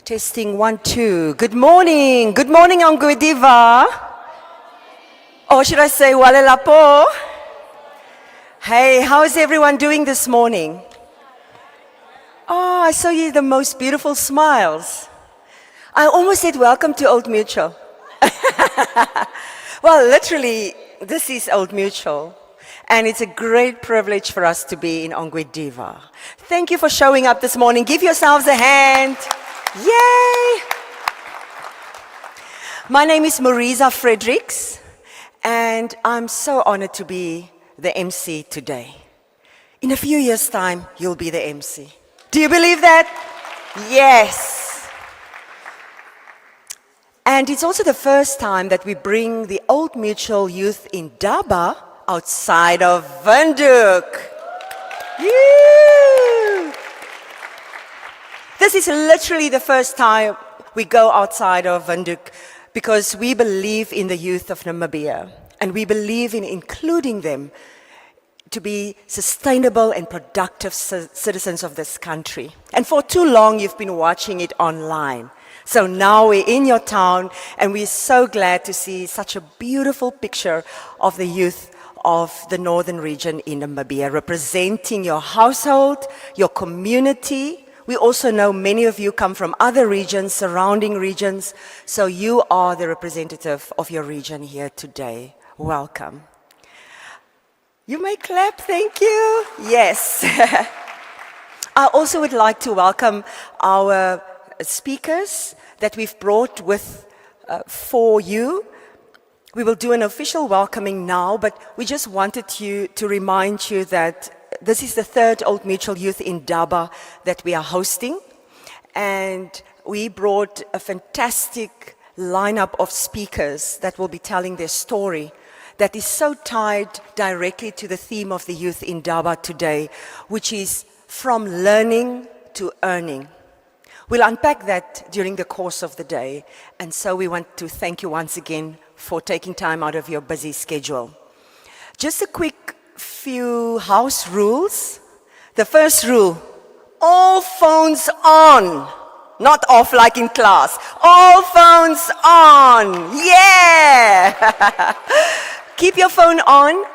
Testing 1, 2. Good morning. Good morning, Diva. Or should I say, Walelapo? Hey, how is everyone doing this morning? Oh, I saw you the most beautiful smiles. I almost said welcome to Old Mutual. Well, literally, this is Old Mutual. And it's a great privilege for us to be in Diva. Thank you for showing up this morning. Give yourselves a hand. Yay! My name is Marisa Fredericks, and I'm so honored to be the MC today. In a few years' time, you'll be the MC. Do you believe that? Yes. And it's also the first time that we bring the Old Mutual Youth Indaba outside of Windhoek. This is literally the first time we go outside of Windhoek because we believe in the youth of Namibia and we believe in including them to be sustainable and productive citizens of this country. And for too long, you've been watching it online. So now we're in your town and we're so glad to see such a beautiful picture of the youth of the northern region in Namibia, representing your household, your community. We also know many of you come from other regions, surrounding regions, so you are the representative of your region here today. Welcome. You may clap, thank you. Yes. I also would like to welcome our speakers that we've brought with for you. We will do an official welcoming now, but we just wanted to remind you that this is the third Old Mutual Youth Indaba that we are hosting. And we brought a fantastic lineup of speakers that will be telling their story that is so tied directly to the theme of the Youth Indaba today, which is from learning to earning. We'll unpack that during the course of the day. And so we want to thank you once again for taking time out of your busy schedule. Just a quick few house rules. The first rule, all phones on, not off like in class. All phones on, yeah! Keep your phone on.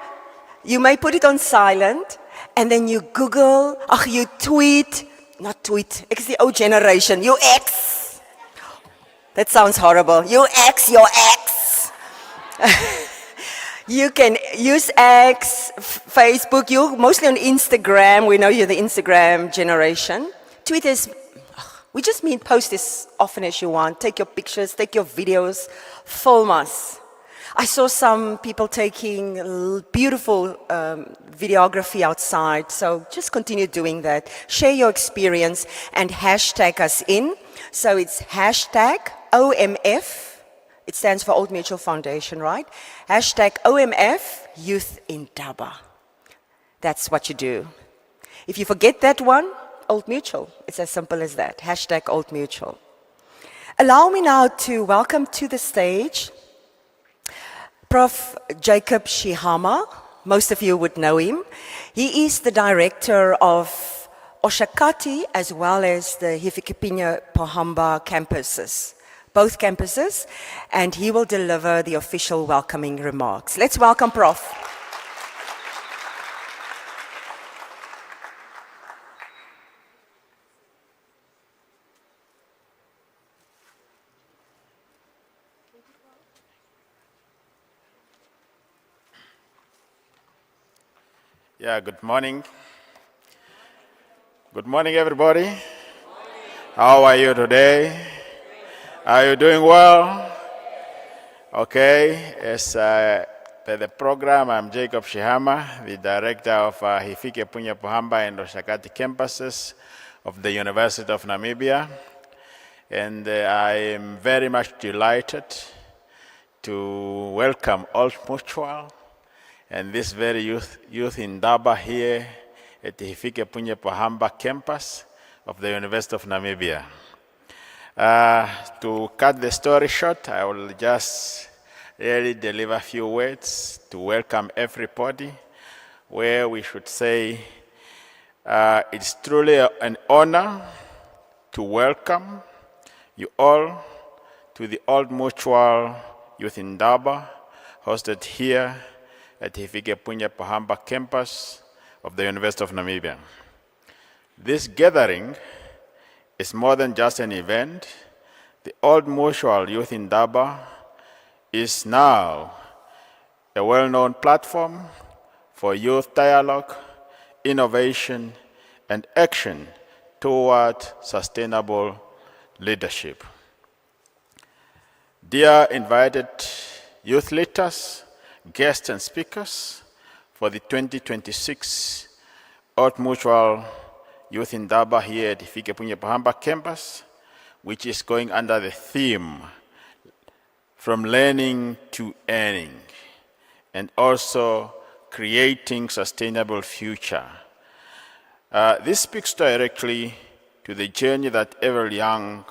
You may put it on silent, and then you Google, you tweet, not tweet, it's the old generation, you X. That sounds horrible. You X, your X. You can use X, Facebook, you're mostly on Instagram. We know you're the Instagram generation. Twitter we just mean post as often as you want. Take your pictures, take your videos, film us. I saw some people taking beautiful videography outside, so just continue doing that. Share your experience and hashtag us in. So it's hashtag OMF. It stands for Old Mutual Foundation, right? Hashtag OMF Youth Indaba. That's what you do. If you forget that one, Old Mutual. It's as simple as that. Hashtag Old Mutual. Allow me now to welcome to the stage Prof. Jacob Shihama. Most of you would know him. He is the director of Oshakati as well as the Hifikepunye Pohamba campuses. Both campuses, and he will deliver the official welcoming remarks. Let's welcome Prof. Yeah, good morning. Good morning, everybody. Good morning. How are you today? Are you doing well? Okay, as per the program, I'm Jacob Shihama, the director of Hifikepunye Pohamba and Oshakati campuses of the University of Namibia. And I am very much delighted to welcome Old Mutual and this very youth Indaba here at the Hifikepunye Pohamba campus of the University of Namibia. To cut the story short, I will just really deliver a few words to welcome everybody, where we should say it's truly an honor to welcome you all to the Old Mutual Youth Indaba, hosted here at Hifikepunye Pahamba campus of the University of Namibia. This gathering is more than just an event. The Old Mutual Youth Indaba is now a well-known platform for youth dialogue, innovation, and action toward sustainable leadership. Dear invited youth leaders, guests, and speakers for the 2026 Old Mutual Youth Indaba here at Hifikepunye Pahamba campus, which is going under the theme, From Learning to Earning, and also creating sustainable future. This speaks directly to the journey that every young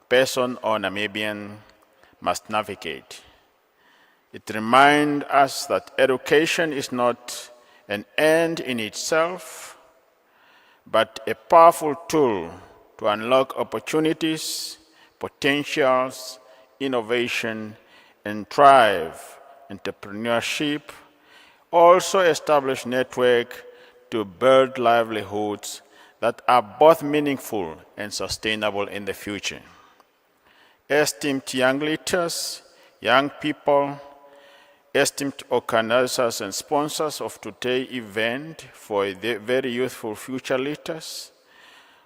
person or Namibian must navigate. It reminds us that education is not an end in itself, but a powerful tool to unlock opportunities, potentials, innovation, and drive entrepreneurship. Also establish network to build livelihoods that are both meaningful and sustainable in the future. Esteemed young leaders, young people, esteemed organizers and sponsors of today's event for the very youthful future leaders,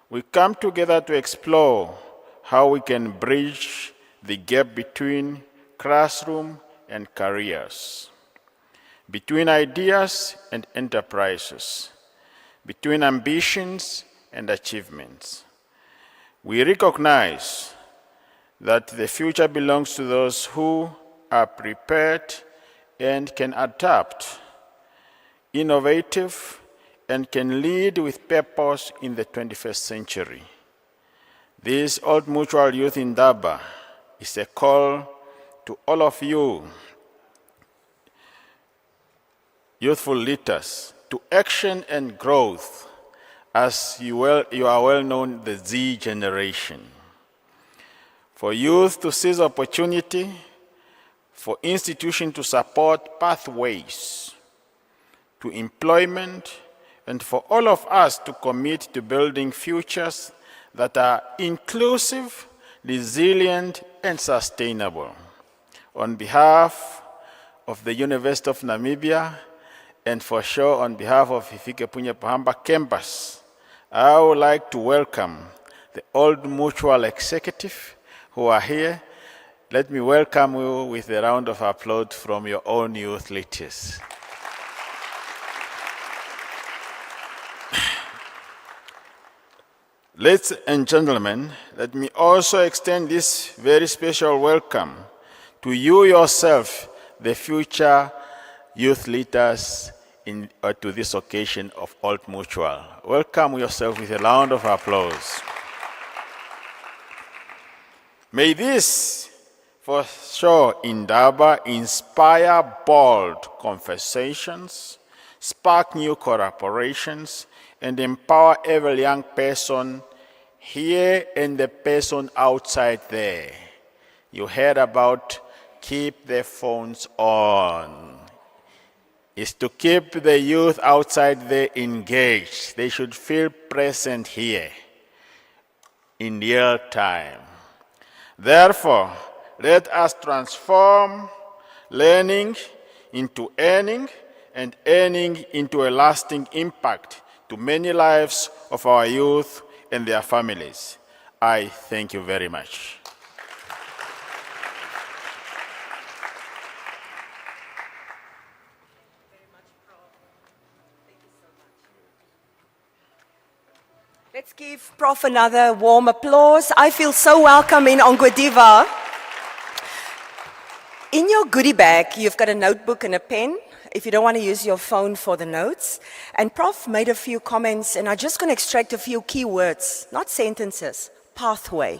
we come together to explore how we can bridge the gap between classroom and careers, between ideas and enterprises, between ambitions and achievements. We recognize that the future belongs to those who are prepared and can adapt, innovative, and can lead with purpose in the 21st century. This Old Mutual Youth Indaba is a call to all of you, youthful leaders, to action and growth, as you are well known, the Z generation. For youth to seize opportunity, for institutions to support pathways to employment, and for all of us to commit to building futures that are inclusive, resilient, and sustainable. On behalf of the University of Namibia, and for sure on behalf of Hifikepunye Pahamba campus, I would like to welcome the Old Mutual Executive who are here. Let me welcome you with a round of applause from your own youth leaders. Ladies and gentlemen, let me also extend this very special welcome to you yourself, the future youth leaders to this occasion of Old Mutual. Welcome yourself with a round of applause. May this, for sure, Indaba inspire bold conversations, spark new collaborations, and empower every young person here and the person outside there. You heard about keep the phones on. It's to keep the youth outside there engaged. They should feel present here in real time. Therefore, let us transform learning into earning and earning into a lasting impact to many lives of our youth and their families. I thank you very much. Let's give Prof another warm applause. I feel so welcome in Ongwediva. In your goodie bag, you've got a notebook and a pen, if you don't want to use your phone for the notes. And Prof made a few comments, and I'm just going to extract a few key words, not sentences. Pathway.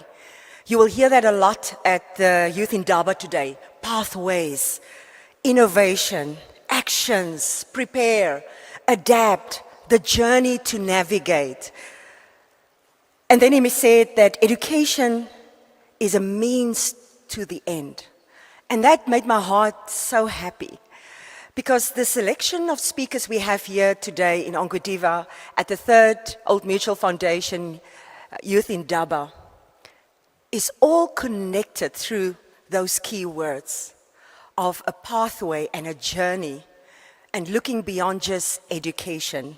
You will hear that a lot at the Youth Indaba today. Pathways, innovation, actions, prepare, adapt, the journey to navigate. And then he said that education is a means to the end. And that made my heart so happy. Because the selection of speakers we have here today in Onkodiva at the 3rd Old Mutual Foundation Youth Indaba is all connected through those key words of a pathway and a journey and looking beyond just education.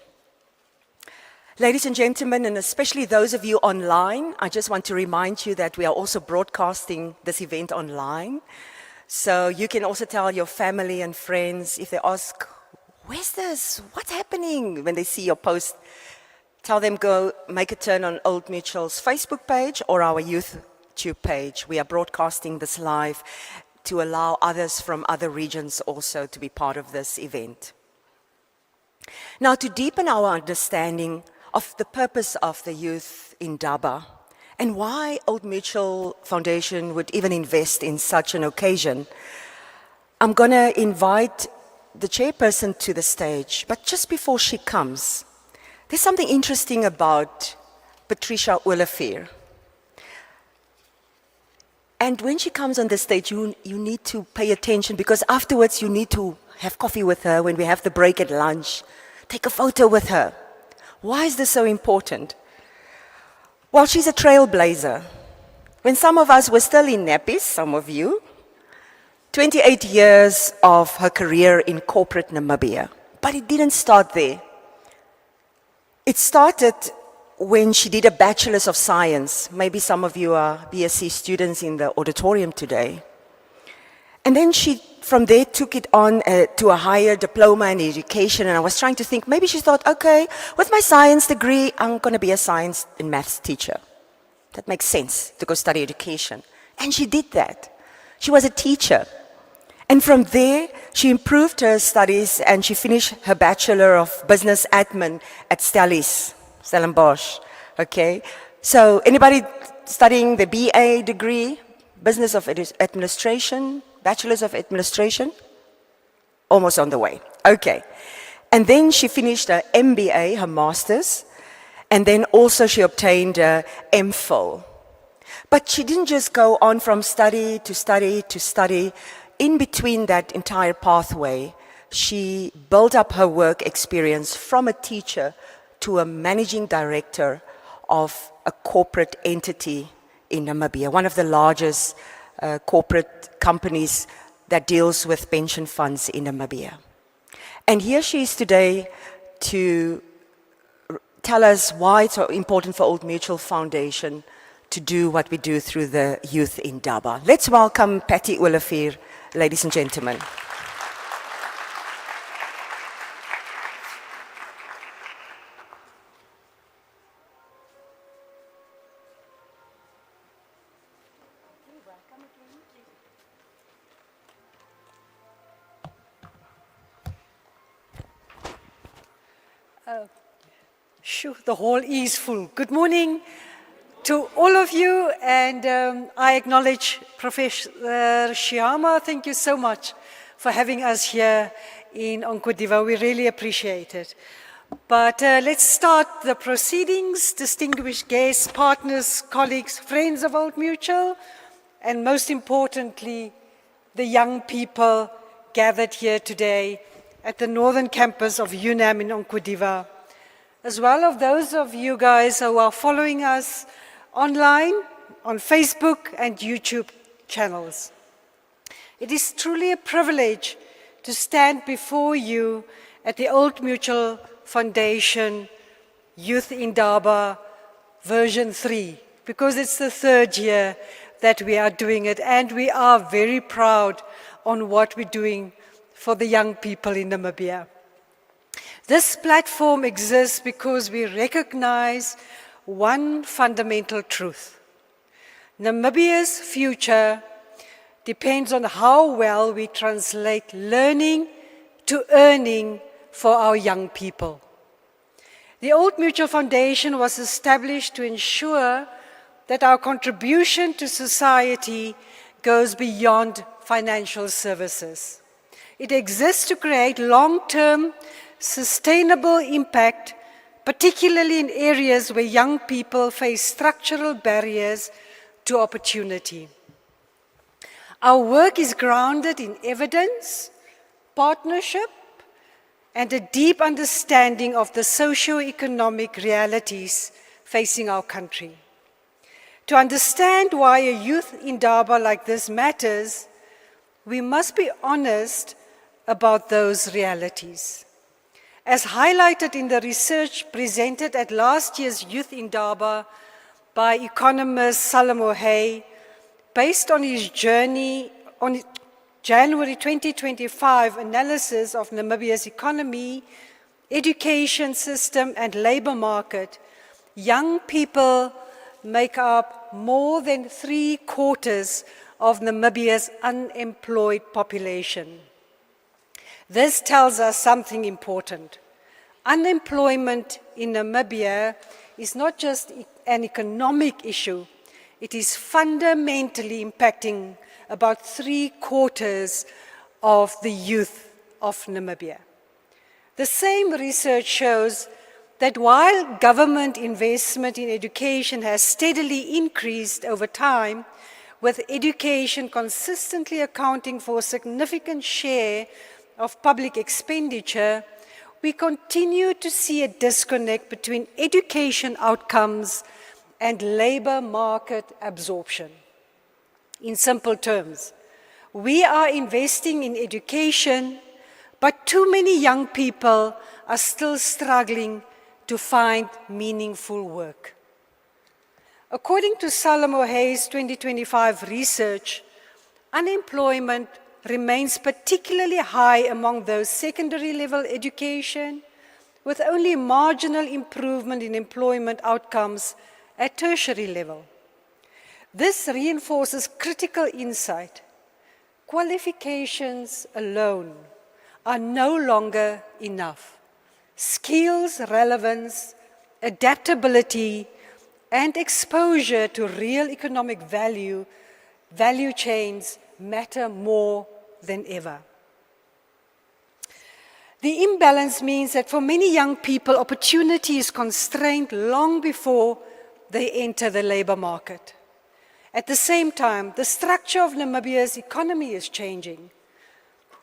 Ladies and gentlemen, and especially those of you online, I just want to remind you that we are also broadcasting this event online. So you can also tell your family and friends if they ask, where's this? What's happening? When they see your post, tell them go make a turn on Old Mutual's Facebook page or our YouTube page. We are broadcasting this live to allow others from other regions also to be part of this event. Now, to deepen our understanding of the purpose of the youth in Indaba and why Old Mutual Foundation would even invest in such an occasion, I'm going to invite the chairperson to the stage. But just before she comes, there's something interesting about Patricia Olivier. And when she comes on the stage, you need to pay attention because afterwards you need to have coffee with her when we have the break at lunch. Take a photo with her. Why is this so important? Well, she's a trailblazer. When some of us were still in nappies, some of you, 28 years of her career in corporate Namibia. But it didn't start there. It started when she did a Bachelor's of Science. Maybe some of you are BSc students in the auditorium today. And then she, from there, took it on to a higher diploma in education. And I was trying to think, maybe she thought, okay, with my science degree, I'm going to be a science and maths teacher. That makes sense, to go study education. And she did that. She was a teacher. And from there, she improved her studies and she finished her Bachelor of Business Admin at Stellenbosch. Okay? So anybody studying the BA degree, Business of Administration, Bachelor's of Administration? Almost on the way. Okay. And then she finished her MBA, her master's, and then also she obtained her MPhil. But she didn't just go on from study to study to study. In between that entire pathway, she built up her work experience from a teacher to a managing director of a corporate entity in Namibia, one of the largest corporate companies that deals with pension funds in Namibia. And here she is today to tell us why it's so important for Old Mutual Foundation to do what we do through the youth in Indaba. Let's welcome Patty Olivier, ladies and gentlemen. The hall is full. Good morning to all of you, and I acknowledge Professor Shihama. Thank you so much for having us here in Onkodiva. We really appreciate it. But let's start the proceedings. Distinguished guests, partners, colleagues, friends of Old Mutual, and most importantly, the young people gathered here today at the northern campus of UNAM in Onkodiva, as well as those of you guys who are following us online, on Facebook and YouTube channels. It is truly a privilege to stand before you at the Old Mutual Foundation Youth Indaba version 3, because it's the 3rd year that we are doing it, and we are very proud on what we're doing for the young people in Namibia. This platform exists because we recognize one fundamental truth. Namibia's future depends on how well we translate learning to earning for our young people. The Old Mutual Foundation was established to ensure that our contribution to society goes beyond financial services. It exists to create long-term sustainable impact, particularly in areas where young people face structural barriers to to opportunity. Our work is grounded in evidence, partnership, and a deep understanding of the socio-economic realities facing our country. To understand why a youth Indaba like this matters, we must be honest about those realities. As highlighted in the research presented at last year's Youth Indaba by economist Salamo Hay, based on his journey on January 2025 analysis of Namibia's economy, education system, and labor market, young people make up more than 3/4 of Namibia's unemployed population. This tells us something important. Unemployment in Namibia is not just an economic issue, it is fundamentally impacting about 3/4 of the youth of Namibia. The same research shows that while government investment in education has steadily increased over time, with education consistently accounting for a significant share of public expenditure, we continue to see a disconnect between education outcomes and labor market absorption. In simple terms, we are investing in education, but too many young people are still struggling to find meaningful work. According to Salamo Hay's 2025 research, unemployment remains particularly high among those secondary level education, with only marginal improvement in employment outcomes at tertiary level. This reinforces critical insight. Qualifications alone are no longer enough. Skills, relevance, adaptability, and exposure to real economic value chains matter more than ever. The imbalance means that for many young people, opportunity is constrained long before they enter the labor market. At the same time, the structure of Namibia's economy is changing.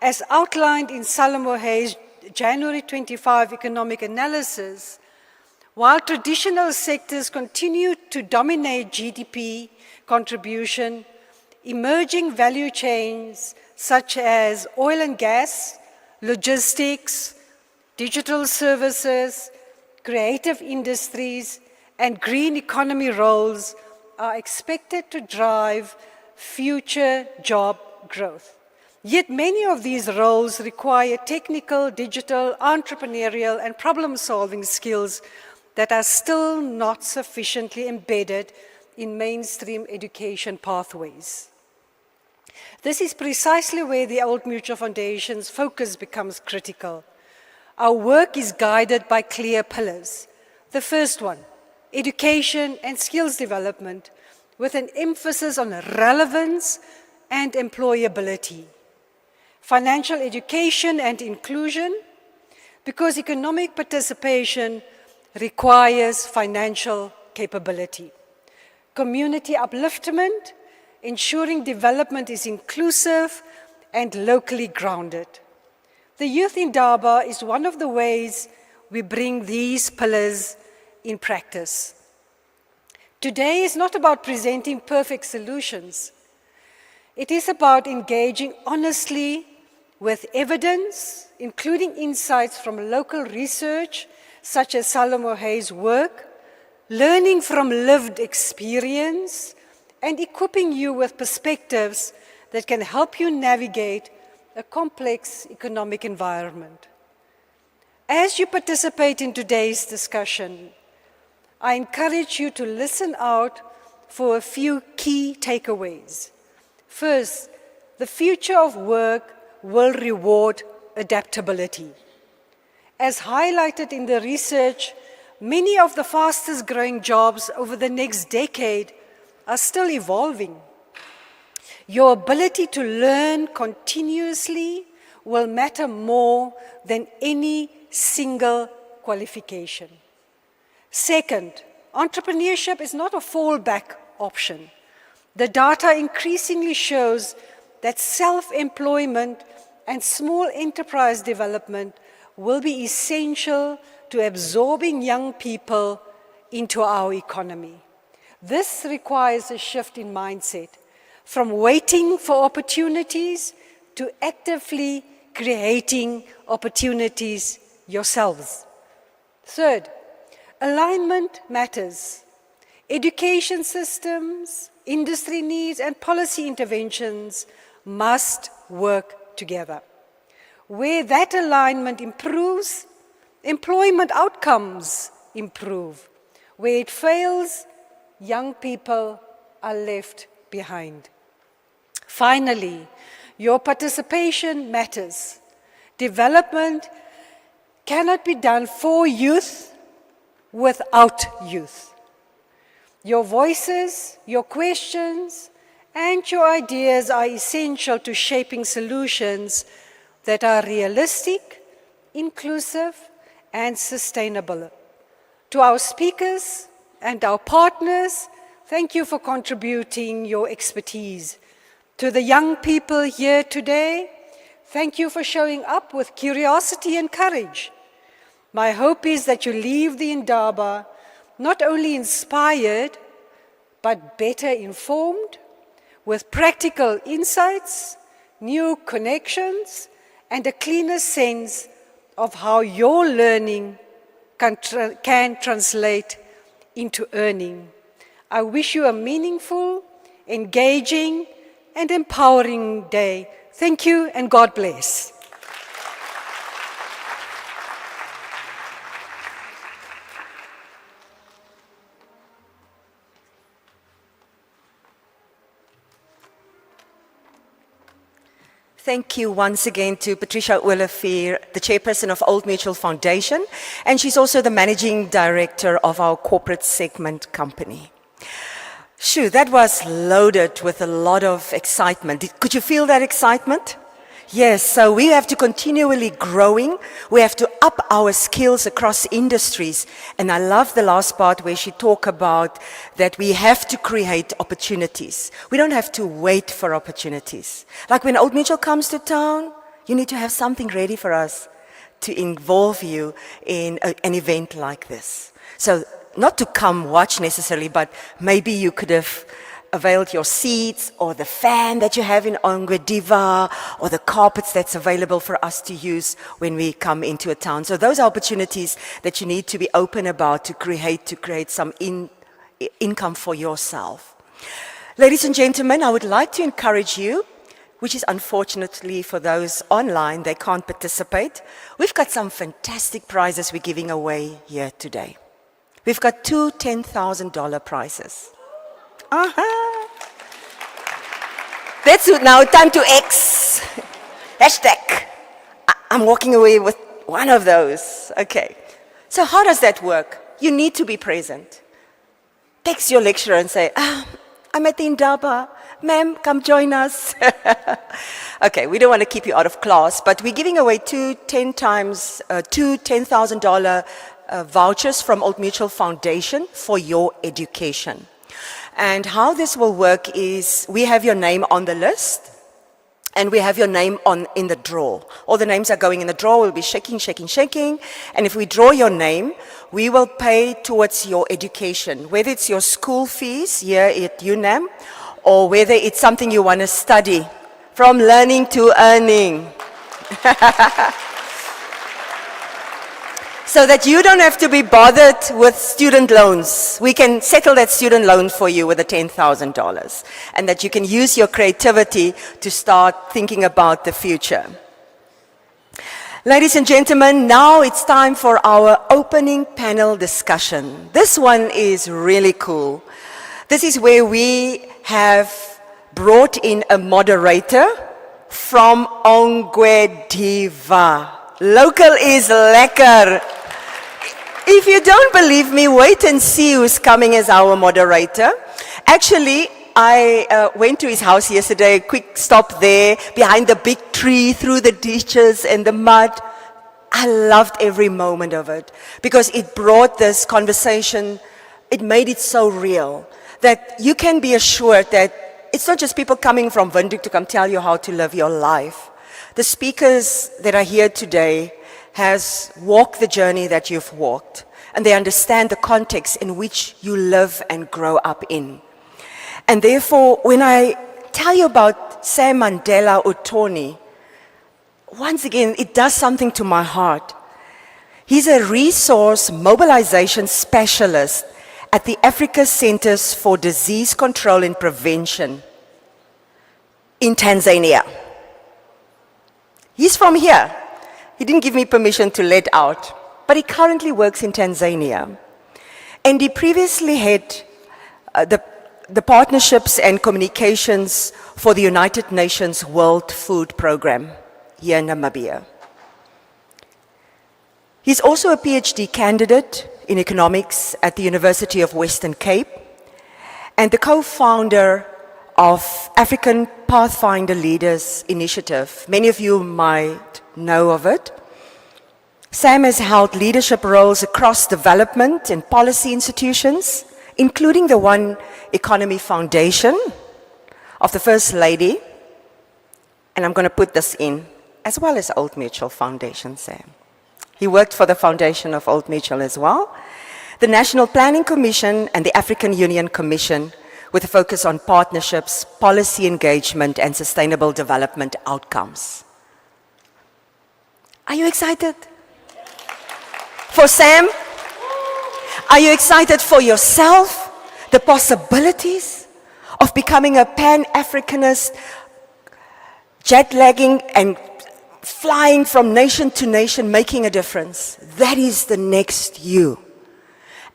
As outlined in Salamo Hay's January 25 economic analysis, while traditional sectors continue to dominate GDP contribution, emerging value chains such as oil and gas, logistics, digital services, creative industries, and green economy roles are expected to drive future job growth. Yet many of these roles require technical, digital, entrepreneurial, and problem-solving skills that are still not sufficiently embedded in mainstream education pathways. This is precisely where the Old Mutual Foundation's focus becomes critical. Our work is guided by clear pillars. The first one, education and skills development, with an emphasis on relevance and employability. Financial education and inclusion, because economic participation requires financial capability. Community upliftment, ensuring development is inclusive and locally grounded. The Youth Indaba is one of the ways we bring these pillars in practice. Today is not about presenting perfect solutions. It is about engaging honestly with evidence, including insights from local research, such as Salamo Hay's work, learning from lived experience, and equipping you with perspectives that can help you navigate a complex economic environment. As you participate in today's discussion, I encourage you to listen out for a few key takeaways. First, the future of work will reward adaptability. As highlighted in the research, many of the fastest growing jobs over the next decade are still evolving. Your ability to learn continuously will matter more than any single qualification. Second, entrepreneurship is not a fallback option. The data increasingly shows that self-employment and small enterprise development will be essential to absorbing young people into our economy. This requires a shift in mindset, from waiting for opportunities to actively creating opportunities yourselves. Third, alignment matters. Education systems, industry needs, and policy interventions must work together. Where that alignment improves, employment outcomes improve. Where it fails, young people are left behind. Finally, your participation matters. Development cannot be done for youth without youth. Your voices, your questions, and your ideas are essential to shaping solutions that are realistic, inclusive, and sustainable. To our speakers and our partners, thank you for contributing your expertise. To the young people here today, thank you for showing up with curiosity and courage. My hope is that you leave the Indaba not only inspired, but better informed, with practical insights, new connections, and a cleaner sense of how your learning can translate into earning. I wish you a meaningful, engaging, and empowering day. Thank you, and God bless. Thank you once again to Patricia Olivier, the chairperson of Old Mutual Foundation, and she's also the managing director of our corporate segment company. Shoo, that was loaded with a lot of excitement. Could you feel that excitement? Yes, so we have to continually growing. We have to up our skills across industries. And I love the last part where she talked about that we have to create opportunities. We don't have to wait for opportunities. Like when Old Mutual comes to town, you need to have something ready for us to involve you in an event like this. So not to come watch necessarily, but maybe you could have availed your seats or the fan that you have in Ongwediva or the carpets that's available for us to use when we come into a town. So those are opportunities that you need to be open about to create some income for yourself. Ladies and gentlemen, I would like to encourage you, which is unfortunately for those online, they can't participate. We've got some fantastic prizes we're giving away here today. We've got two $10,000 prizes. That's now time to X. Hashtag. I'm walking away with one of those. Okay. So how does that work? You need to be present. Text your lecturer and say, I'm at the Indaba. Ma'am, come join us. Okay, we don't want to keep you out of class, but we're giving away two $10,000 vouchers from Old Mutual Foundation for your education. And how this will work is we have your name on the list and we have your name in the draw. All the names are going in the draw. We'll be shaking. And if we draw your name, we will pay towards your education, whether it's your school fees here at UNAM or whether it's something you want to study, from learning to earning. So that you don't have to be bothered with student loans. We can settle that student loan for you with the $10,000. And that you can use your creativity to start thinking about the future. Ladies and gentlemen, now it's time for our opening panel discussion. This one is really cool. This is where we have brought in a moderator from Ongwediva. Local is lekker. If you don't believe me, wait and see who's coming as our moderator. Actually, I went to his house yesterday, a quick stop there, behind the big tree, through the ditches and the mud. I loved every moment of it because it brought this conversation, it made it so real that you can be assured that it's not just people coming from Windhoek to come tell you how to live your life. The speakers that are here today has walked the journey that you've walked, and they understand the context in which you live and grow up in. And therefore, when I tell you about Sam Mandela Utoni, once again, it does something to my heart. He's a resource mobilization specialist at the Africa Centers for Disease Control and Prevention in Tanzania. He's from here. He didn't give me permission to let out, but he currently works in Tanzania. And he previously had the partnerships and communications for the United Nations World Food Programme here in Namibia. He's also a PhD candidate in economics at the University of Western Cape and the co-founder of African Pathfinder Leaders Initiative. Many of you might know of it. Sam has held leadership roles across development and policy institutions, including the One Economy Foundation of the First Lady, and I'm going to put this in, as well as Old Mutual Foundation, Sam. He worked for the foundation of Old Mutual as well, the National Planning Commission and the African Union Commission, with a focus on partnerships, policy engagement, and sustainable development outcomes. Are you excited? For Sam? Are you excited for yourself? The possibilities of becoming a Pan-Africanist, jet-lagging and flying from nation to nation, making a difference. That is the next you.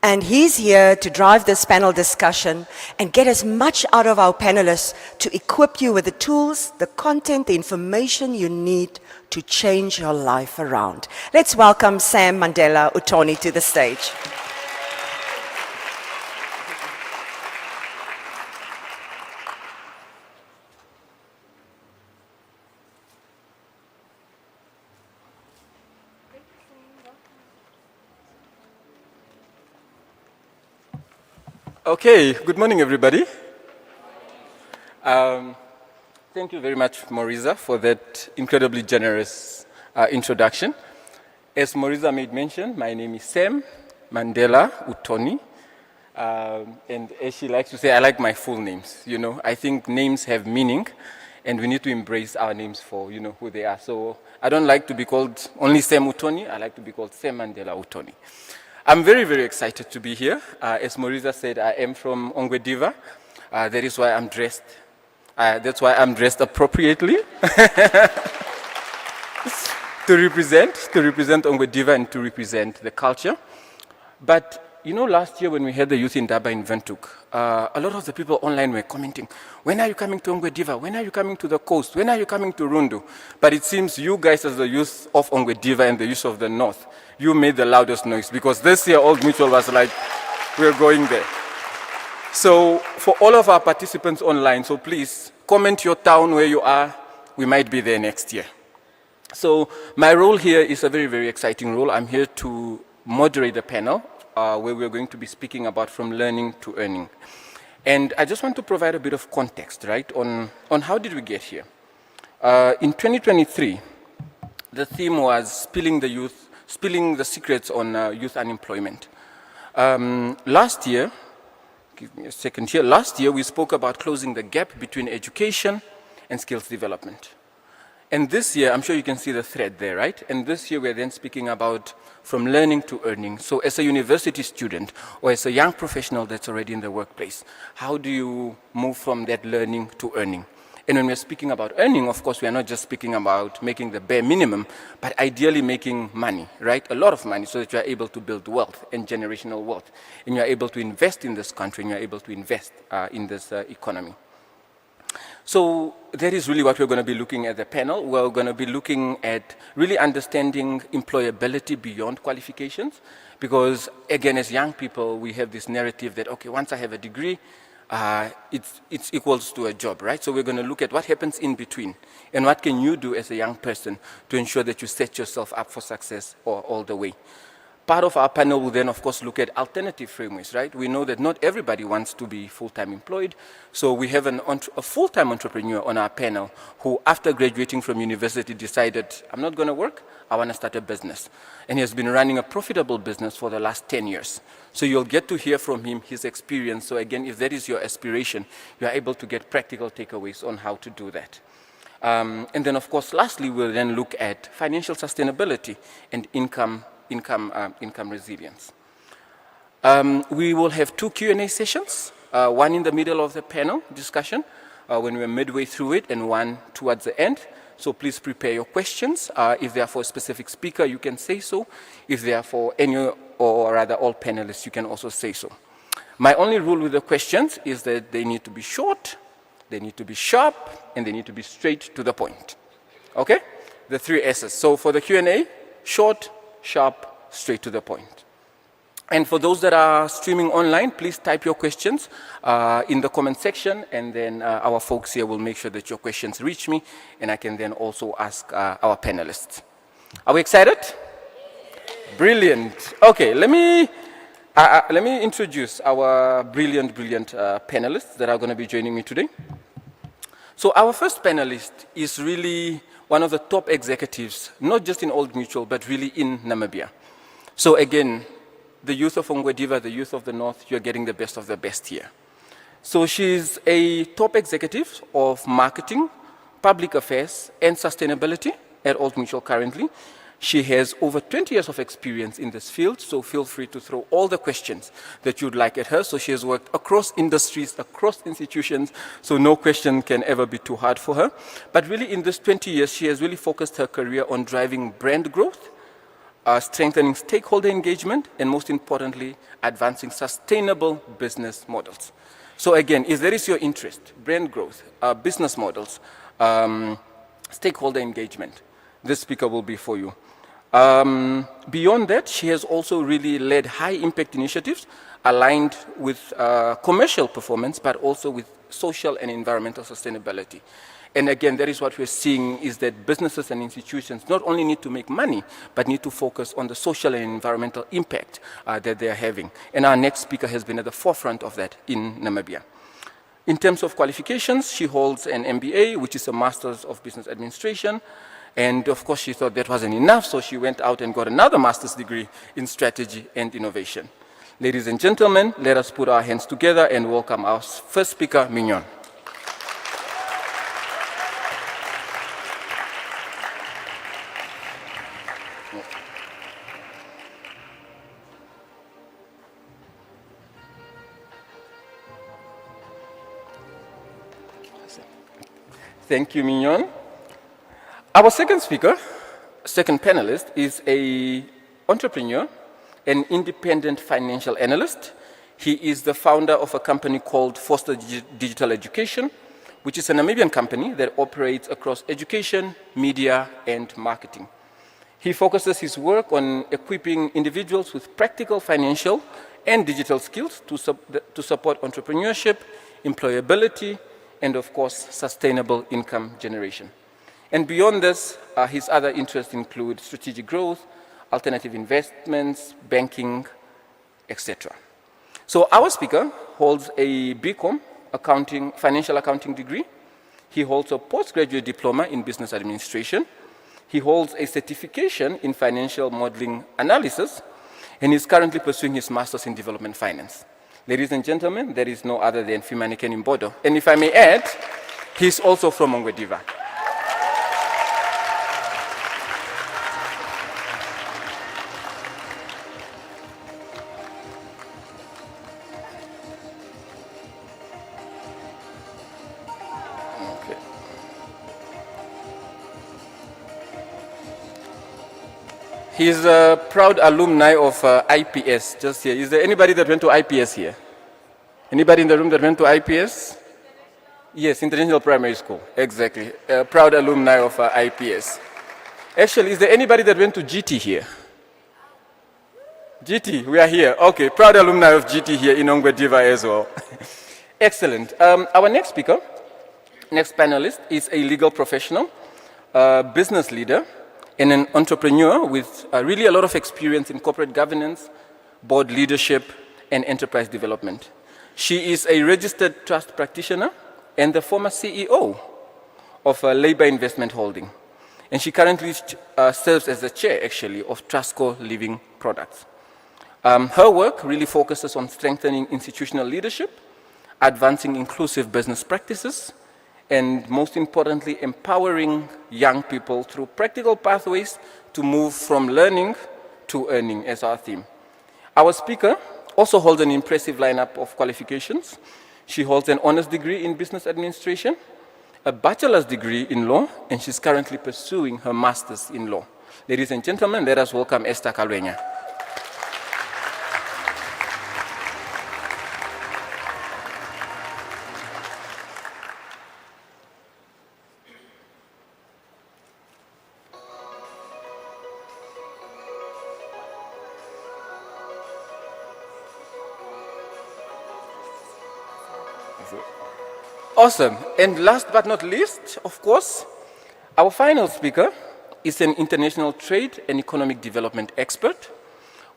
And he's here to drive this panel discussion and get as much out of our panelists to equip you with the tools, the content, the information you need to change your life around. Let's welcome Sam Mandela Utoni to the stage. Okay, good morning, everybody. Thank you very much, Mauriza, for that incredibly generous introduction. As Mauriza made mention, my name is Sam Mandela Utoni. And as she likes to say, I like my full names. You know, I think names have meaning, and we need to embrace our names for, you know, who they are. So I don't like to be called only Sam Utoni. I like to be called Sam Mandela Utoni. I'm very, very excited to be here. As Mauriza said, I am from Ongwediva. That is why I'm dressed. That's why I'm dressed appropriately to represent Ongwediva and to represent the culture. But you know, last year when we had the youth Indaba in Windhoek, a lot of the people online were commenting, when are you coming to Ongwediva? When are you coming to the coast? When are you coming to Rundu? But it seems you guys as the youth of Ongwediva and the youth of the north, you made the loudest noise, because this year Old Mutual was like, we're going there. So for all of our participants online, so please comment your town where you are. We might be there next year. So my role here is a very, very exciting role. I'm here to moderate the panel where we're going to be speaking about from learning to earning. And I just want to provide a bit of context, right, on how did we get here. In 2023, the theme was spilling the secrets on youth unemployment. Last year, give me a second here, last year we spoke about closing the gap between education and skills development. And this year, I'm sure you can see the thread there, right? And this year we're then speaking about from learning to earning. So as a university student or as a young professional that's already in the workplace, how do you move from that learning to earning? And when we're speaking about earning, of course, we are not just speaking about making the bare minimum, but ideally making money, right? A lot of money so that you are able to build wealth and generational wealth. And you are able to invest in this country and you are able to invest in this economy. So that is really what we're going to be looking at the panel. We're going to be looking at really understanding employability beyond qualifications. Because again, as young people, we have this narrative that, okay, once I have a degree, it's equals to a job, right? So we're going to look at what happens in between and what can you do as a young person to ensure that you set yourself up for success or all the way. Part of our panel will then, of course, look at alternative frameworks, right? We know that not everybody wants to be full-time employed, so we have a full-time entrepreneur on our panel who, after graduating from university, decided, I'm not going to work, I want to start a business. And he has been running a profitable business for the last 10 years. So you'll get to hear from him his experience. So again, if that is your aspiration, you are able to get practical takeaways on how to do that. And then, of course, lastly, we'll then look at financial sustainability and income resilience. We will have 2 Q&A sessions, one in the middle of the panel discussion when we're midway through it, and one towards the end. So please prepare your questions. If they are for a specific speaker, you can say so. If they are for any, or rather all panelists, you can also say so. My only rule with the questions is that they need to be short, they need to be sharp, and they need to be straight to the point. Okay? The 3 S's. So for the Q&A, short, sharp, straight to the point. And for those that are streaming online, please type your questions in the comment section, and then our folks here will make sure that your questions reach me, and I can then also ask our panelists. Are we excited? Brilliant. Okay, let me introduce our brilliant panelists that are going to be joining me today. So our first panelist is really one of the top executives, not just in Old Mutual, but really in Namibia. So again, the youth of Ongwediva, the youth of the North, you're getting the best of the best here. So she's a top executive of marketing, public affairs, and sustainability at Old Mutual currently. She has over 20 years of experience in this field, so feel free to throw all the questions that you'd like at her. So she has worked across industries, across institutions, so no question can ever be too hard for her. But really in this 20 years, she has really focused her career on driving brand growth, strengthening stakeholder engagement, and most importantly, advancing sustainable business models. So again, if there is your interest, brand growth, business models, stakeholder engagement, this speaker will be for you. Beyond that, she has also really led high-impact initiatives aligned with commercial performance, but also with social and environmental sustainability. And again, that is what we're seeing, is that businesses and institutions not only need to make money, but need to focus on the social and environmental impact that they're having. And our next speaker has been at the forefront of that in Namibia. In terms of qualifications, she holds an MBA, which is a Master's of Business Administration. And of course, she thought that wasn't enough, so she went out and got another master's degree in strategy and innovation. Ladies and gentlemen, let us put our hands together and welcome our first speaker, Mignon. Thank you, Mignon. Our second speaker, second panelist, is an entrepreneur, an independent financial analyst. He is the founder of a company called Foster Digital Education, which is a Namibian company that operates across education, media, and marketing. He focuses his work on equipping individuals with practical financial and digital skills to support entrepreneurship, employability, and of course, sustainable income generation. And beyond this, his other interests include strategic growth, alternative investments, banking, etc. So our speaker holds a BCom financial accounting degree. He holds a postgraduate diploma in business administration. He holds a certification in financial modeling analysis, and is currently pursuing his master's in development finance. Ladies and gentlemen, there is no other than Fimanike Nimbodo. And if I may add, he's also from Ongwediva. Okay. He's a proud alumni of IPS, just here. Is there anybody that went to IPS here? Anybody in the room that went to IPS? Yes, International Primary School, exactly. A proud alumni of IPS. Actually, is there anybody that went to GT here? GT, we are here. Okay, proud alumni of GT here in Ongwediva as well. Excellent. Our next speaker, next panelist, is a legal professional, business leader, and an entrepreneur with really a lot of experience in corporate governance, board leadership, and enterprise development. She is a registered trust practitioner and the former CEO of Labour Investment Holding. And she currently serves as the chair, actually, of Trustco Living Products. Her work really focuses on strengthening institutional leadership, advancing inclusive business practices, and most importantly, empowering young people through practical pathways to move from learning to earning as our theme. Our speaker also holds an impressive lineup of qualifications. She holds an honors degree in business administration, a bachelor's degree in law, and she's currently pursuing her master's in law. Ladies and gentlemen, let us welcome Esther Kalwenya. Awesome. And last but not least, of course, our final speaker is an international trade and economic development expert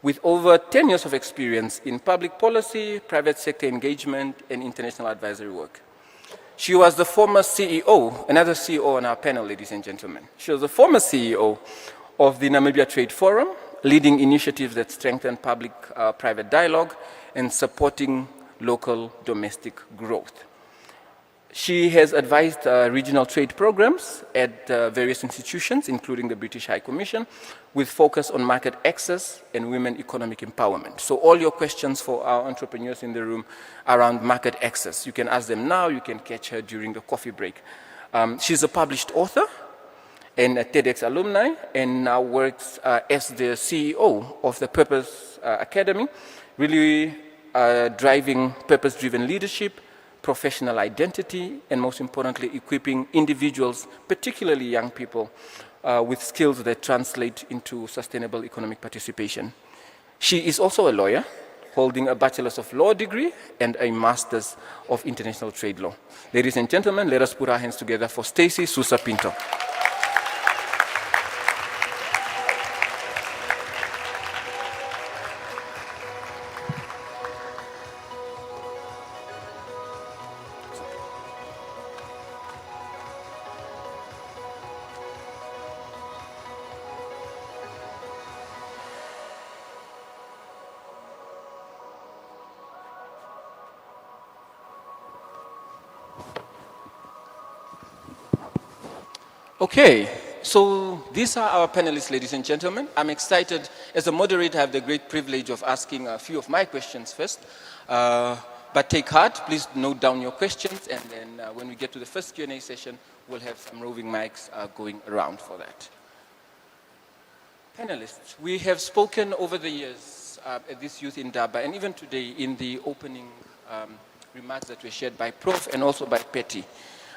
with over 10 years of experience in public policy, private sector engagement, and international advisory work. She was the former CEO, another CEO on our panel, ladies and gentlemen. She was the former CEO of the Namibia Trade Forum, leading initiatives that strengthen public-private dialogue and supporting local domestic growth. She has advised regional trade programs at various institutions, including the British High Commission, with focus on market access and women economic empowerment. So all your questions for our entrepreneurs in the room around market access, you can ask them now, you can catch her during the coffee break. She's a published author and a TEDx alumni, and now works as the CEO of the Purpose Academy, really driving purpose-driven leadership, professional identity, and most importantly, equipping individuals, particularly young people, with skills that translate into sustainable economic participation. She is also a lawyer, holding a Bachelor's of Law degree and a Master's of International Trade Law. Ladies and gentlemen, let us put our hands together for Stacey Sousa Pinto. Okay, so these are our panelists, ladies and gentlemen. I'm excited. As a moderator, I have the great privilege of asking a few of my questions first. But take heart, please note down your questions, and then when we get to the first Q&A session, we'll have some roving mics going around for that. Panelists, we have spoken over the years at this Youth Indaba, and even today in the opening remarks that were shared by Prof. And also by Petty,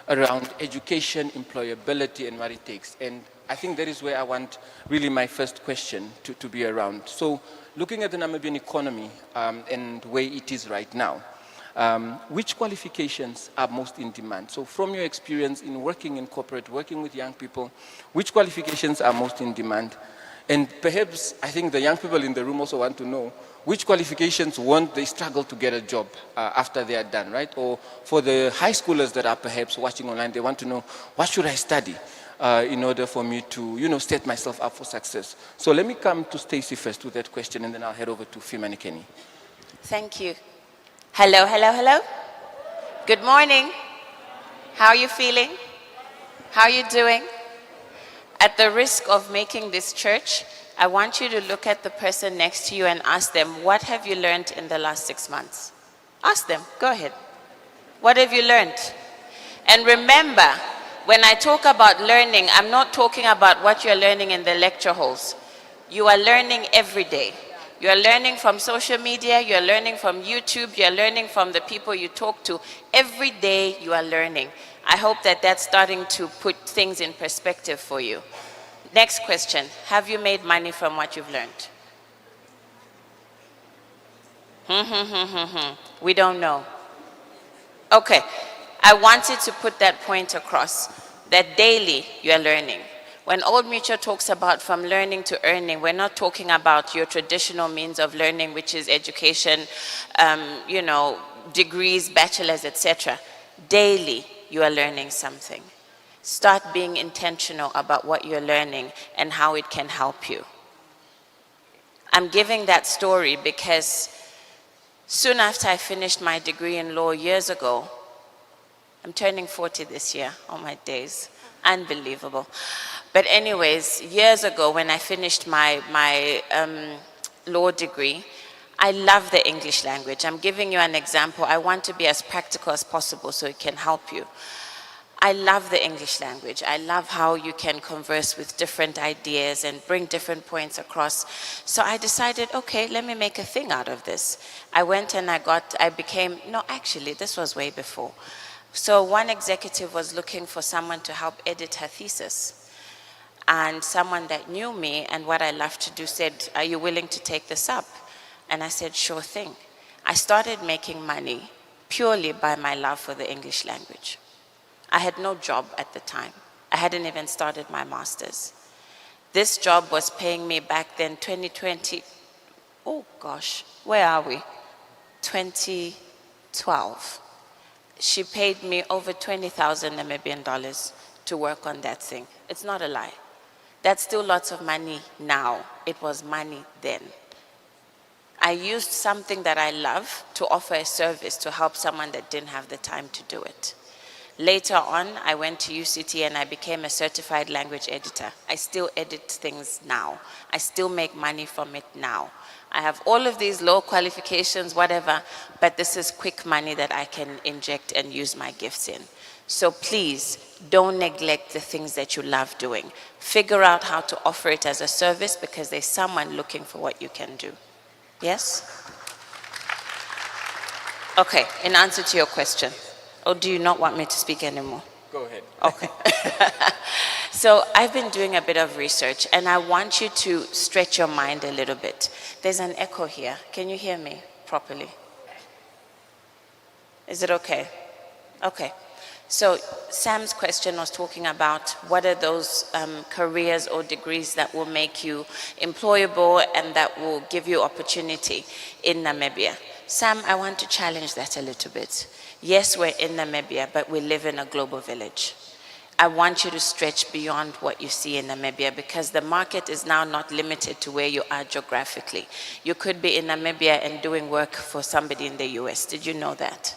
around education, employability, and what it takes. And I think that is where I want really my first question to be around. So looking at the Namibian economy and where it is right now, which qualifications are most in demand? So from your experience in working in corporate, working with young people, which qualifications are most in demand? And perhaps I think the young people in the room also want to know which qualifications won't they struggle to get a job after they are done, right? Or for the high schoolers that are perhaps watching online, they want to know, what should I study in order for me to, set myself up for success? So let me come to Stacey first with that question, and then I'll head over to Fimani Kenny. Thank you. Hello, hello, hello. Good morning. How are you feeling? How are you doing? At the risk of making this church, I want you to look at the person next to you and ask them, what have you learned in the last 6 months? Ask them, go ahead. What have you learned? And remember, when I talk about learning, I'm not talking about what you're learning in the lecture halls. You are learning every day. You're learning from social media, you're learning from YouTube, you're learning from the people you talk to. Every day you are learning. I hope that that's starting to put things in perspective for you. Next question, have you made money from what you've learned? We don't know. Okay, I wanted to put that point across, that daily you are learning. When Old Mutual talks about from learning to earning, we're not talking about your traditional means of learning, which is education, you know, degrees, bachelors, etc. Daily, you are learning something. Start being intentional about what you're learning and how it can help you. I'm giving that story because soon after I finished my degree in law years ago, I'm turning 40 this year, oh my days, unbelievable. But anyways, years ago when I finished my law degree, I love the English language. I'm giving you an example. I want to be as practical as possible so it can help you. I love the English language. I love how you can converse with different ideas and bring different points across. So I decided, okay, let me make a thing out of this. I went and actually, this was way before. So one executive was looking for someone to help edit her thesis. And someone that knew me and what I love to do said, are you willing to take this up? And I said, sure thing. I started making money purely by my love for the English language. I had no job at the time. I hadn't even started my master's. This job was paying me back then 2020, oh gosh, where are we? 2012. She paid me over 20,000 Namibian dollars to work on that thing. It's not a lie. That's still lots of money now. It was money then. I used something that I love to offer a service to help someone that didn't have the time to do it. Later on, I went to UCT and I became a certified language editor. I still edit things now. I still make money from it now. I have all of these low qualifications, whatever, but this is quick money that I can inject and use my gifts in. So please, don't neglect the things that you love doing. Figure out how to offer it as a service because there's someone looking for what you can do. Yes? Okay, in answer to your question. Or do you not want me to speak anymore? Go ahead. Okay. So I've been doing a bit of research and I want you to stretch your mind a little bit. There's an echo here. Can you hear me properly? Is it okay? Okay. So Sam's question was talking about what are those careers or degrees that will make you employable and that will give you opportunity in Namibia. Sam, I want to challenge that a little bit. Yes, we're in Namibia, but we live in a global village. I want you to stretch beyond what you see in Namibia because the market is now not limited to where you are geographically. You could be in Namibia and doing work for somebody in the US. Did you know that?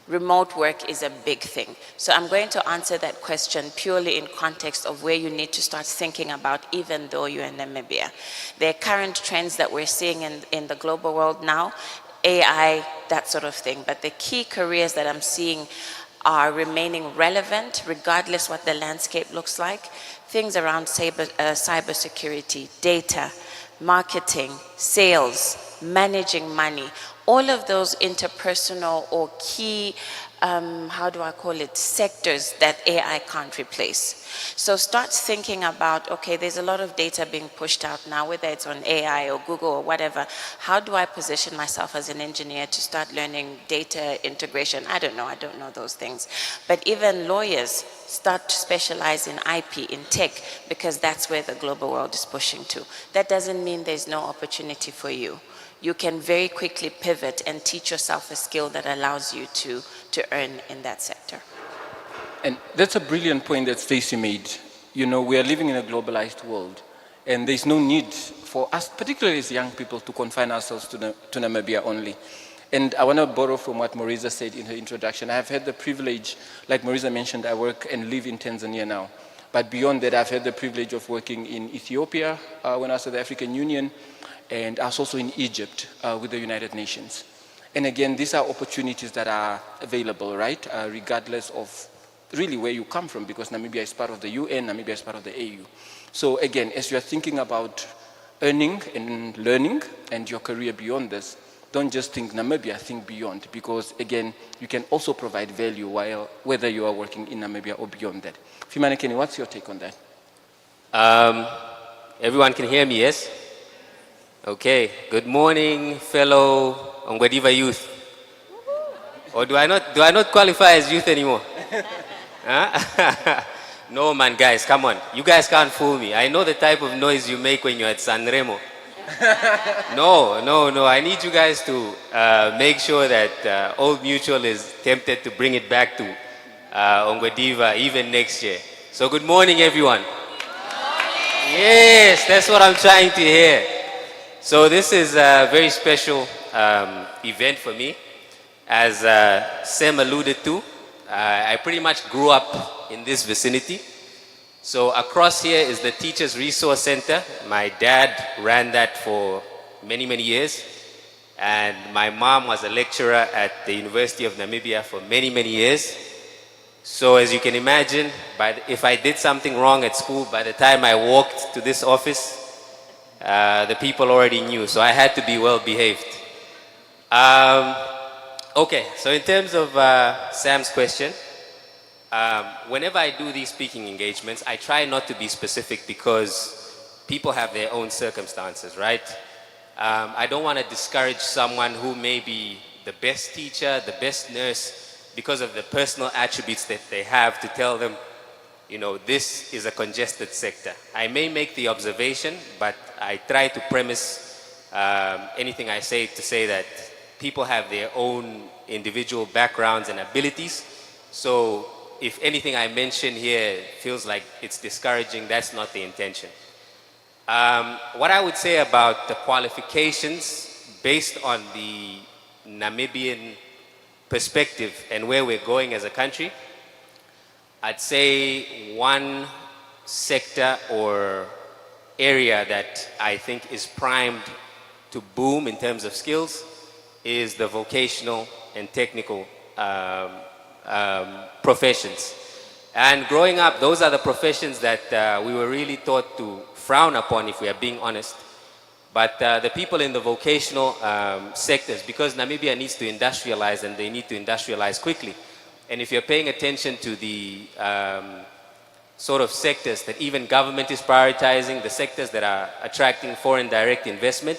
Remote work is a big thing. So I'm going to answer that question purely in context of where you need to start thinking about even though you're in Namibia. There are current trends that we're seeing in the global world now, AI, that sort of thing. But the key careers that I'm seeing are remaining relevant regardless what the landscape looks like. Things around cybersecurity, data, marketing, sales, managing money, all of those interpersonal or key, sectors that AI can't replace. So start thinking about, okay, there's a lot of data being pushed out now, whether it's on AI or Google or whatever. How do I position myself as an engineer to start learning data integration? I don't know those things. But even lawyers start to specialize in IP, in tech, because that's where the global world is pushing to. That doesn't mean there's no opportunity for you. You can very quickly pivot and teach yourself a skill that allows you to earn in that sector. And that's a brilliant point that Stacey made. You know, we are living in a globalized world, and there's no need for us, particularly as young people, to confine ourselves to Namibia only. And I want to borrow from what Marisa said in her introduction. I have had the privilege, like Marisa mentioned, I work and live in Tanzania now. But beyond that, I've had the privilege of working in Ethiopia when I was at the African Union, and I was also in Egypt with the United Nations. And again, these are opportunities that are available, right? Regardless of really where you come from, because Namibia is part of the UN, Namibia is part of the AU. So again, as you're thinking about earning and learning and your career beyond this, don't just think Namibia, think beyond, because again, you can also provide value while, whether you are working in Namibia or beyond that. Fimane Kenny, what's your take on that? Everyone can hear me, yes? Okay, good morning, fellow Ongwediva youth. Or do I not qualify as youth anymore? Huh? No, man, guys, come on. You guys can't fool me. I know the type of noise you make when you're at San Remo. No. I need you guys to make sure that Old Mutual is tempted to bring it back to Ongwediva even next year. So good morning, everyone. Yes, that's what I'm trying to hear. So this is a very special event for me. As Sam alluded to, I pretty much grew up in this vicinity. So across here is the Teachers Resource Center. My dad ran that for many, many years. And my mom was a lecturer at the University of Namibia for many, many years. So as you can imagine, if I did something wrong at school, by the time I walked to this office, the people already knew. So I had to be well behaved. Okay, so in terms of Sam's question, whenever I do these speaking engagements, I try not to be specific because people have their own circumstances, right? I don't want to discourage someone who may be the best teacher, the best nurse, because of the personal attributes that they have, to tell them, you know, this is a congested sector. I may make the observation, but I try to premise anything I say to say that people have their own individual backgrounds and abilities. So if anything I mention here feels like it's discouraging, that's not the intention. What I would say about the qualifications based on the Namibian perspective and where we're going as a country, I'd say one sector or area that I think is primed to boom in terms of skills is the vocational and technical professions. And growing up, those are the professions that we were really taught to frown upon, if we are being honest. But the people in the vocational sectors, because Namibia needs to industrialize, and they need to industrialize quickly. And if you're paying attention to the sort of sectors that even government is prioritizing, the sectors that are attracting foreign direct investment,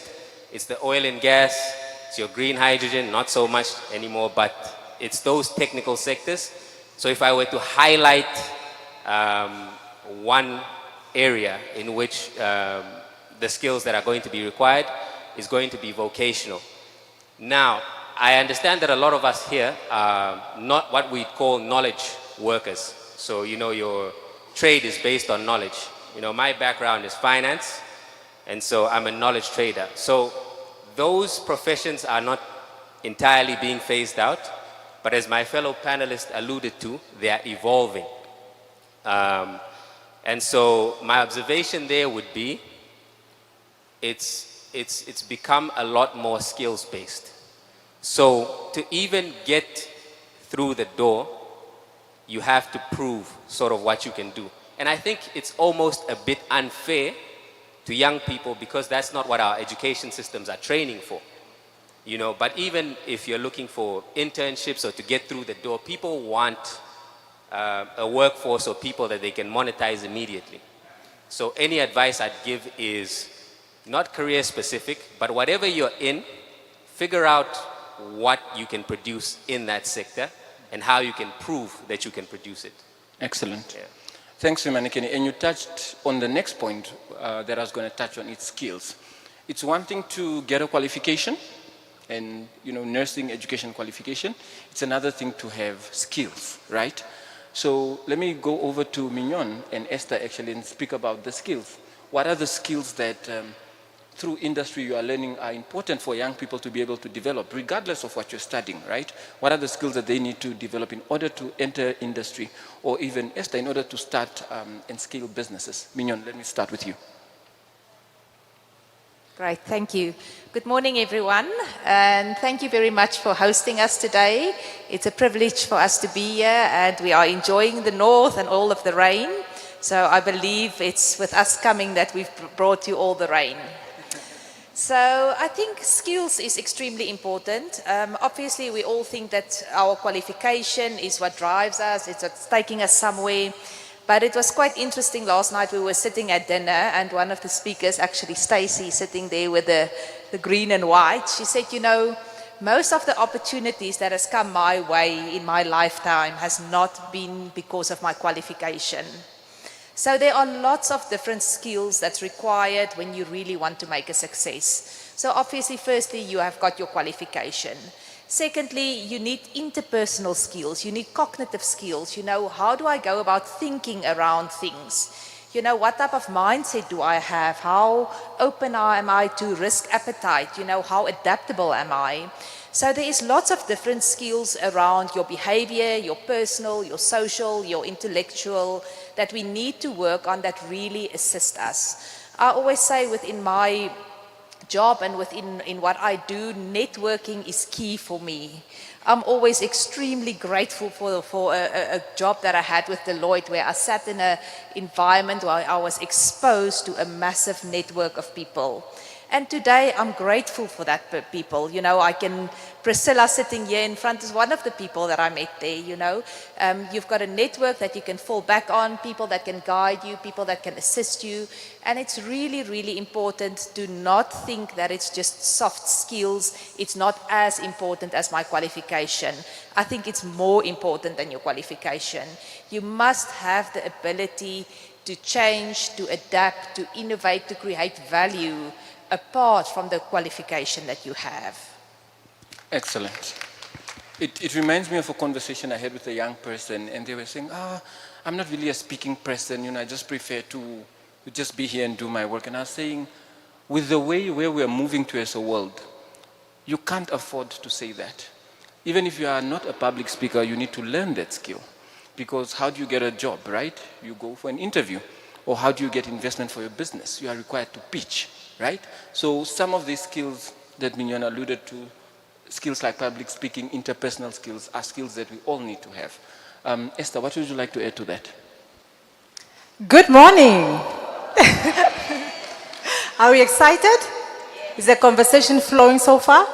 it's the oil and gas, it's your green hydrogen, not so much anymore, but it's those technical sectors. So if I were to highlight one area in which the skills that are going to be required is going to be vocational. Now, I understand that a lot of us here are not what we call knowledge workers. So, you know, your trade is based on knowledge. You know, my background is finance, and so I'm a knowledge trader. So those professions are not entirely being phased out, but as my fellow panelists alluded to, they are evolving. And so my observation there would be, it's become a lot more skills-based. So to even get through the door, you have to prove sort of what you can do. And I think it's almost a bit unfair to young people, because that's not what our education systems are training for. You know, but even if you're looking for internships or to get through the door, people want a workforce or people that they can monetize immediately. So any advice I'd give is not career specific, but whatever you're in, figure out what you can produce in that sector and how you can prove that you can produce it. Excellent. Yeah. Thanks, Vimanikini. And you touched on the next point that I was going to touch on, its skills. It's one thing to get a qualification and, you know, nursing education qualification. It's another thing to have skills, right? So let me go over to Mignon and Esther actually and speak about the skills. What are the skills that through industry you are learning are important for young people to be able to develop, regardless of what you're studying, right? What are the skills that they need to develop in order to enter industry, or even, Esther, in order to start and scale businesses? Mignon, let me start with you. Great, thank you. Good morning, everyone, and thank you very much for hosting us today. It's a privilege for us to be here, and we are enjoying the north and all of the rain. So I believe it's with us coming that we've brought you all the rain. So I think skills is extremely important. Obviously, we all think that our qualification is what drives us, it's what's taking us somewhere. But it was quite interesting last night. We were sitting at dinner, and one of the speakers, actually Stacy, sitting there with the green and white, she said, you know, most of the opportunities that has come my way in my lifetime has not been because of my qualification. So there are lots of different skills that's required when you really want to make a success. So obviously, firstly, you have got your qualification. Secondly, you need interpersonal skills, you need cognitive skills. You know, how do I go about thinking around things? You know, what type of mindset do I have? How open am I to risk appetite? You know, how adaptable am I? So there is lots of different skills around your behavior, your personal, your social, your intellectual, that we need to work on that really assist us. I always say within my job and in what I do, networking is key for me. I'm always extremely grateful for a job that I had with Deloitte, where I sat in an environment where I was exposed to a massive network of people. And today I'm grateful for that people. You know, Priscilla sitting here in front is one of the people that I met there, you know. You've got a network that you can fall back on, people that can guide you, people that can assist you. And it's really, really important to not think that it's just soft skills. It's not as important as my qualification. I think it's more important than your qualification. You must have the ability to change, to adapt, to innovate, to create value apart from the qualification that you have. Excellent. It reminds me of a conversation I had with a young person, and they were saying, I'm not really a speaking person, you know, I just prefer to just be here and do my work. And I was saying, with the way where we are moving to as a world, you can't afford to say that. Even if you are not a public speaker, you need to learn that skill. Because how do you get a job, right? You go for an interview. Or how do you get investment for your business? You are required to pitch, right? So some of these skills that Mignon alluded to, skills like public speaking, interpersonal skills, are skills that we all need to have. Esther, what would you like to add to that? Good morning. Are we excited? Is the conversation flowing so far?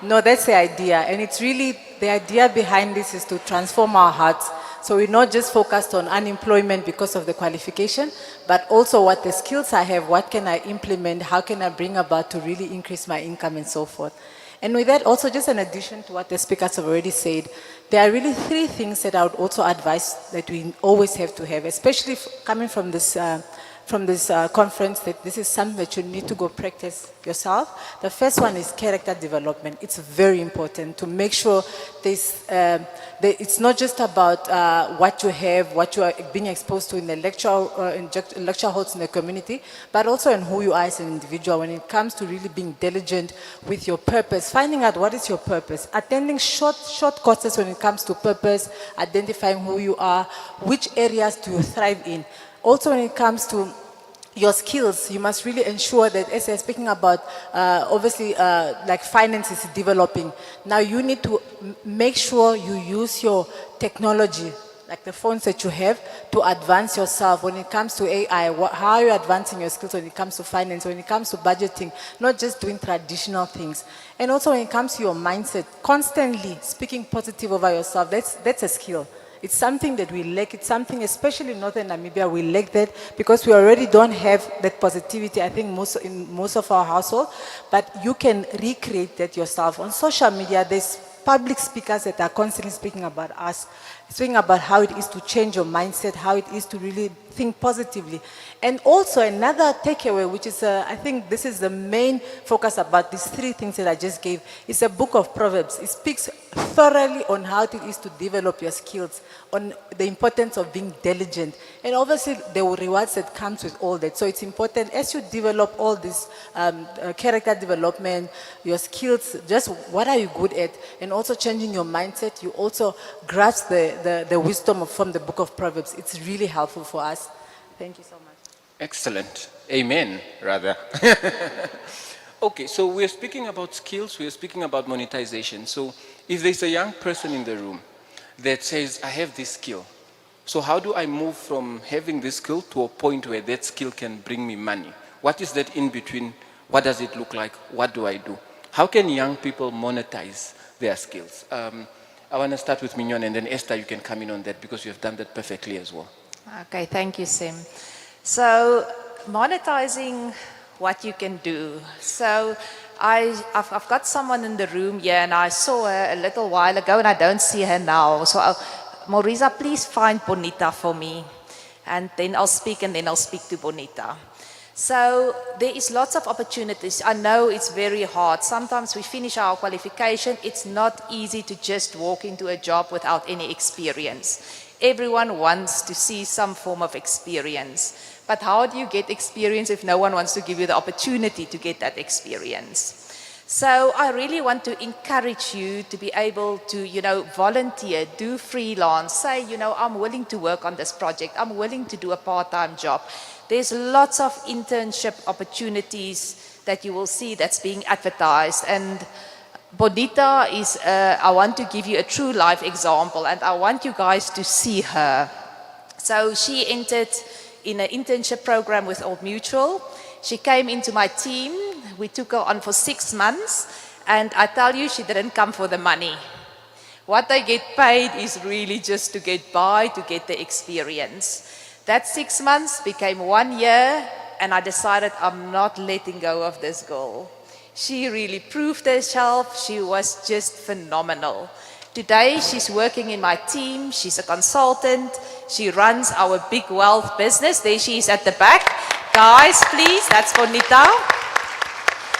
No, that's the idea. And it's really, the idea behind this is to transform our hearts. So we're not just focused on unemployment because of the qualification, but also what the skills I have, what can I implement, how can I bring about to really increase my income and so forth. And with that, also just in addition to what the speakers have already said, there are really 3 things that I would also advise that we always have to have, especially coming from this conference, that this is something that you need to go practice yourself. The first one is character development. It's very important to make sure it's not just about what you have, what you are being exposed to in the lecture halls in the community, but also in who you are as an individual when it comes to really being diligent with your purpose, finding out what is your purpose, attending short courses when it comes to purpose, identifying who you are, which areas do you thrive in. Also, when it comes to your skills, you must really ensure that, as you're speaking about, obviously, like finance is developing. Now, you need to make sure you use your technology, like the phones that you have, to advance yourself. When it comes to AI, how are you advancing your skills when it comes to finance, when it comes to budgeting, not just doing traditional things. And also, when it comes to your mindset, constantly speaking positive over yourself, that's a skill. It's something that we lack. It's something, especially in Northern Namibia, we lack that because we already don't have that positivity, I think, in most of our households. But you can recreate that yourself. On social media, there's public speakers that are constantly speaking about us, speaking about how it is to change your mindset, how it is to really think positively. And also another takeaway, which is, I think this is the main focus about these 3 things that I just gave, is a book of Proverbs. It speaks thoroughly on how it is to develop your skills, on the importance of being diligent. And obviously, there were rewards that comes with all that. So it's important as you develop all this character development, your skills, just what are you good at, and also changing your mindset, you also grasp the wisdom from the book of Proverbs. It's really helpful for us. Thank you so much. Excellent. Amen, rather. Okay, so we're speaking about skills, we're speaking about monetization. So if there's a young person in the room that says, I have this skill, so how do I move from having this skill to a point where that skill can bring me money? What is that in between? What does it look like? What do I do? How can young people monetize their skills? I want to start with Mignon, and then Esther, you can come in on that because you have done that perfectly as well. Okay, thank you, Sim. So, monetizing what you can do. So, I've got someone in the room here, and I saw her a little while ago, and I don't see her now. So, Mauriza, please find Bonita for me. and then I'll speak, and then I'll speak to Bonita. So there is lots of opportunities. I know it's very hard. Sometimes we finish our qualification. It's not easy to just walk into a job without any experience. Everyone wants to see some form of experience. But how do you get experience if no one wants to give you the opportunity to get that experience? So I really want to encourage you to be able to, volunteer, do freelance, say, I'm willing to work on this project. I'm willing to do a part-time job. There's lots of internship opportunities that you will see that's being advertised. And Bonita is, I want to give you a true life example, and I want you guys to see her. So she entered in an internship program with Old Mutual. She came into my team. We took her on for 6 months, and I tell you, she didn't come for the money. What they get paid is really just to get by, to get the experience. That 6 months became 1 year, and I decided I'm not letting go of this girl. She really proved herself. She was just phenomenal. Today, she's working in my team. She's a consultant. She runs our big wealth business. There she is at the back. Guys, please, that's Bonita.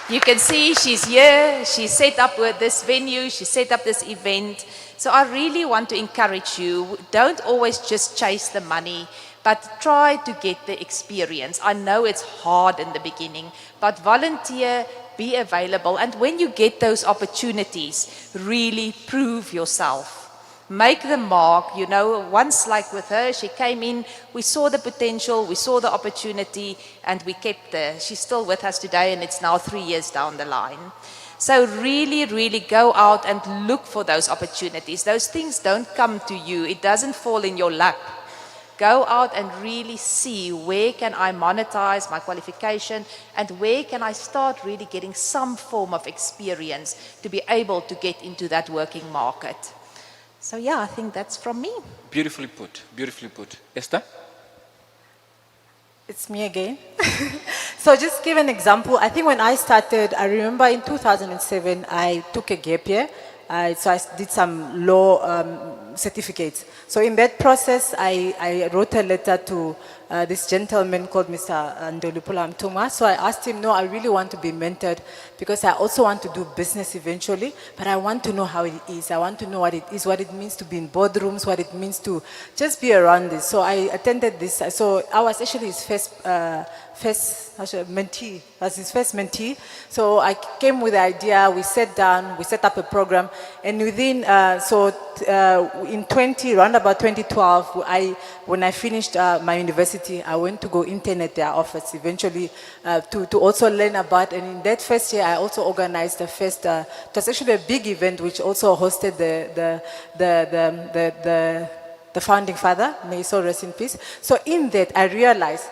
You can see she's here. She set up with this venue. She set up this event. So I really want to encourage you. Don't always just chase the money, but try to get the experience. I know it's hard in the beginning, but volunteer, be available. And when you get those opportunities, really prove yourself. Make the mark, once like with her, she came in, we saw the potential, we saw the opportunity, and we kept her. She's still with us today, and it's now 3 years down the line. So really, really go out and look for those opportunities. Those things don't come to you. It doesn't fall in your lap. Go out and really see where can I monetize my qualification, and where can I start really getting some form of experience to be able to get into that working market. So yeah, I think that's from me. Beautifully put, beautifully put. Esther? It's me again. So just give an example. I think when I started, I remember in 2007, I took a gap year. So I did some law certificates. So in that process, I wrote a letter to this gentleman called Mr. Ndolupula Mtungwa. So I asked him, no, I really want to be mentored because I also want to do business eventually, but I want to know how it is. I want to know what it is, what it means to be in boardrooms, what it means to just be around this. So I attended this. So I was actually his first mentee. I was his first mentee. So I came with the idea, we sat down, we set up a program, and within, in around about 2012, when I finished my university, I went to go intern at their office eventually to also learn about, and in that first year, I also organized the first, it was actually a big event which also hosted the founding father, may he so rest in peace. So in that, I realized,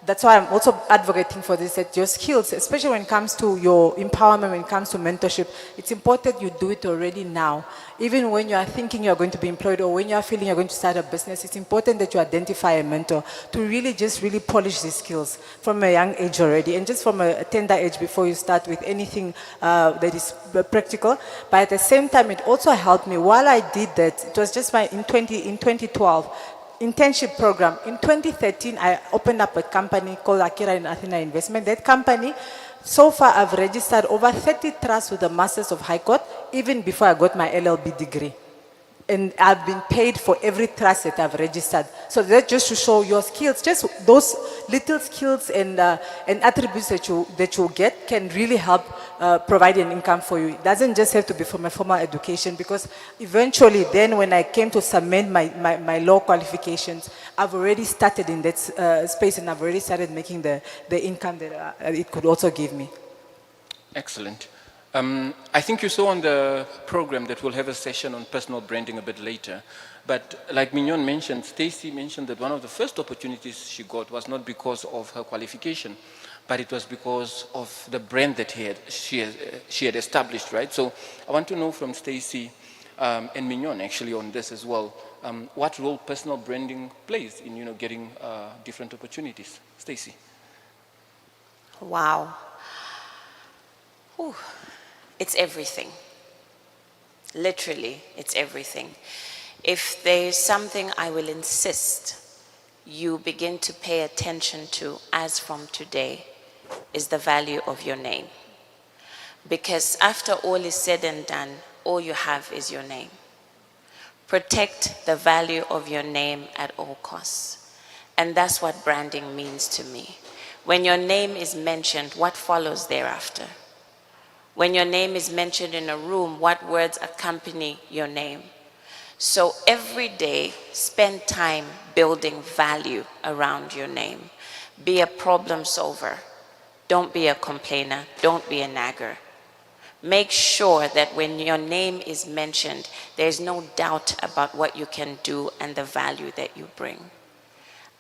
that's why I'm also advocating for this, that your skills, especially when it comes to your empowerment, when it comes to mentorship, it's important you do it already now. Even when you are thinking you're going to be employed or when you are feeling you're going to start a business, it's important that you identify a mentor to really polish these skills from a young age already, and just from a tender age before you start with anything that is practical. But at the same time, it also helped me. While I did that, it was just in 2012, internship program. In 2013, I opened up a company called Akira in Athena Investment. That company, so far I've registered over 30 trusts with the Masters of High Court, even before I got my LLB degree. And I've been paid for every trust that I've registered. So that's just to show your skills, just those little skills and attributes that you get can really help provide an income for you. It doesn't just have to be from a formal education, because eventually then when I came to submit my law qualifications, I've already started in that space, and I've already started making the income that it could also give me. Excellent. I think you saw on the program that we'll have a session on personal branding a bit later. But like Mignon mentioned, Stacy mentioned that one of the first opportunities she got was not because of her qualification, but it was because of the brand that she had established, right? So I want to know from Stacy and Mignon actually on this as well, what role personal branding plays in getting different opportunities. Stacy. Wow. Ooh. It's everything. Literally, it's everything. If there's something I will insist you begin to pay attention to as from today is the value of your name. Because after all is said and done, all you have is your name. Protect the value of your name at all costs. And that's what branding means to me. When your name is mentioned, what follows thereafter? When your name is mentioned in a room, what words accompany your name? So every day, spend time building value around your name. Be a problem solver. Don't be a complainer. Don't be a nagger. Make sure that when your name is mentioned, there's no doubt about what you can do and the value that you bring.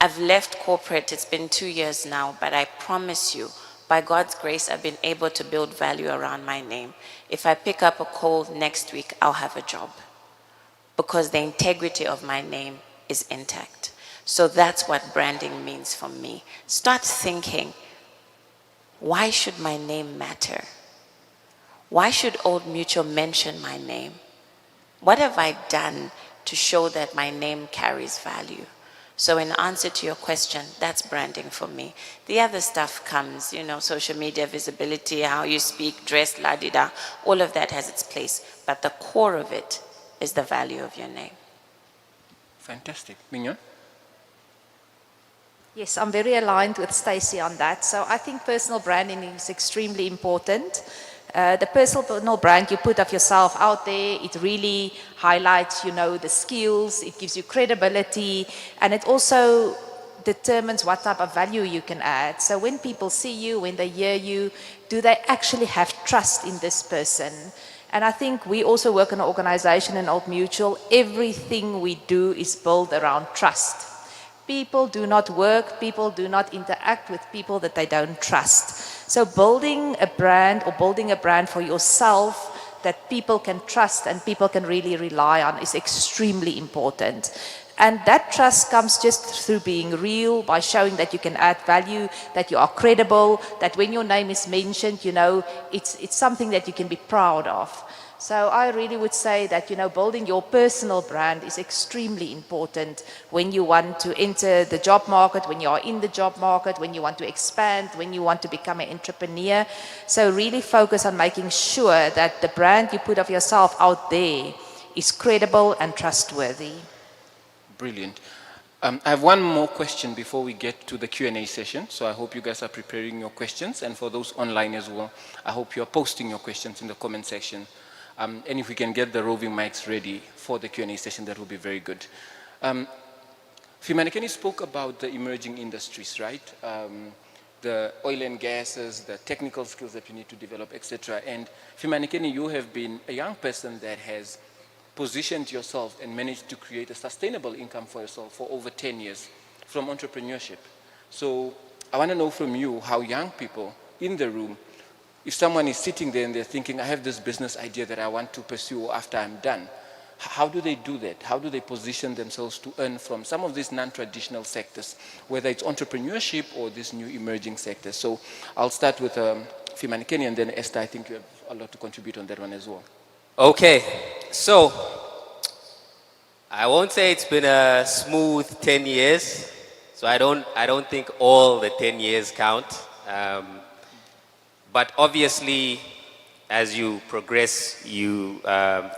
I've left corporate, it's been 2 years now, but I promise you, by God's grace, I've been able to build value around my name. If I pick up a cold next week, I'll have a job, because the integrity of my name is intact. So that's what branding means for me. Start thinking, why should my name matter? Why should Old Mutual mention my name? What have I done to show that my name carries value? So in answer to your question, that's branding for me. The other stuff comes, you know, social media visibility, how you speak, dress, la-di-da, all of that has its place. But the core of it is the value of your name. Fantastic. Mignon? Yes, I'm very aligned with Stacey on that. So I think personal branding is extremely important. The personal brand you put of yourself out there, it really highlights, you know, the skills, it gives you credibility, and it also determines what type of value you can add. So when people see you, when they hear you, do they actually have trust in this person? And I think we also work in an organization in Old Mutual. Everything we do is built around trust. People do not work, people do not interact with people that they don't trust. So building a brand for yourself that people can trust and people can really rely on is extremely important. And that trust comes just through being real, by showing that you can add value, that you are credible, that when your name is mentioned, you know, it's something that you can be proud of. So I really would say that, you know, building your personal brand is extremely important when you want to enter the job market, when you are in the job market, when you want to expand, when you want to become an entrepreneur. So really focus on making sure that the brand you put of yourself out there is credible and trustworthy. Brilliant. I have one more question before we get to the Q&A session. So I hope you guys are preparing your questions. And for those online as well, I hope you're posting your questions in the comment section. And if we can get the roving mics ready for the Q&A session, that would be very good. Fimanekeni spoke about the emerging industries, right? The oil and gases, the technical skills that you need to develop, etc. And Fimanekeni, you have been a young person that has positioned yourself and managed to create a sustainable income for yourself for over 10 years from entrepreneurship. So I want to know from you how young people in the room, if someone is sitting there and they're thinking, I have this business idea that I want to pursue after I'm done, how do they do that? How do they position themselves to earn from some of these non-traditional sectors, whether it's entrepreneurship or these new emerging sectors? So I'll start with Fimanekeni, and then Esther, I think you have a lot to contribute on that one as well. Okay, so I won't say it's been a smooth 10 years. So I don't think all the 10 years count. But obviously, as you progress,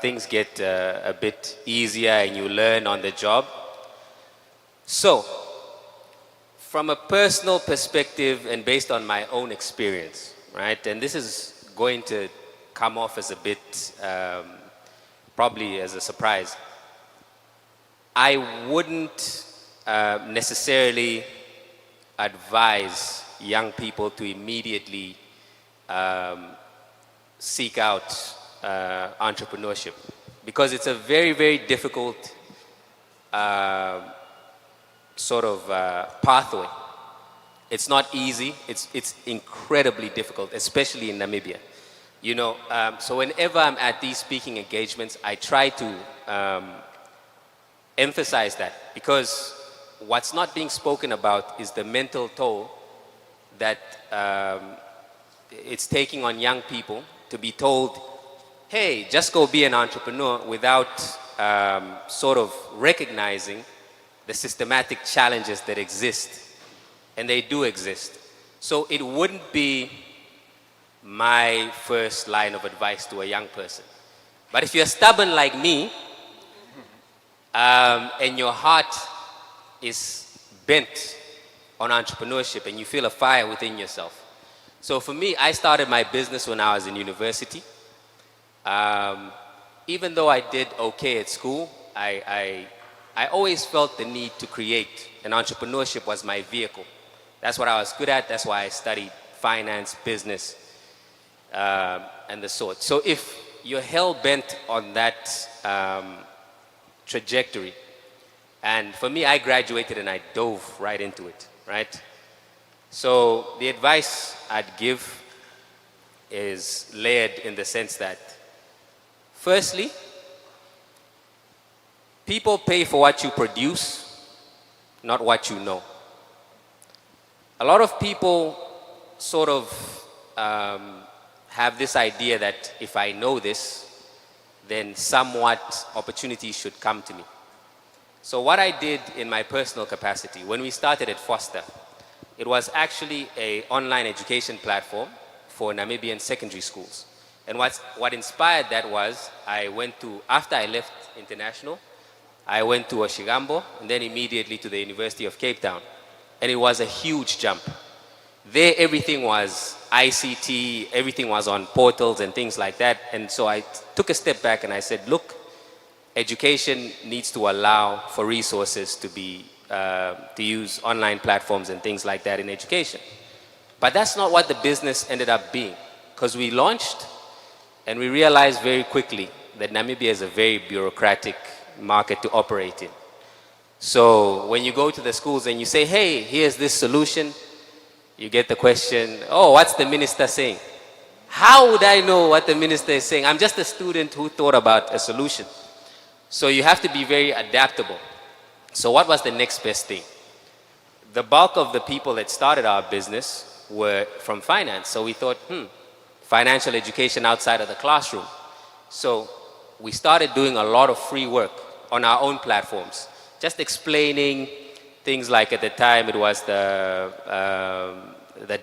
things get a bit easier and you learn on the job. So, from a personal perspective and based on my own experience, right? And this is going to come off as a bit, probably as a surprise. I wouldn't necessarily advise young people to immediately seek out entrepreneurship, because it's a very, very difficult sort of pathway. It's not easy. It's incredibly difficult, especially in Namibia. You know, so whenever I'm at these speaking engagements, I try to emphasize that, because what's not being spoken about is the mental toll that it's taking on young people to be told, hey, just go be an entrepreneur, without sort of recognizing the systematic challenges that exist, and they do exist. So it wouldn't be my first line of advice to a young person. But if you're stubborn like me, and your heart is bent on entrepreneurship and you feel a fire within yourself. So for me, I started my business when I was in university. Even though I did okay at school, I always felt the need to create, and entrepreneurship was my vehicle. That's what I was good at. That's why I studied finance, business, and the sort. So if you're hell-bent on that trajectory, and for me, I graduated and I dove right into it, right? So the advice I'd give is layered in the sense that, firstly, people pay for what you produce, not what you know. A lot of people sort of have this idea that if I know this, then somewhat opportunities should come to me. So what I did in my personal capacity, when we started at Foster, it was actually an online education platform for Namibian secondary schools. And what inspired that was, after I left International, I went to Oshigambo and then immediately to the University of Cape Town. And it was a huge jump. There, everything was ICT, everything was on portals and things like that. And so I took a step back and I said, look, education needs to allow for resources to use online platforms and things like that in education. But that's not what the business ended up being, because we launched and we realized very quickly that Namibia is a very bureaucratic market to operate in. So when you go to the schools and you say, hey, here's this solution, you get the question, oh, what's the minister saying? How would I know what the minister is saying? I'm just a student who thought about a solution. So you have to be very adaptable. So what was the next best thing? The bulk of the people that started our business were from finance. So we thought, financial education outside of the classroom. So we started doing a lot of free work on our own platforms, just explaining things like, at the time it was the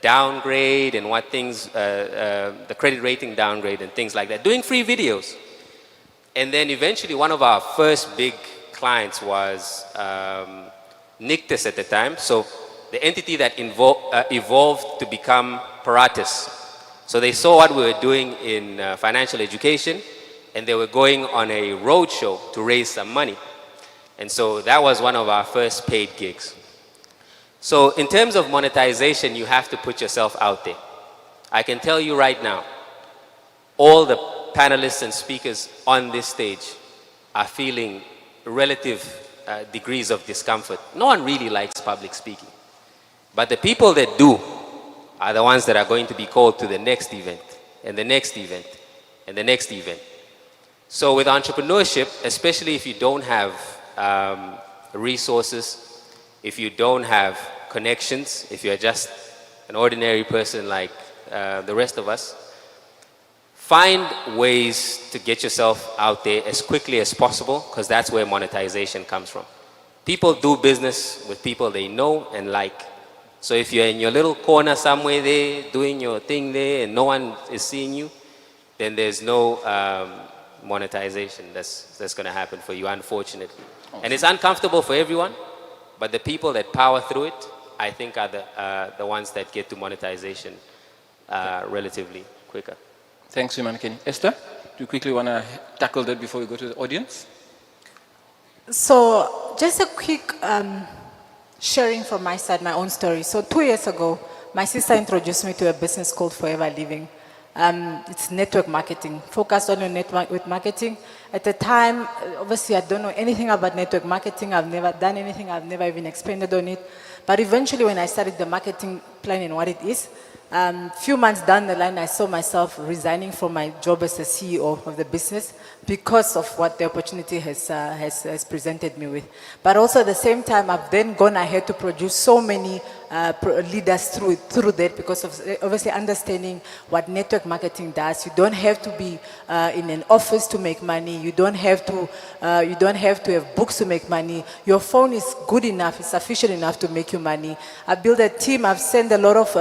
downgrade and what things, the credit rating downgrade and things like that, doing free videos. And then eventually one of our first big clients was Nictus at the time. So the entity that evolved to become Paratus. So they saw what we were doing in financial education, and they were going on a roadshow to raise some money. And so that was one of our first paid gigs. So in terms of monetization, you have to put yourself out there. I can tell you right now, all the panelists and speakers on this stage are feeling relative degrees of discomfort. No one really likes public speaking. But the people that do are the ones that are going to be called to the next event, and the next event, and the next event. So with entrepreneurship, especially if you don't have resources, if you don't have connections, if you're just an ordinary person like the rest of us, find ways to get yourself out there as quickly as possible, because that's where monetization comes from. People do business with people they know and like. So if you're in your little corner somewhere there, doing your thing there, and no one is seeing you, then there's no monetization that's going to happen for you, unfortunately. Okay. And it's uncomfortable for everyone, but the people that power through it, I think, are the ones that get to monetization relatively quicker. Thanks, Kenny. Esther, do you quickly want to tackle that before we go to the audience? So just a quick sharing from my side, my own story. So 2 years ago, my sister introduced me to a business called Forever Living. It's network marketing, focused on your network with marketing. At the time, obviously, I don't know anything about network marketing. I've never done anything. I've never even expanded on it. But eventually, when I started the marketing plan and what it is, few months down the line, I saw myself resigning from my job as a CEO of the business because of what the opportunity has presented me with. But also at the same time, I've then gone ahead to produce so many lead us through that, because of obviously understanding what network marketing does. You don't have to be in an office to make money. You don't have to have books to make money. Your phone is good enough, it's sufficient enough to make you money. I've built a team. I've sent a lot of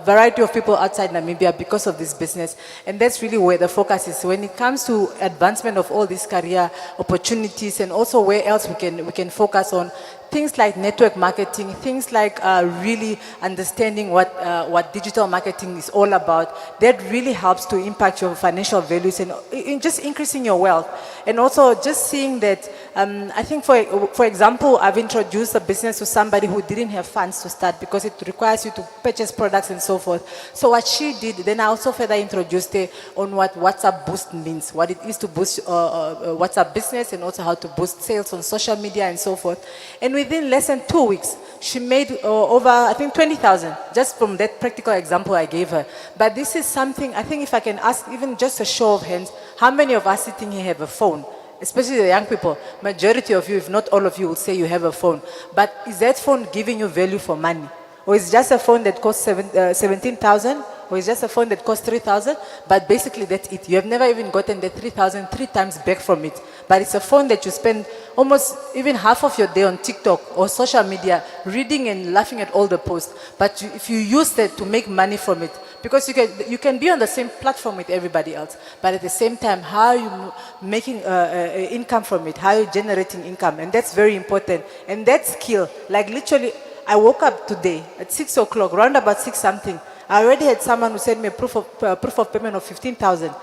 variety of people outside Namibia because of this business, and that's really where the focus is when it comes to advancement of all these career opportunities, and also where else we can focus on things like network marketing, things like really understanding what digital marketing is all about. That really helps to impact your financial values and in just increasing your wealth. And also just seeing that, I think for example, I've introduced a business to somebody who didn't have funds to start because it requires you to purchase products and so forth. So what she did, then I also further introduced her on what WhatsApp Boost means, what it is to boost WhatsApp business, and also how to boost sales on social media and so forth. And within less than 2 weeks, she made over, I think, 20,000 just from that practical example I gave her. But this is something, I think if I can ask even just a show of hands, how many of us sitting here have a phone? Especially the young people. Majority of you, if not all of you, would say you have a phone. But is that phone giving you value for money? Or is it just a phone that costs 17,000? Or is it just a phone that costs 3,000? But basically that's it. You have never even gotten the 3,000 3 times back from it. But it's a phone that you spend almost even half of your day on TikTok or social media, reading and laughing at all the posts. But if you use that to make money from it, because you can be on the same platform with everybody else, but at the same time, how are you making income from it? How are you generating income? And that's very important. And that skill, like literally, I woke up today at 6 o'clock, round about 6 something. I already had someone who sent me a proof of payment of 15,000.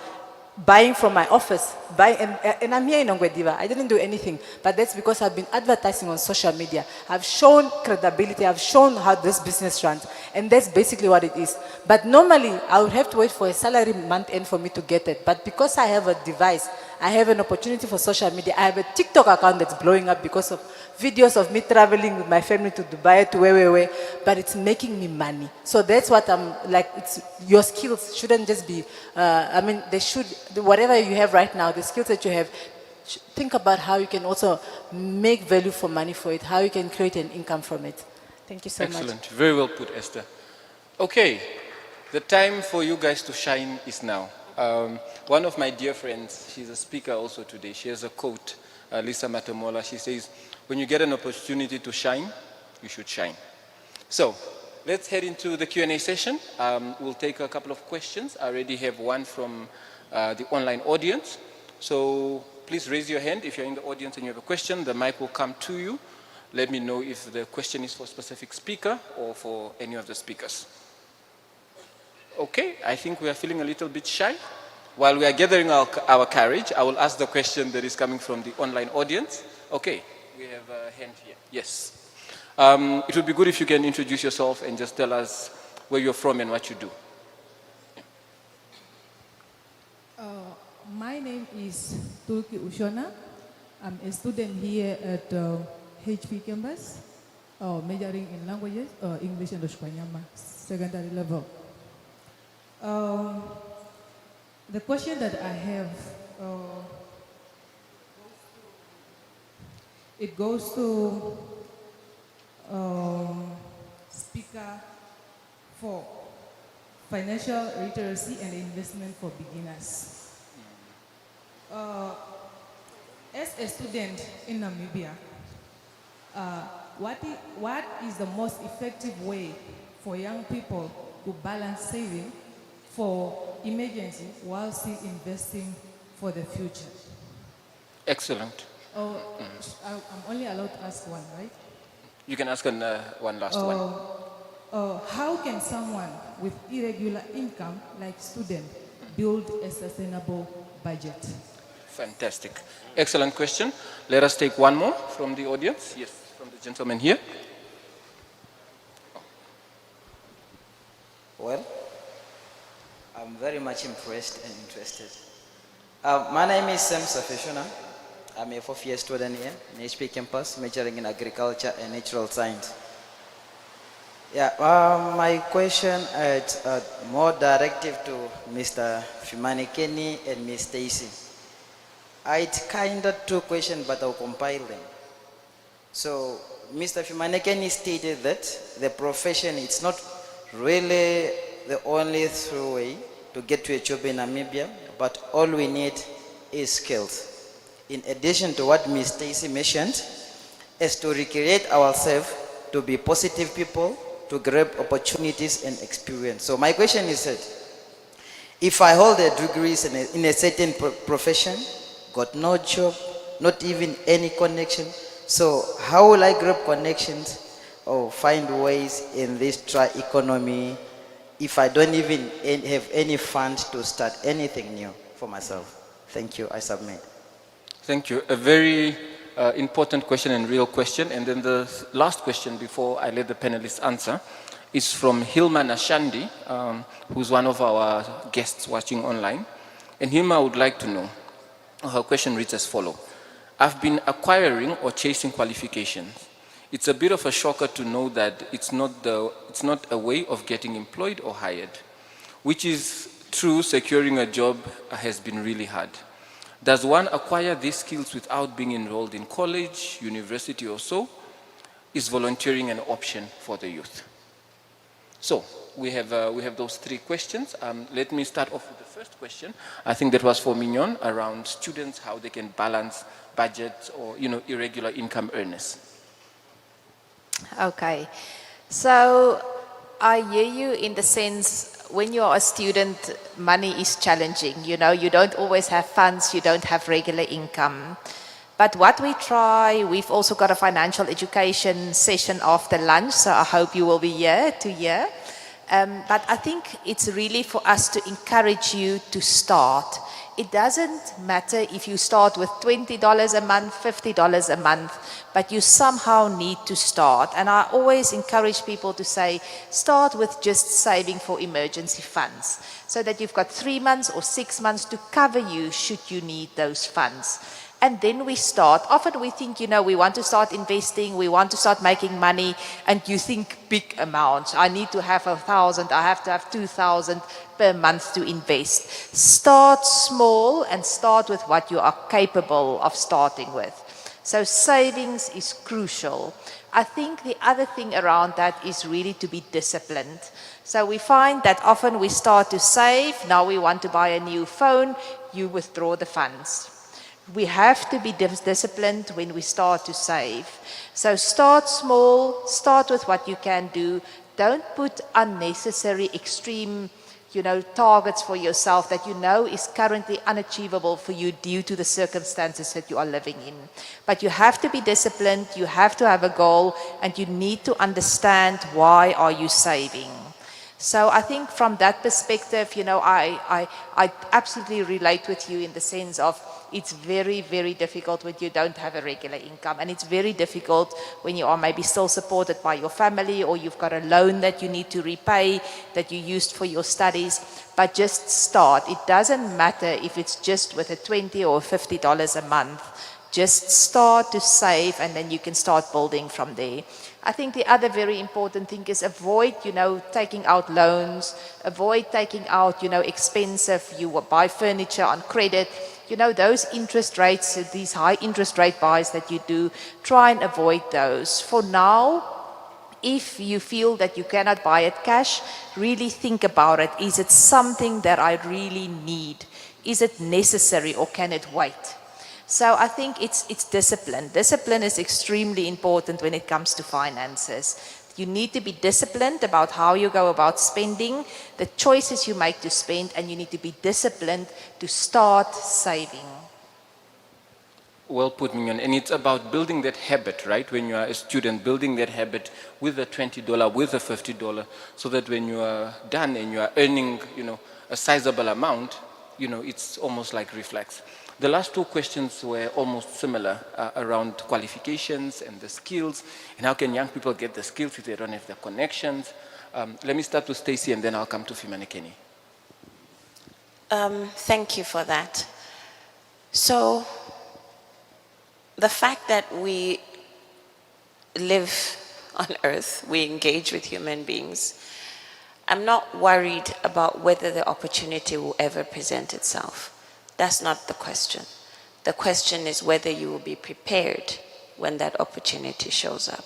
Buying from my office, and I'm here in Ongwediva. I didn't do anything, but that's because I've been advertising on social media. I've shown credibility, I've shown how this business runs, and that's basically what it is. But normally, I would have to wait for a salary month end for me to get it. But because I have a device, I have an opportunity for social media. I have a TikTok account that's blowing up because of videos of me traveling with my family to Dubai, to where, but it's making me money. So that's what I'm like, your skills shouldn't just be, they should, whatever you have right now, the skills that you have, think about how you can also make value for money for it, how you can create an income from it. Thank you so much. Excellent. Very well put, Esther. Okay, the time for you guys to shine is now. One of my dear friends, she's a speaker also today, she has a quote, Lisa Matamola, she says, when you get an opportunity to shine, you should shine. So, let's head into the Q&A session. We'll take a couple of questions. I already have one from the online audience. So, please raise your hand if you're in the audience and you have a question. The mic will come to you. Let me know if the question is for a specific speaker or for any of the speakers. Okay, I think we are feeling a little bit shy. While we are gathering our courage, I will ask the question that is coming from the online audience. Okay, we have a hand here. Yes. It would be good if you can introduce yourself and just tell us where you're from and what you do. My name is Tulki Ushona. I'm a student here at HP campus, majoring in languages, English and Espanyama, secondary level. The question that I have, it goes to speaker for financial literacy and investment for beginners. As a student in Namibia, what is the most effective way for young people to balance saving for emergency while still investing for the future? Excellent. I'm only allowed to ask one, right? You can ask one last one. How can someone with irregular income, like student, build a sustainable budget? Fantastic. Excellent question. Let us take one more from the audience. Yes, from the gentleman here. Well, I'm very much impressed and interested. My name is Sam Safeshona. I'm a 4th year student here in HP campus, majoring in agriculture and natural science. Yeah, my question is more directive to Mr. Fimani Kenny and Ms. Stacy. It's kind of 2 questions, but I'll compile them. So, Mr. Fimanekeni stated that the profession is not really the only through way to get to a job in Namibia, but all we need is skills. In addition to what Ms. Stacy mentioned, is to recreate ourselves to be positive people, to grab opportunities and experience. So my question is that, if I hold a degree in a certain profession, got no job, not even any connection, so how will I grab connections or find ways in this economy if I don't even have any funds to start anything new for myself? Thank you, I submit. Thank you. A very important question and real question. And then the last question before I let the panelists answer is from Hilma Nashandi, who's one of our guests watching online. And Hilma would like to know, her question reads as follows. I've been acquiring or chasing qualifications. It's a bit of a shocker to know that it's not a way of getting employed or hired, which is true. Securing a job has been really hard. Does one acquire these skills without being enrolled in college, university or so? Is volunteering an option for the youth? So we have those three questions. Let me start off with the first question. I think that was for Mignon, around students, how they can balance budgets or irregular income earners. Okay, so I hear you in the sense when you are a student, money is challenging. You don't always have funds, you don't have regular income. But what we try, we've also got a financial education session after lunch, so I hope you will be here to hear. But I think it's really for us to encourage you to start. It doesn't matter if you start with $20 a month, $50 a month, but you somehow need to start. And I always encourage people to say, start with just saving for emergency funds, so that you've got 3 months or 6 months to cover you should you need those funds. And then we start. Often we think, we want to start investing, we want to start making money, and you think big amounts. I need to have 1,000, I have to have 2,000 per month to invest. Start small and start with what you are capable of starting with. So savings is crucial. I think the other thing around that is really to be disciplined. So we find that often we start to save, now we want to buy a new phone, you withdraw the funds. We have to be disciplined when we start to save. So start small, start with what you can do. Don't put unnecessary extreme, targets for yourself that is currently unachievable for you due to the circumstances that you are living in. But you have to be disciplined, you have to have a goal, and you need to understand why are you saving. So I think from that perspective, I absolutely relate with you in the sense of it's very, very difficult when you don't have a regular income. And it's very difficult when you are maybe still supported by your family, or you've got a loan that you need to repay that you used for your studies. But just start. It doesn't matter if it's just with a $20 or $50 a month. Just start to save, and then you can start building from there. I think the other very important thing is avoid, taking out loans, avoid taking out, expensive, you buy furniture on credit. Those interest rates, these high interest rate buys that you do, try and avoid those. For now, if you feel that you cannot buy it cash, really think about it. Is it something that I really need? Is it necessary, or can it wait? So I think it's discipline. Discipline is extremely important when it comes to finances. You need to be disciplined about how you go about spending, the choices you make to spend, and you need to be disciplined to start saving. Well put, Mignon. And it's about building that habit, right? When you are a student, building that habit with the $20, with the $50, so that when you are done and you are earning, a sizable amount, it's almost like reflex. The last two questions were almost similar around qualifications and the skills, and how can young people get the skills if they don't have the connections. Let me start with Stacey, and then I'll come to Fimanekeni. Thank you for that. So, the fact that we live on Earth, we engage with human beings, I'm not worried about whether the opportunity will ever present itself. That's not the question. The question is whether you will be prepared when that opportunity shows up.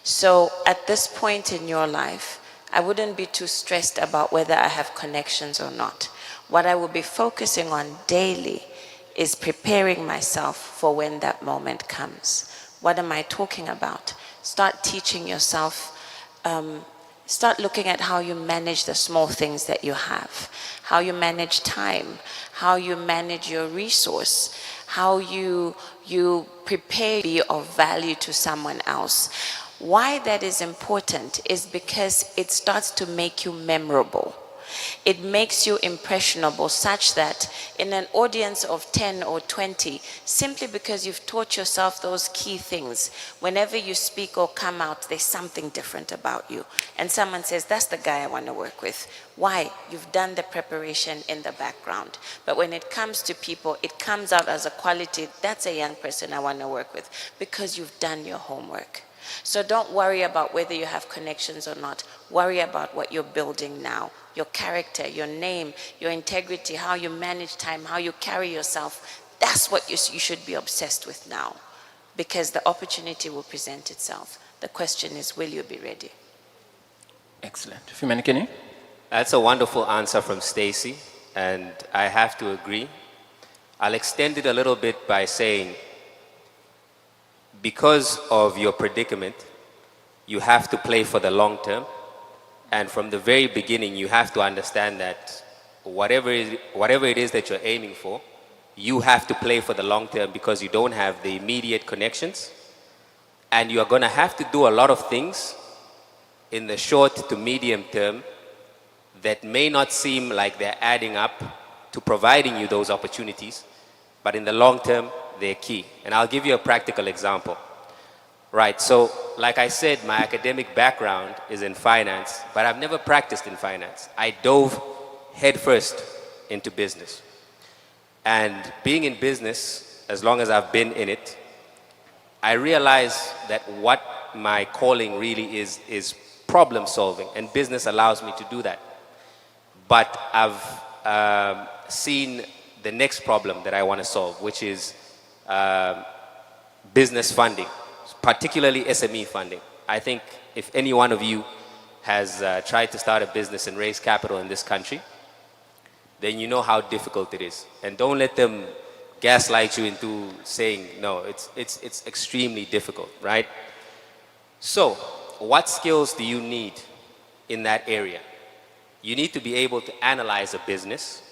So at this point in your life, I wouldn't be too stressed about whether I have connections or not. What I will be focusing on daily is preparing myself for when that moment comes. What am I talking about? Start teaching yourself, start looking at how you manage the small things that you have, how you manage time, how you manage your resource, how you prepare to be of value to someone else. Why that is important is because it starts to make you memorable. It makes you impressionable such that in an audience of 10 or 20, simply because you've taught yourself those key things, whenever you speak or come out, there's something different about you. And someone says, that's the guy I want to work with. Why? You've done the preparation in the background. But when it comes to people, it comes out as a quality, that's a young person I want to work with, because you've done your homework. So don't worry about whether you have connections or not. Worry about what you're building now. Your character, your name, your integrity, how you manage time, how you carry yourself. That's what you should be obsessed with now, because the opportunity will present itself. The question is, will you be ready? Excellent. Fimanikeni? That's a wonderful answer from Stacy, and I have to agree. I'll extend it a little bit by saying, because of your predicament, you have to play for the long term. And from the very beginning, you have to understand that whatever it is that you're aiming for, you have to play for the long term, because you don't have the immediate connections. And you're going to have to do a lot of things in the short to medium term that may not seem like they're adding up to providing you those opportunities, but in the long term, they're key. And I'll give you a practical example. Right, so like I said, my academic background is in finance, but I've never practiced in finance. I dove headfirst into business. And being in business, as long as I've been in it, I realize that what my calling really is problem solving, and business allows me to do that. But I've seen the next problem that I want to solve, which is business funding, particularly SME funding. I think if any one of you has tried to start a business and raise capital in this country, then you know how difficult it is. And don't let them gaslight you into saying, no, it's extremely difficult, right? So, what skills do you need in that area? You need to be able to analyze a business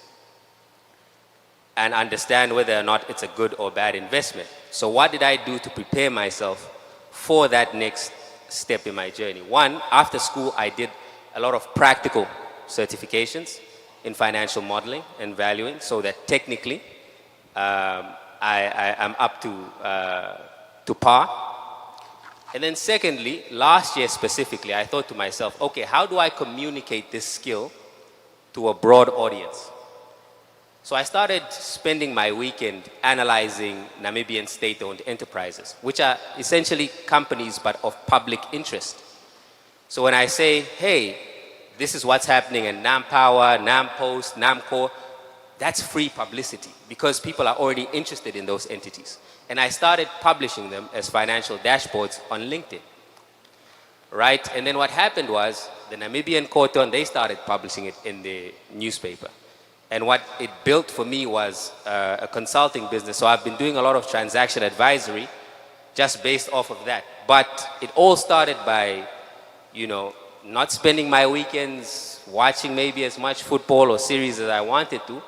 and understand whether or not it's a good or bad investment. So what did I do to prepare myself for that next step in my journey? One, after school, I did a lot of practical certifications in financial modeling and valuing, so that technically I am up to par. And then secondly, last year specifically, I thought to myself, okay, how do I communicate this skill to a broad audience? So I started spending my weekend analyzing Namibian state-owned enterprises, which are essentially companies but of public interest. So when I say, hey, this is what's happening in NamPower, NamPost, NamCo, that's free publicity because people are already interested in those entities. And I started publishing them as financial dashboards on LinkedIn. Right? And then what happened was the Namibian Cotton, they started publishing it in the newspaper. And what it built for me was a consulting business. So I've been doing a lot of transaction advisory just based off of that. But it all started by, you know, not spending my weekends watching maybe as much football or series as I wanted to,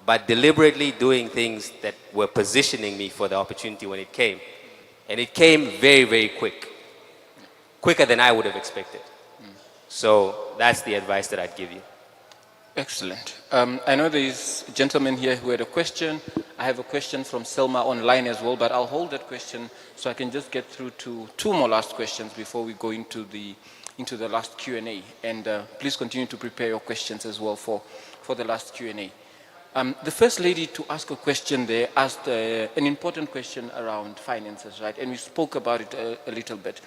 but deliberately doing things that were positioning me for the opportunity when it came. And it came very, very quick. Quicker than I would have expected. So that's the advice that I'd give you. Excellent. I know there is a gentleman here who had a question. I have a question from Selma online as well, but I'll hold that question so I can just get through to two more last questions before we go into the last Q&A. And please continue to prepare your questions as well for the last Q&A. The first lady to ask a question there asked an important question around finances, right? And we spoke about it a little bit.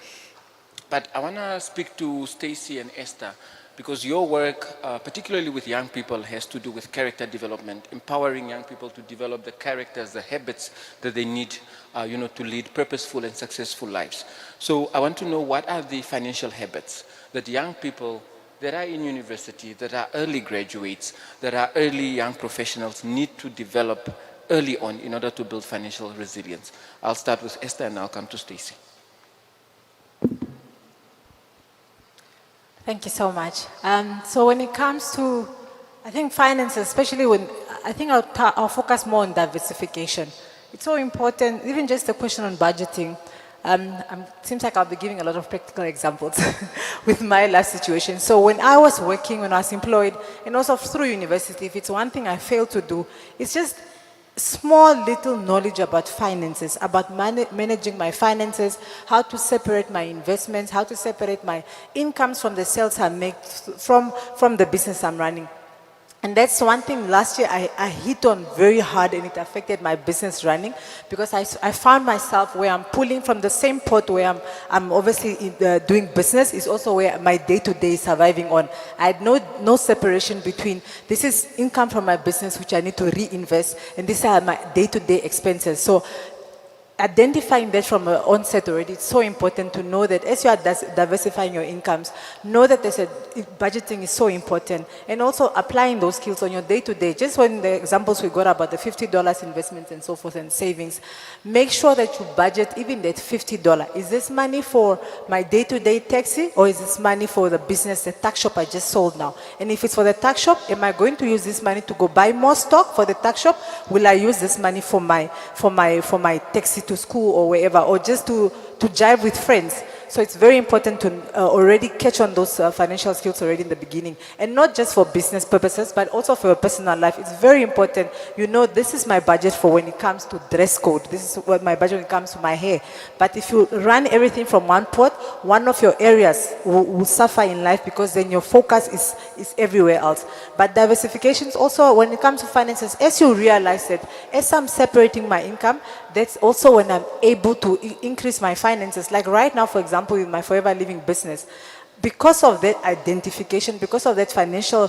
But I want to speak to Stacy and Esther because your work, particularly with young people, has to do with character development, empowering young people to develop the characters, the habits that they need, to lead purposeful and successful lives. So I want to know, what are the financial habits that young people that are in university, that are early graduates, that are early young professionals need to develop early on in order to build financial resilience? I'll start with Esther and I'll come to Stacey. Thank you so much. So when it comes to, I think finances, especially I'll focus more on diversification. It's so important, even just the question on budgeting. Seems like I'll be giving a lot of practical examples with my life situation. So when I was working, when I was employed, and also through university, if it's one thing I failed to do, it's just small little knowledge about finances, about managing my finances, how to separate my investments, how to separate my incomes from the sales I make from the business I'm running. And that's one thing last year I hit on very hard, and it affected my business running, because I found myself where I'm pulling from the same pot where I'm obviously doing business is also where my day-to-day is surviving on. I had no separation between this is income from my business which I need to reinvest, and these are my day-to-day expenses. So identifying that from the onset already, it's so important to know that as you are diversifying your incomes, know that budgeting is so important, and also applying those skills on your day-to-day. Just when the examples we got about the $50 investments and so forth and savings, make sure that you budget even that $50. Is this money for my day-to-day taxi, or is this money for the business, the tax shop I just sold now? And if it's for the tax shop, am I going to use this money to go buy more stock for the tax shop? Will I use this money for my taxi to school or wherever, or just to jive with friends? So it's very important to already catch on those financial skills already in the beginning, and not just for business purposes, but also for your personal life. It's very important. This is my budget for when it comes to dress code. This is what my budget when it comes to my hair. But if you run everything from one pot, one of your areas will suffer in life, because then your focus is everywhere else. But diversifications also, when it comes to finances, as you realize that as I'm separating my income, that's also when I'm able to increase my finances. Like right now, for example, with my Forever Living business, because of that identification, because of that financial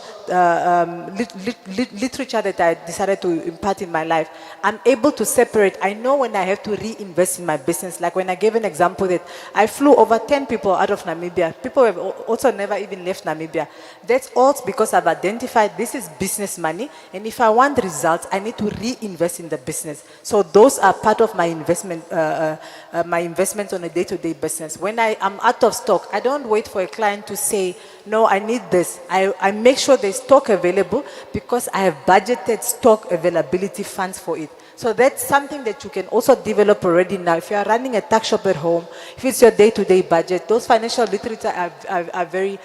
literature that I decided to impart in my life, I'm able to separate. I know when I have to reinvest in my business. Like when I gave an example that I flew over 10 people out of Namibia. People have also never even left Namibia. That's all because I've identified this is business money, and if I want results, I need to reinvest in the business. So those are part of my investment, my investments on a day-to-day business. When I am out of stock, I don't wait for a client to say, no, I need this. I make sure there's stock available, because I have budgeted stock availability funds for it. So that's something that you can also develop already now. If you are running a tax shop at home, if it's your day-to-day budget, those financial literature are very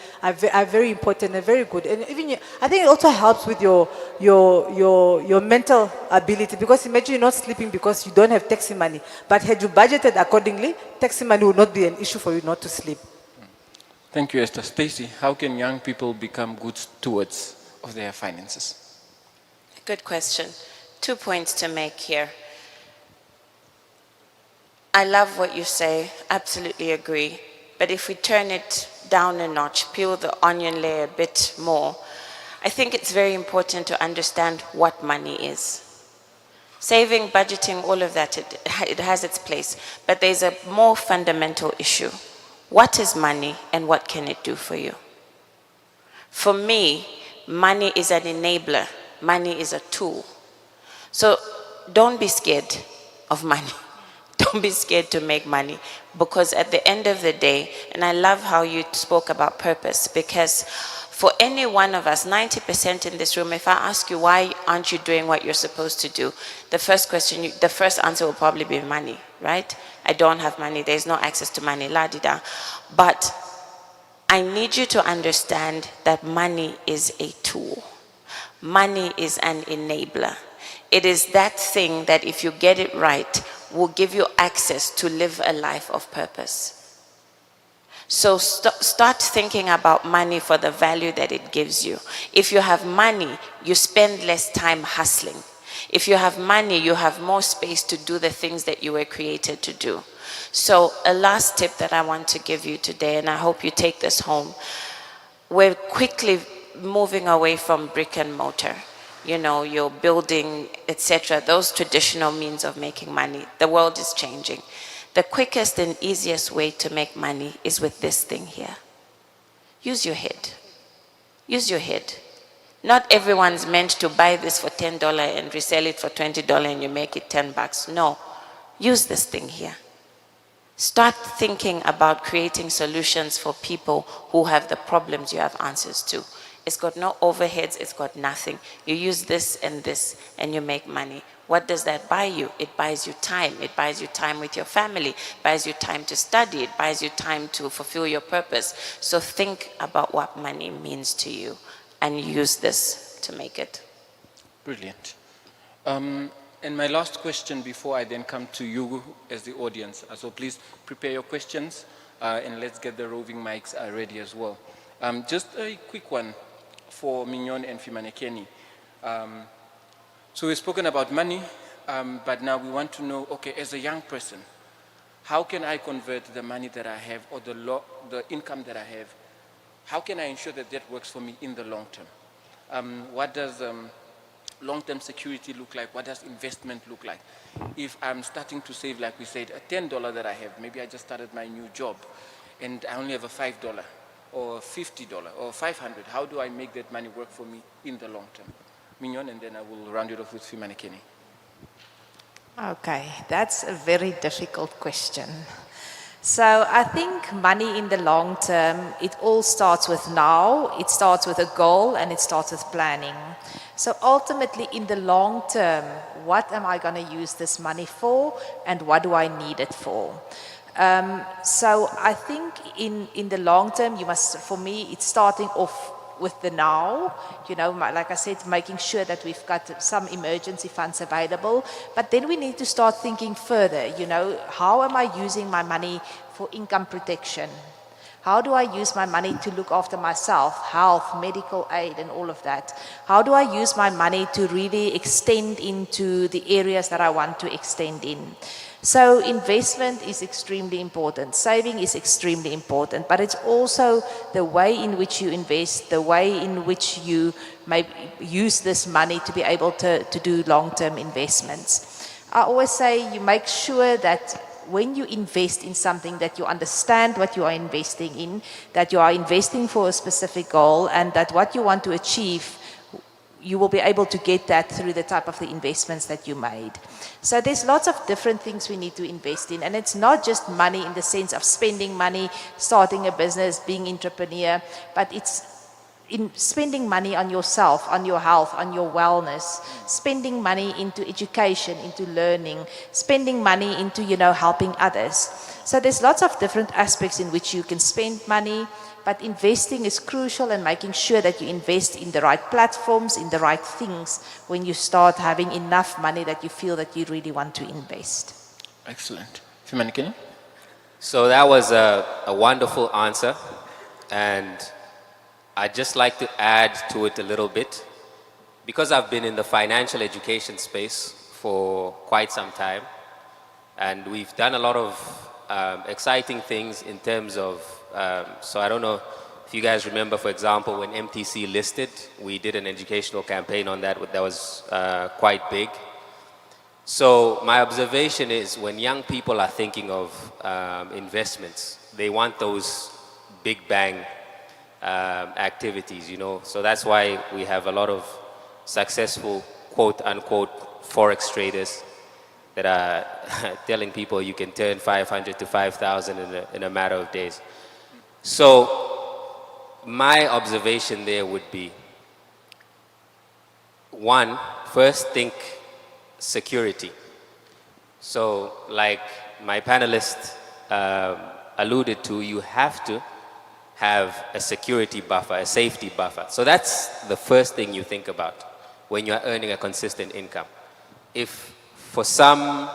important and very good. And even I think it also helps with your mental ability, because imagine you're not sleeping because you don't have taxi money. But had you budgeted accordingly, taxi money would not be an issue for you not to sleep. Thank you, Esther. Stacey, how can young people become good stewards of their finances? Good question. 2 points to make here. I love what you say, absolutely agree. But if we turn it down a notch, peel the onion layer a bit more, I think it's very important to understand what money is. Saving, budgeting, all of that, it has its place. But there's a more fundamental issue. What is money, and what can it do for you? For me, money is an enabler. Money is a tool. So don't be scared of money. Don't be scared to make money, because at the end of the day, and I love how you spoke about purpose, because for any one of us, 90% in this room, if I ask you why aren't you doing what you're supposed to do, the first answer will probably be money, right? I don't have money, there's no access to money, la-di-da. But I need you to understand that money is a tool. Money is an enabler. It is that thing that if you get it right, will give you access to live a life of purpose. So start thinking about money for the value that it gives you. If you have money, you spend less time hustling. If you have money, you have more space to do the things that you were created to do. So a last tip that I want to give you today, and I hope you take this home. we're quickly moving away from brick and mortar. You know, your building, etc., those traditional means of making money. The world is changing. The quickest and easiest way to make money is with this thing here. Use your head. Use your head. Not everyone's meant to buy this for $10 and resell it for $20 and you make it $10. No. Use this thing here. Start thinking about creating solutions for people who have the problems you have answers to. It's got no overheads, it's got nothing. You use this, and you make money. What does that buy you? It buys you time. It buys you time with your family. It buys you time to study. It buys you time to fulfill your purpose. So think about what money means to you and use this to make it. Brilliant. And my last question before I then come to you as the audience. So please prepare your questions and let's get the roving mics ready as well. Just a quick one for Mignon and Fimanekeni. So we've spoken about money, but now we want to know, okay, as a young person, how can I convert the money that I have or the income that I have? How can I ensure that that works for me in the long term? What does long-term security look like? What does investment look like? If I'm starting to save, like we said, a $10 that I have, maybe I just started my new job and I only have a $5 or $50 or $500, how do I make that money work for me in the long term? Mignon, and then I will round it off with Fimanekeni. Okay, that's a very difficult question. So I think money in the long term, it all starts with now, it starts with a goal, and it starts with planning. So ultimately, in the long term, what am I going to use this money for, and what do I need it for? So I think in the long term, you must, for me, it's starting off with the now, you know, like I said, making sure that we've got some emergency funds available. But then we need to start thinking further, you know, how am I using my money for income protection? How do I use my money to look after myself, health, medical aid, and all of that? How do I use my money to really extend into the areas that I want to extend in? So investment is extremely important. Saving is extremely important, but it's also the way in which you invest, the way in which you may use this money to be able to do long-term investments. I always say you make sure that when you invest in something that you understand what you are investing in, that you are investing for a specific goal, and that what you want to achieve, you will be able to get that through the type of the investments that you made. So there's lots of different things we need to invest in, and it's not just money in the sense of spending money, starting a business, being entrepreneur, but it's in spending money on yourself, on your health, on your wellness, spending money into education, into learning, spending money into, you know, helping others. So there's lots of different aspects in which you can spend money, but investing is crucial, and making sure that you invest in the right platforms, in the right things, when you start having enough money that you feel that you really want to invest. Excellent. Fimanekeni? So that was a wonderful answer, and I'd just like to add to it a little bit. Because I've been in the financial education space for quite some time, and we've done a lot of exciting things in terms of, so I don't know if you guys remember, for example, when MTC listed, we did an educational campaign on that was quite big. So my observation is when young people are thinking of investments, they want those big bang activities, you know. So that's why we have a lot of successful quote unquote forex traders that are telling people you can turn 500 to 5,000 in a matter of days. So my observation there would be, one, first think security. So like my panelist alluded to, you have to have a security buffer, a safety buffer. So that's the first thing you think about when you're earning a consistent income. If for some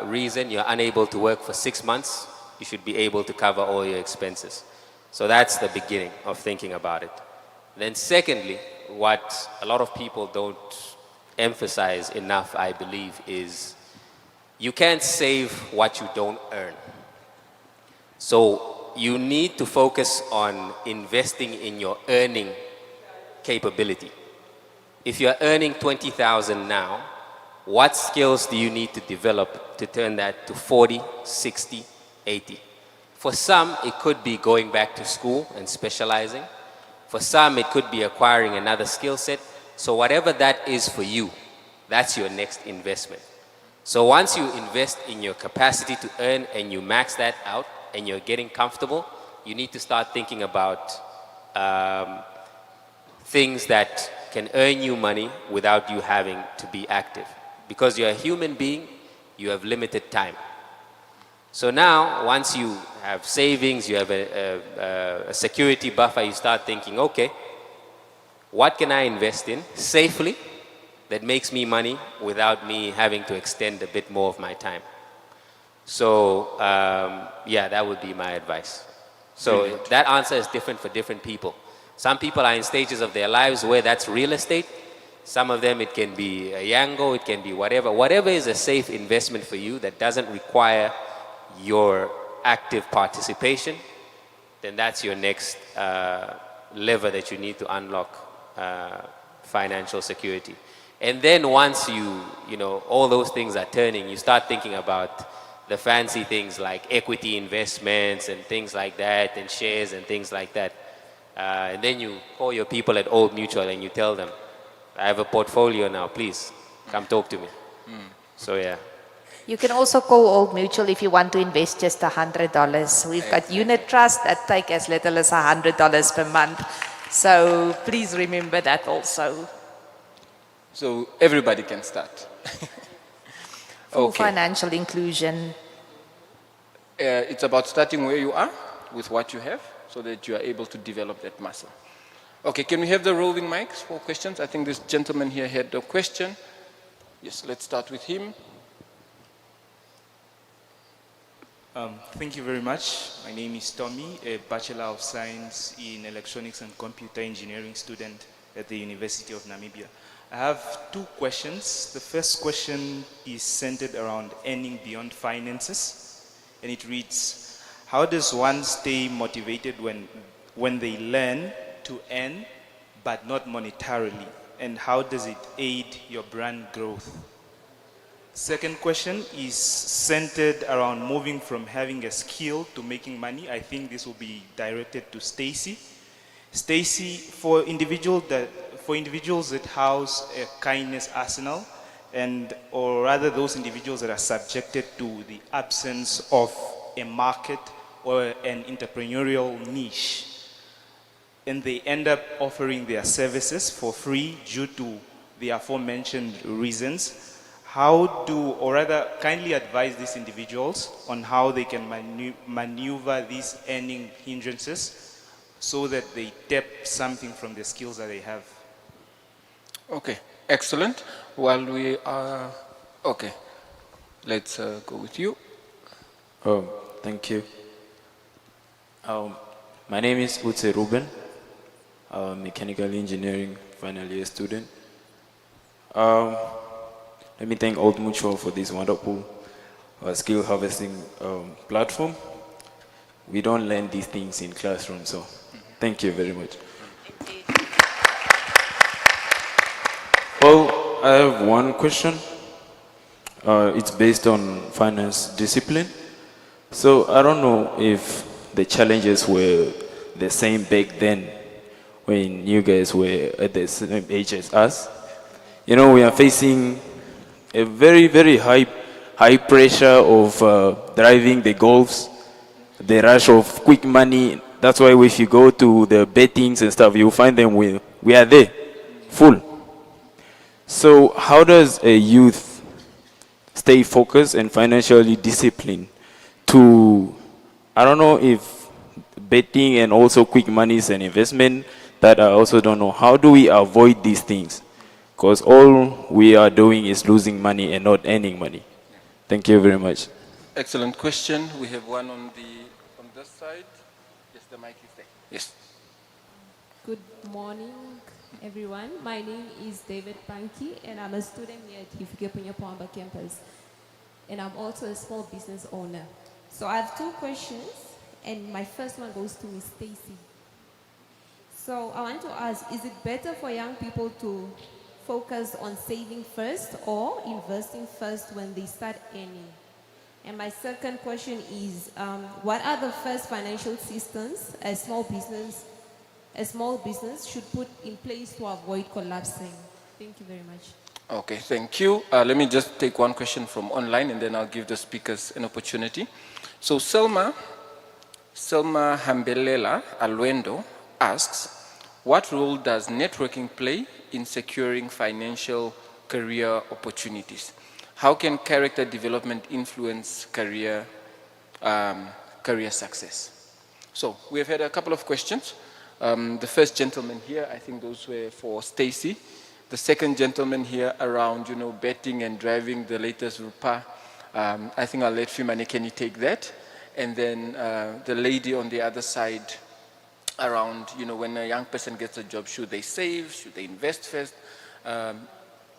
reason you're unable to work for 6 months, you should be able to cover all your expenses. So that's the beginning of thinking about it. Then secondly, what a lot of people don't emphasize enough, I believe, is you can't save what you don't earn. So you need to focus on investing in your earning capability. If you're earning 20,000 now, what skills do you need to develop to turn that to 40, 60, 80? For some, it could be going back to school and specializing. For some, it could be acquiring another skill set. So whatever that is for you, that's your next investment. So once you invest in your capacity to earn and you max that out and you're getting comfortable, you need to start thinking about things that can earn you money without you having to be active. Because you're a human being, you have limited time. So now, once you have savings, you have a security buffer, you start thinking, okay, what can I invest in safely that makes me money without me having to extend a bit more of my time? So, yeah, that would be my advice. So Brilliant. that answer is different for different people. Some people are in stages of their lives where that's real estate. Some of them, it can be a Yango, it can be whatever. Whatever is a safe investment for you that doesn't require your active participation, then that's your next lever that you need to unlock financial security. And then once you know, all those things are turning, you start thinking about the fancy things like equity investments and things like that, and shares and things like that. And then you call your people at Old Mutual and you tell them, I have a portfolio now, please come talk to me. So yeah. You can also call Old Mutual if you want to invest just $100. We've got unit trust that take as little as $100 per month. So please remember that also. So everybody can start. Full Okay. financial inclusion. It's about starting where you are with what you have so that you are able to develop that muscle. Okay, can we have the roving mics for questions? I think this gentleman here had a question. Yes, let's start with him. Thank you very much. My name is Tommy, a Bachelor of Science in Electronics and Computer Engineering student at the University of Namibia. I have two questions. The first question is centered around earning beyond finances, and it reads, how does one stay motivated when they learn to earn but not monetarily, and how does it aid your brand growth? Second question is centered around moving from having a skill to making money. I think this will be directed to Stacy. Stacy, for individuals that house a kindness arsenal, or rather those individuals that are subjected to the absence of a market or an entrepreneurial niche, and they end up offering their services for free due to the aforementioned reasons, how do, or rather kindly advise these individuals on how they can maneuver these earning hindrances so that they tap something from the skills that they have? Okay, excellent. While we are, okay, let's go with you. Thank you. My name is Utse Ruben, mechanical engineering final year student. Let me thank Old Mutual for this wonderful skill harvesting platform. We don't learn these things in classrooms, so thank you very much. Well, I have one question. It's based on finance discipline. So I don't know if the challenges were the same back then when you guys were at the same age as us. You know, we are facing a very, very high pressure of driving the golfs, the rush of quick money. That's why if you go to the bettings and stuff, you'll find them, we are there, full. So how does a youth stay focused and financially disciplined to, I don't know if betting and also quick money is an investment, that I also don't know. How do we avoid these things? Because all we are doing is losing money and not earning money. Thank you very much. Excellent question. We have one on this side. Yes, the mic is there. Yes. Good morning, everyone. My name is David Panki, and I'm a student here at Hifikepunyapoamba campus. And I'm also a small business owner. So I have two questions, And my first one goes to Miss Stacy. So I want to ask, is it better for young people to focus on saving first or investing first when they start earning? And my second question is, what are the first financial systems a small business should put in place to avoid collapsing? Thank you very much. Okay, thank you. Let me just take one question from online and then I'll give the speakers an opportunity. So Selma Hambelela Alwendo asks, what role does networking play in securing financial career opportunities? How can character development influence career success? So we have had a couple of questions. The first gentleman here, I think those were for Stacy. The second gentleman here around, betting and driving the latest Rupa. I think I'll let Fimane, can you take that? And then the lady on the other side around, when a young person gets a job, should they save? Should they invest first?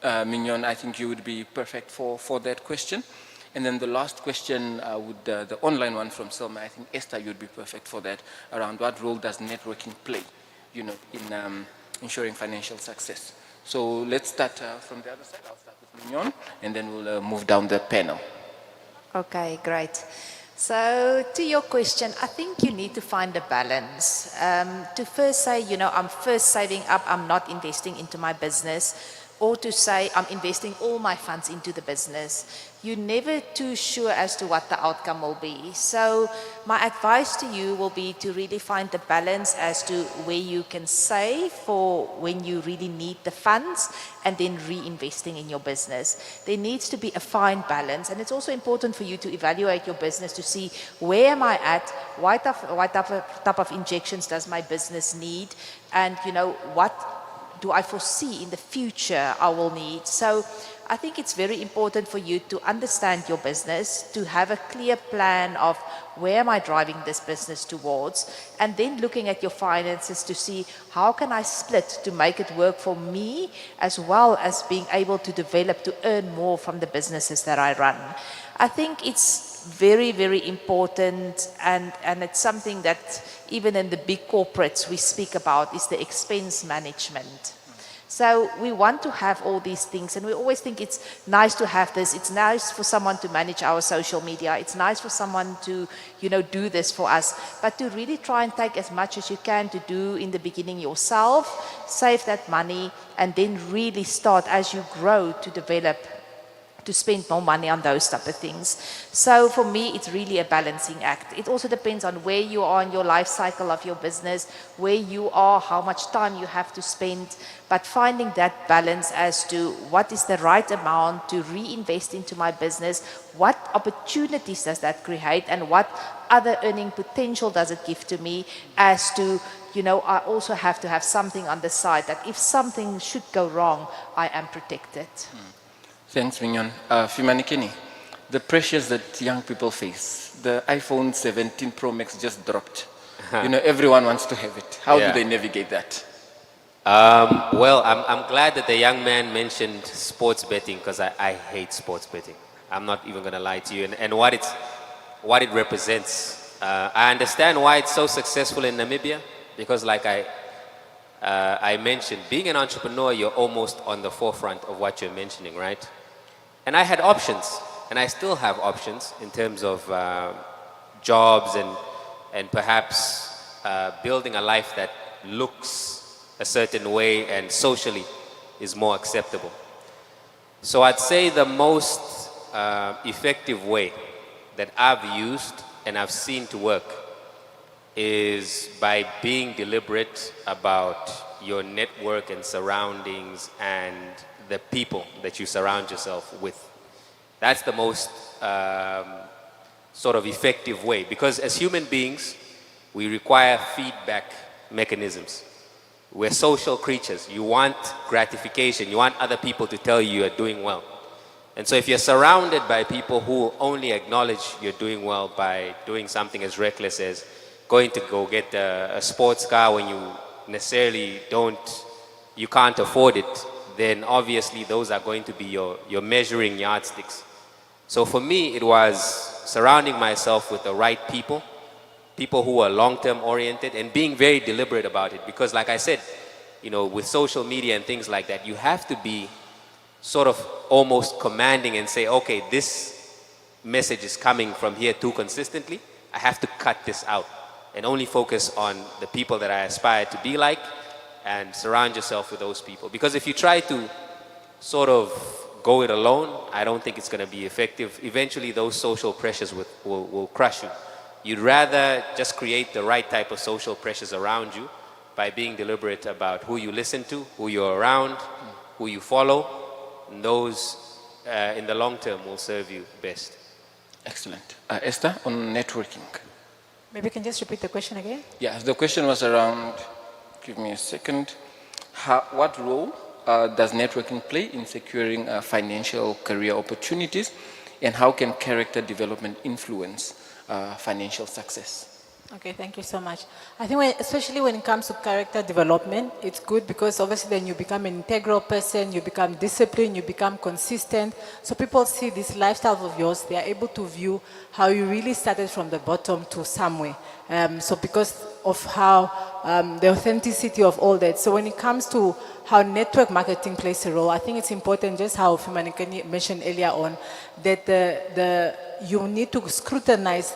Mignon, I think you would be perfect for that question. And then the last question, the online one from Selma, I think Esther, you'd be perfect for that, around what role does networking play, in ensuring financial success. So let's start from the other side. I'll start with Mignon, and then we'll move down the panel. Okay, great. So to your question, I think you need to find a balance. To first say, I'm first saving up, I'm not investing into my business, or to say I'm investing all my funds into the business. You're never too sure as to what the outcome will be. So my advice to you will be to really find the balance as to where you can save for when you really need the funds and then reinvesting in your business. There needs to be a fine balance, and it's also important for you to evaluate your business to see where am I at, what type of injections does my business need, and what do I foresee in the future I will need. So I think it's very important for you to understand your business, to have a clear plan of where am I driving this business towards, and then looking at your finances to see how can I split to make it work for me, as well as being able to develop to earn more from the businesses that I run. I think it's very, very important, and it's something that even in the big corporates we speak about, is the expense management. So we want to have all these things, and we always think it's nice to have this. It's nice for someone to manage our social media. It's nice for someone to, do this for us. But to really try and take as much as you can to do in the beginning yourself, save that money, and then really start as you grow to develop, to spend more money on those type of things. So for me, it's really a balancing act. It also depends on where you are in your life cycle of your business, where you are, how much time you have to spend, but finding that balance as to what is the right amount to reinvest into my business, what opportunities does that create, and what other earning potential does it give to me, as to, I also have to have something on the side that if something should go wrong, I am protected. Thanks, Mignon. Fimanikini, the pressures that young people face. The iPhone 17 Pro Max just dropped. Everyone wants to have it. How do they navigate that? Well, I'm glad that the young man mentioned sports betting, because I hate sports betting. I'm not even going to lie to you. And what it represents. I understand why it's so successful in Namibia, because like I mentioned, being an entrepreneur, you're almost on the forefront of what you're mentioning, right? And I had options, and I still have options in terms of jobs and perhaps building a life that looks a certain way and socially is more acceptable. So I'd say the most effective way that I've used and I've seen to work is by being deliberate about your network and surroundings and the people that you surround yourself with. That's the most sort of effective way, because as human beings, we require feedback mechanisms. We're social creatures. You want gratification. You want other people to tell you you're doing well. And so if you're surrounded by people who only acknowledge you're doing well by doing something as reckless as going to go get a sports car when you necessarily you can't afford it, then obviously those are going to be your measuring yardsticks. So for me, it was surrounding myself with the right people people who are long-term oriented and being very deliberate about it. Because like I said, you know, with social media and things like that, you have to be sort of almost commanding and say, okay, this message is coming from here too consistently. I have to cut this out and only focus on the people that I aspire to be like and surround yourself with those people. Because if you try to sort of go it alone, I don't think it's going to be effective. Eventually, those social pressures will crush you. You'd rather just create the right type of social pressures around you by being deliberate about who you listen to, who you're around, who you follow. And those, in the long term, will serve you best. Excellent. Esther, on networking. Maybe you can just repeat the question again? Yeah, the question was around, give me a second, what role does networking play in securing financial career opportunities, and how can character development influence financial success? Okay, thank you so much. I think especially when it comes to character development, it's good because obviously then you become an integral person, you become disciplined, you become consistent. So people see this lifestyle of yours, they are able to view how you really started from the bottom to somewhere. So because of how the authenticity of all that. So when it comes to how network marketing plays a role, I think it's important, just how Fimanikani mentioned earlier on, that you need to scrutinize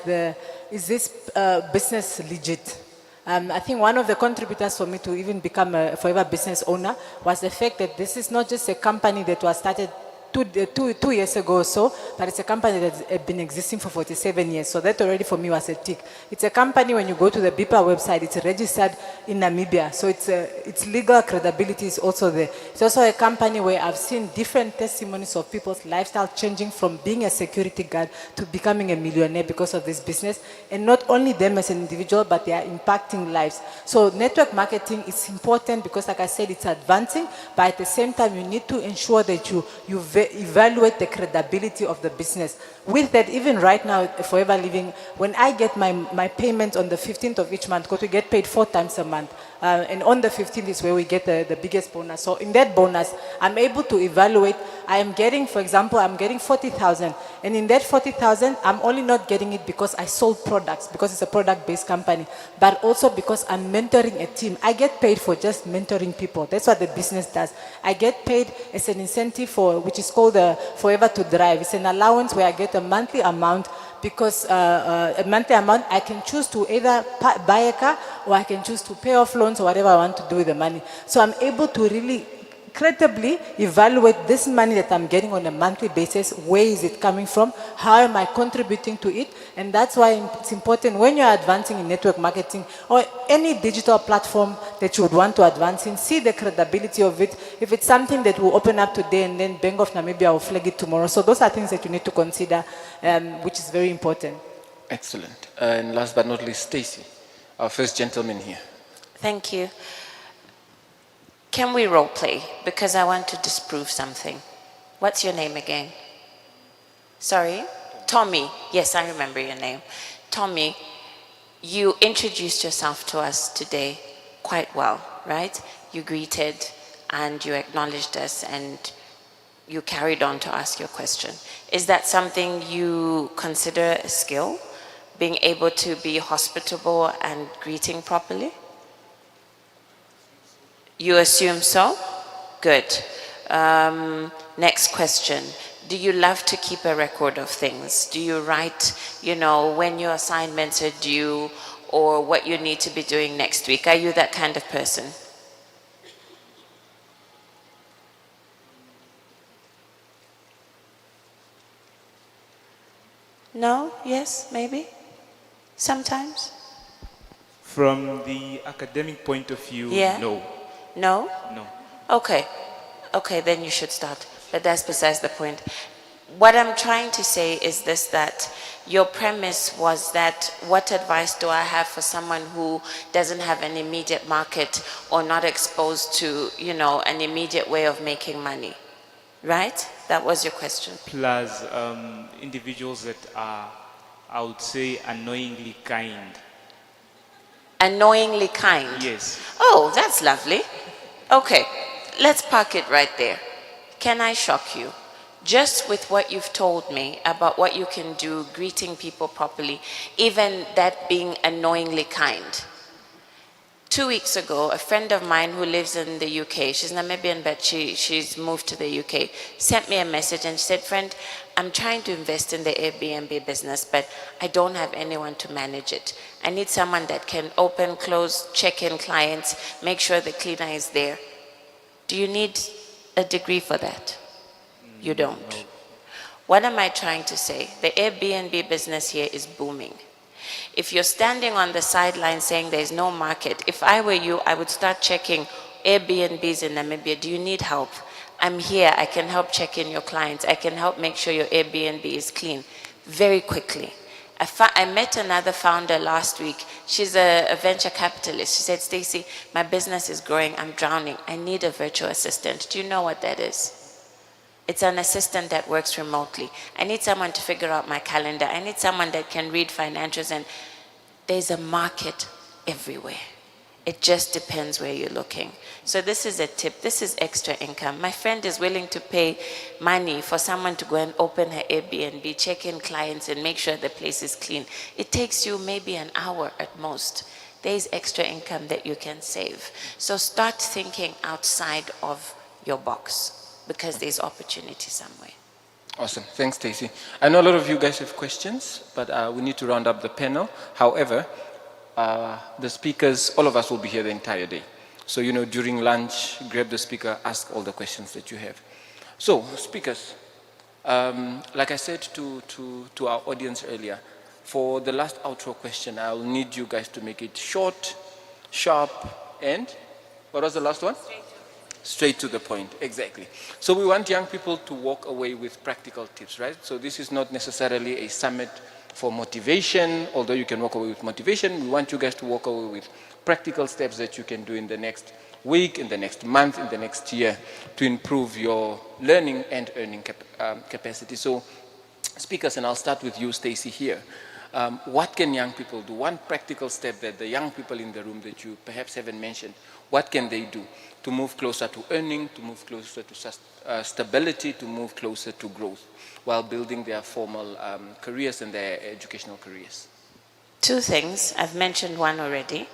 is this business legit? I think one of the contributors for me to even become a forever business owner was the fact that this is not just a company that was started two years ago or so, but it's a company that's been existing for 47 years. So that already for me was a tick. It's a company, when you go to the BIPA website, it's registered in Namibia. So its legal credibility is also there. It's also a company where I've seen different testimonies of people's lifestyle changing from being a security guard to becoming a millionaire because of this business. And not only them as an individual, but they are impacting lives. So network marketing is important because, like I said, it's advancing, but at the same time, you need to ensure that you evaluate the credibility of the business. With that, even right now, Forever Living, when I get my payment on the 15th of each month, because we get paid 4 times a month, and on the 15th is where we get the biggest bonus. So in that bonus, I'm able to evaluate, I am getting, for example, I'm getting 40,000. And in that 40,000, I'm only not getting it because I sold products, because it's a product-based company, but also because I'm mentoring a team. I get paid for just mentoring people. That's what the business does. I get paid as an incentive which is called the Forever to Drive. It's an allowance where I get a monthly amount, because a monthly amount, I can choose to either buy a car or I can choose to pay off loans or whatever I want to do with the money. So I'm able to really credibly evaluate this money that I'm getting on a monthly basis. Where is it coming from? How am I contributing to it? And that's why it's important when you're advancing in network marketing or any digital platform that you would want to advance in, see the credibility of it. If it's something that will open up today and then Bank of Namibia will flag it tomorrow. So those are things that you need to consider, which is very important. Excellent. And last but not least, Stacy, our first gentleman here. Thank you. Can we role play? Because I want to disprove something. What's your name again? Sorry? Tommy. Yes, I remember your name. Tommy, you introduced yourself to us today quite well, right? You greeted and you acknowledged us and you carried on to ask your question. Is that something you consider a skill? Being able to be hospitable and greeting properly? You assume so? Good. Next question. Do you love to keep a record of things? Do you write, when your assignments are due or what you need to be doing next week? Are you that kind of person? No? Yes? Maybe? Sometimes? From the academic point of view, Yeah. no. No? No. Okay. Okay, then you should start. But that's besides the point. What I'm trying to say is this, that your premise was that what advice do I have for someone who doesn't have an immediate market or not exposed to, an immediate way of making money, right? That was your question. Plus individuals that are, I would say, annoyingly kind. Annoyingly kind? Yes. Oh, that's lovely. Okay, let's park it right there. Can I shock you? Just with what you've told me about what you can do, greeting people properly, even that being annoyingly kind. 2 weeks ago, a friend of mine who lives in the UK, she's Namibian, but she's moved to the UK, sent me a message and she said, friend, I'm trying to invest in the Airbnb business, but I don't have anyone to manage it. I need someone that can open, close, check in clients, make sure the cleaner is there. Do you need a degree for that? You don't. No. What am I trying to say? The Airbnb business here is booming. If you're standing on the sideline saying there's no market, if I were you, I would start checking Airbnbs in Namibia. Do you need help? I'm here. I can help check in your clients. I can help make sure your Airbnb is clean very quickly. I met another founder last week. She's a venture capitalist. She said, Stacey, my business is growing. I'm drowning. I need a virtual assistant. Do you know what that is? It's an assistant that works remotely. I need someone to figure out my calendar. I need someone that can read financials, and there's a market everywhere. It just depends where you're looking. So this is a tip. This is extra income. My friend is willing to pay money for someone to go and open her Airbnb, check in clients, and make sure the place is clean. It takes you maybe an hour at most. There's extra income that you can save. So start thinking outside of your box, because there's opportunity somewhere. Awesome. Thanks, Stacey. I know a lot of you guys have questions, but we need to round up the panel. However, the speakers, all of us will be here the entire day. So, during lunch, grab the speaker, ask all the questions that you have. So, speakers, like I said to our audience earlier, for the last outro question, I'll need you guys to make it short, sharp, and what was the last one? Straight to the point, exactly. So we want young people to walk away with practical tips, right? So this is not necessarily a summit for motivation, although you can walk away with motivation. We want you guys to walk away with practical steps that you can do in the next week, in the next month, in the next year to improve your learning and earning capacity. So speakers, and I'll start with you, Stacey, here. What can young people do? One practical step that the young people in the room that you perhaps haven't mentioned, what can they do to move closer to earning, to move closer to stability, to move closer to growth while building their formal careers and their educational careers? 2 things. I've mentioned one already.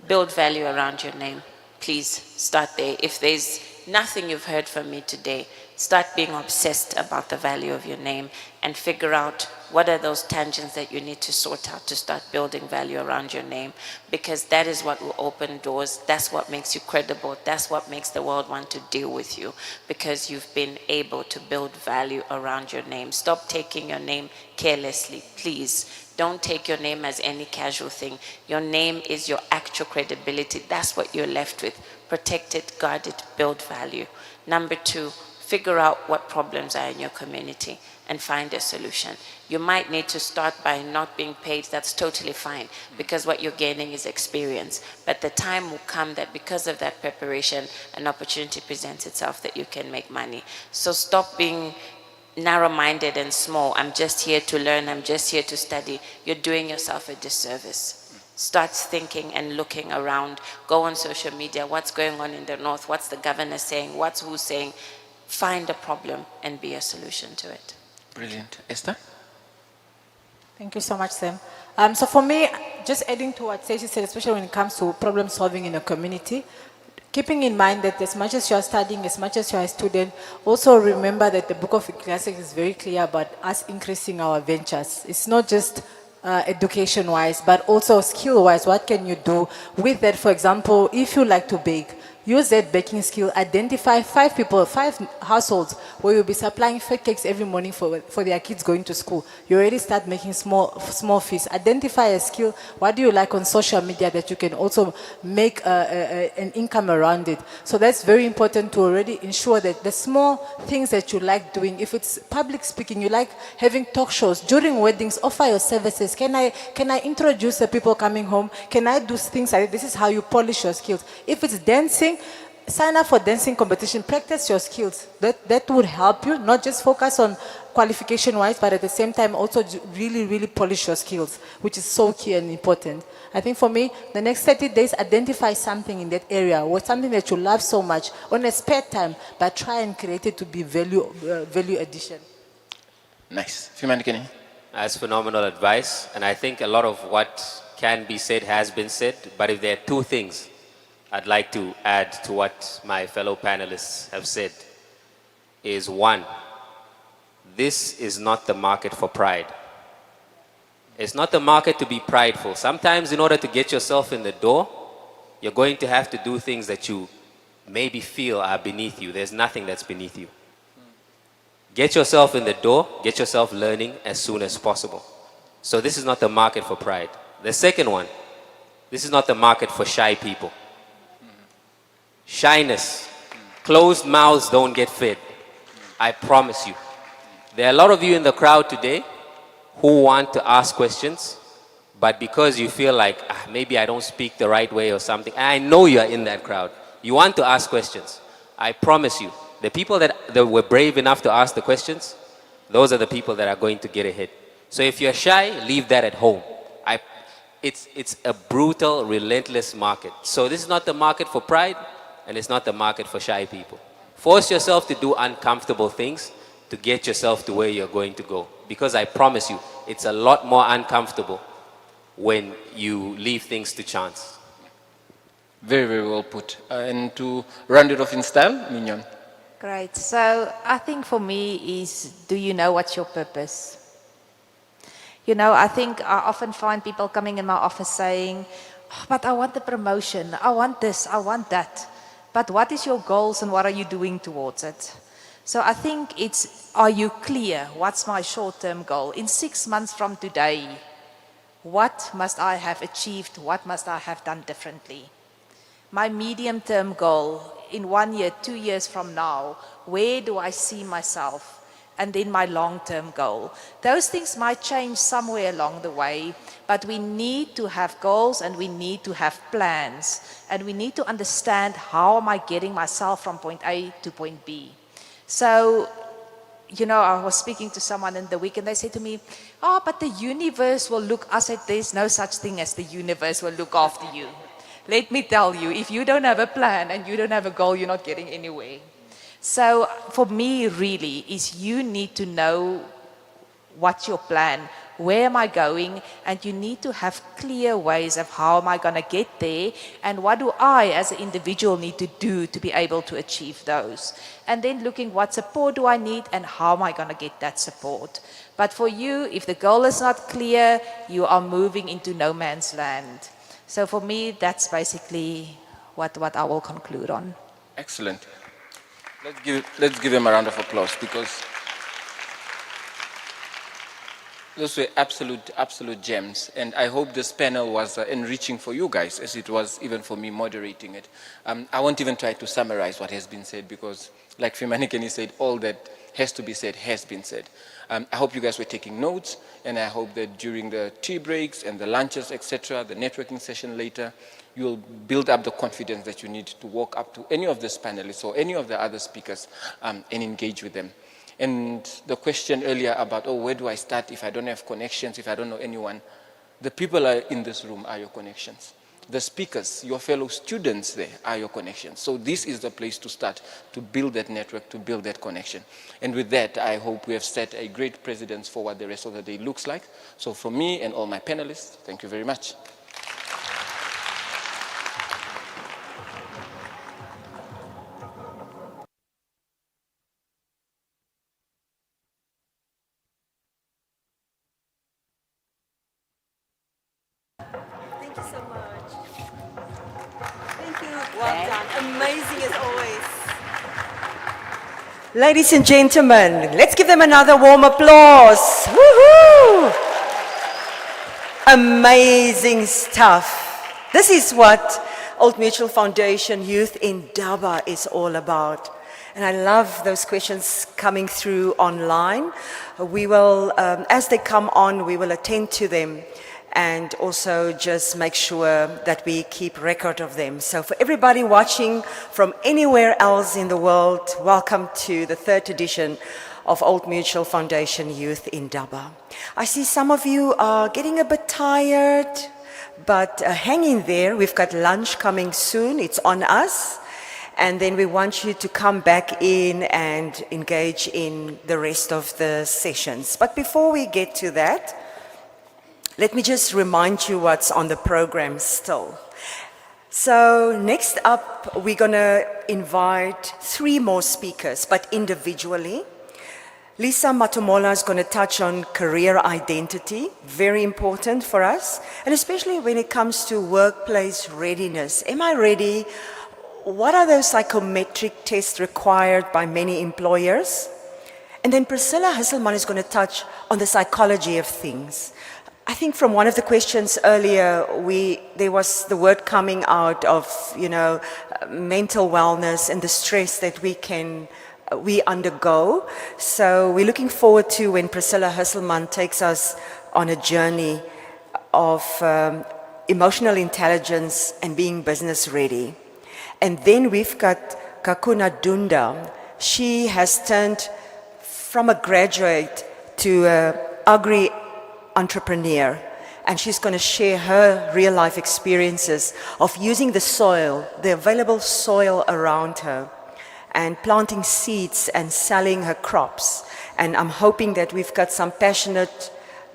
Build value around your name. Please start there. If there's nothing you've heard from me today, start being obsessed about the value of your name and figure out what are those tangents that you need to sort out to start building value around your name, because that is what will open doors. That's what makes you credible. That's what makes the world want to deal with you, because you've been able to build value around your name. Stop taking your name carelessly, please. Don't take your name as any casual thing. Your name is your actual credibility. That's what you're left with. Protect it, guard it, build value. Number 2, figure out what problems are in your community and find a solution. You might need to start by not being paid. That's totally fine, because what you're gaining is experience. But the time will come that because of that preparation, an opportunity presents itself that you can make money. So stop being narrow-minded and small. I'm just here to learn. I'm just here to study. You're doing yourself a disservice. Start thinking and looking around. Go on social media. What's going on in the north? What's the governor saying? What's who saying? Find a problem and be a solution to it. Brilliant. Esther? Thank you so much, Sam. So for me, just adding to what Stacey said, especially when it comes to problem solving in a community, keeping in mind that as much as you are studying, as much as you are a student, also remember that the book of Ecclesiastes is very clear about us increasing our ventures. It's not just education-wise, but also skill-wise. What can you do with that? For example, if you like to bake, use that baking skill, identify 5 people, 5 households where you'll be supplying fake cakes every morning for their kids going to school. You already start making small fees. Identify a skill. What do you like on social media that you can also make an income around it? So that's very important to already ensure that the small things that you like doing, if it's public speaking, you like having talk shows, during weddings, offer your services. Can I introduce the people coming home? Can I do things like this? This is how you polish your skills. If it's dancing, sign up for dancing competition, practice your skills. That would help you, not just focus on qualification-wise, but at the same time also really, really polish your skills, which is so key and important. I think for me, the next 30 days, identify something in that area or something that you love so much on a spare time, but try and create it to be value addition. Nice. Fimanikeni. That's phenomenal advice. And I think a lot of what can be said has been said. But if there are two things I'd like to add to what my fellow panelists have said, is one, this is not the market for pride. It's not the market to be prideful. Sometimes in order to get yourself in the door, you're going to have to do things that you maybe feel are beneath you. There's nothing that's beneath you. Get yourself in the door, get yourself learning as soon as possible. So this is not the market for pride. The second one, this is not the market for shy people. Shyness, closed mouths don't get fed. I promise you. There are a lot of you in the crowd today who want to ask questions, but because you feel like, maybe I don't speak the right way or something, and I know you are in that crowd, you want to ask questions. I promise you, the people that were brave enough to ask the questions, those are the people that are going to get ahead. So if you're shy, leave that at home. It's a brutal, relentless market. So this is not the market for pride, and it's not the market for shy people. Force yourself to do uncomfortable things to get yourself to where you're going to go. Because I promise you, it's a lot more uncomfortable when you leave things to chance. Very, very well put. And to round it off in style, Mignon. Great. So I think for me is, do you know what's your purpose? You know, I think I often find people coming in my office saying, but I want the promotion, I want this, I want that. But what is your goals and what are you doing towards it? So I think it's, are you clear? What's my short-term goal? In 6 months from today, what must I have achieved? What must I have done differently? My medium-term goal, in 1 year, 2 years from now, where do I see myself? And then my long-term goal. Those things might change somewhere along the way, but we need to have goals and we need to have plans. And we need to understand, how am I getting myself from point A to point B? So, you know, I was speaking to someone in the week and they said to me, but the universe will look, I said, there's no such thing as the universe will look after you. Let me tell you, if you don't have a plan and you don't have a goal, you're not getting anywhere. So for me, really, is you need to know what's your plan, where am I going, and you need to have clear ways of how am I going to get there, and what do I as an individual need to do to be able to achieve those. And then looking, what support do I need and how am I going to get that support. But for you, if the goal is not clear, you are moving into no man's land. So for me, that's basically what I will conclude on. Excellent. Let's give him a round of applause, because those were absolute gems. And I hope this panel was enriching for you guys, as it was even for me moderating it. I won't even try to summarize what has been said, because like Fimanikeni said, all that has to be said has been said. I hope you guys were taking notes, and I hope that during the tea breaks and the lunches, etc., the networking session later, you'll build up the confidence that you need to walk up to any of these panelists or any of the other speakers and engage with them. And the question earlier about, where do I start if I don't have connections, if I don't know anyone? The people in this room are your connections. The speakers, your fellow students there are your connections. So this is the place to start, to build that network, to build that connection. And with that, I hope we have set a great precedence for what the rest of the day looks like. So from me and all my panelists, thank you very much. Thank you so much. Thank you. Well done. Amazing as always. Ladies and gentlemen, let's give them another warm applause. Woohoo! Amazing stuff. This is what Old Mutual Foundation Youth Indaba is all about. And I love those questions coming through online. We will, as they come on, we will attend to them. and also just make sure that we keep record of them. So for everybody watching from anywhere else in the world, welcome to the 3rd edition of Old Mutual Foundation Youth Indaba. I see some of you are getting a bit tired, but hang in there. We've got lunch coming soon. It's on us. And then we want you to come back in and engage in the rest of the sessions. But before we get to that, let me just remind you what's on the program still. So next up, we're going to invite 3 more speakers, but individually. Lisa Matomola is going to touch on career identity, very important for us, and especially when it comes to workplace readiness. Am I ready? What are those psychometric tests required by many employers? And then Priscilla Hasselman is going to touch on the psychology of things. I think from one of the questions earlier, there was the word coming out of, mental wellness and the stress that we undergo. So we're looking forward to when Priscilla Hasselman takes us on a journey of emotional intelligence and being business ready. And then we've got Kakuna Dunda. She has turned from a graduate to an agri-entrepreneur, and she's going to share her real-life experiences of using the soil, the available soil around her, and planting seeds and selling her crops. And I'm hoping that we've got some passionate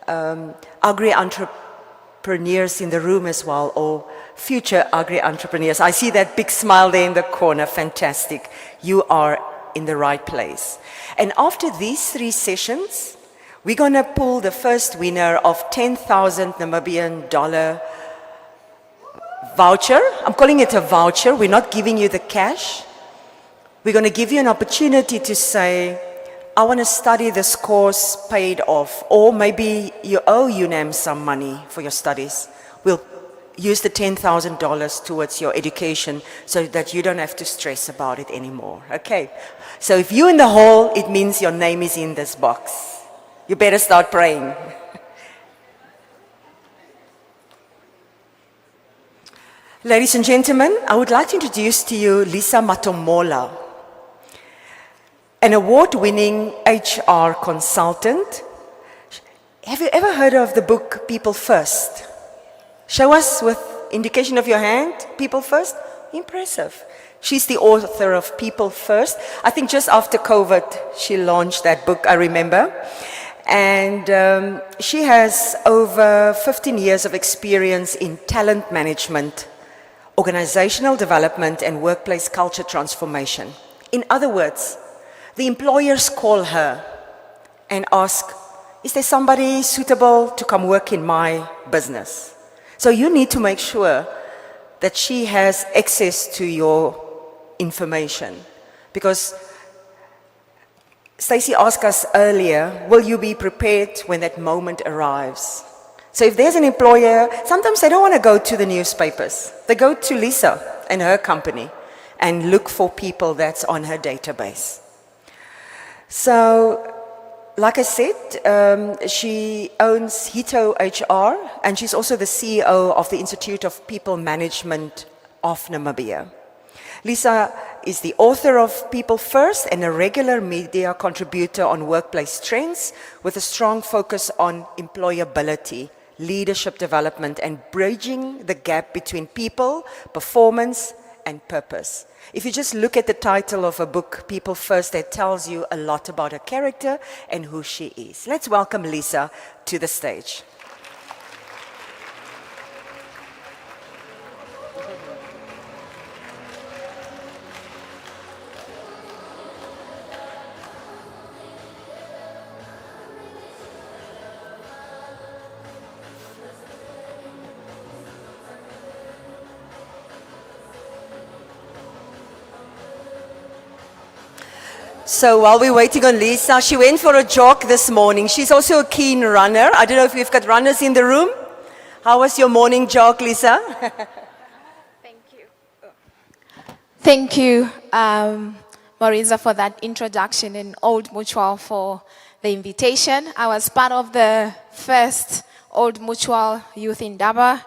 agri-entrepreneurs in the room as well, or future agri-entrepreneurs. I see that big smile there in the corner. Fantastic. You are in the right place. And after these 3 sessions, we're going to pull the first winner of 10,000 Namibian dollar voucher. I'm calling it a voucher. We're not giving you the cash. We're going to give you an opportunity to say, I want to study this course paid off, or maybe you owe UNAM some money for your studies. We'll use the $10,000 towards your education so that you don't have to stress about it anymore. Okay, so if you're in the hall, it means your name is in this box. You better start praying. Ladies and gentlemen, I would like to introduce to you Lisa Matomola, an award-winning HR consultant. Have you ever heard of the book People First? Show us with indication of your hand, People First. Impressive. She's the author of People First. I think just after COVID, she launched that book, I remember. And she has over 15 years of experience in talent management, organizational development, and workplace culture transformation. In other words, the employers call her and ask, is there somebody suitable to come work in my business? So you need to make sure that she has access to your information. Because Stacey asked us earlier, will you be prepared when that moment arrives? So if there's an employer, sometimes they don't want to go to the newspapers. They go to Lisa and her company and look for people that's on her database. So, like I said, she owns Hito HR, and she's also the CEO of the Institute of People Management of Namibia. Lisa is the author of People First and a regular media contributor on workplace trends with a strong focus on employability, leadership development, and bridging the gap between people, performance, and purpose. If you just look at the title of a book, People First, that tells you a lot about her character and who she is. Let's welcome Lisa to the stage. So while we're waiting on Lisa, she went for a jog this morning. She's also a keen runner. I don't know if we've got runners in the room. How was your morning jog, Lisa? Thank you, Marisa, for that introduction, and Old Mutual for the invitation. I was part of the first Old Mutual Youth Indaba,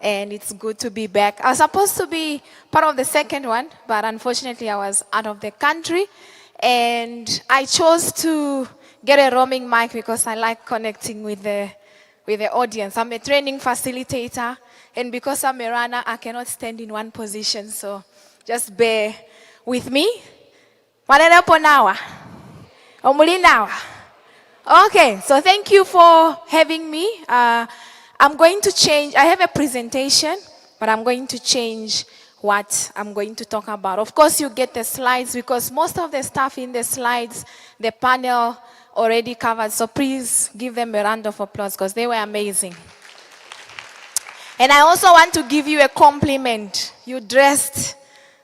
and it's good to be back. I was supposed to be part of the second one, but unfortunately I was out of the country, and I chose to get a roaming mic because I like connecting with the audience. I'm a training facilitator, and because I'm a runner, I cannot stand in one position, so just bear with me. Maneno po nawa? Omuli nawa? Okay, so thank you for having me. I'm going to change, I have a presentation, but I'm going to change what I'm going to talk about. Of course, you get the slides because most of the stuff in the slides, the panel already covered. So please give them a round of applause because they were amazing. And I also want to give you a compliment. You dressed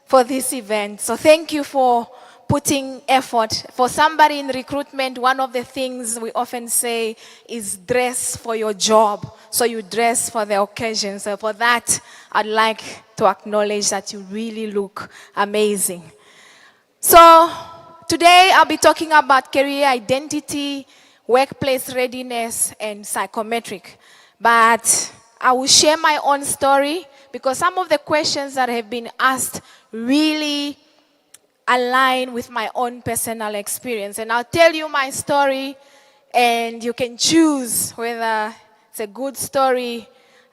for this event. So thank you for putting effort. For somebody in recruitment, one of the things we often say is dress for your job. So you dress for the occasion. So for that, I'd like to acknowledge that you really look amazing. So today I'll be talking about career identity, workplace readiness, and psychometric. But I will share my own story because some of the questions that have been asked really align with my own personal experience. And I'll tell you my story, and you can choose whether it's a good story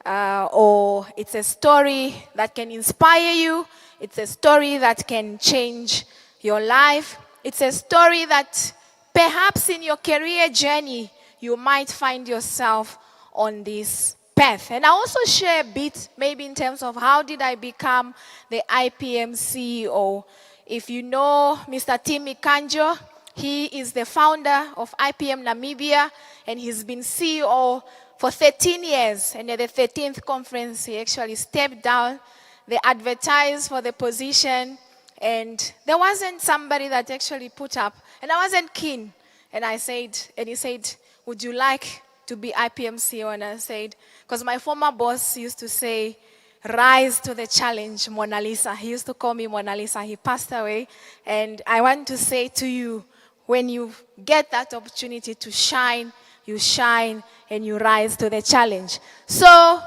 or it's a story that can inspire you. It's a story that can change your life. It's a story that perhaps in your career journey, you might find yourself on this path. And I also share a bit, maybe in terms of how did I become the IPM CEO. If you know Mr. Timmy Kanjo, he is the founder of IPM Namibia, and he's been CEO for 13 years. And at the 13th conference, he actually stepped down. They advertised for the position, and there wasn't somebody that actually put up. And I wasn't keen. And he said, would you like to be IPM CEO? And I said, because my former boss used to say, rise to the challenge, Mona Lisa. He used to call me Mona Lisa. He passed away. And I want to say to you, when you get that opportunity to shine, you shine and you rise to the challenge. So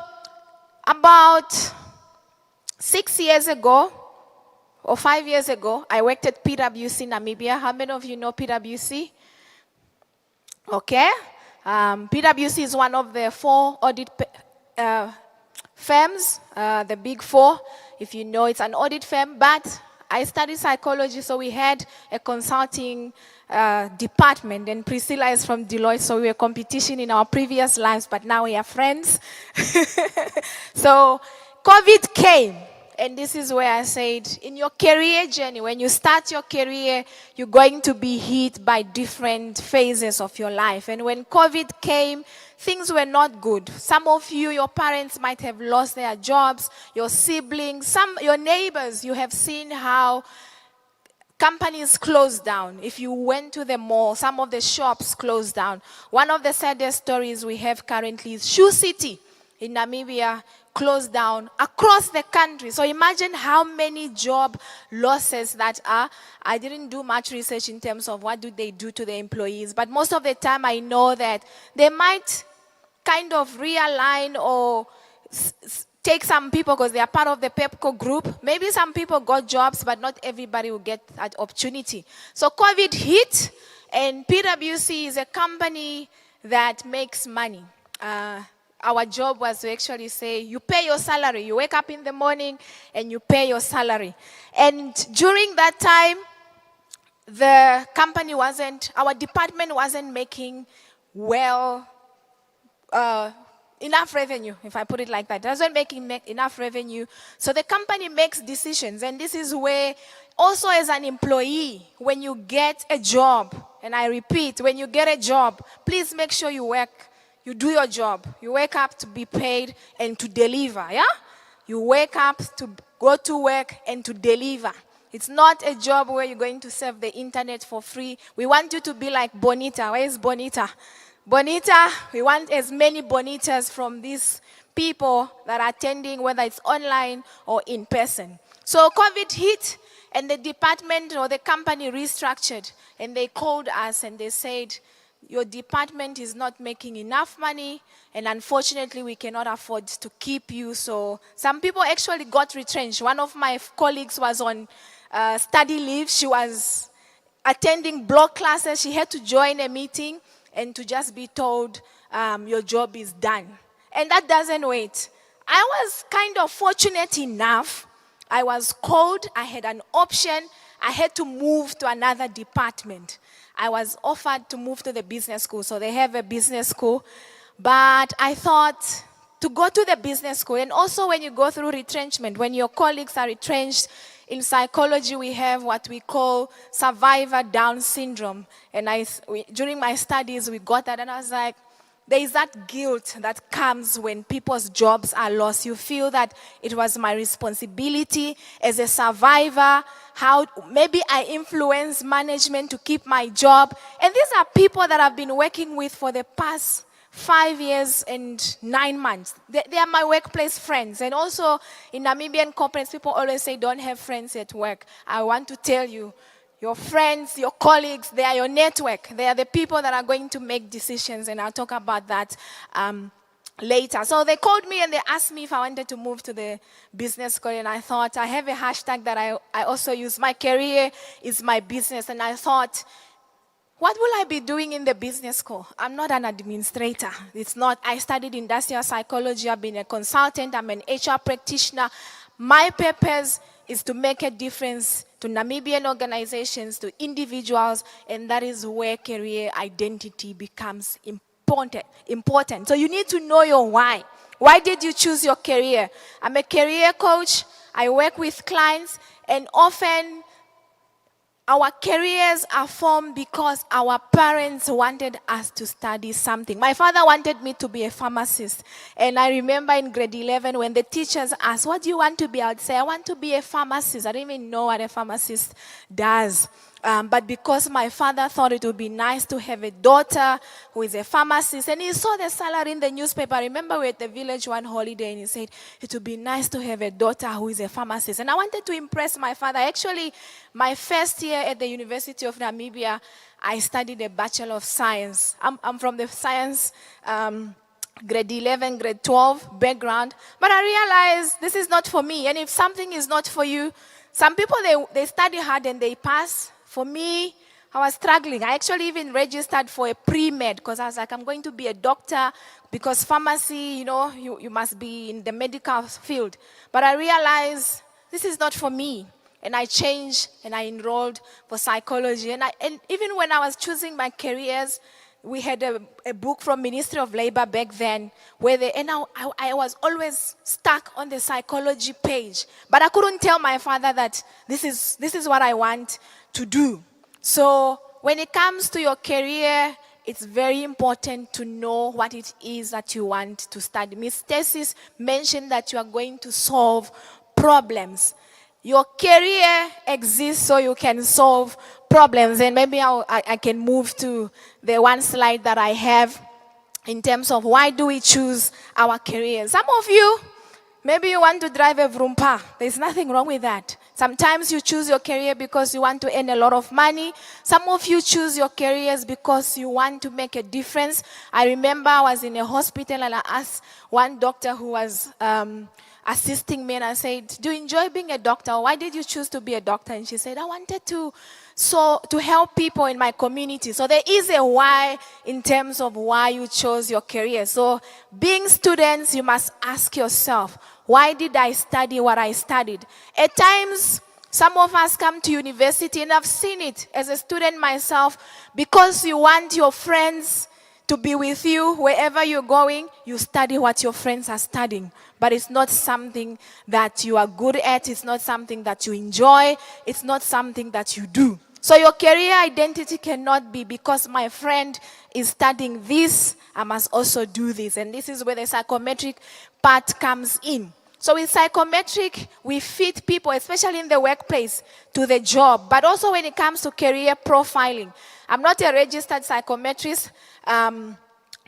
about 6 years ago, or 5 years ago, I worked at PwC Namibia. How many of you know PwC? Okay. PwC is one of the 4 audit firms, the big 4. If you know, it's an audit firm, but I studied psychology, so we had a consulting department, and Priscilla is from Deloitte, so we were competition in our previous lives, but now we are friends. So COVID came, and this is where I said, in your career journey, when you start your career, you're going to be hit by different phases of your life. And when COVID came, things were not good. Some of you, your parents might have lost their jobs, your siblings, your neighbors, you have seen how companies closed down. If you went to the mall, some of the shops closed down. One of the saddest stories we have currently is Shoe City in Namibia closed down across the country. So imagine how many job losses that are. I didn't do much research in terms of what do they do to the employees, but most of the time I know that they might kind of realign or take some people because they are part of the PEPCO group. Maybe some people got jobs, but not everybody will get that opportunity. So COVID hit, and PwC is a company that makes money. Our job was to actually say, you pay your salary. You wake up in the morning and you pay your salary. And during that time, the company our department wasn't making enough revenue, if I put it like that. It wasn't making enough revenue. So the company makes decisions. And this is where, also as an employee, when you get a job, and I repeat, when you get a job, please make sure you work. You do your job. You wake up to be paid and to deliver, yeah? You wake up to go to work and to deliver. It's not a job where you're going to serve the internet for free. We want you to be like Bonita. Where is Bonita? Bonita, we want as many Bonitas from these people that are attending, whether it's online or in person. So COVID hit, and the department or the company restructured, and they called us and they said, your department is not making enough money, and unfortunately we cannot afford to keep you. So some people actually got retrenched. One of my colleagues was on study leave. She was attending block classes. She had to join a meeting and to just be told, your job is done. And that doesn't wait. I was kind of fortunate enough. I was called, I had an option, I had to move to another department. I was offered to move to the business school, so they have a business school. But I thought to go to the business school, and also when you go through retrenchment, when your colleagues are retrenched, in psychology we have what we call survivor Down syndrome. And during my studies we got that, and I was like, there is that guilt that comes when people's jobs are lost. You feel that it was my responsibility as a survivor, how maybe I influence management to keep my job. And these are people that I've been working with for the past 5 years and 9 months. They are my workplace friends. And also in Namibian corporates, people always say, don't have friends at work. I want to tell you, your friends, your colleagues, they are your network. They are the people that are going to make decisions, and I'll talk about that later. So they called me and they asked me if I wanted to move to the business school, and I thought, I have a hashtag that I also use. My career is my business, and I thought, what will I be doing in the business school? I'm not an administrator. It's not. I studied industrial psychology. I've been a consultant. I'm an HR practitioner. My purpose is to make a difference to Namibian organizations, to individuals, and that is where career identity becomes important. So you need to know your why. Why did you choose your career? I'm a career coach. I work with clients, and often our careers are formed because our parents wanted us to study something. My father wanted me to be a pharmacist. And I remember in grade 11 when the teachers asked, what do you want to be? I would say, I want to be a pharmacist. I didn't even know what a pharmacist does. But because my father thought it would be nice to have a daughter who is a pharmacist, and he saw the salary in the newspaper. I remember we were at the village one holiday, and he said, it would be nice to have a daughter who is a pharmacist. And I wanted to impress my father. Actually, my first year at the University of Namibia, I studied a Bachelor of Science. I'm from the science grade 11, grade 12 background. But I realized this is not for me. And if something is not for you, some people, they study hard and they pass. For me, I was struggling. I actually even registered for a pre-med because I was like, I'm going to be a doctor because pharmacy, you must be in the medical field. But I realized this is not for me. And I changed and I enrolled for psychology. And even when I was choosing my careers, we had a book from Ministry of Labor back then where I was always stuck on the psychology page. But I couldn't tell my father that this is what I want to do. So when it comes to your career, it's very important to know what it is that you want to study. Ms. Tesis mentioned that you are going to solve problems. Your career exists so you can solve problems. And maybe I can move to the one slide that I have in terms of why do we choose our careers. Some of you, maybe you want to drive a Vroompa. There's nothing wrong with that. Sometimes you choose your career because you want to earn a lot of money. Some of you choose your careers because you want to make a difference. I remember I was in a hospital and I asked one doctor who was assisting me, and I said, do you enjoy being a doctor? Why did you choose to be a doctor? And she said, I wanted to help people in my community. So there is a why in terms of why you chose your career. So being students, you must ask yourself, why did I study what I studied? At times, some of us come to university, and I've seen it as a student myself, because you want your friends to be with you wherever you're going, you study what your friends are studying. But it's not something that you are good at. It's not something that you enjoy. It's not something that you do. So your career identity cannot be because my friend is studying this, I must also do this. And this is where the psychometric part comes in. So with psychometric, we fit people, especially in the workplace, to the job. But also when it comes to career profiling. I'm not a registered psychometrist.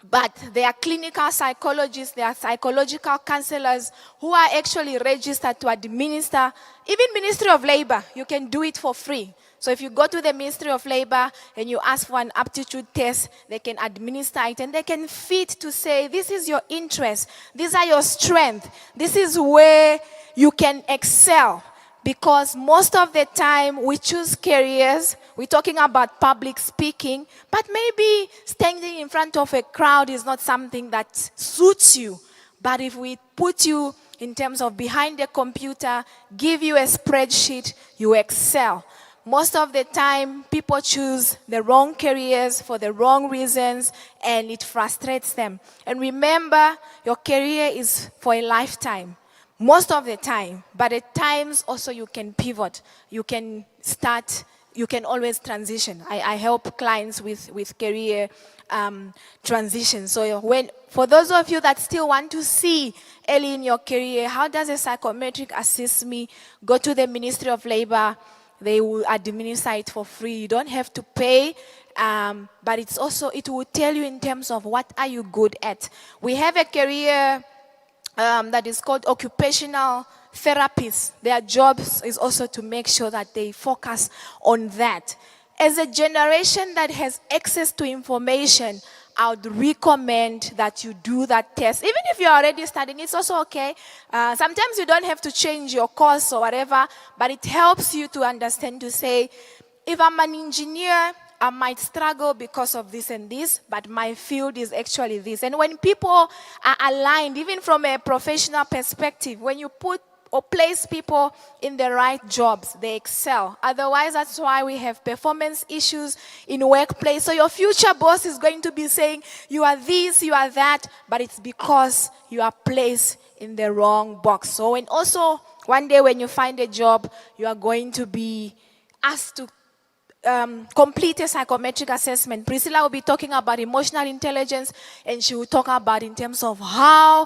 but there are clinical psychologists, there are psychological counselors who are actually registered to administer, even Ministry of Labor, you can do it for free. So if you go to the Ministry of Labor and you ask for an aptitude test, they can administer it and they can fit to say, this is your interest, these are your strengths, this is where you can excel. Because most of the time we choose careers, we're talking about public speaking, but maybe standing in front of a crowd is not something that suits you. But if we put you in terms of behind the computer, give you a spreadsheet, you excel. Most of the time, people choose the wrong careers for the wrong reasons, and it frustrates them. And remember, your career is for a lifetime. Most of the time, but at times also you can pivot. You can start, you can always transition. I help clients with career transition. So for those of you that still want to see early in your career, how does a psychometric assist me? Go to the Ministry of Labor. They will administer it for free. You don't have to pay. But it's also, it will tell you in terms of what are you good at. We have a career that is called occupational therapists. Their jobs is also to make sure that they focus on that. As a generation that has access to information, I would recommend that you do that test. Even if you're already studying, it's also okay. Sometimes you don't have to change your course or whatever, but it helps you to understand, to say, if I'm an engineer, I might struggle because of this and this, but my field is actually this. And when people are aligned, even from a professional perspective, when you put or place people in the right jobs, they excel. Otherwise, that's why we have performance issues in workplace. So your future boss is going to be saying, you are this, you are that, but it's because you are placed in the wrong box. So and also, one day when you find a job, you are going to be asked to complete a psychometric assessment. Priscilla will be talking about emotional intelligence, and she will talk about in terms of how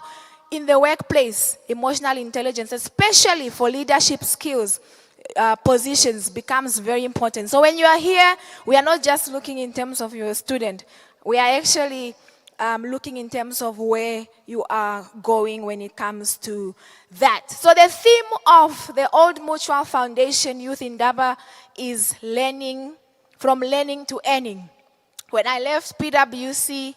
in the workplace, emotional intelligence, especially for leadership skills, positions, becomes very important. So when you are here, we are not just looking in terms of your student. We are actually looking in terms of where you are going when it comes to that. So the theme of the Old Mutual Foundation Youth Indaba is learning, from learning to earning. When I left PwC,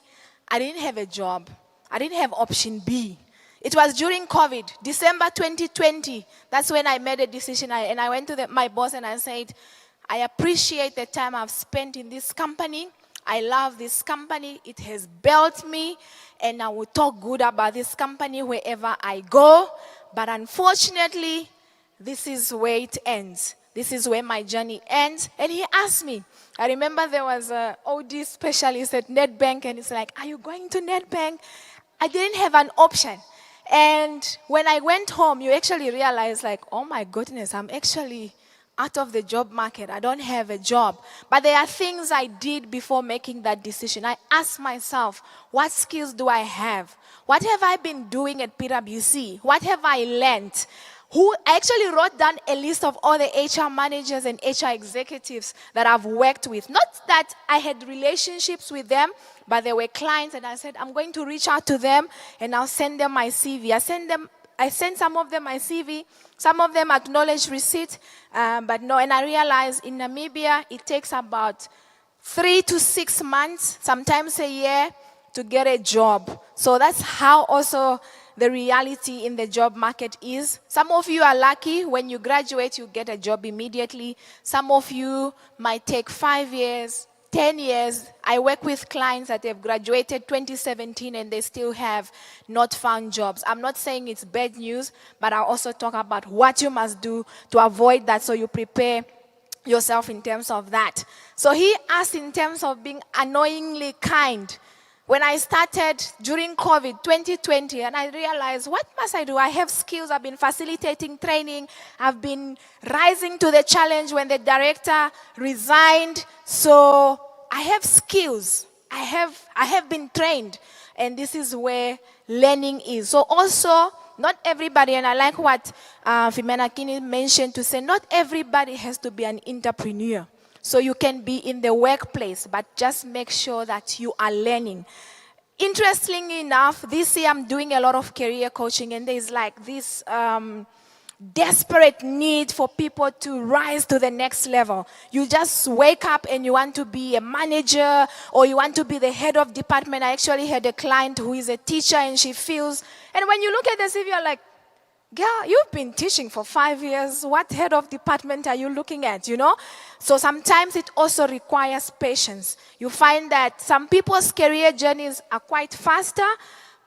I didn't have a job. I didn't have option B. It was during COVID, December 2020. That's when I made a decision. And I went to my boss and I said, I appreciate the time I've spent in this company. I love this company. It has built me. And I will talk good about this company wherever I go. But unfortunately, this is where it ends. This is where my journey ends. And he asked me, I remember there was an OD specialist at Nedbank, and he's like, are you going to Nedbank? I didn't have an option. And when I went home, you actually realize, like, oh my goodness, I'm actually out of the job market. I don't have a job. But there are things I did before making that decision. I asked myself, what skills do I have? What have I been doing at PwC? What have I learned? I actually wrote down a list of all the HR managers and HR executives that I've worked with. Not that I had relationships with them, but they were clients, and I said, I'm going to reach out to them, and I'll send them my CV. I sent some of them my CV. Some of them acknowledged receipt, but no. And I realized in Namibia, it takes about 3 to 6 months, sometimes a year, to get a job. So that's how also the reality in the job market is. Some of you are lucky. When you graduate, you get a job immediately. Some of you might take 5 years, 10 years. I work with clients that have graduated 2017 and they still have not found jobs. I'm not saying it's bad news, but I also talk about what you must do to avoid that, so you prepare yourself in terms of that. So he asked in terms of being annoyingly kind. When I started during COVID 2020, and I realized, what must I do? I have skills. I've been facilitating training. I've been rising to the challenge when the director resigned. So I have skills. I have been trained. And this is where learning is. So also, not everybody, and I like what Phimena Kini mentioned, to say not everybody has to be an entrepreneur. So you can be in the workplace, but just make sure that you are learning. Interestingly enough, this year I'm doing a lot of career coaching, and there's like this desperate need for people to rise to the next level. You just wake up and you want to be a manager, or you want to be the head of department. I actually had a client who is a teacher, and she feels, and when you look at the CV, you're like, girl, you've been teaching for 5 years. What head of department are you looking at, you know? So sometimes it also requires patience. You find that some people's career journeys are quite faster.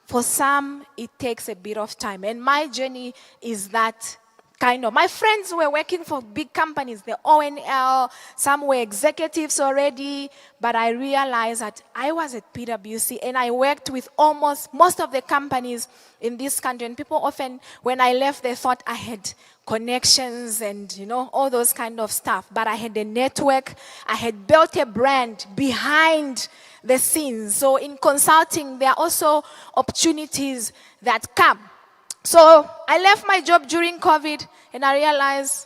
For some, it takes a bit of time. And my journey is that kind of. My friends were working for big companies, the ONL, some were executives already, but I realized that I was at PwC and I worked with almost most of the companies in this country. And people often, when I left, they thought I had connections and, you know, all those kind of stuff. But I had a network, I had built a brand behind the scenes. So in consulting, there are also opportunities that come. So I left my job during COVID, and I realized,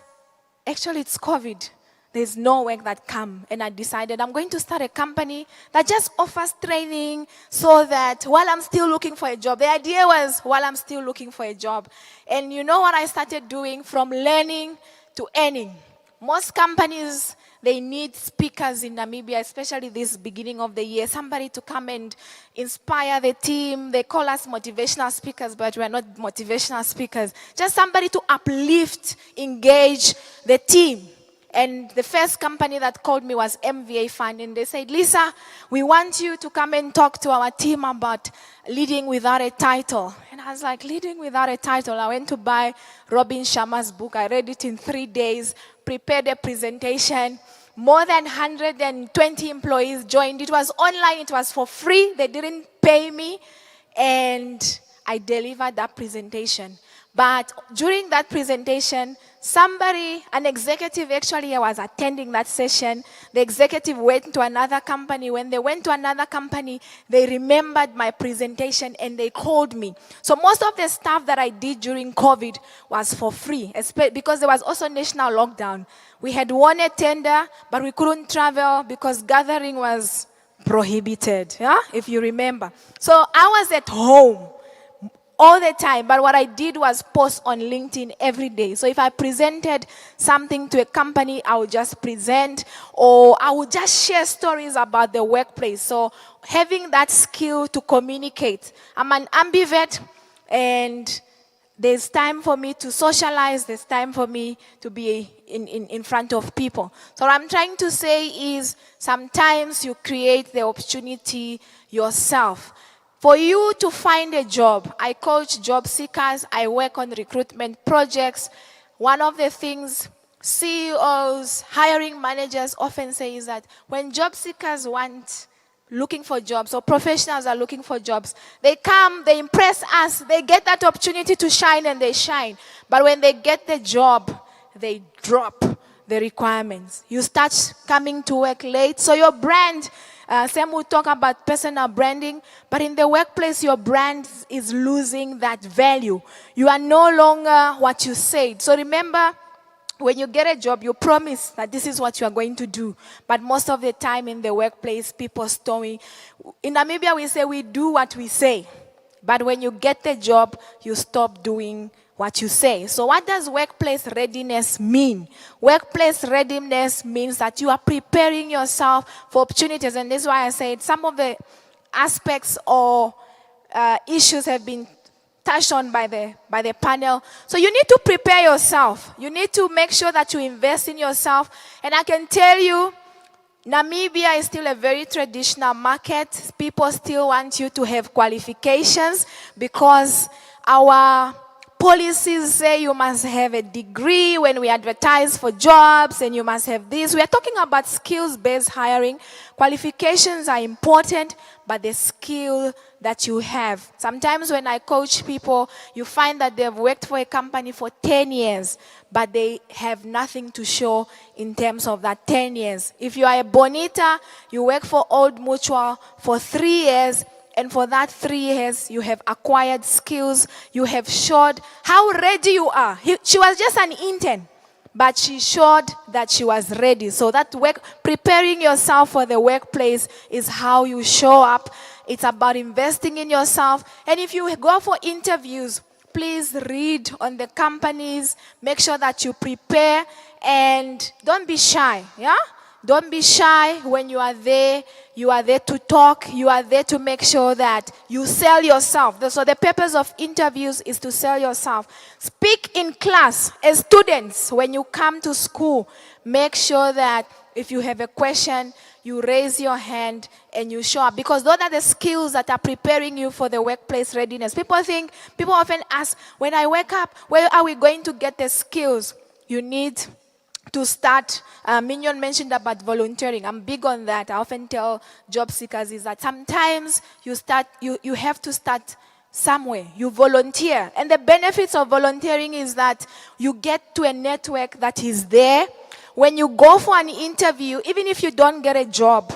actually it's COVID. There's no work that come. And I decided I'm going to start a company that just offers training so that while I'm still looking for a job, the idea was while I'm still looking for a job. And you know what I started doing? From learning to earning. Most companies, they need speakers in Namibia, especially this beginning of the year, somebody to come and inspire the team. They call us motivational speakers, but we're not motivational speakers. Just somebody to uplift, engage the team. And the first company that called me was MVA Fund, and they said, Lisa, we want you to come and talk to our team about leading without a title. And I was like, leading without a title? I went to buy Robin Sharma's book. I read it in 3 days, prepared a presentation. More than 120 employees joined. It was online, it was for free. They didn't pay me. And I delivered that presentation. But during that presentation, somebody, an executive actually was attending that session. The executive went to another company. When they went to another company, they remembered my presentation and they called me. So most of the stuff that I did during COVID was for free, because there was also national lockdown. We had won a tender, but we couldn't travel because gathering was prohibited, yeah? If you remember. So I was at home all the time, but what I did was post on LinkedIn every day. So if I presented something to a company, I would just present, or I would just share stories about the workplace. So having that skill to communicate. I'm an ambivert, and there's time for me to socialize, there's time for me to be in front of people. So what I'm trying to say is sometimes you create the opportunity yourself. For you to find a job, I coach job seekers, I work on recruitment projects. One of the things CEOs, hiring managers often say is that when job seekers looking for jobs, or professionals are looking for jobs, they come, they impress us, they get that opportunity to shine, and they shine. But when they get the job, they drop the requirements. You start coming to work late, so your brand, Sam will talk about personal branding, but in the workplace, your brand is losing that value. You are no longer what you said. So remember, when you get a job, you promise that this is what you are going to do. But most of the time in the workplace, people storming. In Namibia, we say we do what we say. But when you get the job, you stop doing what you say. So what does workplace readiness mean? Workplace readiness means that you are preparing yourself for opportunities. And this is why I said some of the aspects or issues have been touched on by the panel. So you need to prepare yourself. You need to make sure that you invest in yourself. And I can tell you, Namibia is still a very traditional market. People still want you to have qualifications because our policies say you must have a degree when we advertise for jobs, and you must have this. We are talking about skills-based hiring. Qualifications are important, but the skill that you have. Sometimes when I coach people, you find that they've worked for a company for 10 years, but they have nothing to show in terms of that 10 years. If you are a Bonita, you work for Old Mutual for 3 years, and for that 3 years, you have acquired skills, you have showed how ready you are. She was just an intern, but she showed that she was ready. So that preparing yourself for the workplace is how you show up It's about investing in yourself. And if you go for interviews, please read on the companies, make sure that you prepare, and don't be shy, yeah? Don't be shy when you are there. You are there to talk. You are there to make sure that you sell yourself. So the purpose of interviews is to sell yourself. Speak in class. As students, when you come to school, make sure that if you have a question, you raise your hand and you show up. Because those are the skills that are preparing you for the workplace readiness. People often ask, when I wake up, where are we going to get the skills? You need to start. Mignon mentioned about volunteering. I'm big on that. I often tell job seekers is that sometimes you have to start somewhere. You volunteer. And the benefits of volunteering is that you get to a network that is there. When you go for an interview, even if you don't get a job,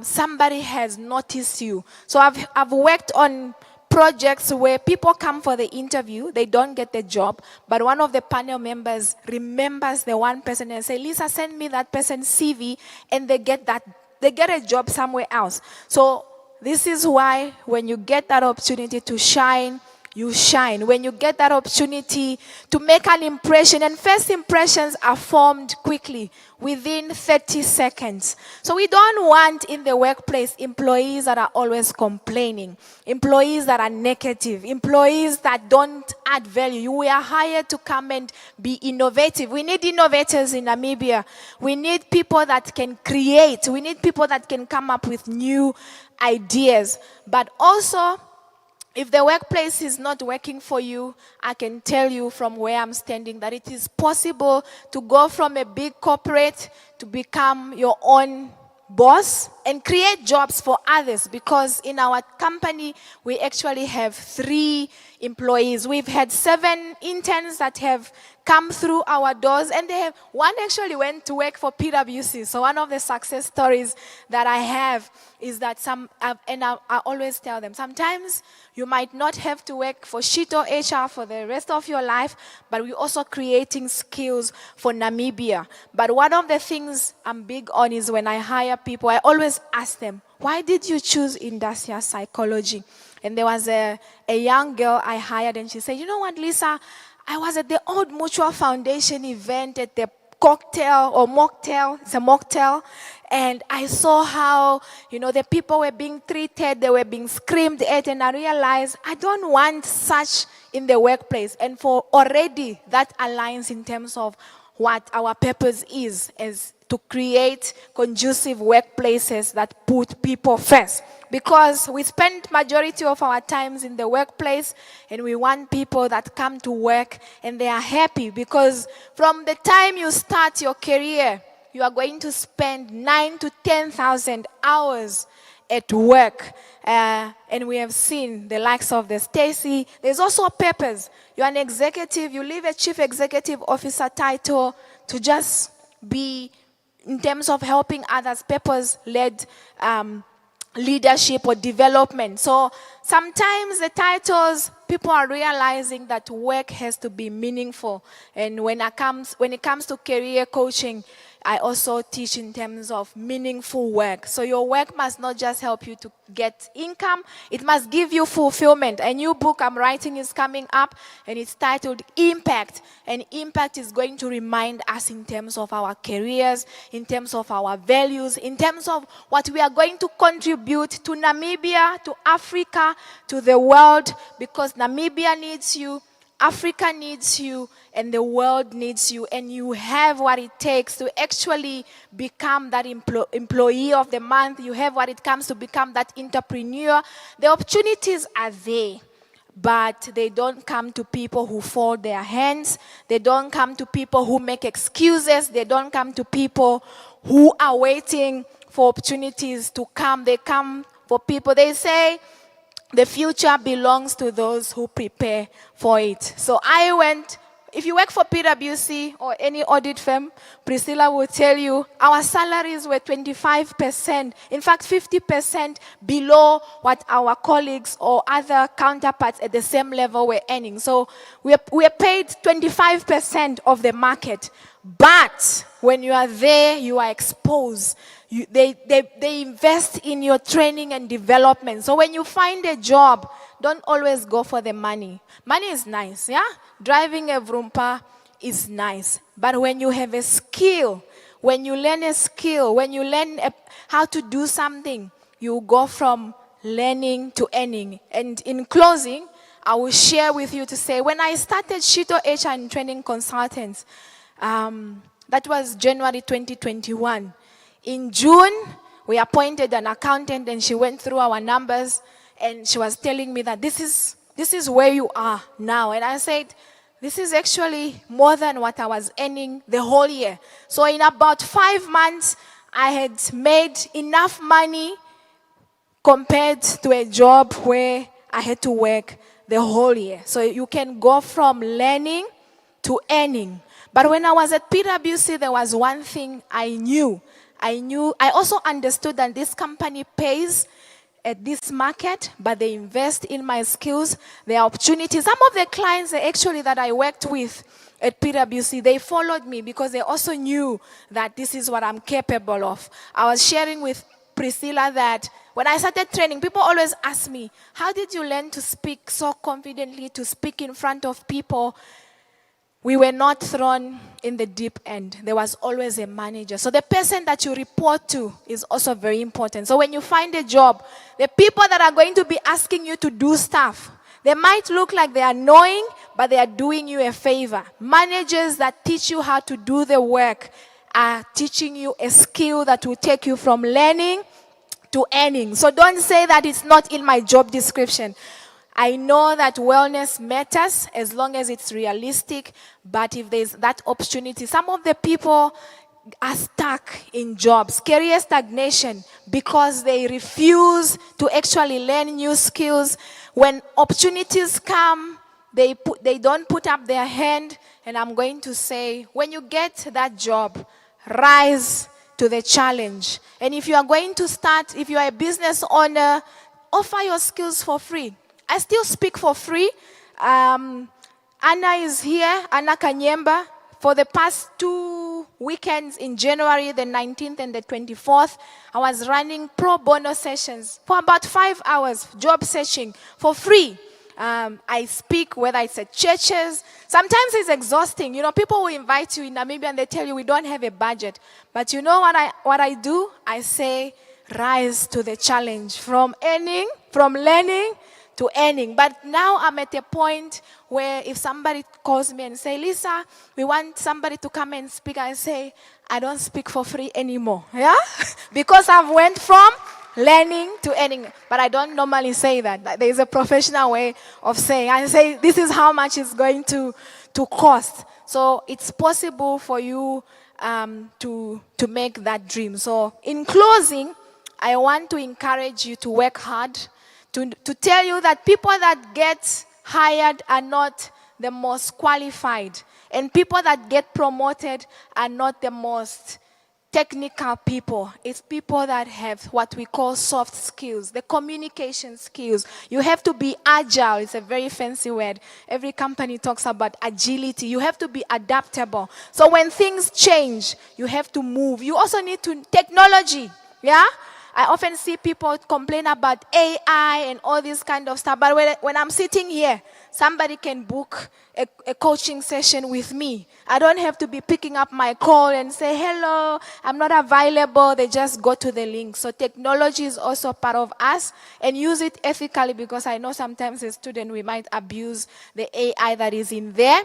somebody has noticed you. So I've worked on projects where people come for the interview, they don't get the job, but one of the panel members remembers the one person and say, Lisa, send me that person's CV, and they get a job somewhere else. So this is why when you get that opportunity to shine, you shine. When you get that opportunity to make an impression, and first impressions are formed quickly, within 30 seconds. So we don't want in the workplace employees that are always complaining, employees that are negative, employees that don't add value. We are hired to come and be innovative. We need innovators in Namibia. We need people that can create. We need people that can come up with new ideas. But also, if the workplace is not working for you, I can tell you from where I'm standing that it is possible to go from a big corporate to become your own boss and create jobs for others, because in our company, we actually have 3 employees. We've had 7 interns that have come through our doors, and one actually went to work for PwC. So one of the success stories that I have is that I always tell them, sometimes you might not have to work for Shit or HR for the rest of your life, but we're also creating skills for Namibia. But one of the things I'm big on is when I hire people, I always ask them, why did you choose industrial psychology? And there was a young girl I hired, and she said, you know what, Lisa, I was at the Old Mutual Foundation event at the cocktail or mocktail, it's a mocktail, and I saw how, the people were being treated, they were being screamed at, and I realized I don't want such in the workplace. And for already that aligns in terms of what our purpose is to create conducive workplaces that put people first. Because we spend majority of our times in the workplace, and we want people that come to work and they are happy, because from the time you start your career, you are going to spend 9,000 to 10,000 hours at work. And we have seen the likes of the Stacy. There's also a purpose. You're an executive, you leave a chief executive officer title to just be, in terms of helping others, purpose-led leadership or development. So sometimes the titles, people are realizing that work has to be meaningful. And when it comes to career coaching, I also teach in terms of meaningful work. So your work must not just help you to get income, it must give you fulfillment. A new book I'm writing is coming up, and it's titled Impact. And impact is going to remind us in terms of our careers, in terms of our values, in terms of what we are going to contribute to Namibia, to Africa, to the world, because Namibia needs you, Africa needs you, and the world needs you, and you have what it takes to actually become that employee of the month. You have what it comes to become that entrepreneur. The opportunities are there, but they don't come to people who fold their hands. They don't come to people who make excuses. They don't come to people who are waiting for opportunities to come. They come for people, they say, the future belongs to those who prepare for it. So I went if you work for PwC or any audit firm, Priscilla will tell you our salaries were 25%, in fact 50% below what our colleagues or other counterparts at the same level were earning. So we're paid 25% of the market. But when you are there, you are exposed. They invest in your training and development. So when you find a job, don't always go for the money. Money is nice, yeah? Driving a vroompa is nice. But when you have a skill, when you learn a skill, when you learn how to do something, you go from learning to earning. And in closing, I will share with you to say, when I started Shito HR and Training Consultants, that was January 2021. In June, we appointed an accountant and she went through our numbers and she was telling me that this is where you are now. And I said, this is actually more than what I was earning the whole year. So in about 5 months, I had made enough money compared to a job where I had to work the whole year. So you can go from learning to earning. But when I was at PwC, there was one thing I knew. I also understood that this company pays at this market, but they invest in my skills, their opportunities. Some of the clients actually that I worked with at PwC, they followed me because they also knew that this is what I'm capable of. I was sharing with Priscilla that when I started training, people always ask me, how did you learn to speak so confidently, to speak in front of people? We were not thrown in the deep end. There was always a manager. So the person that you report to is also very important. So when you find a job, the people that are going to be asking you to do stuff, they might look like they are annoying, but they are doing you a favor. Managers that teach you how to do the work are teaching you a skill that will take you from learning to earning. So don't say that it's not in my job description. I know that wellness matters as long as it's realistic, but if there's that opportunity, some of the people are stuck in jobs, career stagnation, because they refuse to actually learn new skills. When opportunities come, they don't put up their hand, and I'm going to say, when you get that job, rise to the challenge. And if you are going to start, if you are a business owner, offer your skills for free. I still speak for free. Anna is here, Anna Kanyemba. For the past 2 weekends in January, the 19th and the 24th, I was running pro bono sessions for about 5 hours, job searching for free. I speak whether it's at churches. Sometimes it's exhausting. You know, people will invite you in Namibia and they tell you we don't have a budget. But you know what I do? I say, rise to the challenge from learning to earning. But now I'm at a point where if somebody calls me and say, Lisa, we want somebody to come and speak, I say, I don't speak for free anymore. Yeah? Because I've went from learning to earning. But I don't normally say that. There's a professional way of saying. I say, this is how much it's going to cost. So it's possible for you to make that dream. So in closing, I want to encourage you to work hard, to tell you that people that get hired are not the most qualified. And people that get promoted are not the most technical people. It's people that have what we call soft skills, the communication skills. You have to be agile. It's a very fancy word. Every company talks about agility. You have to be adaptable. So when things change, you have to move. You also need technology. Yeah? I often see people complain about AI and all this kind of stuff. But when I'm sitting here, somebody can book a coaching session with me. I don't have to be picking up my call and say, hello, I'm not available. They just go to the link. So technology is also part of us, and use it ethically, because I know sometimes as students we might abuse the AI that is in there.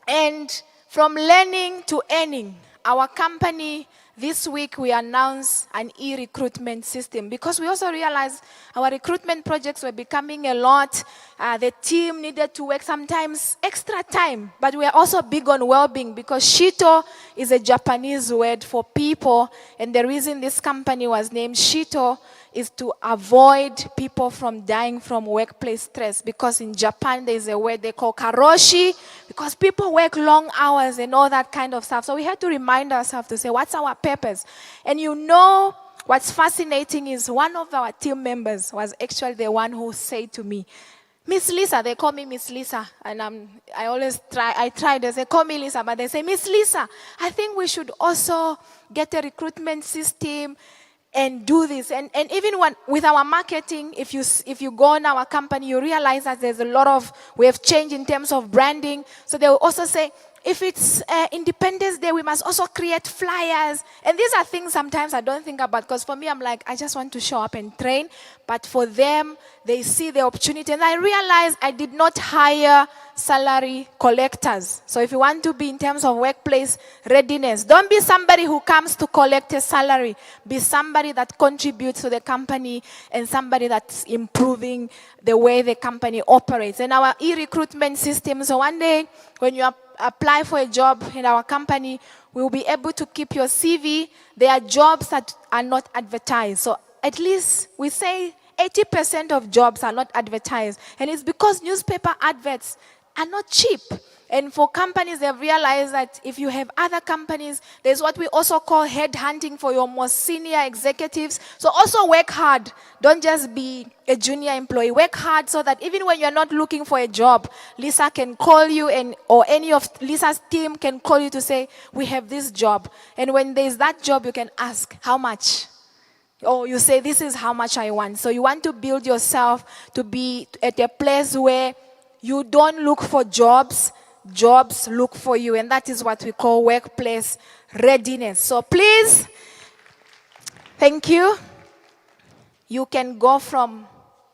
And from learning to earning, our company, this week we announced an e-recruitment system, because we also realized our recruitment projects were becoming a lot. The team needed to work sometimes extra time, but we are also big on well-being, because Shito is a Japanese word for people, and the reason this company was named Shito is to avoid people from dying from workplace stress, because in Japan there's a word they call karoshi, because people work long hours and all that kind of stuff. So we had to remind ourselves to say, what's our purpose? And you know, what's fascinating is one of our team members was actually the one who said to me, Miss Lisa, they call me Miss Lisa, and I try, they say, call me Lisa, but they say, Miss Lisa, I think we should also get a recruitment system and do this. And even with our marketing, if you go on our company, you realize that we have changed in terms of branding. So they will also say, if it's Independence Day, we must also create flyers. And these are things sometimes I don't think about, because for me, I'm like, I just want to show up and train. But for them, they see the opportunity. And I realized I did not hire salary collectors. So if you want to be in terms of workplace readiness, don't be somebody who comes to collect a salary. Be somebody that contributes to the company and somebody that's improving the way the company operates. And our e-recruitment system, so one day when you apply for a job in our company, we will be able to keep your CV. There are jobs that are not advertised. So at least we say 80% of jobs are not advertised. And it's because newspaper adverts are not cheap. And for companies, they've realized that if you have other companies, there's what we also call headhunting for your most senior executives. So also work hard. Don't just be a junior employee. Work hard so that even when you're not looking for a job, Lisa can call you, or any of Lisa's team can call you to say, we have this job. And when there's that job, you can ask, how much? Or you say, this is how much I want. So you want to build yourself to be at a place where you don't look for jobs, jobs look for you. And that is what we call workplace readiness. So please, thank you. You can go from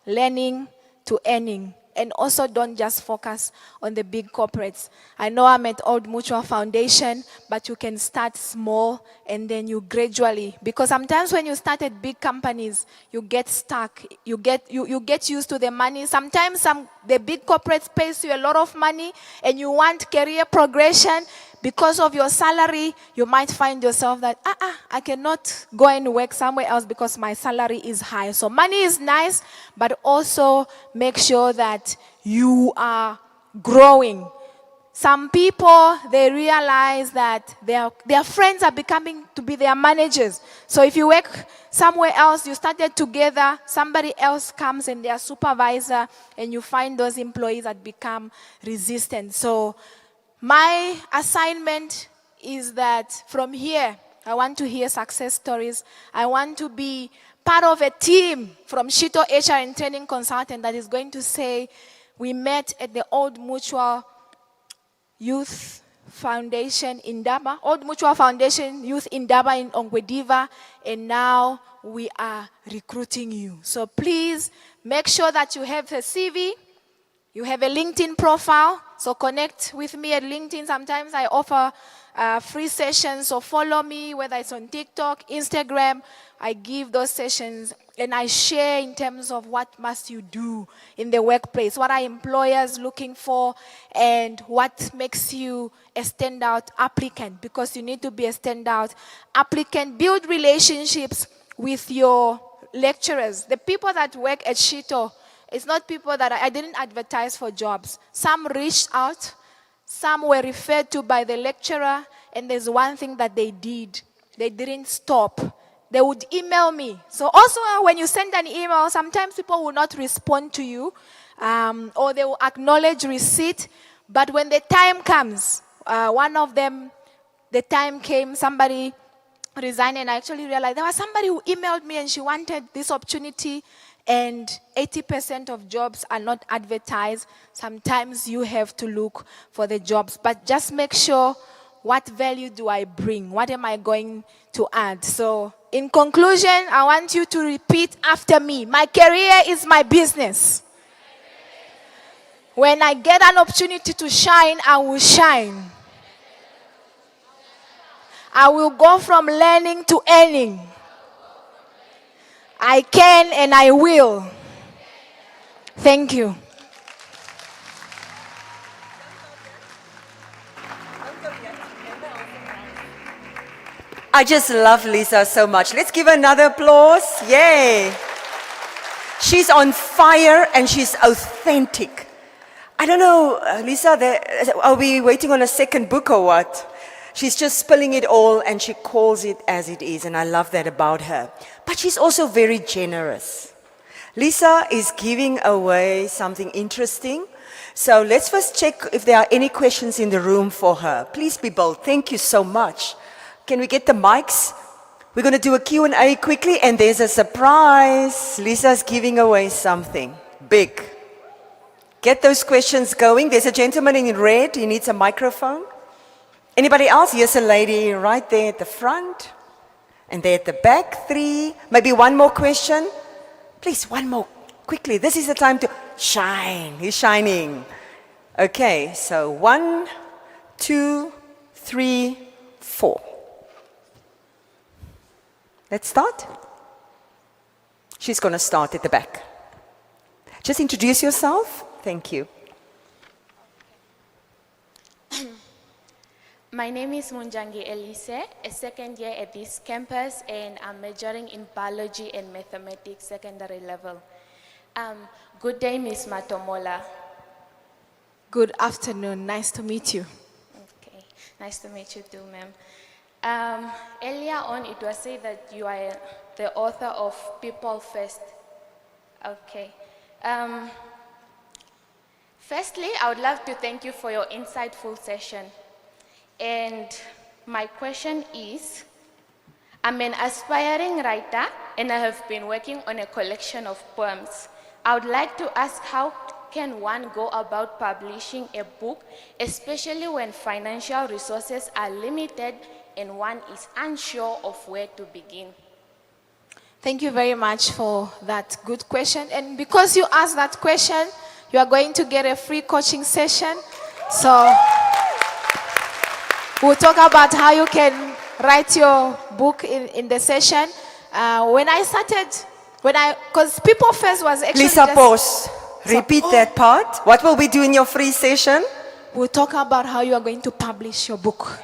learning to earning. And also don't just focus on the big corporates. I know I'm at Old Mutual Foundation, but you can start small and then you gradually, because sometimes when you start at big companies, you get stuck. You get used to the money. Sometimes the big corporates pays you a lot of money and you want career progression. Because of your salary, you might find yourself that, I cannot go and work somewhere else because my salary is high. So money is nice, but also make sure that you are growing. Some people, they realize that their friends are becoming to be their managers. So if you work somewhere else, you started together, somebody else comes and they're supervisor, and you find those employees that become resistant. So my assignment is that from here, I want to hear success stories. I want to be part of a team from Shito HR and Training Consultant that is going to say, we met at the Old Mutual Youth Foundation in Indaba, Old Mutual Foundation Youth Indaba in Ongwediva, and now we are recruiting you. So please make sure that you have a CV, you have a LinkedIn profile, so connect with me at LinkedIn. Sometimes I offer free sessions, so follow me, whether it's on TikTok, Instagram. I give those sessions and I share in terms of what must you do in the workplace, what are employers looking for, and what makes you a standout applicant, because you need to be a standout applicant. Build relationships with your lecturers. The people that work at Shito, it's not people that I didn't advertise for jobs. Some reached out, some were referred to by the lecturer, and there's one thing that they did. They didn't stop. They would email me. So also when you send an email, sometimes people will not respond to you, or they will acknowledge receipt. But when the time comes, one of them, the time came, somebody resigned, and I actually realized there was somebody who emailed me and she wanted this opportunity, and 80% of jobs are not advertised. Sometimes you have to look for the jobs, but just make sure, what value do I bring? What am I going to add? So in conclusion, I want you to repeat after me. My career is my business. When I get an opportunity to shine, I will shine. I will go from learning to earning. I can and I will. Thank you. I just love Lisa so much. Let's give her another applause. Yay. She's on fire and she's authentic. I don't know, Lisa, are we waiting on a second book or what? She's just spilling it all and she calls it as it is, and I love that about her. But she's also very generous. Lisa is giving away something interesting. So let's first check if there are any questions in the room for her. Please be bold. Thank you so much. Can we get the mics? We're going to do a Q&A quickly, and there's a surprise. Lisa's giving away something big. Get those questions going. There's a gentleman in red. He needs a microphone. Anybody else? Yes, a lady right there at the front. And there at the back, 3. Maybe one more question. Please, one more. Quickly. This is the time to shine. He's shining. Okay, so 1, 2, 3, 4. Let's start. She's going to start at the back. Just introduce yourself. Thank you. My name is Munjangi Elise, a second year at this campus, and I'm majoring in biology and mathematics, secondary level. Good day, Ms. Matomola. Good afternoon. Nice to meet you. Okay, nice to meet you too, ma'am. Earlier on, it was said that you are the author of People First. Okay. Firstly, I would love to thank you for your insightful session. And my question is, I'm an aspiring writer and I have been working on a collection of poems. I would like to ask, how can one go about publishing a book, especially when financial resources are limited and one is unsure of where to begin? Thank you very much for that good question. And because you asked that question, you are going to get a free coaching session. So we'll talk about how you can write your book in the session. When I started, because People First was actually Lisa, pause. Repeat that part. What will we do in your free session? We'll talk about how you are going to publish your book.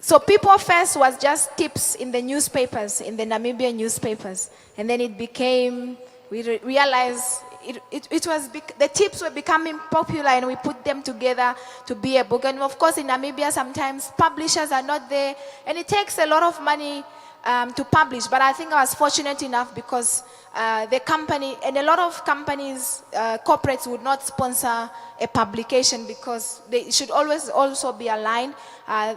So People First was just tips in the newspapers, in the Namibian newspapers. And then it became, we realized the tips were becoming popular and we put them together to be a book. And of course in Namibia sometimes publishers are not there and it takes a lot of money to publish. But I think I was fortunate enough because the company, and a lot of companies, corporates would not sponsor a publication because they should always also be aligned.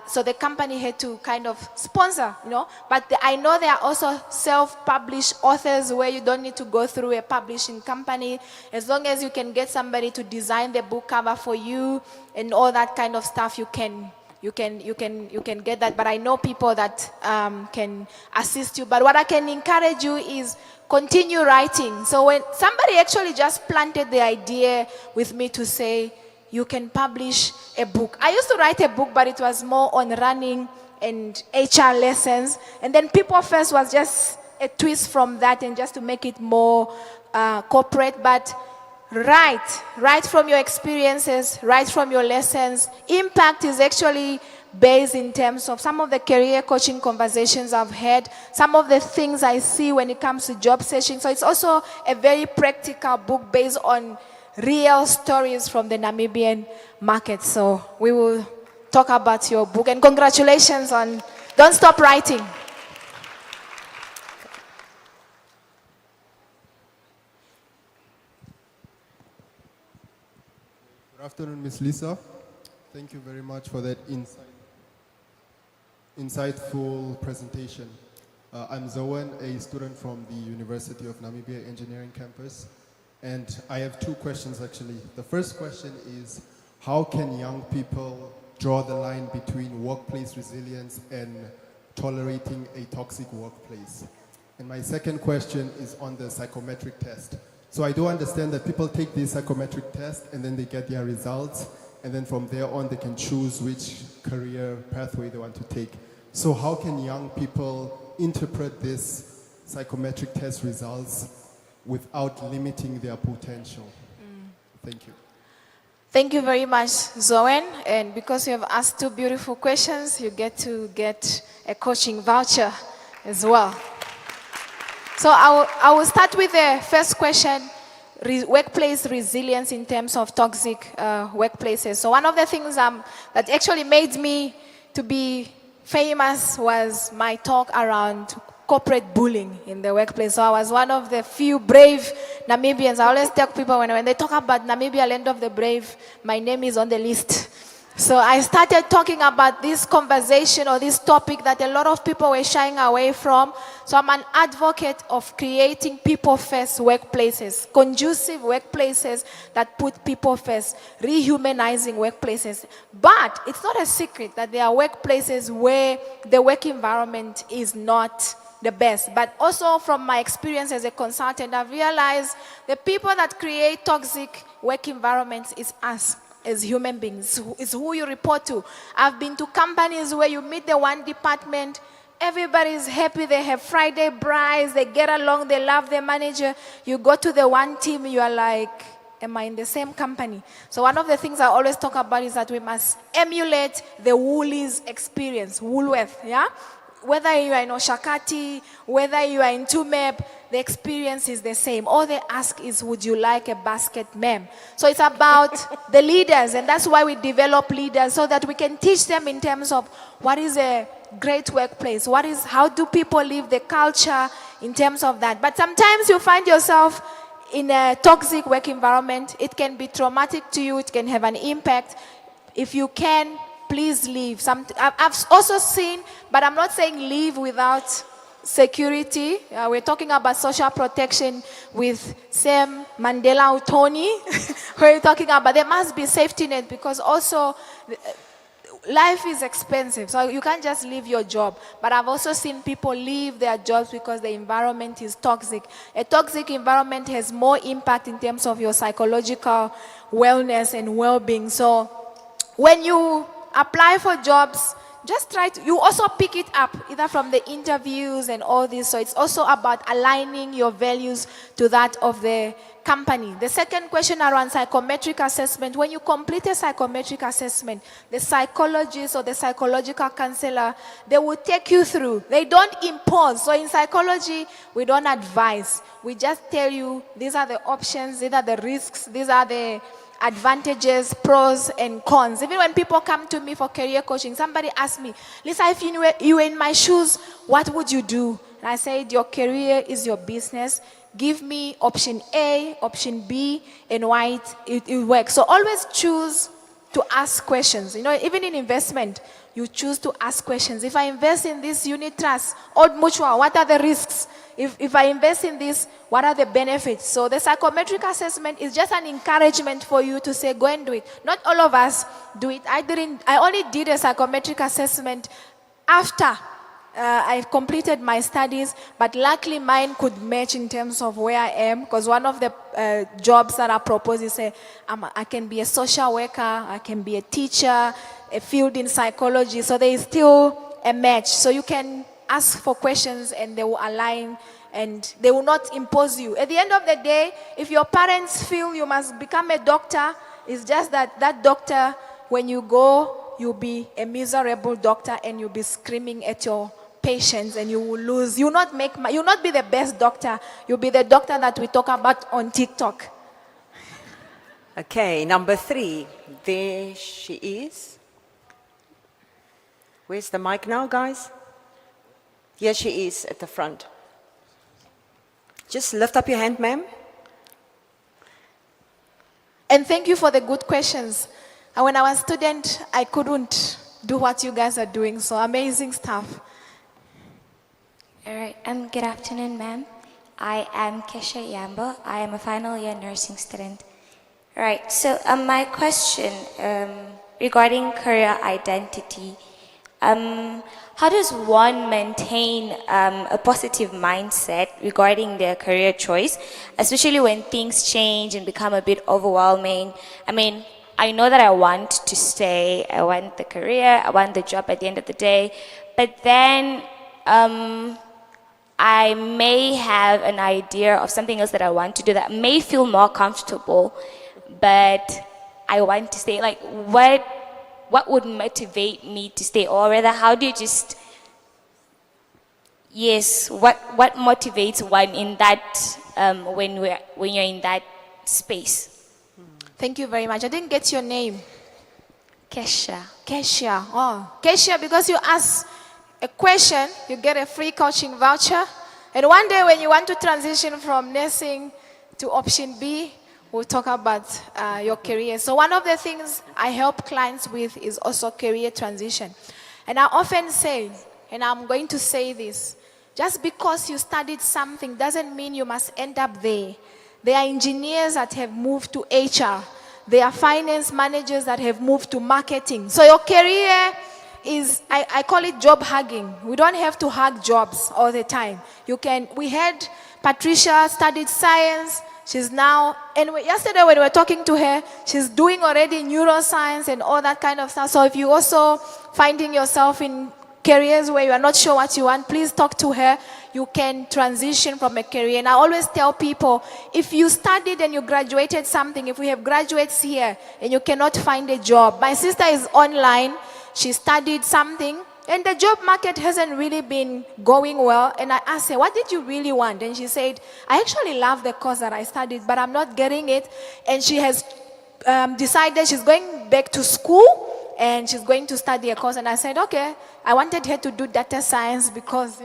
So the company had to kind of sponsor, you know. But I know there are also self-published authors where you don't need to go through a publishing company. As long as you can get somebody to design the book cover for you and all that kind of stuff, you can get that. But I know people that can assist you. But what I can encourage you is continue writing. So when somebody actually just planted the idea with me to say, you can publish a book. I used to write a book, but it was more on running and HR lessons. And then People First was just a twist from that and just to make it more corporate. But write from your experiences, write from your lessons. Impact is actually based in terms of some of the career coaching conversations I've had, some of the things I see when it comes to job searching. So it's also a very practical book based on real stories from the Namibian market. So we will talk about your book, and congratulations on, don't stop writing. Good afternoon, Ms. Lisa. Thank you very much for that insightful presentation. I'm Zoan, a student from the University of Namibia Engineering Campus, and I have two questions actually. The first question is, how can young people draw the line between workplace resilience and tolerating a toxic workplace? And my second question is on the psychometric test. So I do understand that people take the psychometric test and then they get their results, and then from there on they can choose which career pathway they want to take. So how can young people interpret this psychometric test results without limiting their potential? Thank you. Thank you very much, Zoen. And because you have asked two beautiful questions, you get to get a coaching voucher as well. So I will start with the first question, workplace resilience in terms of toxic workplaces. So one of the things that actually made me to be famous was my talk around corporate bullying in the workplace. So I was one of the few brave Namibians. I always tell people when they talk about Namibia, land of the brave, my name is on the list. So I started talking about this conversation or this topic that a lot of people were shying away from. So I'm an advocate of creating people-first workplaces, conducive workplaces that put people first, rehumanizing workplaces. But it's not a secret that there are workplaces where the work environment is not the best. But also from my experience as a consultant, I've realized the people that create toxic work environments is us as human beings. It's who you report to. I've been to companies where you meet the one department, everybody's happy, they have Friday brides, they get along, they love their manager. You go to the one team, you are like, am I in the same company? So one of the things I always talk about is that we must emulate the Woolies experience, Woolworth, yeah? Whether you are in Oshakati, whether you are in Tumeb, the experience is the same. All they ask is, would you like a basket, ma'am? So it's about the leaders, and that's why we develop leaders, so that we can teach them in terms of what is a great workplace, how do people live the culture in terms of that. But sometimes you find yourself in a toxic work environment. It can be traumatic to you, it can have an impact. If you can, please leave. I've also seen, but I'm not saying leave without security. We're talking about social protection with Sam Mandela Utoni. We're talking about there must be safety net, because also life is expensive. So you can't just leave your job. But I've also seen people leave their jobs because the environment is toxic. A toxic environment has more impact in terms of your psychological wellness and well-being. So when you apply for jobs, just you also pick it up either from the interviews and all this. So it's also about aligning your values to that of the company. The second question around psychometric assessment, when you complete a psychometric assessment, the psychologist or the psychological counselor, they will take you through. They don't impose. So in psychology, we don't advise. We just tell you, these are the options, these are the risks, these are the advantages, pros and cons. Even when people come to me for career coaching, somebody asks me, Lisa, if you were in my shoes, what would you do? And I said, your career is your business. Give me option A, option B, and why it works. So always choose to ask questions. You know, even in investment, you choose to ask questions. If I invest in this unit trust, Old Mutual, what are the risks? If I invest in this, what are the benefits? So the psychometric assessment is just an encouragement for you to say, go and do it. Not all of us do it. I only did a psychometric assessment after I completed my studies, but luckily mine could match in terms of where I am, because one of the jobs that I propose is I can be a social worker, I can be a teacher, a field in psychology, so there is still a match. So you can ask for questions and they will align and they will not impose you. At the end of the day, if your parents feel you must become a doctor, it's just that doctor, when you go, you'll be a miserable doctor and you'll be screaming at your patients and you will lose. You'll not be the best doctor. You'll be the doctor that we talk about on TikTok. Okay, number 3. There she is. Where's the mic now, guys? Here she is at the front. Just lift up your hand, ma'am. And thank you for the good questions. And when I was a student, I couldn't do what you guys are doing, so amazing stuff. All right, good afternoon, ma'am. I am Kesha Yambo. I am a final year nursing student. All right, so my question regarding career identity, how does one maintain a positive mindset regarding their career choice, especially when things change and become a bit overwhelming? I mean, I know that I want to stay, I want the career, I want the job at the end of the day, but then I may have an idea of something else that I want to do that may feel more comfortable, but I want to stay? Like, what would motivate me to stay? Or rather, how do you just, yes, what motivates one in that, when you're in that space? Thank you very much. I didn't get your name. Kesha. Kesha. Oh, Kesha, because you ask a question, you get a free coaching voucher. And one day when you want to transition from nursing to option B, we'll talk about your career. So one of the things I help clients with is also career transition. And I often say, and I'm going to say this, just because you studied something doesn't mean you must end up there. There are engineers that have moved to HR. There are finance managers that have moved to marketing. So your career is, I call it job hugging. We don't have to hug jobs all the time. We had Patricia studied science. She's now, and yesterday when we were talking to her, she's doing already neuroscience and all that kind of stuff. So if you also finding yourself in careers where you are not sure what you want, please talk to her. You can transition from a career. And I always tell people, if you studied and you graduated something, if we have graduates here and you cannot find a job, my sister is online, she studied something, and the job market hasn't really been going well. And I asked her, what did you really want? And she said, I actually love the course that I studied, but I'm not getting it. And she has decided she's going back to school and she's going to study a course. And I said, okay, I wanted her to do data science because,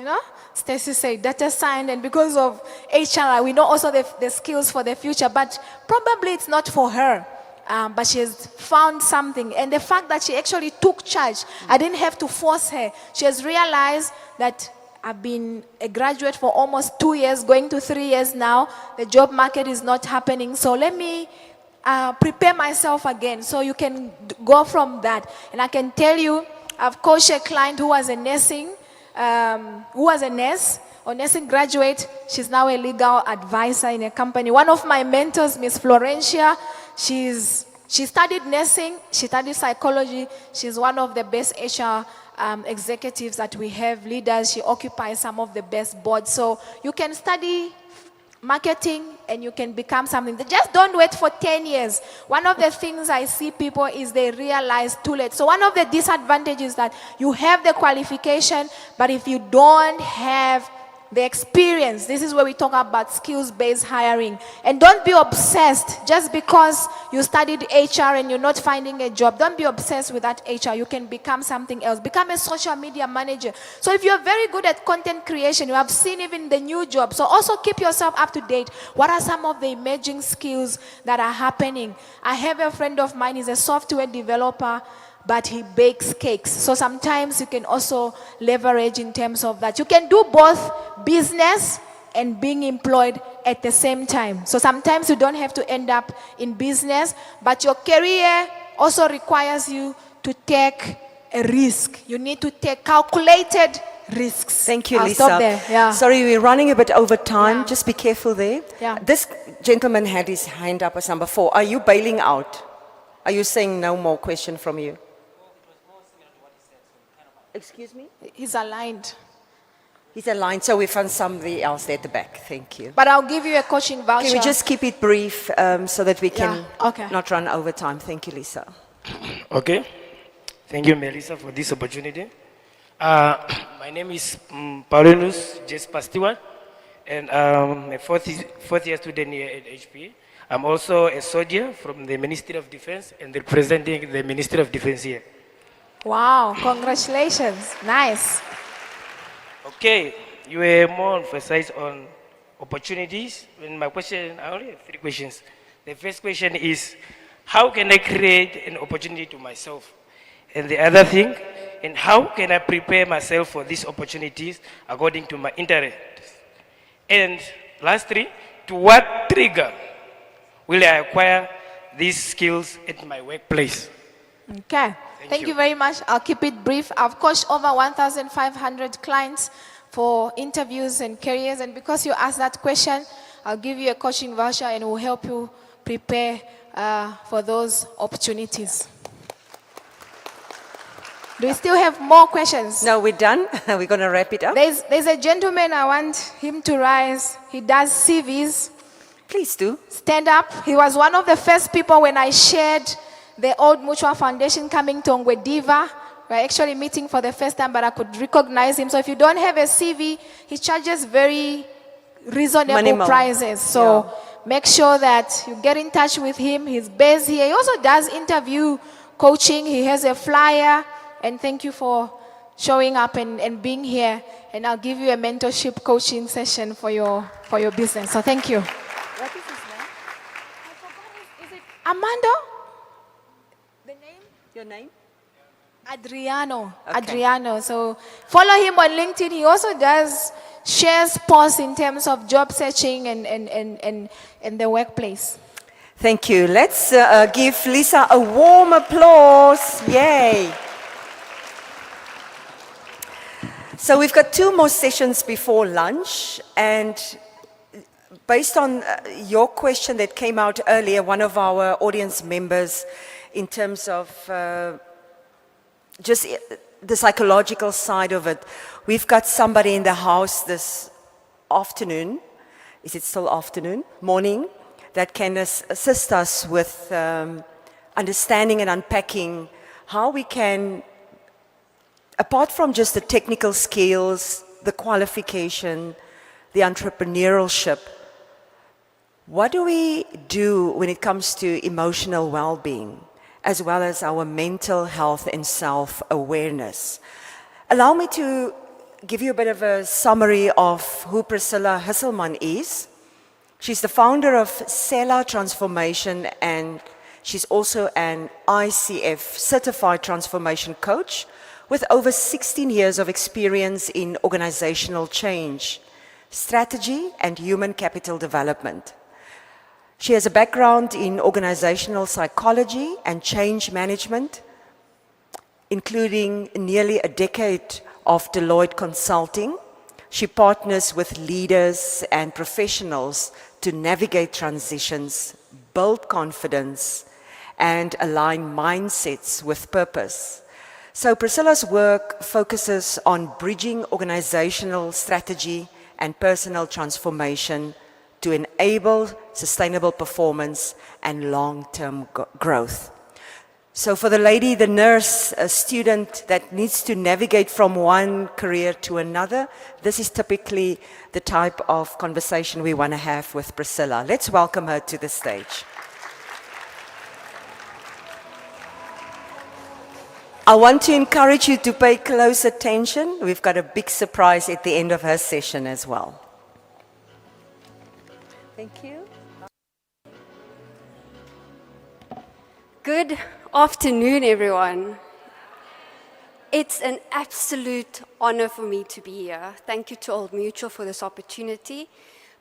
Stacy said data science, and because of HR, we know also the skills for the future, but probably it's not for her. But she has found something. And the fact that she actually took charge, I didn't have to force her. She has realized that I've been a graduate for almost 2 years, going to 3 years now. The job market is not happening. So let me prepare myself again. So you can go from that. And I can tell you, I've coached a client who was a nurse, or nursing graduate. She's now a legal advisor in a company. One of my mentors, Miss Florencia, she studied nursing, she studied psychology. She's one of the best HR executives that we have, leaders. She occupies some of the best boards. So you can study marketing and you can become something. Just don't wait for 10 years. One of the things I see people is they realize too late. So one of the disadvantages is that you have the qualification, but if you don't have the experience, this is where we talk about skills-based hiring. And don't be obsessed just because you studied HR and you're not finding a job. Don't be obsessed with that HR. You can become something else. Become a social media manager. So if you're very good at content creation, you have seen even the new job. So also keep yourself up to date. What are some of the emerging skills that are happening? I have a friend of mine, he's a software developer, but he bakes cakes. So sometimes you can also leverage in terms of that. You can do both business and being employed at the same time. So sometimes you don't have to end up in business, but your career also requires you to take a risk. You need to take calculated risks. Thank you, I'll Lisa. stop there. Yeah. Sorry, we're running a bit over time. Just be careful there. Yeah. This gentleman had his hand up as number 4. Are you bailing out? Are you saying no more question from you? Excuse me? He's aligned. He's aligned, so we found somebody else there at the back. Thank you. But I'll give you a coaching voucher. Can we just keep it brief so that we can okay. not run over time? Thank you, Lisa. Okay. Thank you, Melissa, for this opportunity. My name is Paulinus Pastiwan, and I'm a fourth year student here at HPA. I'm also a soldier from the Ministry of Defense and representing the Ministry of Defense here. Wow, congratulations. Nice. Okay, you were more emphasized on opportunities. And my question, I only have 3 questions. The first question is, how can I create an opportunity to myself? And the other thing, and how can I prepare myself for these opportunities according to my interests? And lastly, to what trigger will I acquire these skills at my workplace? Okay. Thank you very much. I'll keep it brief. I've coached over 1,500 clients for interviews and careers. And because you asked that question, I'll give you a coaching voucher and we'll help you prepare for those opportunities. Do we still have more questions? No, we're done. We're going to wrap it up. There's a gentleman, I want him to rise. He does CVs. Please do. Stand up. He was one of the first people when I shared the Old Mutual Foundation coming to Diva. We're actually meeting for the first time, but I could recognize him. So if you don't have a CV, he charges very reasonable Minimal. prices. So make sure that you get in touch with him. He's based here. He also does interview coaching. He has a flyer. And thank you for showing up and being here. And I'll give you a mentorship coaching session for your business. So thank you. What is his name? I forgot. Is it Armando? The name? Your name? Adriano. Okay. Adriano. So follow him on LinkedIn. He also shares posts in terms of job searching and the workplace. Thank you. Let's give Lisa a warm applause. Yay. So we've got 2 more sessions before lunch, and based on your question that came out earlier, one of our audience members, in terms of just the psychological side of it, we've got somebody in the house this afternoon, is it still afternoon? Morning, that can assist us with understanding and unpacking how we can, apart from just the technical skills, the qualification, the entrepreneurship, what do we do when it comes to emotional well-being, as well as our mental health and self-awareness? Allow me to give you a bit of a summary of who Priscilla Hisselman is. She's the founder of Sela Transformation, and she's also an ICF certified transformation coach with over 16 years of experience in organizational change, strategy, and human capital development. She has a background in organizational psychology and change management, including nearly a decade of Deloitte Consulting. She partners with leaders and professionals to navigate transitions, build confidence, and align mindsets with purpose. So Priscilla's work focuses on bridging organizational strategy and personal transformation to enable sustainable performance and long-term growth. So for the lady, the nurse, a student that needs to navigate from one career to another, this is typically the type of conversation we want to have with Priscilla. Let's welcome her to the stage. I want to encourage you to pay close attention. We've got a big surprise at the end of her session as well. Thank you. Good afternoon, everyone. It's an absolute honor for me to be here. Thank you to Old Mutual for this opportunity.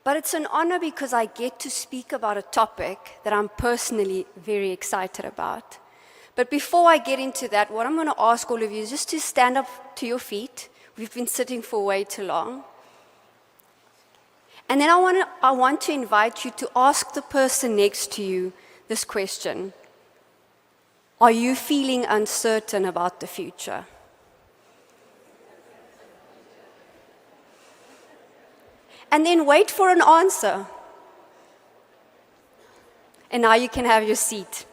But it's an honor because I get to speak about a topic that I'm personally very excited about. But before I get into that, what I'm going to ask all of you is just to stand up to your feet. We've been sitting for way too long. And then I want to invite you to ask the person next to you this question. Are you feeling uncertain about the future? And then wait for an answer. And now you can have your seat.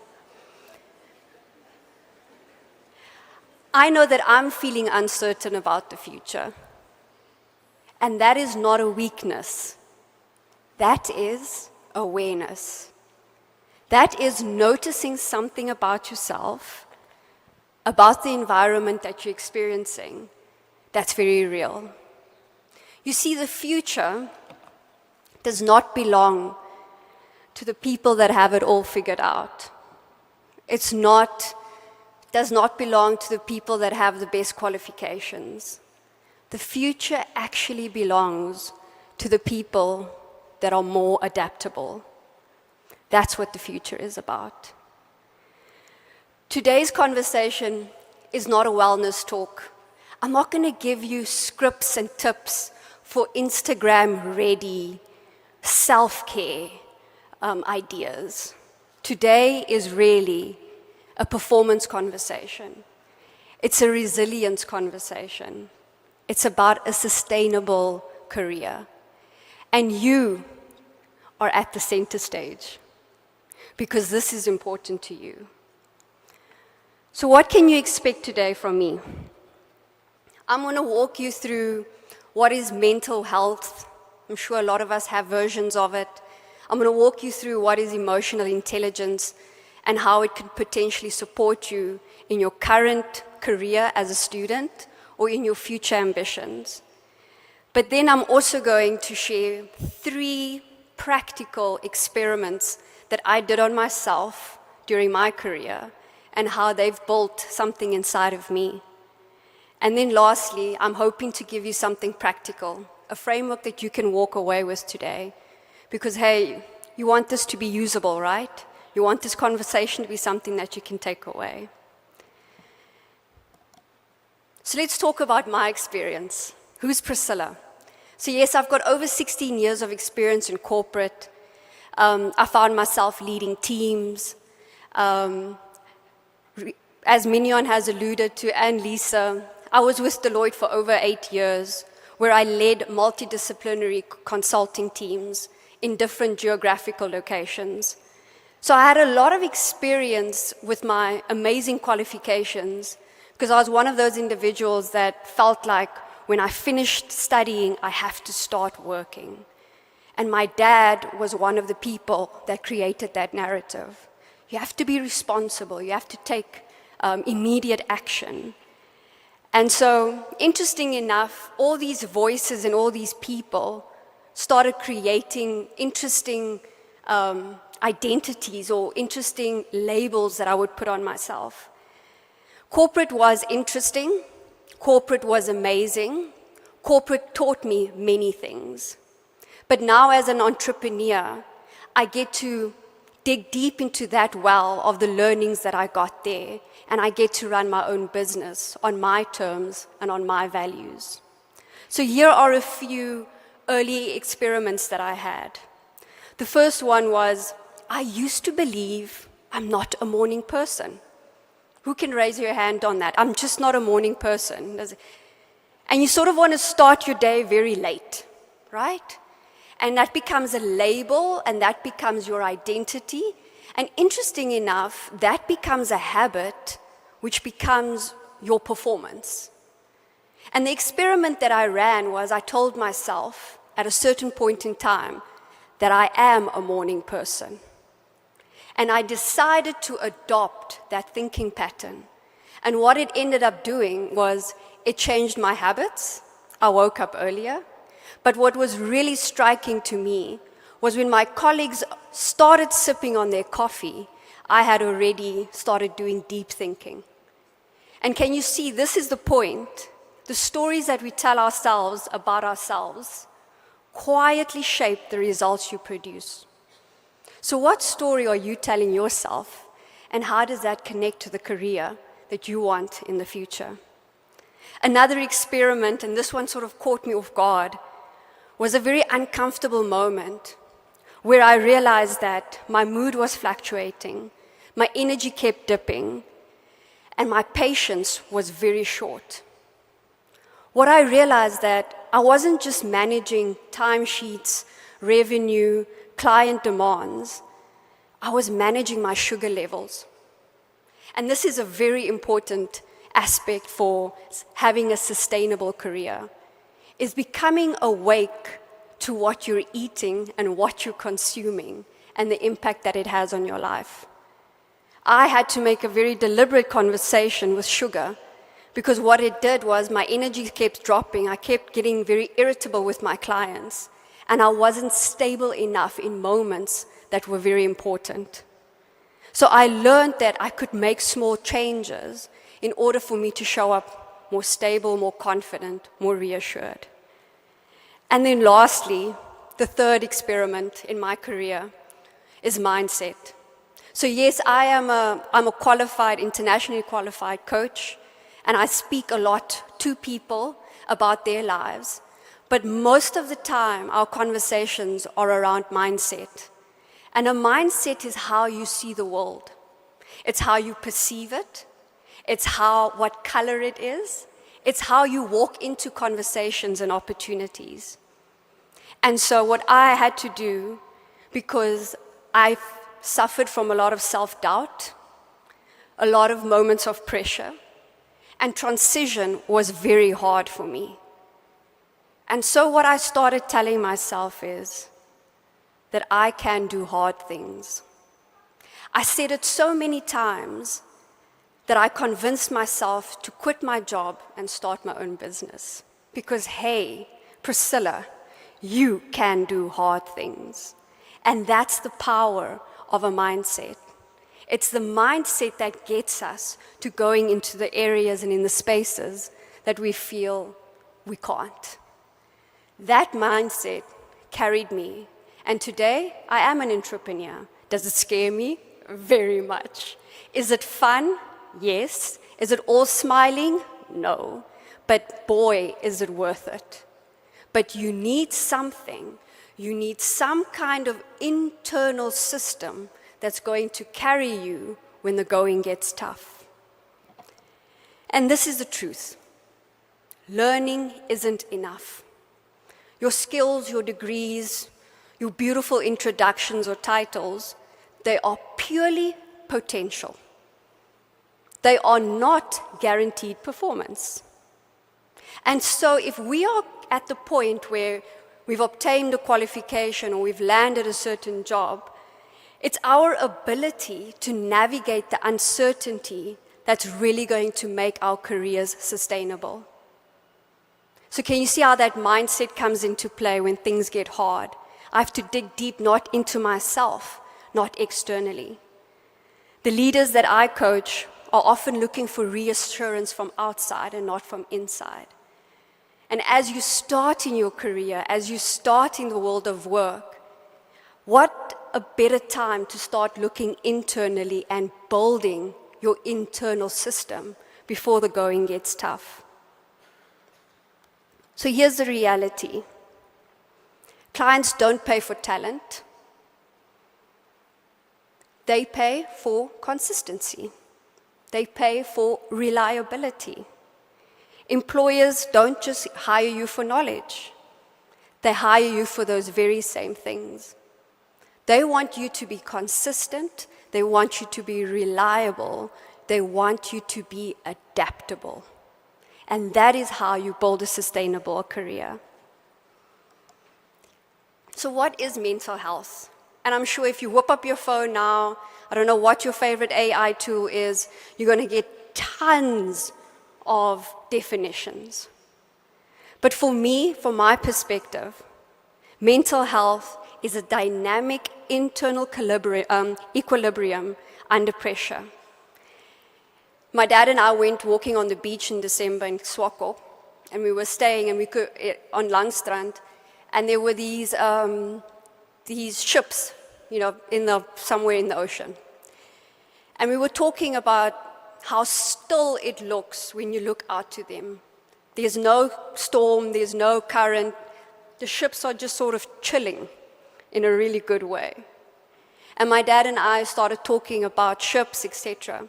I know that I'm feeling uncertain about the future. And that is not a weakness. That is awareness. That is noticing something about yourself, about the environment that you're experiencing, that's very real. You see, the future does not belong to the people that have it all figured out. Does not belong to the people that have the best qualifications. The future actually belongs to the people that are more adaptable. That's what the future is about. Today's conversation is not a wellness talk. I'm not going to give you scripts and tips for Instagram-ready self-care ideas. Today is really a performance conversation. It's a resilience conversation. It's about a sustainable career. And you are at the center stage because this is important to you. So what can you expect today from me? I'm going to walk you through what is mental health. I'm sure a lot of us have versions of it. I'm going to walk you through what is emotional intelligence and how it can potentially support you in your current career as a student or in your future ambitions. But then I'm also going to share 3 practical experiments that I did on myself during my career and how they've built something inside of me. And then lastly, I'm hoping to give you something practical, a framework that you can walk away with today. Because, hey, you want this to be usable, right? You want this conversation to be something that you can take away. So let's talk about my experience. Who's Priscilla? So yes, I've got over 16 years of experience in corporate. I found myself leading teams. As Mignon has alluded to, and Lisa, I was with Deloitte for over 8 years, where I led multidisciplinary consulting teams in different geographical locations. So I had a lot of experience with my amazing qualifications because I was one of those individuals that felt like when I finished studying, I have to start working. And my dad was one of the people that created that narrative. You have to be responsible. You have to take immediate action. And so, interesting enough, all these voices and all these people started creating interesting identities or interesting labels that I would put on myself. Corporate was interesting. Corporate was amazing. Corporate taught me many things. But now as an entrepreneur, I get to dig deep into that well of the learnings that I got there, and I get to run my own business on my terms and on my values. So here are a few early experiments that I had. The first one was, I used to believe I'm not a morning person. Who can raise your hand on that? I'm just not a morning person. And you sort of want to start your day very late, right? And that becomes a label, and that becomes your identity. And interesting enough, that becomes a habit, which becomes your performance. And the experiment that I ran was I told myself at a certain point in time that I am a morning person. And I decided to adopt that thinking pattern. And what it ended up doing was it changed my habits. I woke up earlier. But what was really striking to me was when my colleagues started sipping on their coffee, I had already started doing deep thinking. And can you see, this is the point. The stories that we tell ourselves about ourselves quietly shape the results you produce. So what story are you telling yourself, and how does that connect to the career that you want in the future? Another experiment, and this one sort of caught me off guard, was a very uncomfortable moment where I realized that my mood was fluctuating, my energy kept dipping, and my patience was very short. What I realized that I wasn't just managing timesheets, revenue, client demands, I was managing my sugar levels. And this is a very important aspect for having a sustainable career, is becoming awake to what you're eating and what you're consuming and the impact that it has on your life. I had to make a very deliberate conversation with sugar because what it did was my energy kept dropping. I kept getting very irritable with my clients, and I wasn't stable enough in moments that were very important. So I learned that I could make small changes in order for me to show up more stable, more confident, more reassured. And then lastly, the third experiment in my career is mindset. So yes, I'm a qualified, internationally qualified coach, and I speak a lot to people about their lives. But most of the time, our conversations are around mindset. And a mindset is how you see the world. It's how you perceive it. It's what color it is. It's how you walk into conversations and opportunities. And so what I had to do, because I suffered from a lot of self-doubt, a lot of moments of pressure, and transition was very hard for me. And so what I started telling myself is that I can do hard things. I said it so many times that I convinced myself to quit my job and start my own business. Because, hey, Priscilla, you can do hard things. And that's the power of a mindset. It's the mindset that gets us to going into the areas and in the spaces that we feel we can't. That mindset carried me. And today, I am an entrepreneur. Does it scare me? Very much. Is it fun? Yes. Is it all smiling? No. But boy, is it worth it. But you need something. You need some kind of internal system that's going to carry you when the going gets tough. And this is the truth. Learning isn't enough. Your skills, your degrees, your beautiful introductions or titles, they are purely potential. They are not guaranteed performance. And so if we are at the point where we've obtained a qualification or we've landed a certain job, it's our ability to navigate the uncertainty that's really going to make our careers sustainable. So can you see how that mindset comes into play when things get hard? I have to dig deep, not into myself, not externally. The leaders that I coach are often looking for reassurance from outside and not from inside. And as you start in your career, as you start in the world of work, what a better time to start looking internally and building your internal system before the going gets tough. So here's the reality. Clients don't pay for talent. They pay for consistency. They pay for reliability. Employers don't just hire you for knowledge. They hire you for those very same things. They want you to be consistent. They want you to be reliable. They want you to be adaptable. And that is how you build a sustainable career. So what is mental health? And I'm sure if you whip up your phone now, I don't know what your favorite AI tool is, you're going to get tons of definitions. But for me, from my perspective, mental health is a dynamic internal equilibrium under pressure. My dad and I went walking on the beach in December in Swakop, and we were staying on Langstrand, and there were these ships, somewhere in the ocean. And we were talking about how still it looks when you look out to them. There's no storm, there's no current. The ships are just sort of chilling in a really good way. And my dad and I started talking about ships, etc.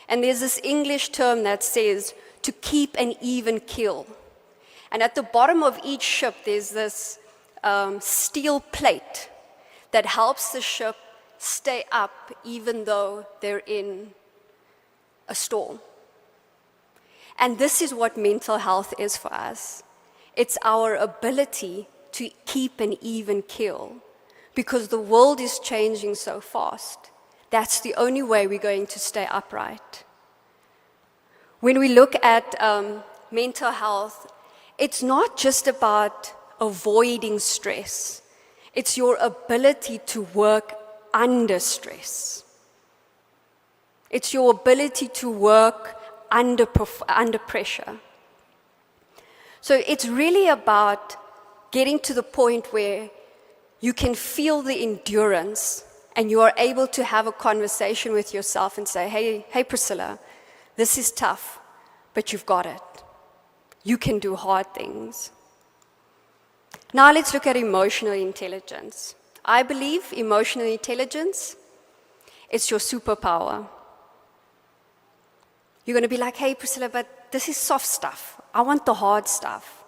And there's this English term that says to keep an even keel. And at the bottom of each ship, there's this steel plate that helps the ship stay up even though they're in a storm. And this is what mental health is for us. It's our ability to keep an even keel because the world is changing so fast. That's the only way we're going to stay upright. When we look at mental health, it's not just about avoiding stress. It's your ability to work under stress. It's your ability to work under pressure. So it's really about getting to the point where you can feel the endurance and you are able to have a conversation with yourself and say, hey Priscilla, this is tough, but you've got it. You can do hard things. Now let's look at emotional intelligence. I believe emotional intelligence is your superpower. You're going to be like, hey Priscilla, but this is soft stuff. I want the hard stuff.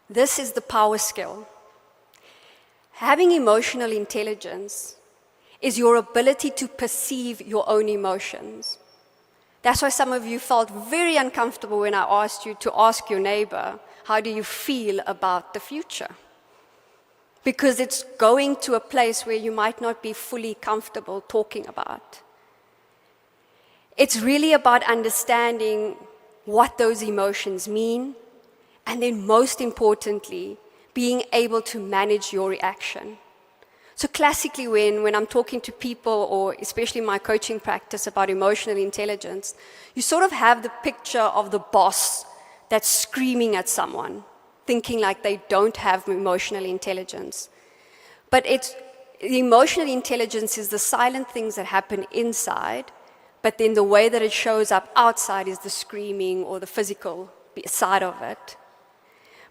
This is the power skill. Having emotional intelligence is your ability to perceive your own emotions. That's why some of you felt very uncomfortable when I asked you to ask your neighbor, how do you feel about the future? Because it's going to a place where you might not be fully comfortable talking about. It's really about understanding what those emotions mean, and then most importantly, being able to manage your reaction. So classically, when I'm talking to people, or especially my coaching practice about emotional intelligence, you sort of have the picture of the boss that's screaming at someone, thinking like they don't have emotional intelligence. But the emotional intelligence is the silent things that happen inside, but then the way that it shows up outside is the screaming or the physical side of it.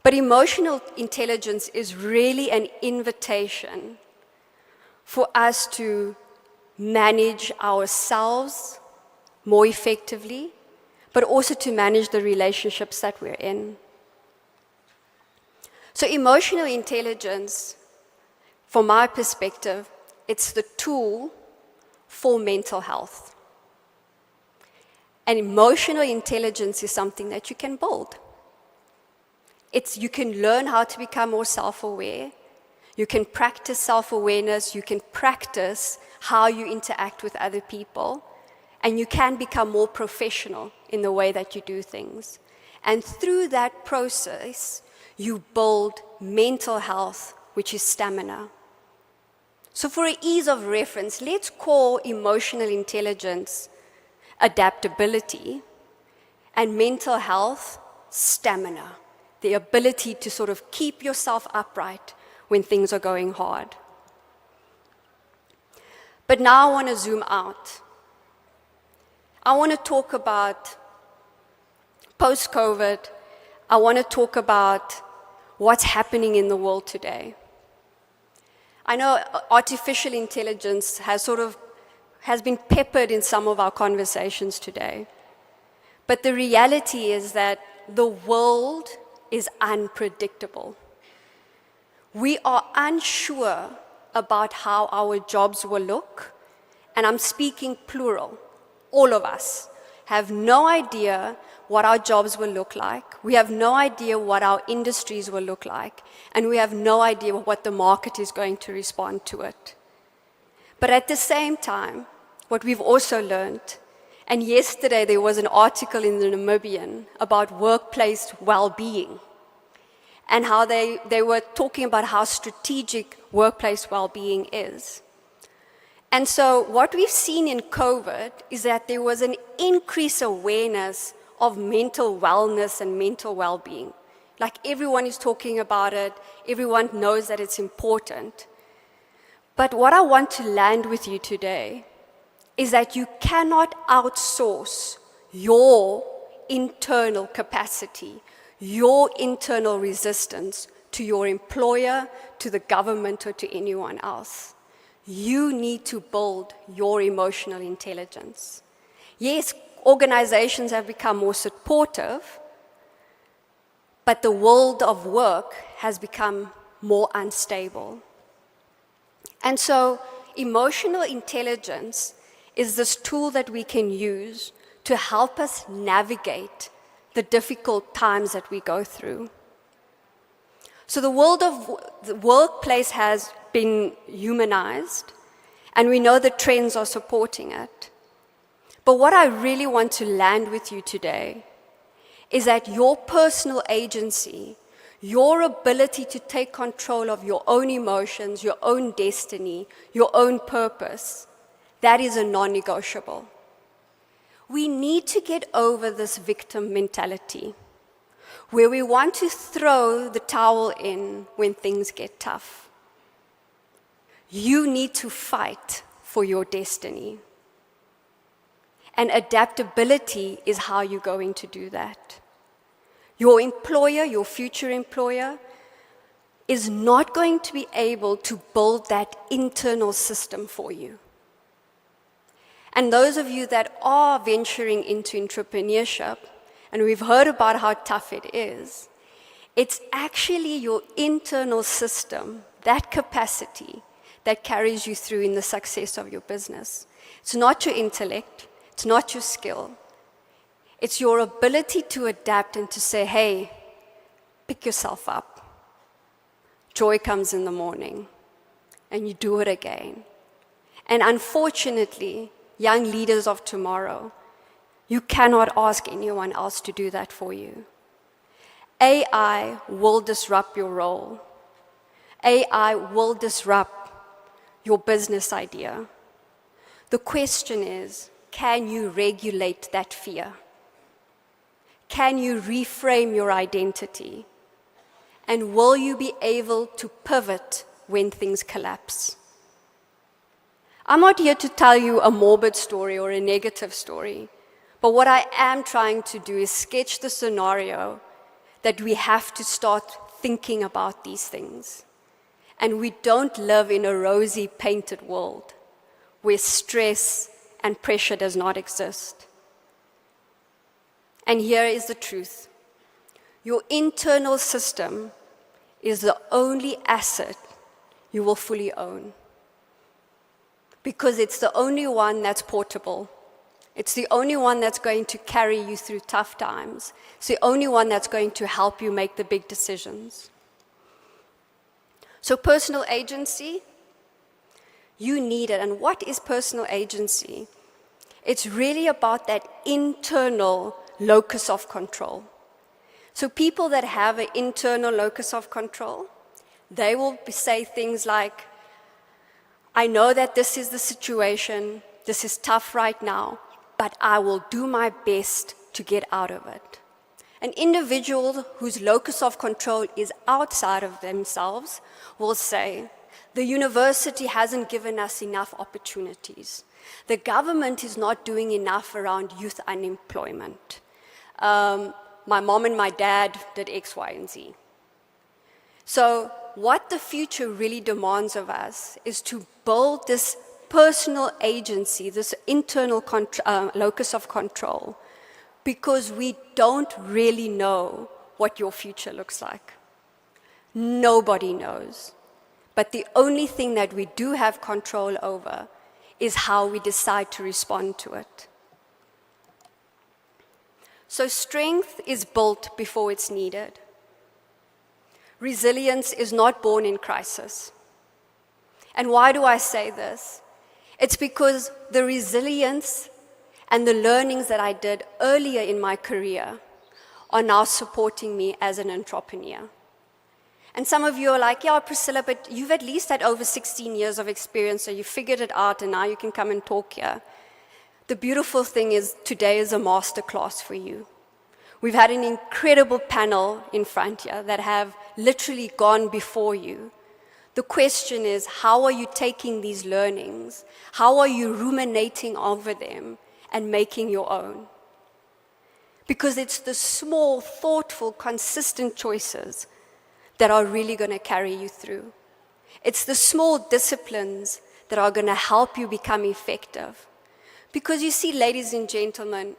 But emotional intelligence is really an invitation for us to manage ourselves more effectively, but also to manage the relationships that we're in. So emotional intelligence, from my perspective, it's the tool for mental health. And emotional intelligence is something that you can build. You can learn how to become more self-aware. You can practice self-awareness. You can practice how you interact with other people. And you can become more professional in the way that you do things. And through that process, you build mental health, which is stamina. So for ease of reference, let's call emotional intelligence adaptability, and mental health stamina, the ability to sort of keep yourself upright when things are going hard. But now I want to zoom out. I want to talk about post-COVID. I want to talk about what's happening in the world today. I know artificial intelligence has been peppered in some of our conversations today. But the reality is that the world is unpredictable. We are unsure about how our jobs will look, and I'm speaking plural. All of us have no idea what our jobs will look like. We have no idea what our industries will look like, and we have no idea what the market is going to respond to it. But at the same time, what we've also learned, and yesterday there was an article in the Namibian about workplace well-being, and how they were talking about how strategic workplace well-being is. And so what we've seen in COVID is that there was an increased awareness of mental wellness and mental well-being. Like everyone is talking about it, everyone knows that it's important. But what I want to land with you today is that you cannot outsource your internal capacity, your internal resistance to your employer, to the government, or to anyone else. You need to build your emotional intelligence. Yes, organizations have become more supportive, but the world of work has become more unstable. And so emotional intelligence is this tool that we can use to help us navigate the difficult times that we go through. So the workplace has been humanized, and we know the trends are supporting it. But what I really want to land with you today is that your personal agency, your ability to take control of your own emotions, your own destiny, your own purpose, that is a non-negotiable. We need to get over this victim mentality, where we want to throw the towel in when things get tough. You need to fight for your destiny. And adaptability is how you're going to do that. Your employer, your future employer, is not going to be able to build that internal system for you. And those of you that are venturing into entrepreneurship, and we've heard about how tough it is, it's actually your internal system, that capacity, that carries you through in the success of your business. It's not your intellect, it's not your skill, It's your ability to adapt and to say, hey, pick yourself up. Joy comes in the morning, and you do it again. And unfortunately, young leaders of tomorrow, you cannot ask anyone else to do that for you. AI will disrupt your role. AI will disrupt your business idea. The question is, can you regulate that fear? Can you reframe your identity? And will you be able to pivot when things collapse? I'm not here to tell you a morbid story or a negative story, but what I am trying to do is sketch the scenario that we have to start thinking about these things. And we don't live in a rosy painted world where stress and pressure does not exist. And here is the truth. Your internal system is the only asset you will fully own. Because it's the only one that's portable. It's the only one that's going to carry you through tough times. It's the only one that's going to help you make the big decisions. So personal agency, you need it. And what is personal agency? It's really about that internal locus of control. So people that have an internal locus of control, they will say things like, I know that this is the situation, this is tough right now, but I will do my best to get out of it. An individual whose locus of control is outside of themselves will say, the university hasn't given us enough opportunities. The government is not doing enough around youth unemployment. My mom and my dad did X, Y, and Z. So what the future really demands of us is to build this personal agency, this internal locus of control, because we don't really know what your future looks like. Nobody knows. But the only thing that we do have control over is how we decide to respond to it. So strength is built before it's needed. Resilience is not born in crisis. And why do I say this? It's because the resilience and the learnings that I did earlier in my career are now supporting me as an entrepreneur. And some of you are like, yeah, Priscilla, but you've at least had over 16 years of experience, so you figured it out, and now you can come and talk here. The beautiful thing is today is a master class for you. We've had an incredible panel in front here that have literally gone before you. The question is, how are you taking these learnings? How are you ruminating over them and making your own? Because it's the small, thoughtful, consistent choices that are really going to carry you through. It's the small disciplines that are going to help you become effective. Because you see, ladies and gentlemen,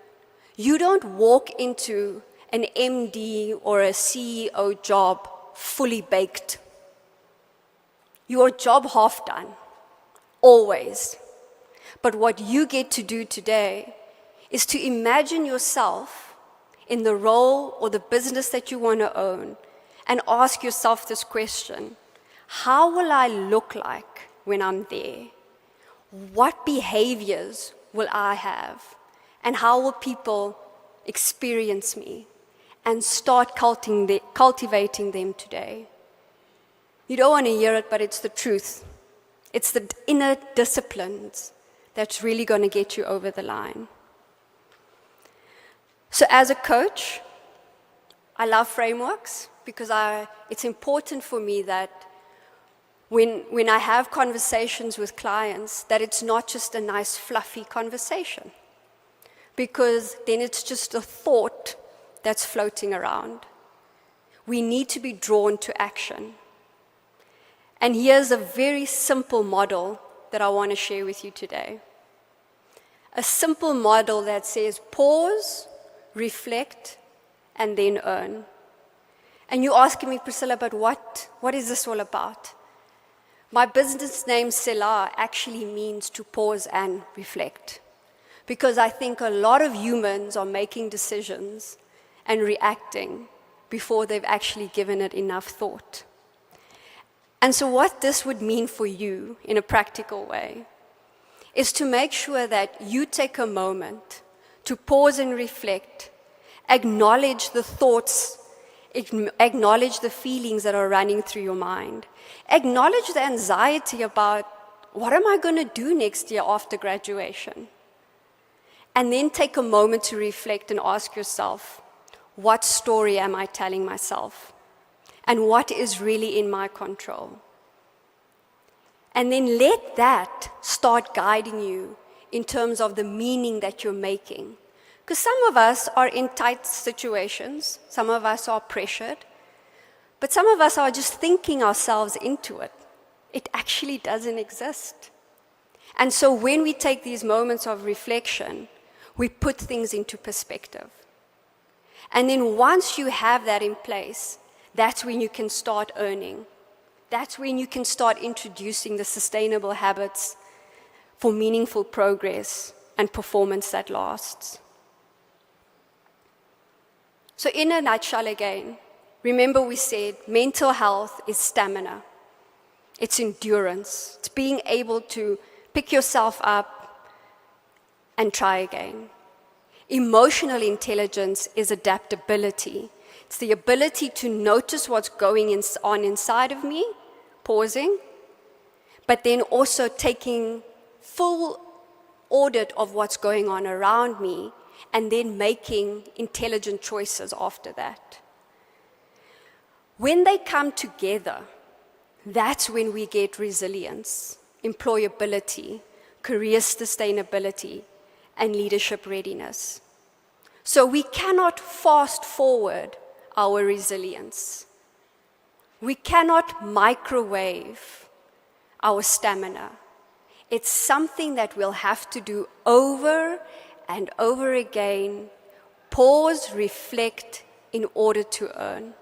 you don't walk into an MD or a CEO job fully baked. Your job half done, always. But what you get to do today is to imagine yourself in the role or the business that you want to own and ask yourself this question: how will I look like when I'm there? What behaviors will I have? And how will people experience me? And start cultivating them today. You don't want to hear it, but it's the truth. It's the inner disciplines that's really going to get you over the line. So as a coach, I love frameworks because it's important for me that when I have conversations with clients, that it's not just a nice fluffy conversation, because then it's just a thought that's floating around. We need to be drawn to action. And here's a very simple model that I want to share with you today. A simple model that says pause, reflect, and then earn. And you're asking me, Priscilla, but what is this all about? My business name, Selah, actually means to pause and reflect. because I think a lot of humans are making decisions and reacting before they've actually given it enough thought. And so what this would mean for you in a practical way is to make sure that you take a moment to pause and reflect, acknowledge the thoughts, acknowledge the feelings that are running through your mind, acknowledge the anxiety about what am I going to do next year after graduation? And then take a moment to reflect and ask yourself, what story am I telling myself? And what is really in my control? And then let that start guiding you in terms of the meaning that you're making. Because some of us are in tight situations, some of us are pressured, but some of us are just thinking ourselves into it. It actually doesn't exist. And so when we take these moments of reflection, we put things into perspective. And then once you have that in place, that's when you can start earning. That's when you can start introducing the sustainable habits for meaningful progress and performance that lasts. So in a nutshell again, remember we said mental health is stamina. It's endurance. It's being able to pick yourself up and try again. Emotional intelligence is adaptability. It's the ability to notice what's going on inside of me, pausing, but then also taking full audit of what's going on around me and then making intelligent choices after that. When they come together, that's when we get resilience, employability, career sustainability, and leadership readiness. So we cannot fast forward our resilience. We cannot microwave our stamina. It's something that we'll have to do over and over again, pause, reflect in order to earn.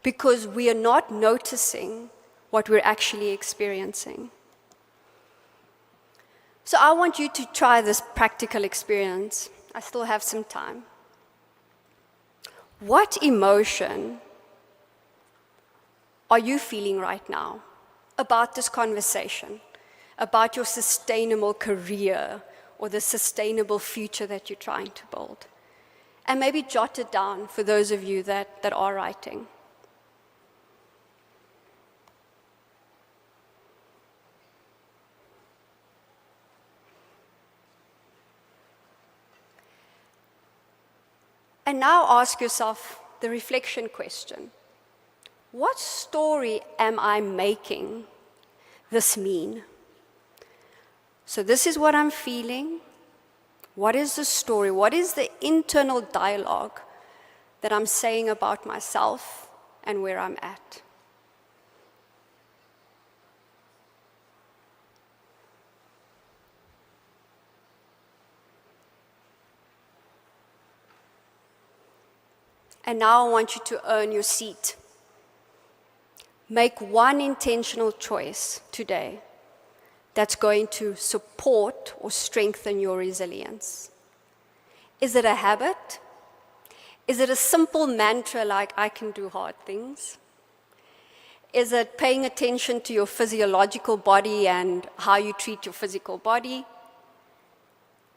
Because we are not noticing what we're actually experiencing. So I want you to try this practical experience. I still have some time. What emotion are you feeling right now about this conversation, about your sustainable career or the sustainable future that you're trying to build? And maybe jot it down for those of you that are writing. And now ask yourself the reflection question. What story am I making this mean? So this is what I'm feeling. What is the story? What is the internal dialogue that I'm saying about myself and where I'm at? And now I want you to earn your seat. Make one intentional choice today that's going to support or strengthen your resilience. Is it a habit? Is it a simple mantra like, I can do hard things? Is it paying attention to your physiological body and how you treat your physical body?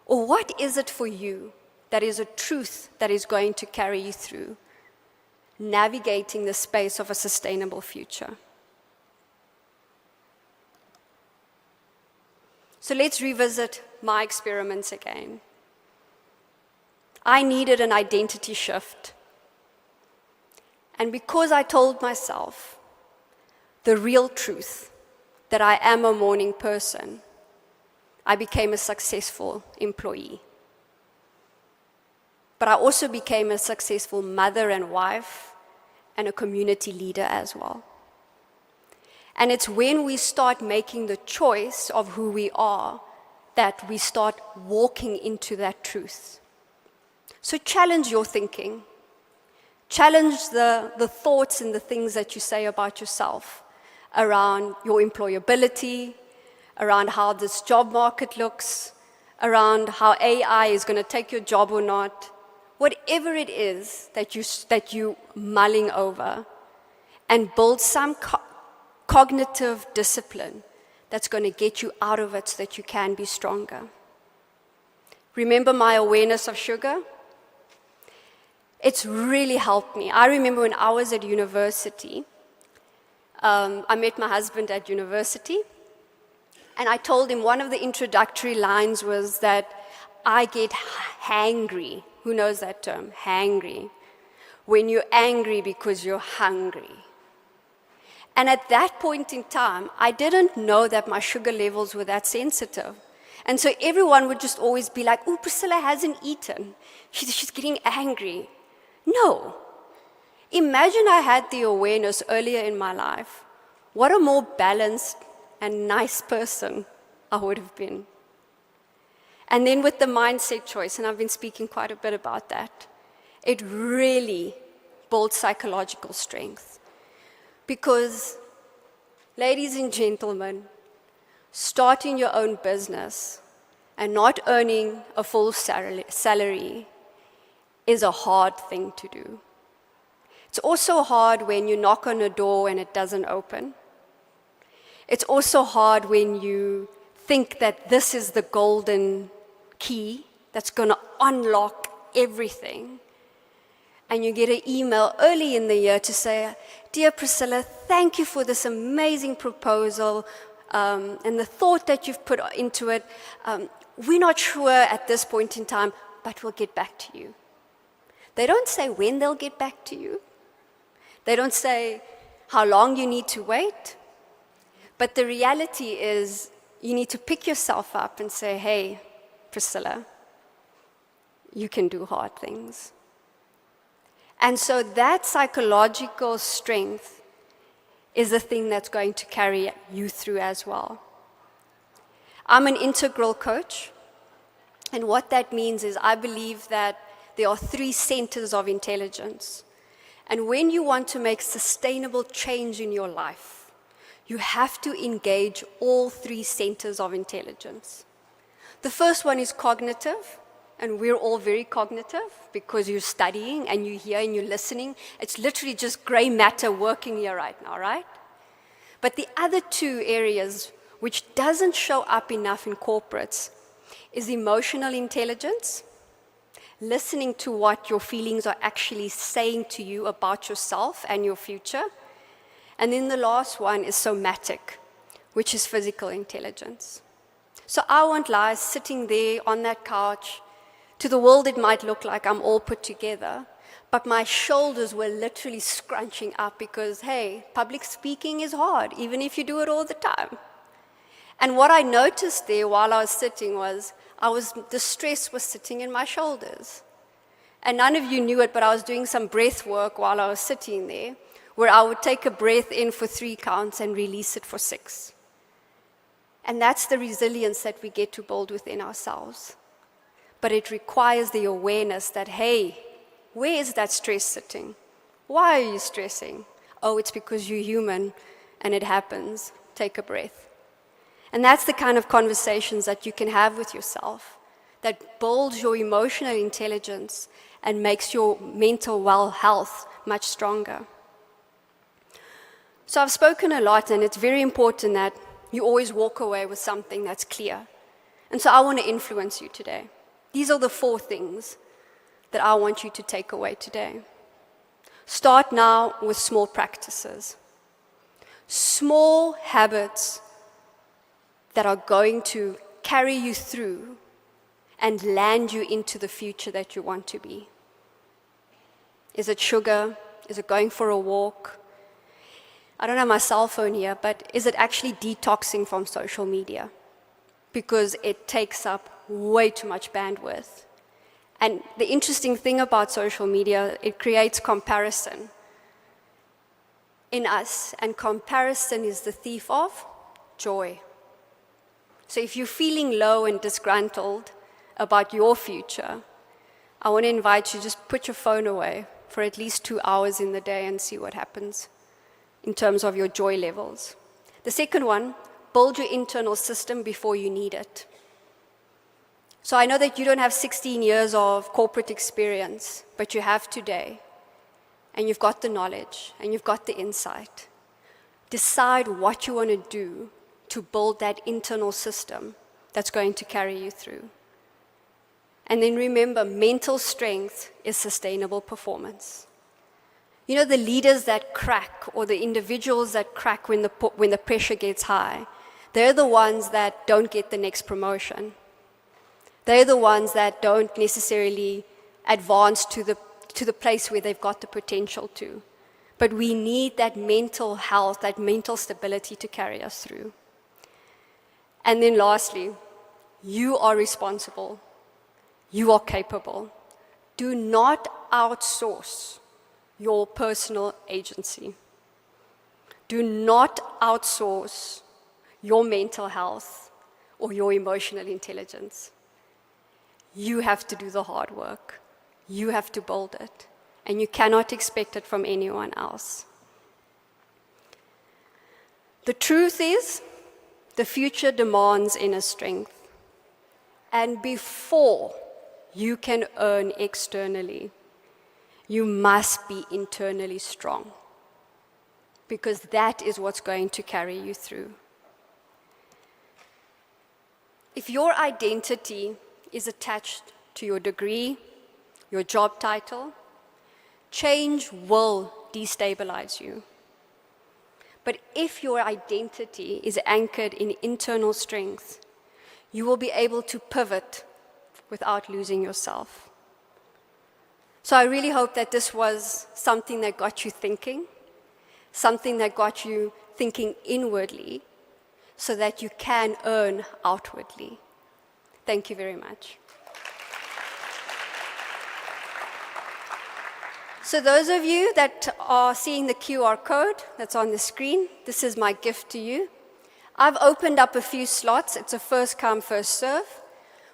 Or what is it for you that is a truth that is going to carry you through navigating the space of a sustainable future? So let's revisit my experiments again. I needed an identity shift. And because I told myself the real truth that I am a morning person, I became a successful employee. But I also became a successful mother and wife and a community leader as well. And it's when we start making the choice of who we are that we start walking into that truth. So challenge your thinking. Challenge the thoughts and the things that you say about yourself around your employability, around how this job market looks, around how AI is going to take your job or not, whatever it is that you mulling over, and build some cognitive discipline that's going to get you out of it so that you can be stronger. Remember my awareness of sugar? It's really helped me. I remember when I was at university, I met my husband at university, and I told him one of the introductory lines was that I get hangry. Who knows that term? Hangry. When you're angry because you're hungry. And at that point in time, I didn't know that my sugar levels were that sensitive. And so everyone would just always be like, oh, Priscilla hasn't eaten. She's getting angry. No. Imagine I had the awareness earlier in my life. What a more balanced and nice person I would have been. And then with the mindset choice, and I've been speaking quite a bit about that, it really builds psychological strength. Because, ladies and gentlemen, starting your own business and not earning a full salary is a hard thing to do. It's also hard when you knock on a door and it doesn't open. It's also hard when you think that this is the golden key that's going to unlock everything. And you get an email early in the year to say, dear Priscilla, thank you for this amazing proposal and the thought that you've put into it. We're not sure at this point in time, but we'll get back to you. They don't say when they'll get back to you. They don't say how long you need to wait. But the reality is you need to pick yourself up and say, hey, Priscilla, you can do hard things. And so that psychological strength is the thing that's going to carry you through as well. I'm an integral coach, and what that means is I believe that there are 3 centers of intelligence. And when you want to make sustainable change in your life, you have to engage all 3 centers of intelligence. The first one is cognitive. And we're all very cognitive because you're studying and you're here and you're listening. It's literally just gray matter working here right now, right? But the other 2 areas, which doesn't show up enough in corporates, is emotional intelligence, listening to what your feelings are actually saying to you about yourself and your future. And then the last one is somatic, which is physical intelligence. So I won't lie, sitting there on that couch, to the world, it might look like I'm all put together, but my shoulders were literally scrunching up because, hey, public speaking is hard, even if you do it all the time. And what I noticed there while I was sitting was, the stress was sitting in my shoulders. And none of you knew it, but I was doing some breath work while I was sitting there, where I would take a breath in for 3 counts and release it for 6. And that's the resilience that we get to build within ourselves. But it requires the awareness that, hey, where is that stress sitting? Why are you stressing? Oh, it's because you're human and it happens. Take a breath. And that's the kind of conversations that you can have with yourself that builds your emotional intelligence and makes your mental health much stronger. So I've spoken a lot, and it's very important that you always walk away with something that's clear. And so I want to influence you today. These are the 4 things that I want you to take away today. Start now with small practices. Small habits that are going to carry you through and land you into the future that you want to be. Is it sugar? Is it going for a walk? I don't have my cell phone here, but is it actually detoxing from social media? Because it takes up way too much bandwidth. And the interesting thing about social media, it creates comparison in us, and comparison is the thief of joy. So if you're feeling low and disgruntled about your future, I want to invite you, just put your phone away for at least 2 hours in the day and see what happens in terms of your joy levels. The second one, build your internal system before you need it. So I know that you don't have 16 years of corporate experience, but you have today. And you've got the knowledge, and you've got the insight. Decide what you want to do to build that internal system that's going to carry you through. And then remember, mental strength is sustainable performance. You know, the leaders that crack, or the individuals that crack when the pressure gets high, they're the ones that don't get the next promotion. They're the ones that don't necessarily advance to the place where they've got the potential to. But we need that mental health, that mental stability to carry us through. And then lastly, you are responsible. You are capable. Do not outsource your personal agency. Do not outsource your mental health or your emotional intelligence. You have to do the hard work. You have to build it. And you cannot expect it from anyone else. The truth is, the future demands inner strength. And before you can earn externally, you must be internally strong. Because that is what's going to carry you through. If your identity is attached to your degree, your job title, change will destabilize you. But if your identity is anchored in internal strength, you will be able to pivot without losing yourself. So I really hope that this was something that got you thinking, something that got you thinking inwardly, so that you can earn outwardly. Thank you very much. So those of you that are seeing the QR code that's on the screen, this is my gift to you. I've opened up a few slots. It's a first come, first serve,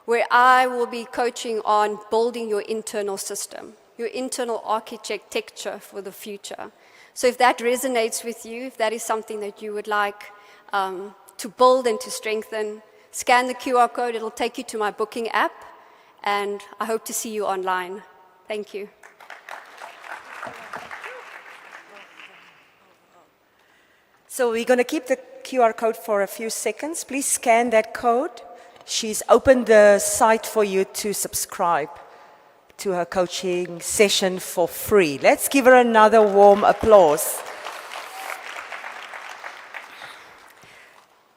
where I will be coaching on building your internal system, your internal architecture for the future. So if that resonates with you, if that is something that you would like to build and to strengthen, scan the QR code. It'll take you to my booking app, and I hope to see you online. Thank you. So we're going to keep the QR code for a few seconds. Please scan that code. She's opened the site for you to subscribe to her coaching session for free. Let's give her another warm applause.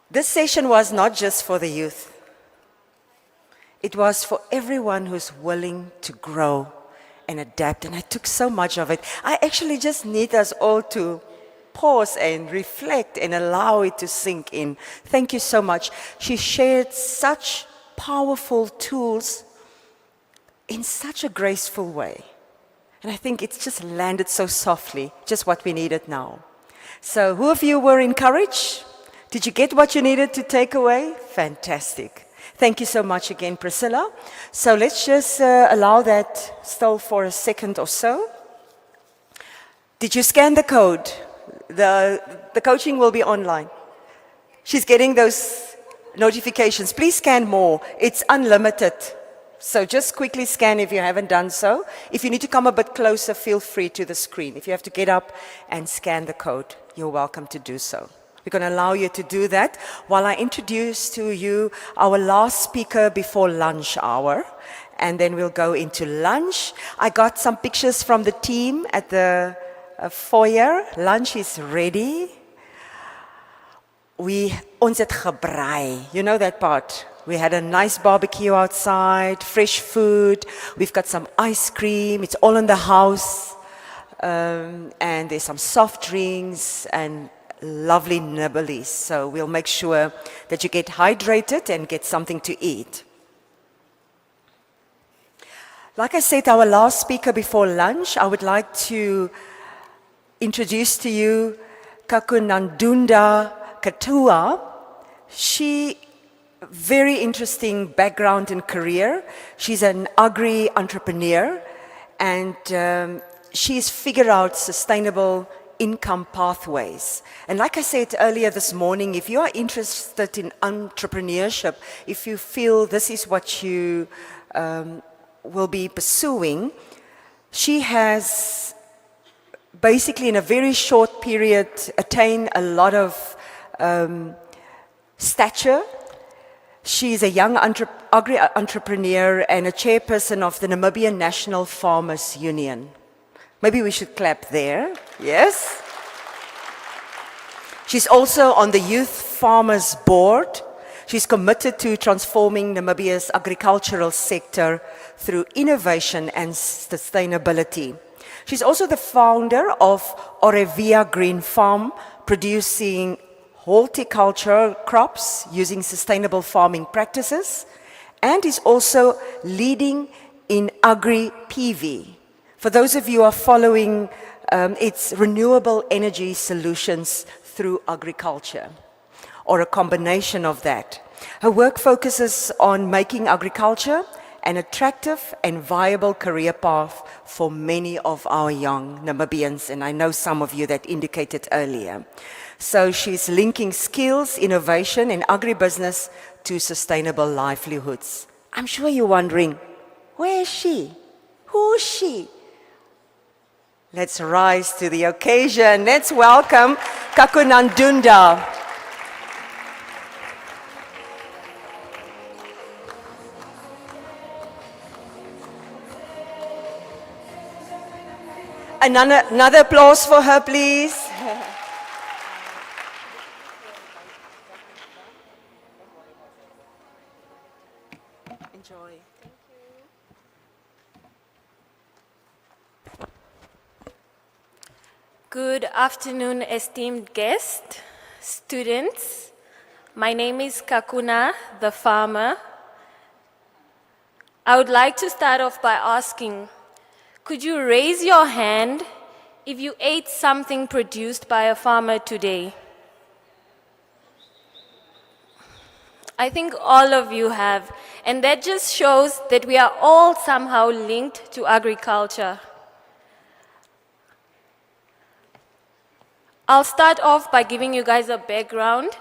This session was not just for the youth. It was for everyone who's willing to grow and adapt. And I took so much of it. I actually just need us all to pause and reflect and allow it to sink in. Thank you so much. She shared such powerful tools in such a graceful way. And I think it's just landed so softly, just what we needed now. So who of you were encouraged? Did you get what you needed to take away? Fantastic. Thank you so much again, Priscilla. So let's just allow that still for a second or so. Did you scan the code? The coaching will be online. She's getting those notifications. Please scan more. It's unlimited. So just quickly scan if you haven't done so. If you need to come a bit closer, feel free to the screen. If you have to get up and scan the code, you're welcome to do so. We're going to allow you to do that while I introduce to you our last speaker before lunch hour. And then we'll go into lunch. I got some pictures from the team at the foyer. Lunch is ready. Ons het gebraai. You know that part? We had a nice barbecue outside, fresh food. We've got some ice cream. It's all in the house. And there's some soft drinks and lovely nibblies. So we'll make sure that you get hydrated and get something to eat. Like I said, our last speaker before lunch, I would like to introduce to you Kakunandunda Katua. She, very interesting background and career. She's an agri-entrepreneur, and she's figured out sustainable income pathways. And like I said earlier this morning, if you are interested in entrepreneurship, if you feel this is what you will be pursuing, she has basically in a very short period attained a lot of stature. She is a young agri-entrepreneur and a chairperson of the Namibian National Farmers Union. Maybe we should clap there, yes? She's also on the Youth Farmers Board. She's committed to transforming Namibia's agricultural sector through innovation and sustainability. She's also the founder of Orevia Green Farm, producing horticultural crops using sustainable farming practices, and is also leading in agri-PV. For those of you who are following, it's renewable energy solutions through agriculture, or a combination of that. Her work focuses on making agriculture an attractive and viable career path for many of our young Namibians, and I know some of you that indicated earlier. So she's linking skills, innovation, and agribusiness to sustainable livelihoods. I'm sure you're wondering, where is she? Who is she? Let's rise to the occasion. Let's welcome Kakunandunda. Another applause for her, please. Enjoy. Good afternoon, esteemed guests, students. My name is Kakuna, the farmer. I would like to start off by asking, could you raise your hand if you ate something produced by a farmer today? I think all of you have, and that just shows that we are all somehow linked to agriculture. I'll start off by giving you guys a background.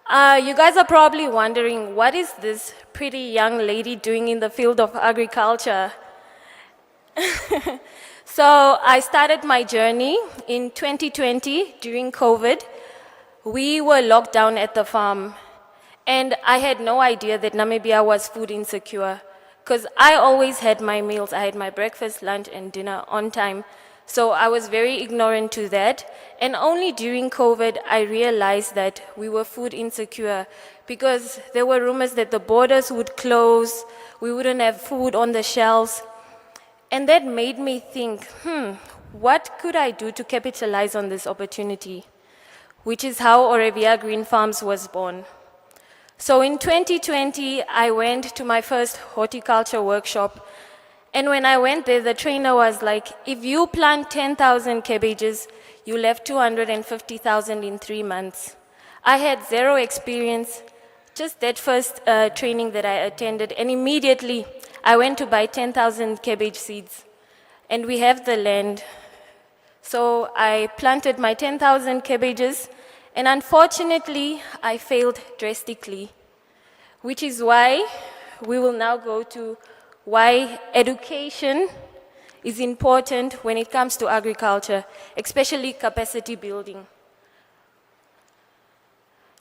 You guys are probably wondering, what is this pretty young lady doing in the field of agriculture? So I started my journey in 2020 during COVID. We were locked down at the farm, and I had no idea that Namibia was food insecure, because I always had my meals. I had my breakfast, lunch, and dinner on time. So I was very ignorant to that. And only during COVID, I realized that we were food insecure, because there were rumors that the borders would close, we wouldn't have food on the shelves. And that made me think, what could I do to capitalize on this opportunity? Which is how Orevia Green Farms was born. So in 2020, I went to my first horticulture workshop. And when I went there, the trainer was like, if you plant 10,000 cabbages, you'll have 250,000 in 3 months. I had zero experience, just that first training that I attended, and immediately I went to buy 10,000 cabbage seeds, and we have the land. So I planted my 10,000 cabbages, and unfortunately, I failed drastically, which is why we will now go to why education is important when it comes to agriculture, especially capacity building.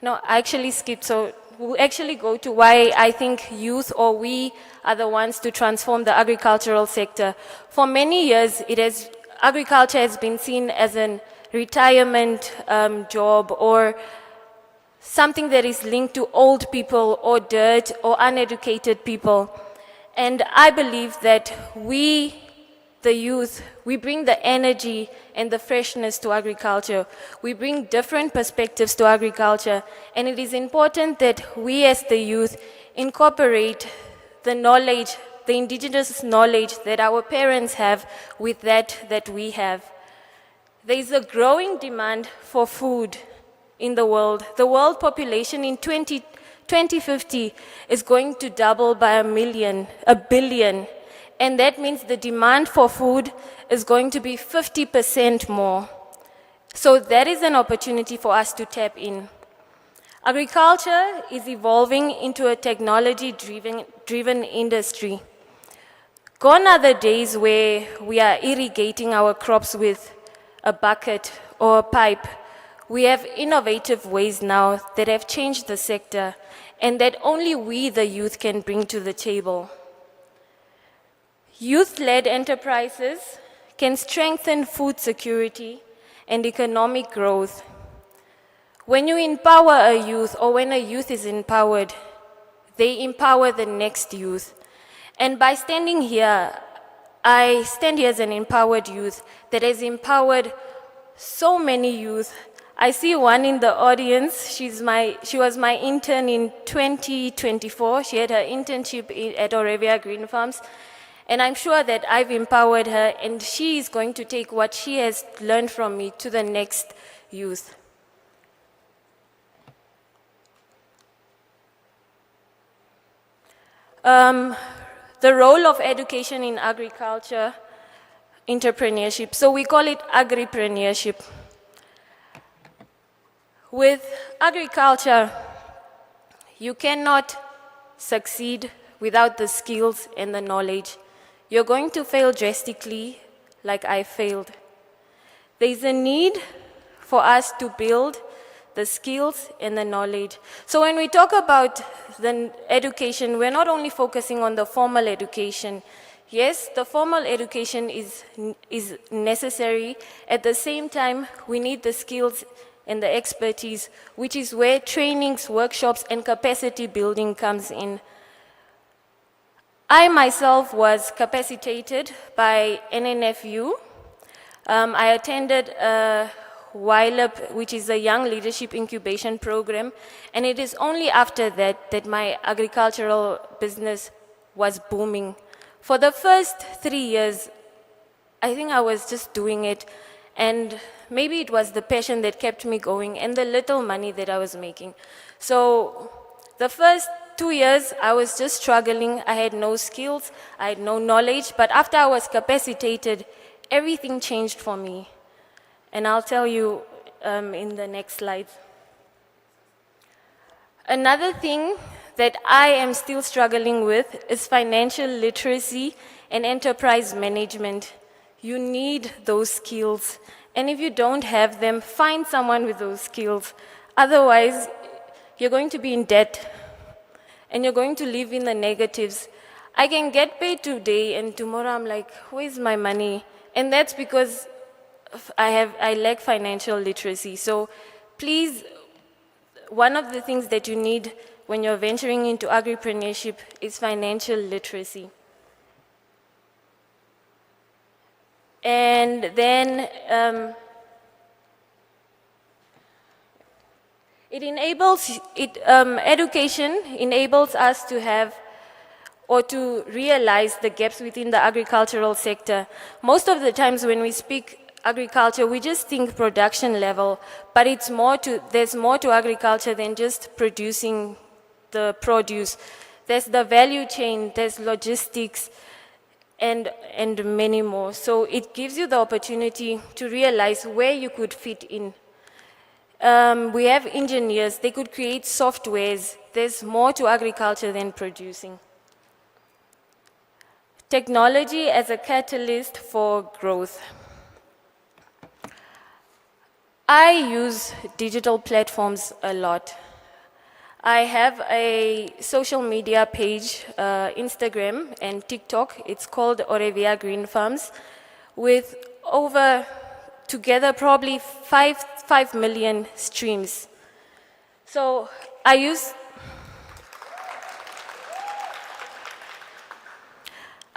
No, I actually skipped, so we'll actually go to why I think youth or we are the ones to transform the agricultural sector. For many years, agriculture has been seen as a retirement job, or something that is linked to old people or dirt or uneducated people. And I believe that we, the youth, we bring the energy and the freshness to agriculture. We bring different perspectives to agriculture, and it is important that we as the youth incorporate the knowledge, the indigenous knowledge that our parents have with that we have. There is a growing demand for food in the world. The world population in 2050 is going to double by 1 billion. And that means the demand for food is going to be 50% more. So that is an opportunity for us to tap in. Agriculture is evolving into a technology-driven industry. Gone are the days where we are irrigating our crops with a bucket or a pipe. We have innovative ways now that have changed the sector and that only we, the youth, can bring to the table. Youth-led enterprises can strengthen food security and economic growth. When you empower a youth, or when a youth is empowered, they empower the next youth. And by standing here, I stand here as an empowered youth that has empowered so many youth. I see one in the audience. She was my intern in 2024. She had her internship at Orevia Green Farms. And I'm sure that I've empowered her, and she is going to take what she has learned from me to the next youth. The role of education in agriculture, entrepreneurship. So we call it agripreneurship. With agriculture, you cannot succeed without the skills and the knowledge. You're going to fail drastically, like I failed. There's a need for us to build the skills and the knowledge. So when we talk about the education, we're not only focusing on the formal education. Yes, the formal education is necessary. At the same time, we need the skills and the expertise, which is where trainings, workshops, and capacity building comes in. I myself was capacitated by NNFU. I attended YLEP, which is a Young Leadership Incubation Program, and it is only after that that my agricultural business was booming. For the first 3 years, I think I was just doing it, and maybe it was the passion that kept me going and the little money that I was making. So the first 2 years, I was just struggling. I had no skills, I had no knowledge, but after I was capacitated, everything changed for me. And I'll tell you in the next slide. Another thing that I am still struggling with is financial literacy and enterprise management. You need those skills. And if you don't have them, find someone with those skills. Otherwise, you're going to be in debt and you're going to live in the negatives. I can get paid today and tomorrow I'm like, where's my money? And that's because I lack financial literacy. So please, one of the things that you need when you're venturing into agripreneurship is financial literacy. And then education enables us to have or to realize the gaps within the agricultural sector. Most of the times when we speak agriculture, we just think production level, but there's more to agriculture than just producing the produce. There's the value chain, there's logistics, and many more. So it gives you the opportunity to realize where you could fit in. We have engineers, they could create softwares. There's more to agriculture than producing. Technology as a catalyst for growth. I use digital platforms a lot. I have a social media page, Instagram and TikTok. It's called Orevia Green Farms, with over, together, probably 5 million streams. So I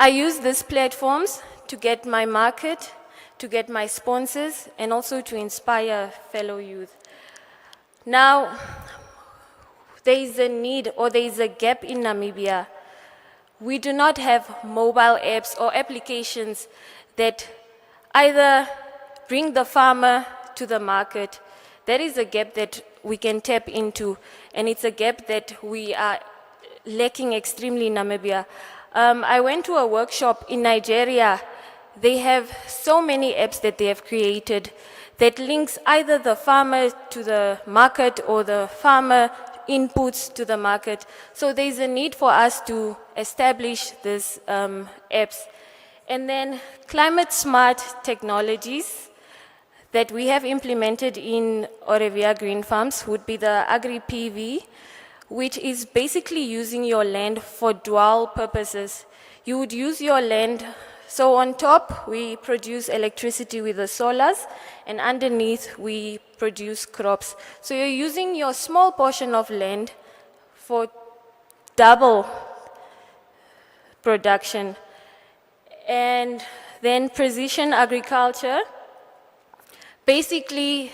use these platforms to get my market, to get my sponsors, and also to inspire fellow youth. Now, there is a need or there is a gap in Namibia. We do not have mobile apps or applications that either bring the farmer to the market. That is a gap that we can tap into, and it's a gap that we are lacking extremely in Namibia. I went to a workshop in Nigeria. They have so many apps that they have created that links either the farmer to the market or the farmer inputs to the market. So there's a need for us to establish these apps. And then climate smart technologies that we have implemented in Orevia Green Farms would be the Agri-PV, which is basically using your land for dual purposes. You would use your land, so on top we produce electricity with the solars, and underneath we produce crops. So you're using your small portion of land for double production. And then precision agriculture. Basically,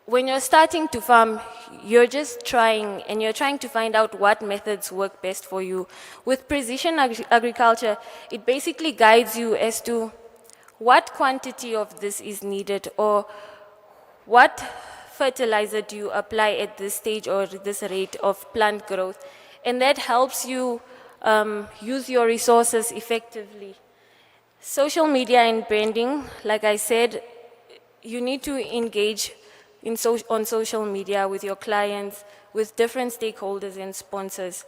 when you're starting to farm, you're just trying, and you're trying to find out what methods work best for you. With precision agriculture, it basically guides you as to what quantity of this is needed, or what fertilizer do you apply at this stage or this rate of plant growth. And that helps you use your resources effectively. Social media and branding, like I said, you need to engage on social media with your clients, with different stakeholders and sponsors.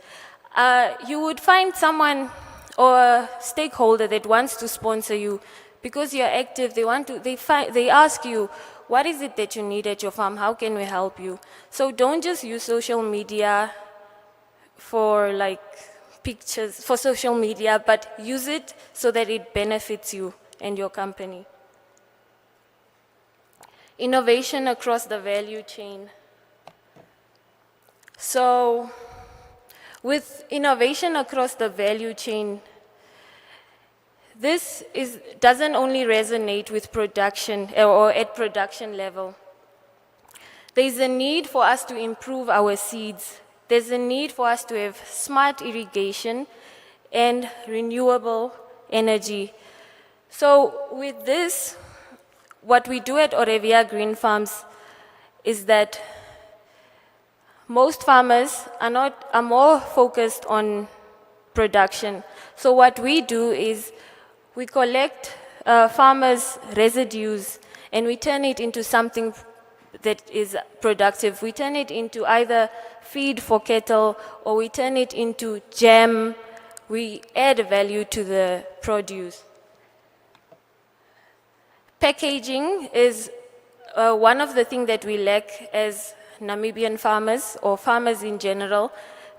You would find someone or a stakeholder that wants to sponsor you because you're active. They ask you, what is it that you need at your farm? How can we help you? So don't just use social media for like pictures, for social media, but use it so that it benefits you and your company. Innovation across the value chain. So with innovation across the value chain, this doesn't only resonate with production or at production level. There's a need for us to improve our seeds. There's a need for us to have smart irrigation and renewable energy. So with this, what we do at Orevia Green Farms is that most farmers are more focused on production. So what we do is we collect farmers' residues and we turn it into something that is productive. We turn it into either feed for cattle, or we turn it into jam. We add value to the produce. Packaging is one of the things that we lack as Namibian farmers, or farmers in general,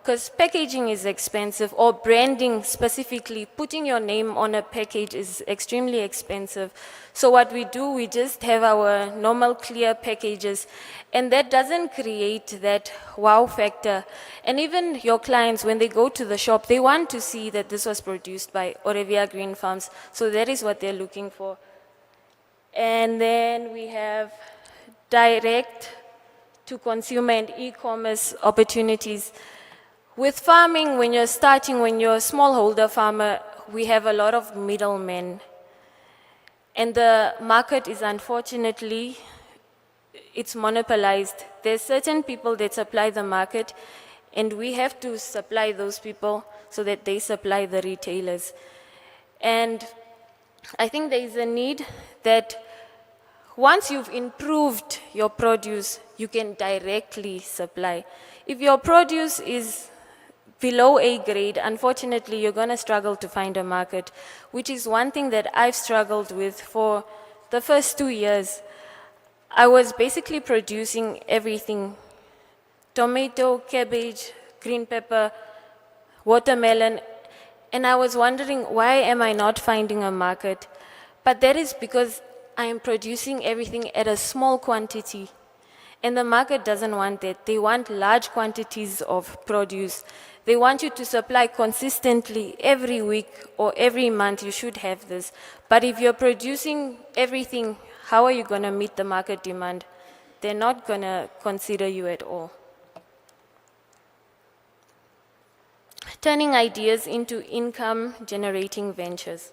because packaging is expensive, or branding specifically, putting your name on a package is extremely expensive. So what we do, we just have our normal clear packages, and that doesn't create that wow factor. And even your clients, when they go to the shop, they want to see that this was produced by Orevia Green Farms, so that is what they're looking for. And then we have direct to consumer and e-commerce opportunities. With farming, when you're starting, when you're a smallholder farmer, we have a lot of middlemen. And the market is unfortunately, it's monopolized. There's certain people that supply the market, and we have to supply those people so that they supply the retailers. And I think there is a need that once you've improved your produce, you can directly supply. If your produce is below A grade, unfortunately, you're going to struggle to find a market, which is one thing that I've struggled with for the first 2 years. I was basically producing everything: tomato, cabbage, green pepper, watermelon, and I was wondering, why am I not finding a market? But that is because I am producing everything at a small quantity. And the market doesn't want that. They want large quantities of produce. They want you to supply consistently every week or every month. You should have this. But if you're producing everything, how are you going to meet the market demand? They're not going to consider you at all. Turning ideas into income-generating ventures.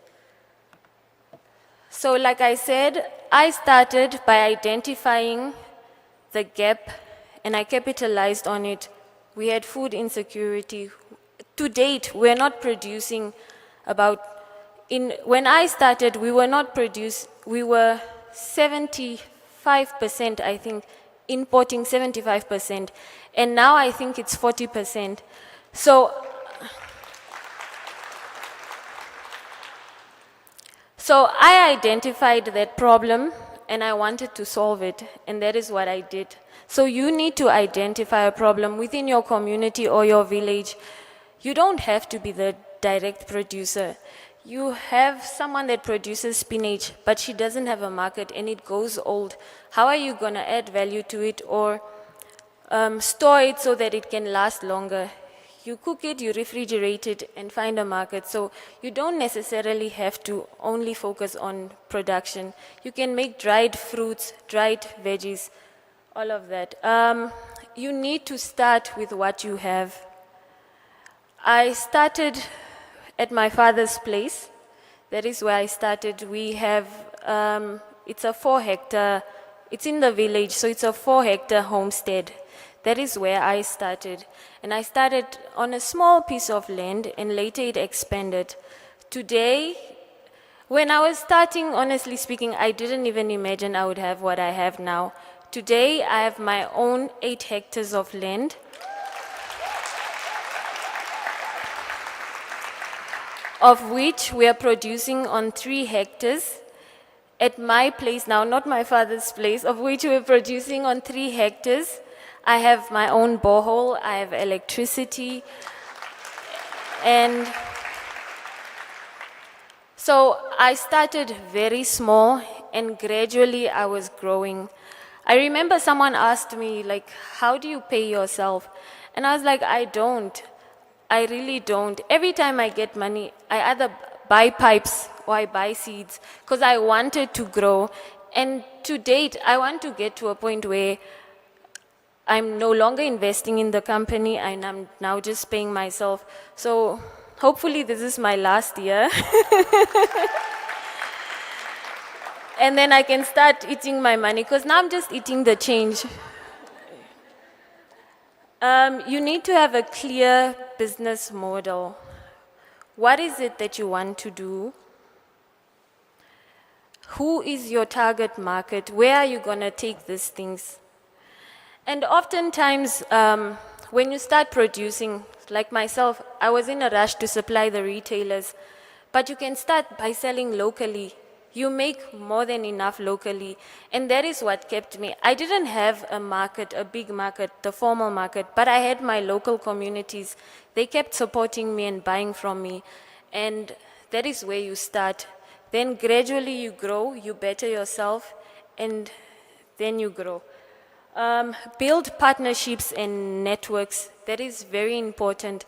So like I said, I started by identifying the gap, and I capitalized on it. We had food insecurity. To date, we're not producing when I started, we were 75% 75%, I think, importing 75%. And now I think it's 40%. So I identified that problem and I wanted to solve it, and that is what I did. So you need to identify a problem within your community or your village. You don't have to be the direct producer. You have someone that produces spinach, but she doesn't have a market and it goes old. How are you going to add value to it or store it so that it can last longer? You cook it, you refrigerate it, and find a market. So you don't necessarily have to only focus on production. You can make dried fruits, dried veggies, all of that. You need to start with what you have. I started at my father's place. That is where I started. We have, it's a 4-hectare, it's in the village, so it's a 4-hectare homestead. That is where I started. And I started on a small piece of land and later it expanded. Today, when I was starting, honestly speaking, I didn't even imagine I would have what I have now. Today, I have my own 8 hectares of land. Of which we are producing on 3 hectares. At my place now, not my father's place, of which we're producing on 3 hectares. I have my own borehole, I have electricity, and so I started very small and gradually I was growing. I remember someone asked me, like, how do you pay yourself? And I was like, I don't. I really don't. Every time I get money, I either buy pipes or I buy seeds because I wanted to grow. And to date, I want to get to a point where I'm no longer investing in the company and I'm now just paying myself. So hopefully this is my last year. And then I can start eating my money because now I'm just eating the change. You need to have a clear business model. What is it that you want to do? Who is your target market? Where are you going to take these things? And oftentimes, when you start producing, like myself, I was in a rush to supply the retailers, but you can start by selling locally. You make more than enough locally, and that is what kept me. I didn't have a market, a big market, the formal market, but I had my local communities. They kept supporting me and buying from me, and that is where you start. Then gradually you grow, you better yourself, and then you grow. Build partnerships and networks. That is very important.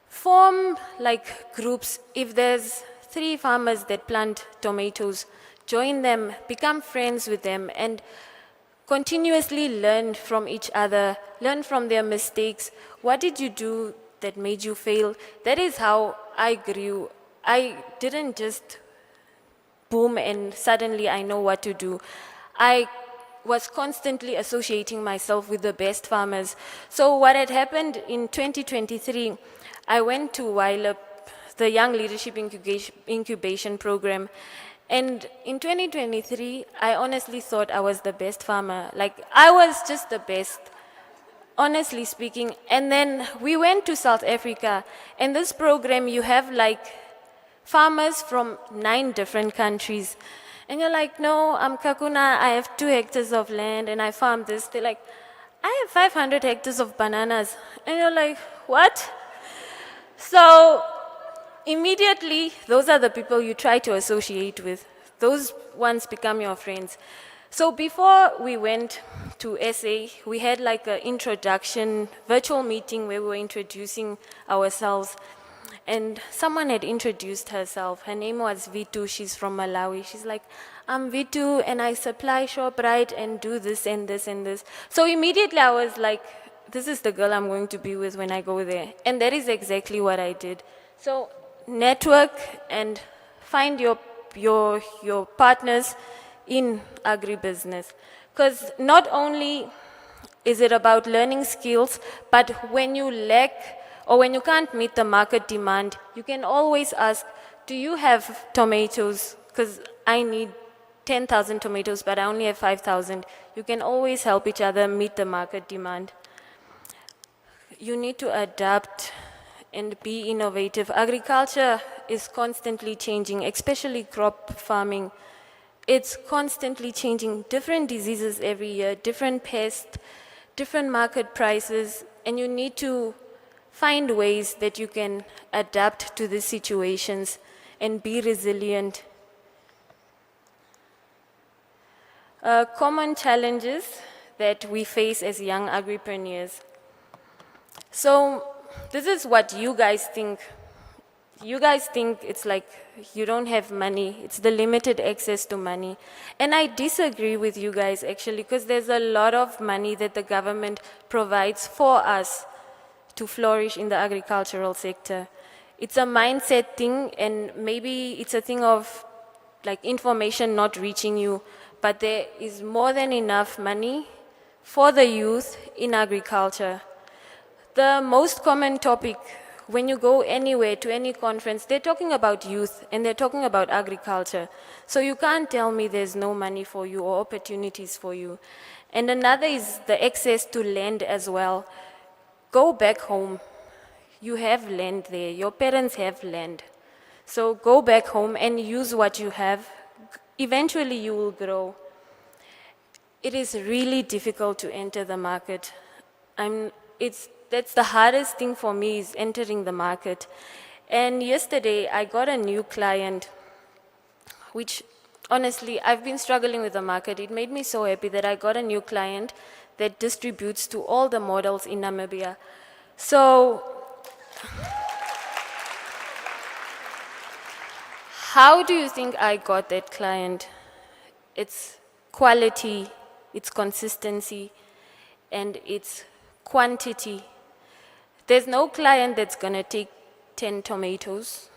Form like groups. If there's 3 farmers that plant tomatoes, join them, become friends with them, and continuously learn from each other, learn from their mistakes. What did you do that made you fail? That is how I grew. I didn't just boom and suddenly I know what to do. I was constantly associating myself with the best farmers. So what had happened in 2023, I went to WILEP, the Young Leadership Incubation Program. And in 2023, I honestly thought I was the best farmer. Like, I was just the best, honestly speaking. And then we went to South Africa. And this program, you have like farmers from 9 different countries. And you're like, no, I'm Kakuna, I have 2 hectares of land and I farm this. They're like, I have 500 hectares of bananas. And you're like, what? So immediately, those are the people you try to associate with. Those ones become your friends. So before we went to SA, we had like an introduction, virtual meeting where we were introducing ourselves. And someone had introduced herself. Her name was Vitu. She's from Malawi. She's like, I'm Vitu, and I supply ShopRite and do this and this and this. So immediately I was like, this is the girl I'm going to be with when I go there. And that is exactly what I did. So network and find your partners in agribusiness. Because not only is it about learning skills, but when you lack or when you can't meet the market demand, you can always ask, do you have tomatoes? Because I need 10,000 tomatoes, but I only have 5,000. You can always help each other meet the market demand. You need to adapt and be innovative. Agriculture is constantly changing, especially crop farming. It's constantly changing. Different diseases every year, different pests, different market prices, and you need to find ways that you can adapt to the situations and be resilient. Common challenges that we face as young agripreneurs. So this is what you guys think. You guys think it's like you don't have money. It's the limited access to money. And I disagree with you guys actually, because there's a lot of money that the government provides for us to flourish in the agricultural sector. It's a mindset thing, and maybe it's a thing of like information not reaching you, but there is more than enough money for the youth in agriculture. The most common topic when you go anywhere to any conference, they're talking about youth and they're talking about agriculture. So you can't tell me there's no money for you or opportunities for you. And another is the access to land as well. Go back home. You have land there. Your parents have land. So go back home and use what you have. Eventually you will grow. It is really difficult to enter the market. That's the hardest thing for me, is entering the market. And yesterday I got a new client, which honestly, I've been struggling with the market. It made me so happy that I got a new client that distributes to all the models in Namibia. So, how do you think I got that client? It's quality, it's consistency, and it's quantity. There's no client that's going to take 10 tomatoes.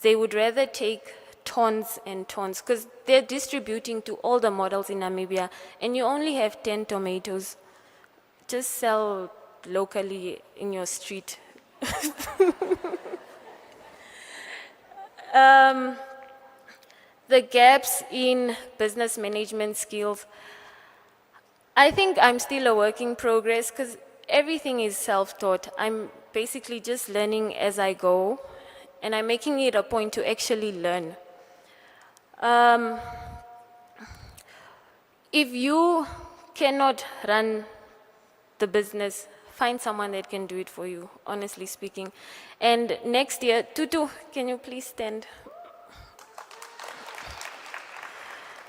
They would rather take tons and tons, because they're distributing to all the models in Namibia, and you only have 10 tomatoes. Just sell locally in your street. The gaps in business management skills. I think I'm still a work in progress, because everything is self-taught. I'm basically just learning as I go, and I'm making it a point to actually learn. If you cannot run the business, find someone that can do it for you, honestly speaking. And next year, Tutu, can you please stand?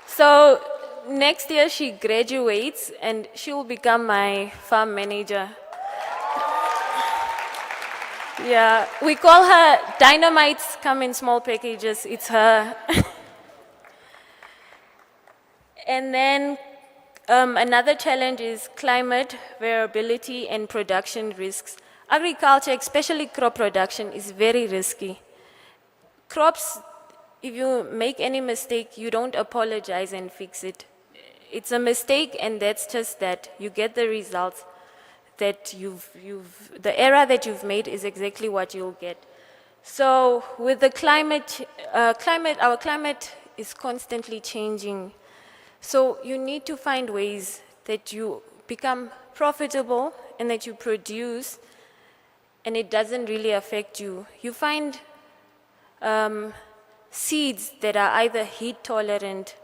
So next year she graduates and she will become my farm manager. Yeah, we call her Dynamites Come in Small Packages. It's her. And then another challenge is climate variability and production risks. Agriculture, especially crop production, is very risky. Crops, if you make any mistake, you don't apologize and fix it. It's a mistake, and that's just that. You get the results that the error that you've made is exactly what you'll get. So with the climate, our climate is constantly changing. So you need to find ways that you become profitable and that you produce, and it doesn't really affect you. You find seeds that are either heat tolerant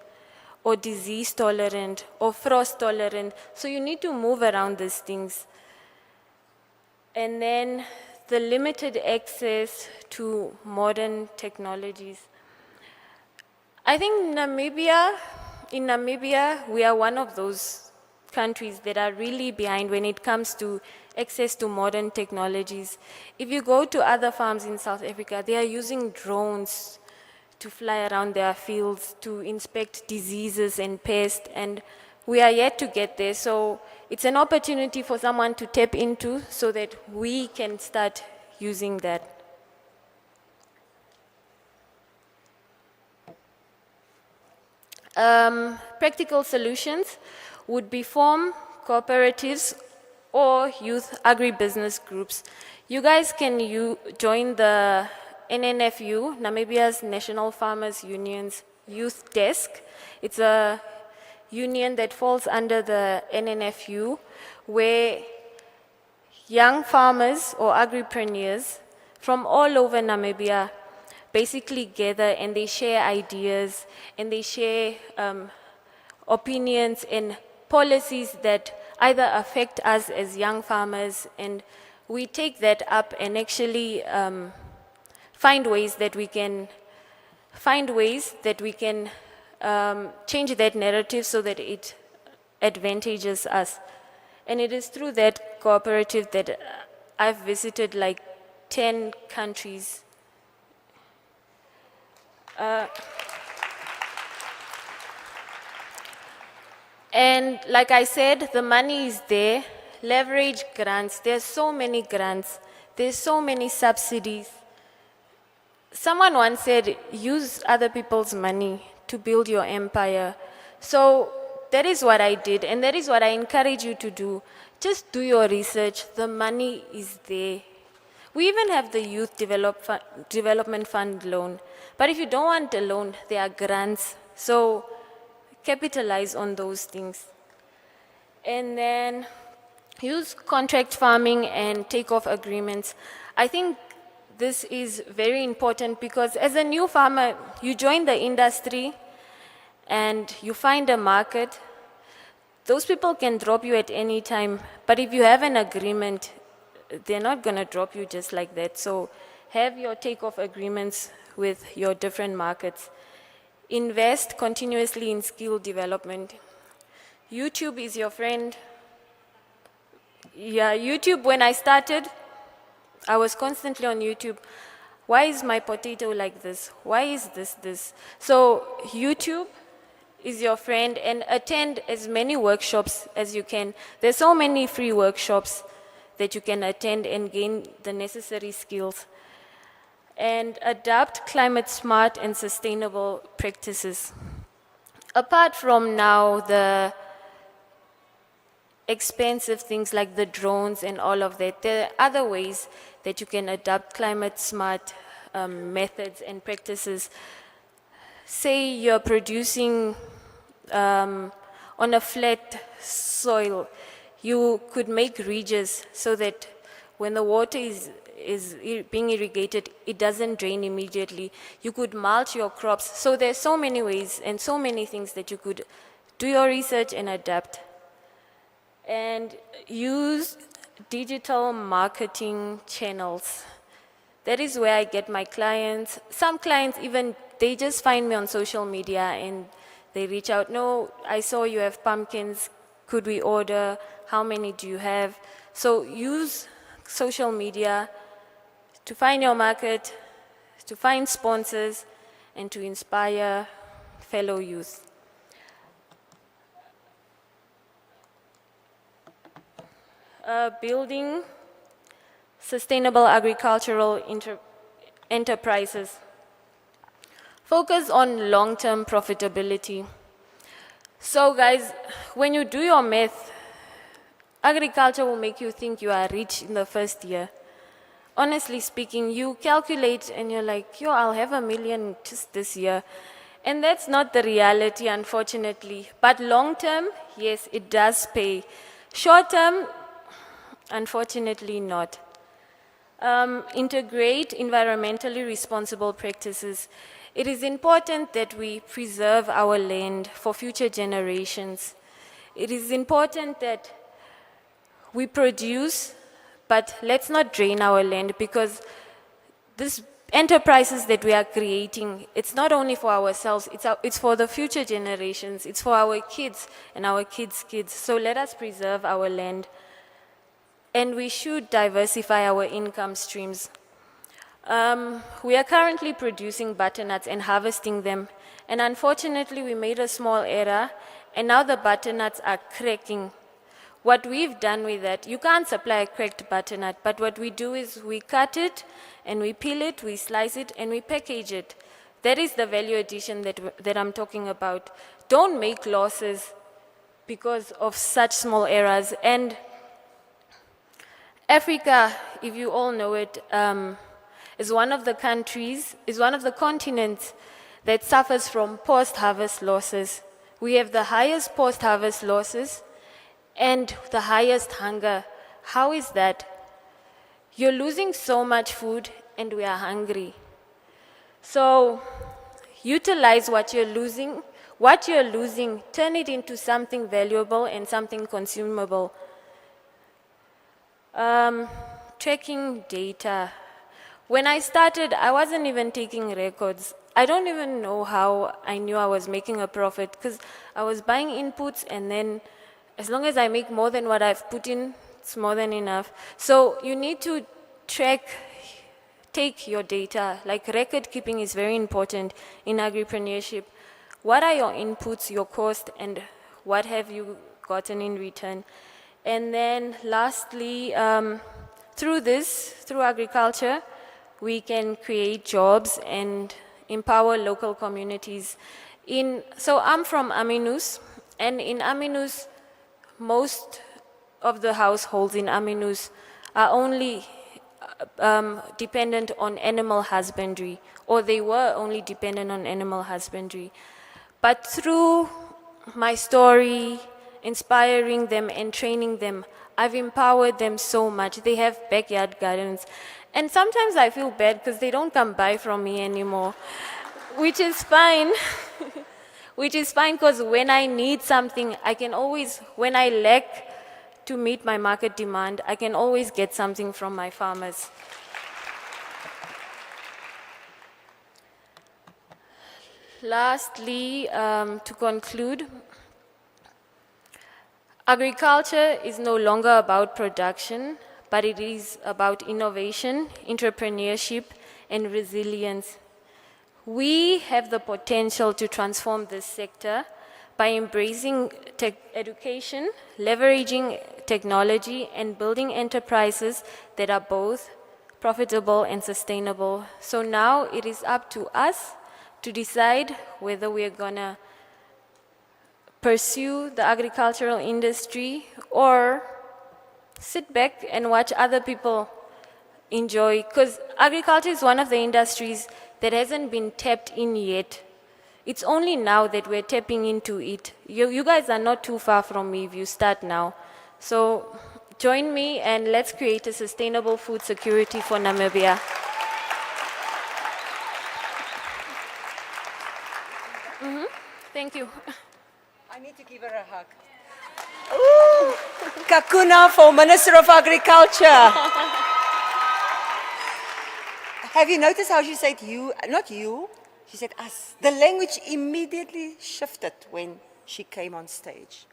or disease tolerant or frost tolerant. So you need to move around these things. And then the limited access to modern technologies. I think in Namibia, we are one of those countries that are really behind when it comes to access to modern technologies. If you go to other farms in South Africa, they are using drones to fly around their fields to inspect diseases and pests, and we are yet to get there. So it's an opportunity for someone to tap into so that we can start using that. Practical solutions would be form cooperatives or youth agribusiness groups. You guys can join the NNFU, Namibia's National Farmers Unions Youth Desk. It's a union that falls under the NNFU, where young farmers or agripreneurs from all over Namibia basically gather and they share ideas and they share opinions and policies that either affect us as young farmers, and we take that up and actually find ways that we can change that narrative so that it advantages us. And it is through that cooperative that I've visited like 10 countries. And like I said, the money is there. Leverage grants. There's so many grants. There's so many subsidies. Someone once said, use other people's money to build your empire. So that is what I did, and that is what I encourage you to do. Just do your research. The money is there. We even have the Youth Development Fund loan. But if you don't want a loan, there are grants. So capitalize on those things. And then use contract farming and take-off agreements. I think this is very important because as a new farmer, you join the industry and you find a market. Those people can drop you at any time, but if you have an agreement, they're not going to drop you just like that. So have your take-off agreements with your different markets. Invest continuously in skill development. YouTube is your friend. Yeah, YouTube, when I started, I was constantly on YouTube. Why is my potato like this? Why is this? So YouTube is your friend, and attend as many workshops as you can. There's so many free workshops that you can attend and gain the necessary skills. And adopt climate smart and sustainable practices. Apart from now the expensive things like the drones and all of that, there are other ways that you can adopt climate smart methods and practices. Say you're producing on a flat soil, you could make ridges so that when the water is being irrigated, it doesn't drain immediately. You could mulch your crops. So there's so many ways and so many things that you could do your research and adapt. And use digital marketing channels. That is where I get my clients. Some clients even, they just find me on social media and they reach out, no, I saw you have pumpkins, could we order? How many do you have? So use social media to find your market, to find sponsors, and to inspire fellow youth. Building sustainable agricultural enterprises. Focus on long-term profitability. So guys, when you do your math, agriculture will make you think you are rich in the first year. Honestly speaking, you calculate and you're like, yo, I'll have $1 million just this year. And that's not the reality, unfortunately. But long-term, yes, it does pay. Short-term, unfortunately not. Integrate environmentally responsible practices. It is important that we preserve our land for future generations. It is important that we produce, but let's not drain our land, because these enterprises that we are creating, it's not only for ourselves, it's for the future generations, it's for our kids and our kids' kids. So let us preserve our land. And we should diversify our income streams. We are currently producing butternuts and harvesting them. And unfortunately, we made a small error, and now the butternuts are cracking. What we've done with that, you can't supply a cracked butternut, but what we do is we cut it, and we peel it, we slice it, and we package it. That is the value addition that I'm talking about. Don't make losses because of such small errors. And Africa, if you all know it, is one of the continents that suffers from post-harvest losses. We have the highest post-harvest losses and the highest hunger. How is that? You're losing so much food and we are hungry. So utilize what you're losing. What you're losing, turn it into something valuable and something consumable. Tracking data. When I started, I wasn't even taking records. I don't even know how I knew I was making a profit because I was buying inputs and then as long as I make more than what I've put in, it's more than enough. So you need to take your data. Like record keeping is very important in agripreneurship. What are your inputs, your cost, and what have you gotten in return? And then lastly, through agriculture, we can create jobs and empower local communities. So I'm from Aminus, and in Aminus, most of the households in Aminus are only dependent on animal husbandry, or they were only dependent on animal husbandry. But through my story, inspiring them and training them, I've empowered them so much. They have backyard gardens. And sometimes I feel bad because they don't come buy from me anymore, which is fine. Which is fine because when I need something, I can always, when I lack to meet my market demand, I can always get something from my farmers. Lastly, to conclude, agriculture is no longer about production, but it is about innovation, entrepreneurship, and resilience. We have the potential to transform this sector by embracing education, leveraging technology, and building enterprises that are both profitable and sustainable. So now it is up to us to decide whether we are going to pursue the agricultural industry or sit back and watch other people enjoy. Because agriculture is one of the industries that hasn't been tapped in yet. It's only now that we're tapping into it. You guys are not too far from me if you start now. So join me and let's create a sustainable food security for Namibia. Thank you. I need to give her a hug. Ooh, Kakuna for Minister of Agriculture. Have you noticed how she said you, not you, she said us. The language immediately shifted when she came on stage.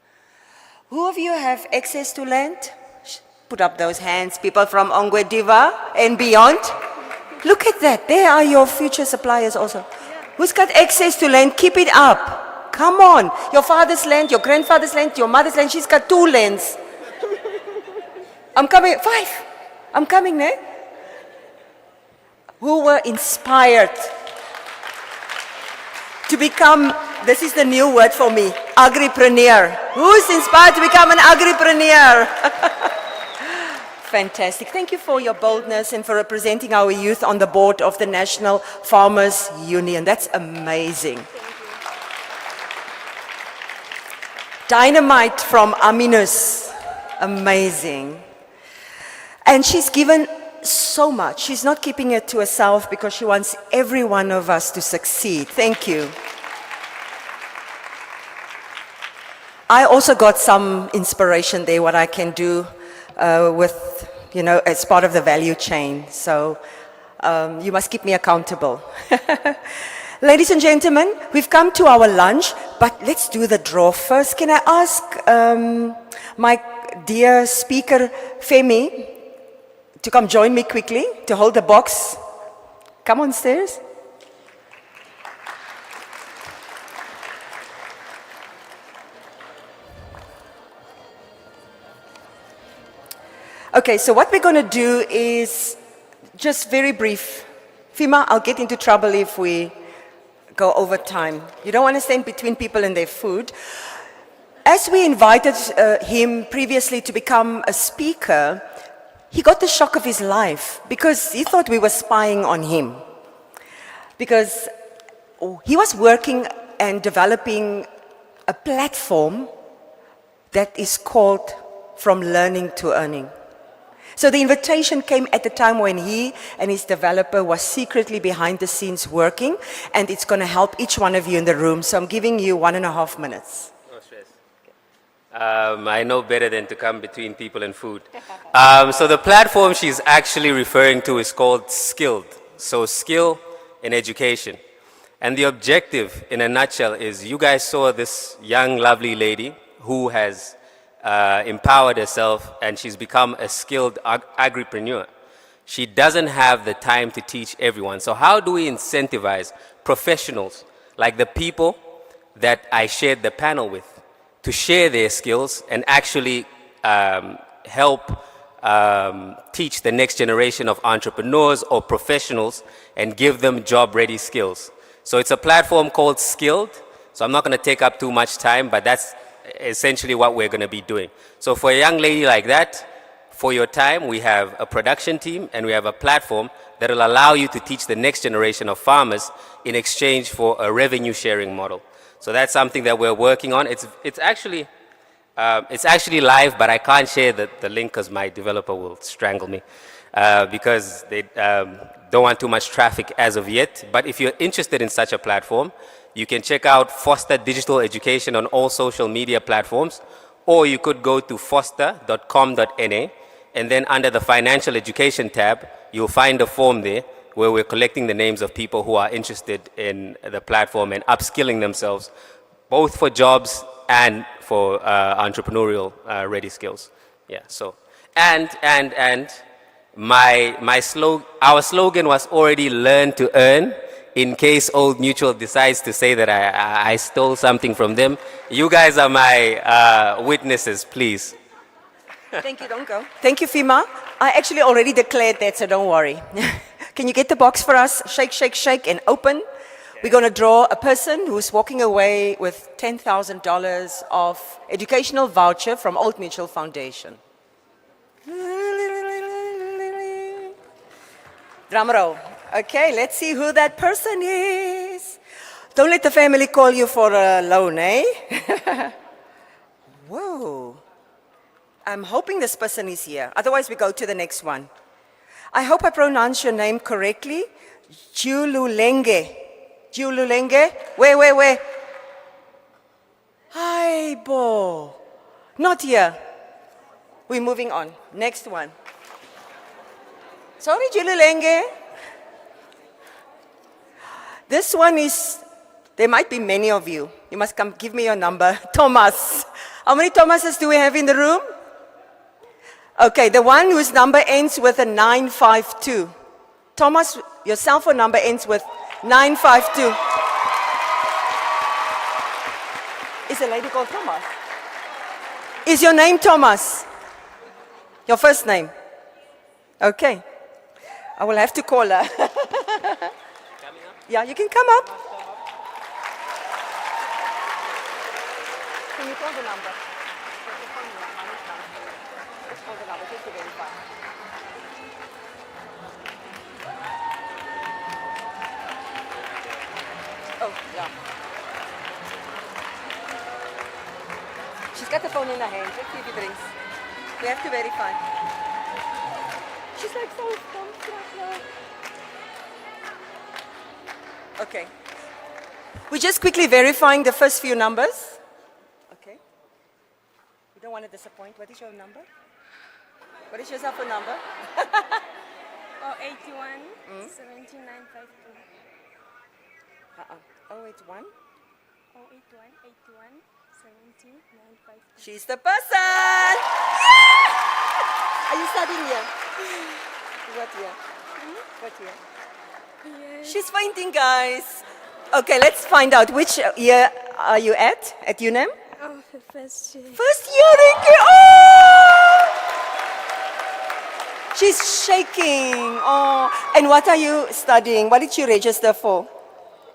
Who of you have access to land? Put up those hands, people from Ongwe Diva and beyond. Look at that, there are your future suppliers also. Yeah. Who's got access to land? Keep it up. Come on, your father's land, your grandfather's land, your mother's land, she's got 2 lands. I'm coming, 5. I'm coming, eh? Who were inspired to become, this is the new word for me, agripreneur. Who's inspired to become an agripreneur? Fantastic. Thank you for your boldness and for representing our youth on the board of the National Farmers Union. That's amazing. Dynamite from Aminus. Amazing. And she's given so much. She's not keeping it to herself because she wants every one of us to succeed. Thank you. I also got some inspiration there, what I can do with, as part of the value chain. So you must keep me accountable. Ladies and gentlemen, we've come to our lunch, but let's do the draw first. Can I ask my dear speaker, Femi, to come join me quickly, to hold the box? Come on stairs. Okay, so what we're going to do is just very brief. Fima, I'll get into trouble if we go over time. You don't want to stand between people and their food. As we invited him previously to become a speaker, he got the shock of his life because he thought we were spying on him. Because he was working and developing a platform that is called From Learning to Earning. So the invitation came at the time when he and his developer was secretly behind the scenes working, and it's going to help each one of you in the room. So I'm giving you 1.5 minutes. No stress. I know better than to come between people and food. So the platform she's actually referring to is called Skilled. So skill in education. And the objective, in a nutshell, is you guys saw this young, lovely lady who has empowered herself, and she's become a skilled agripreneur. She doesn't have the time to teach everyone. So how do we incentivize professionals like the people that I shared the panel with to share their skills and actually help teach the next generation of entrepreneurs or professionals and give them job-ready skills? So it's a platform called Skilled. So I'm not going to take up too much time, but that's essentially what we're going to be doing. So for a young lady like that, for your time, we have a production team and we have a platform that will allow you to teach the next generation of farmers in exchange for a revenue sharing model. So that's something that we're working on. It's actually live, but I can't share the link because my developer will strangle me because they don't want too much traffic as of yet. But if you're interested in such a platform, you can check out Foster Digital Education on all social media platforms, or you could go to foster.com.na, and then under the Financial Education tab, you'll find a form there where we're collecting the names of people who are interested in the platform and upskilling themselves, both for jobs and for entrepreneurial ready skills. Yeah, so, our slogan was already learn to earn, in case Old Mutual decides to say that I stole something from them. You guys are my witnesses, please. Thank you, don't go. Thank you, Fima. I actually already declared that, so don't worry. Can you get the box for us? Shake, shake, shake, and open. We're going to draw a person who's walking away with $10,000 of educational voucher from Old Mutual Foundation. Drum roll. Okay, let's see who that person is. Don't let the family call you for a loan, eh? Whoa. I'm hoping this person is here. Otherwise, we go to the next one. I hope I pronounce your name correctly. Jululenge. Jululenge? Where? Hi, Bo. Not here. We're moving on. Next one. Sorry, Jululenge. This one is, there might be many of you. You must come, give me your number. Thomas. How many Thomases do we have in the room? Okay, the one whose number ends with a 952. Thomas, your cell phone number ends with 952. Is a lady called Thomas? Is your name Thomas? Your first name? Okay. I will have to call her. Yeah, you can come up. Can you call the number? Let's call the number just to verify. Oh, yeah. She's got the phone in her hand. Let's see if it rings. We have to verify. She's like so stumped. Okay. We're just quickly verifying the first few numbers. Okay. We don't want to disappoint. What is your number? What is your cell phone number? 081 17952. 081? 081 81 17952. She's the person! Yeah! Are you studying here? What year? What year? Yes. She's fainting, guys. Okay, let's find out. Which year are you at UNAM? Oh, the first year. First year, Rinky. Oh! She's shaking. Oh, and what are you studying? What did you register for?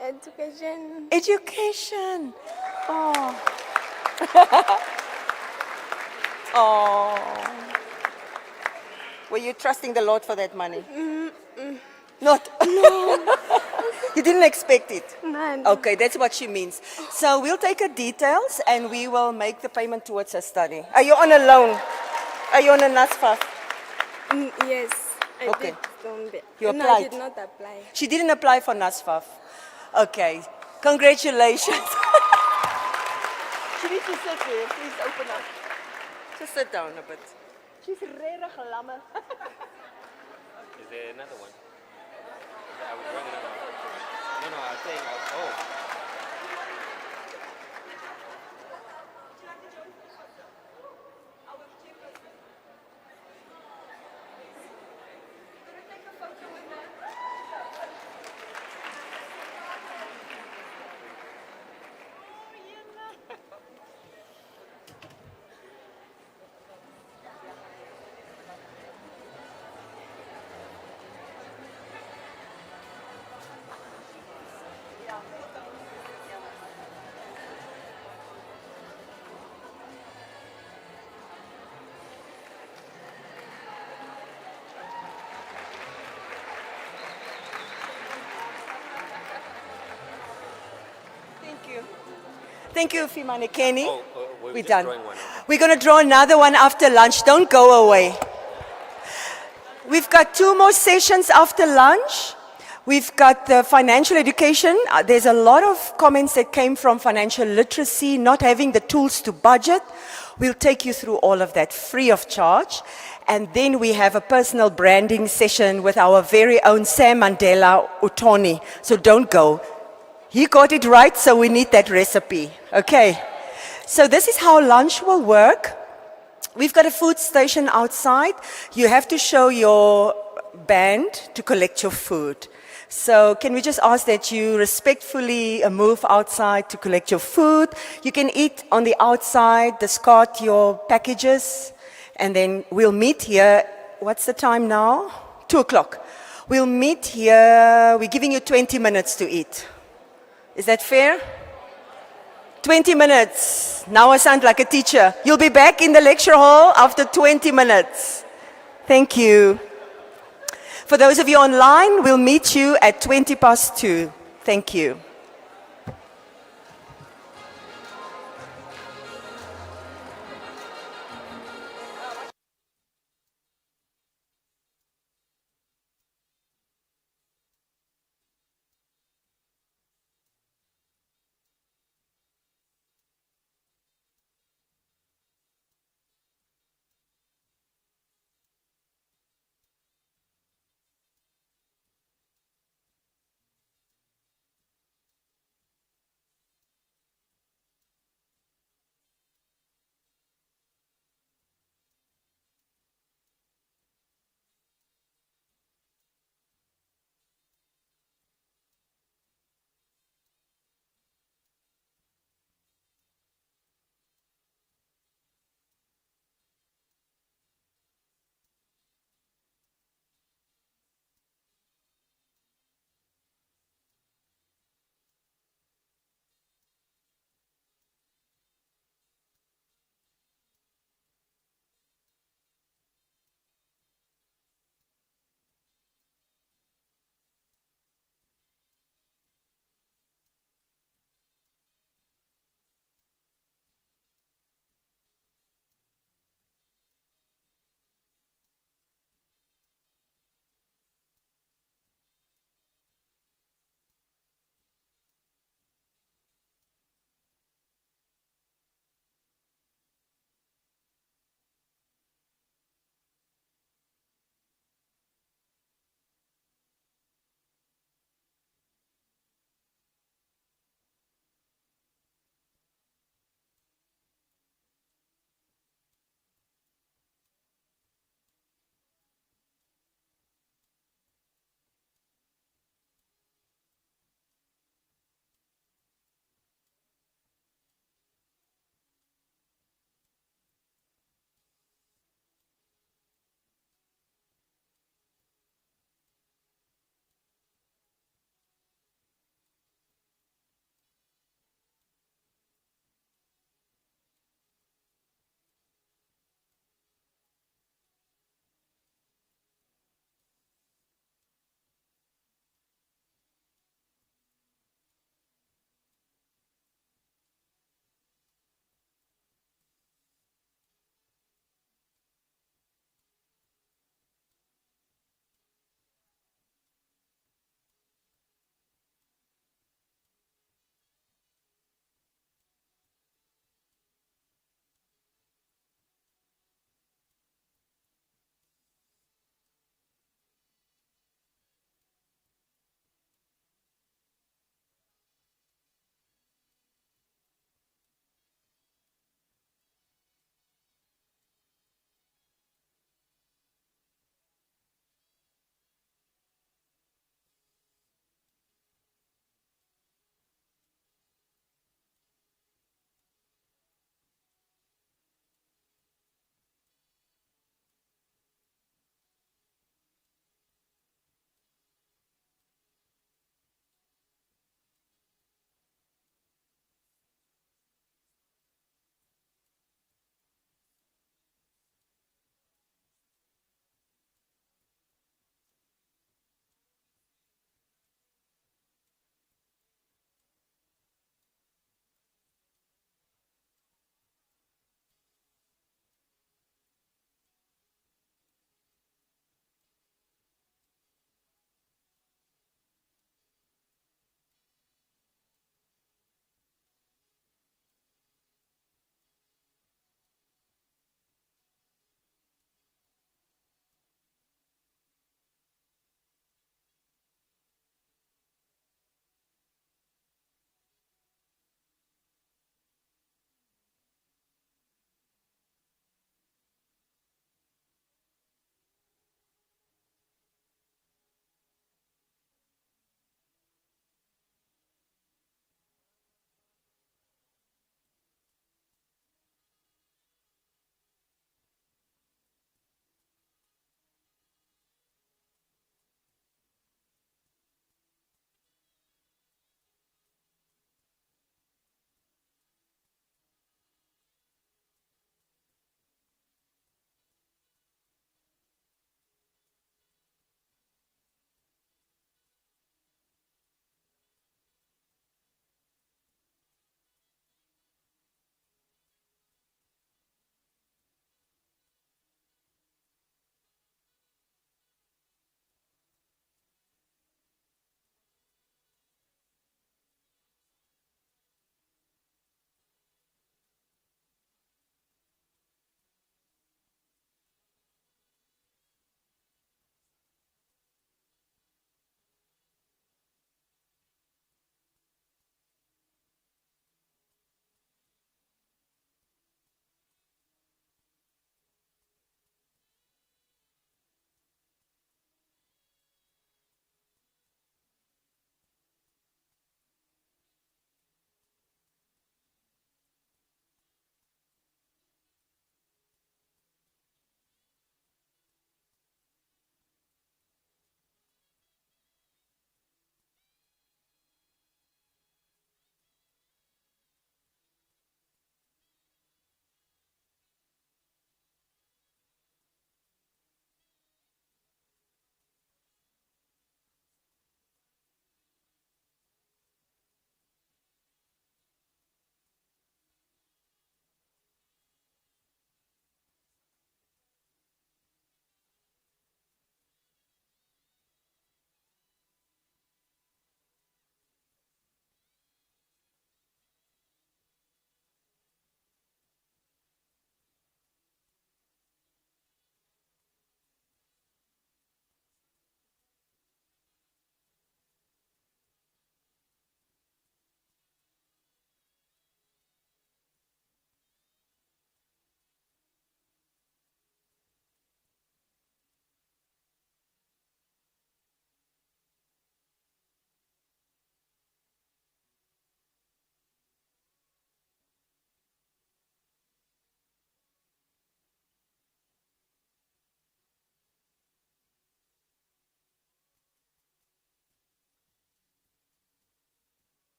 Education. Education. Oh. Oh. Were you trusting the Lord for that money? Not? No. You didn't expect it? No. Okay, that's what she means. So we'll take her details and we will make the payment towards her study. Are you on a loan? Are you on a NASFAF? Yes, I Okay. did. Don't be. You No, I applied? did not apply. She didn't apply for NASFAF. Okay. Congratulations. She needs to sit there. Please open up. Just sit down a bit. She's regtig lammer. Is there another one? I was running out. No, I was saying, oh. Thank you, Fimane Kenny. We're We're just done. drawing one. We're going to draw another one after lunch. Don't go away. We've got 2 more sessions after lunch. We've got the financial education. There's a lot of comments that came from financial literacy, not having the tools to budget. We'll take you through all of that free of charge. And then we have a personal branding session with our very own Sam Mandela Utoni. So don't go. He got it right, so we need that recipe. Okay. So this is how lunch will work. We've got a food station outside. You have to show your band to collect your food. So can we just ask that you respectfully move outside to collect your food? You can eat on the outside, discard your packages, and then we'll meet here. What's the time now? 2 o'clock. We'll meet here. We're giving you 20 minutes to eat. Is that fair? 20 minutes. Now I sound like a teacher. You'll be back in the lecture hall after 20 minutes. Thank you. For those of you online, we'll meet you at 2:20. Thank you.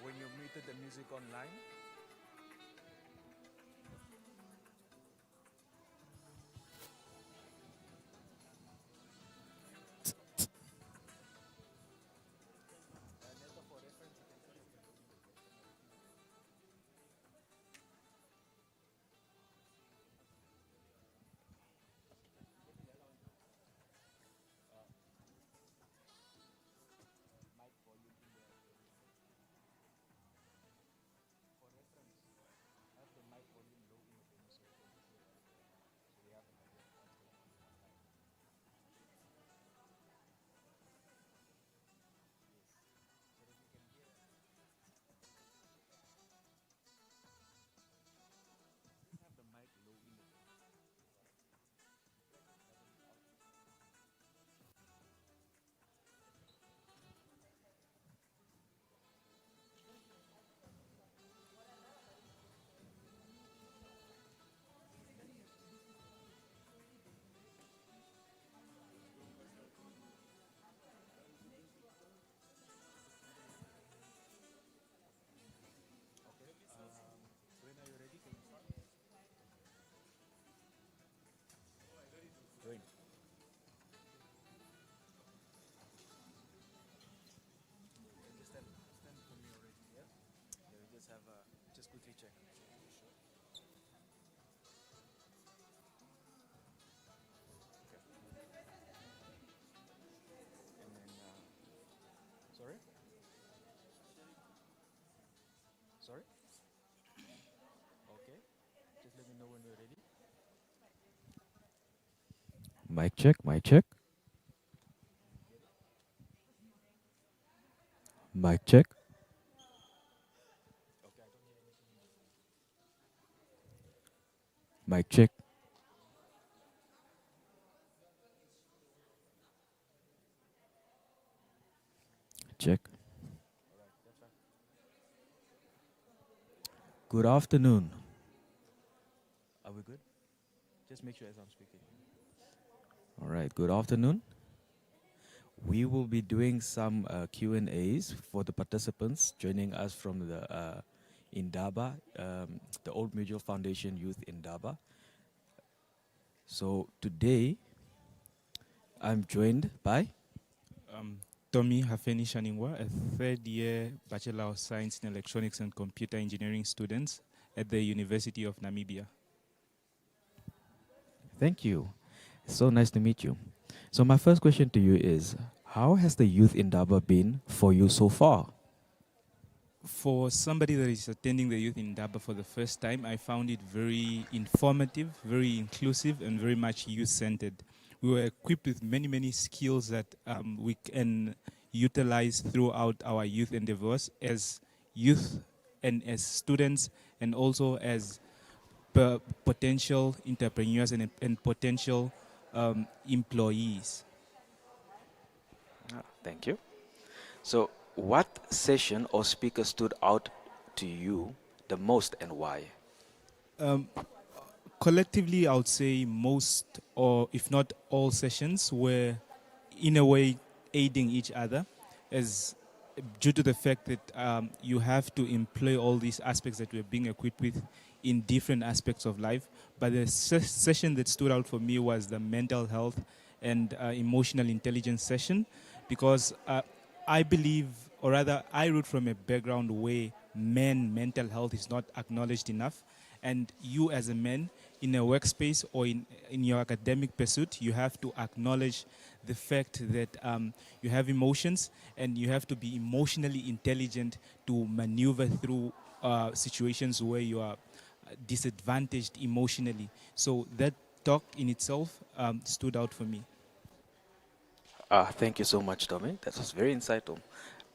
When you muted the music online, when are you ready? Can you start? Join. Just stand for me already, yeah? Yeah, we just have just quickly check. Okay. And then, sorry? Sorry? Okay. Just let me know when you're ready. Mic check, mic check. Mic check. Mic check. Check. Good afternoon. Are we good? Just make sure as I'm speaking. All right, good afternoon. We will be doing some Q&As for the participants joining us from the Indaba, the Old Mutual Foundation Youth Indaba. So today, I'm joined by Tommy Hafeni Shaningwa, a third-year Bachelor of Science in Electronics and Computer Engineering students at the University of Namibia. Thank you. So nice to meet you. So my first question to you is, how has the youth Indaba been for you so far? For somebody that is attending the Youth Indaba for the first time, I found it very informative, very inclusive, and very much youth-centered. We were equipped with many, many skills that we can utilize throughout our youth endeavors as youth and as students, and also as potential entrepreneurs and potential employees. Thank you. So what session or speaker stood out to you the most and why? Collectively, I would say most, or if not all, sessions were in a way aiding each other, as due to the fact that you have to employ all these aspects that we're being equipped with in different aspects of life. But the session that stood out for me was the mental health and emotional intelligence session, because I believe, or rather, I root from a background where mental health is not acknowledged enough. And you as a man in a workspace or in your academic pursuit, you have to acknowledge the fact that you have emotions and you have to be emotionally intelligent to maneuver through situations where you are disadvantaged emotionally. So that talk in itself stood out for me. Thank you so much, Tommy. That was very insightful.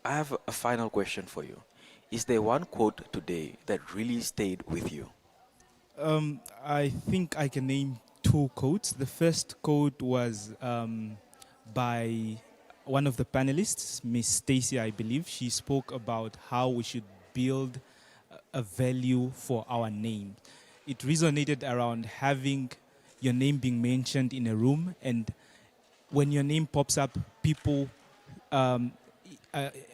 I have a final question for you. Is there one quote today that really stayed with you? I think I can name two quotes. The first quote was by one of the panelists, Miss Stacy, I believe. She spoke about how we should build a value for our name. It resonated around having your name being mentioned in a room, and when your name pops up, people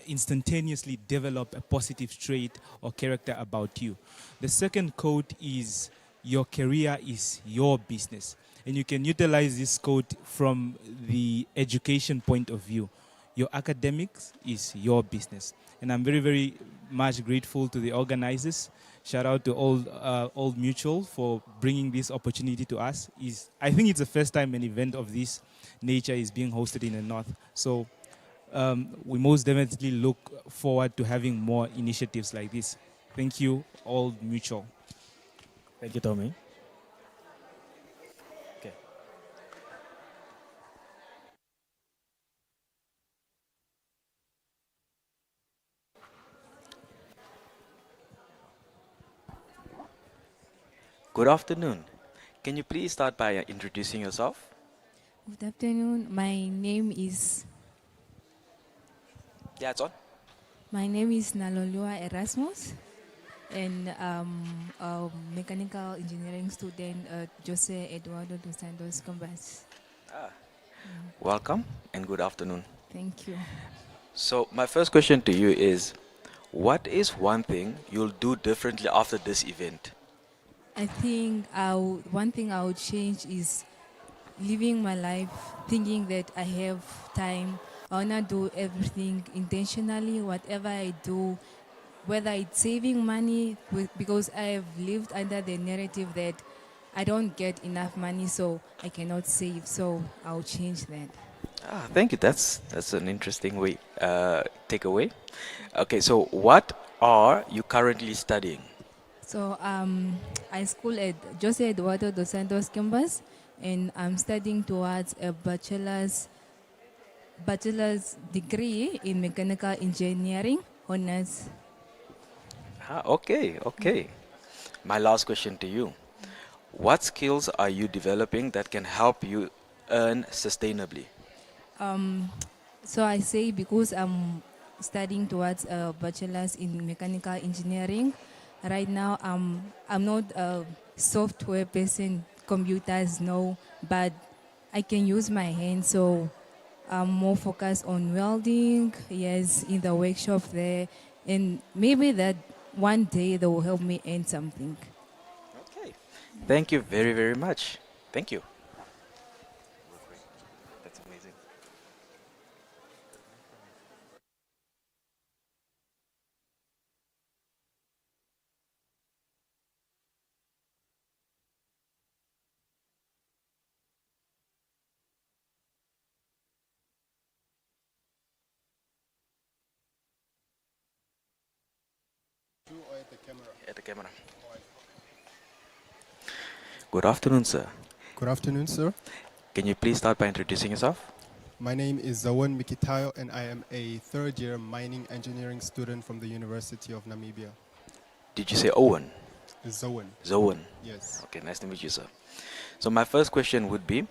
instantaneously develop a positive trait or character about you. The second quote is, your career is your business. And you can utilize this quote from the education point of view. Your academics is your business. And I'm very, very much grateful to the organizers. Shout out to Old Mutual for bringing this opportunity to us. I think it's the first time an event of this nature is being hosted in the North. So we most definitely look forward to having more initiatives like this. Thank you, Old Mutual. Thank you, Tommy. Okay. Good afternoon. Can you please start by introducing yourself? Good afternoon. My name is Yeah, it's on. Nalolua Erasmus, and a mechanical engineering student at Jose Eduardo dos Santos Campus. Welcome and good afternoon. Thank you. So my first question to you is, what is one thing you'll do differently after this event? I think one thing I would change is living my life thinking that I have time. I want to do everything intentionally, whatever I do, whether it's saving money, because I have lived under the narrative that I don't get enough money, so I cannot save. So I'll change that. Thank you. That's an interesting way takeaway. Okay, so what are you currently studying? So I school at Jose Eduardo dos Santos Campus, and I'm studying towards a bachelor's degree in mechanical engineering honors. Okay, okay. My last question to you. What skills are you developing that can help you earn sustainably? Um, so I say because I'm studying towards a bachelor's in mechanical engineering, right now I'm not a software person, computers no, but I can use my hands. So I'm more focused on welding, yes, in the workshop there, and maybe that one day they will help me earn something. Okay. Thank you very, very much. Thank you. That's amazing. At the camera. Good afternoon, sir. Good afternoon, sir. Can you please start by introducing yourself? My name is Zawan Mikitayo, and I am a third-year mining engineering student from the University of Namibia. Did you say Owen? Zawan. Zoan. Yes. Okay, nice to meet you, sir. So my first question would be,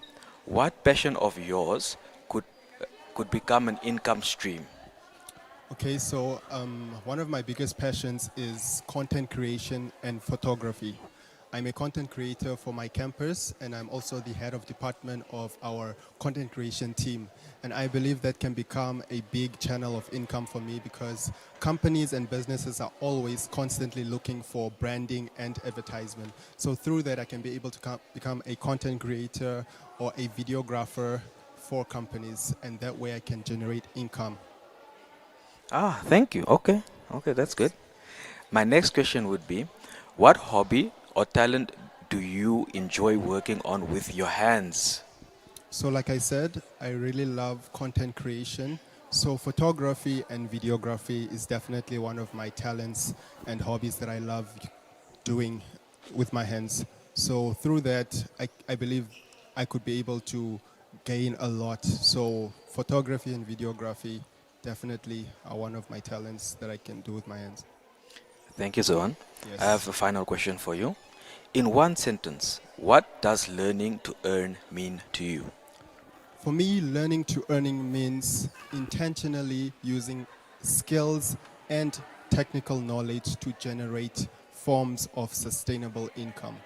what passion of yours could become an income stream? Okay, so one of my biggest passions is content creation and photography. I'm a content creator for my campus, and I'm also the head of department of our content creation team. And I believe that can become a big channel of income for me because companies and businesses are always constantly looking for branding and advertisement. So through that, I can be able to become a content creator or a videographer for companies, and that way I can generate income. Ah, thank you. Okay, okay, that's good. My next question would be, what hobby or talent do you enjoy working on with your hands? So like I said, I really love content creation. So photography and videography is definitely one of my talents and hobbies that I love doing with my hands. So through that, I believe I could be able to gain a lot. So photography and videography definitely are one of my talents that I can do with my hands. Thank you, Zohan. I Yes. have a final question for you. In one sentence, what does learning to earn mean to you? For me, learning to earning means intentionally using skills and technical knowledge to generate forms of sustainable income.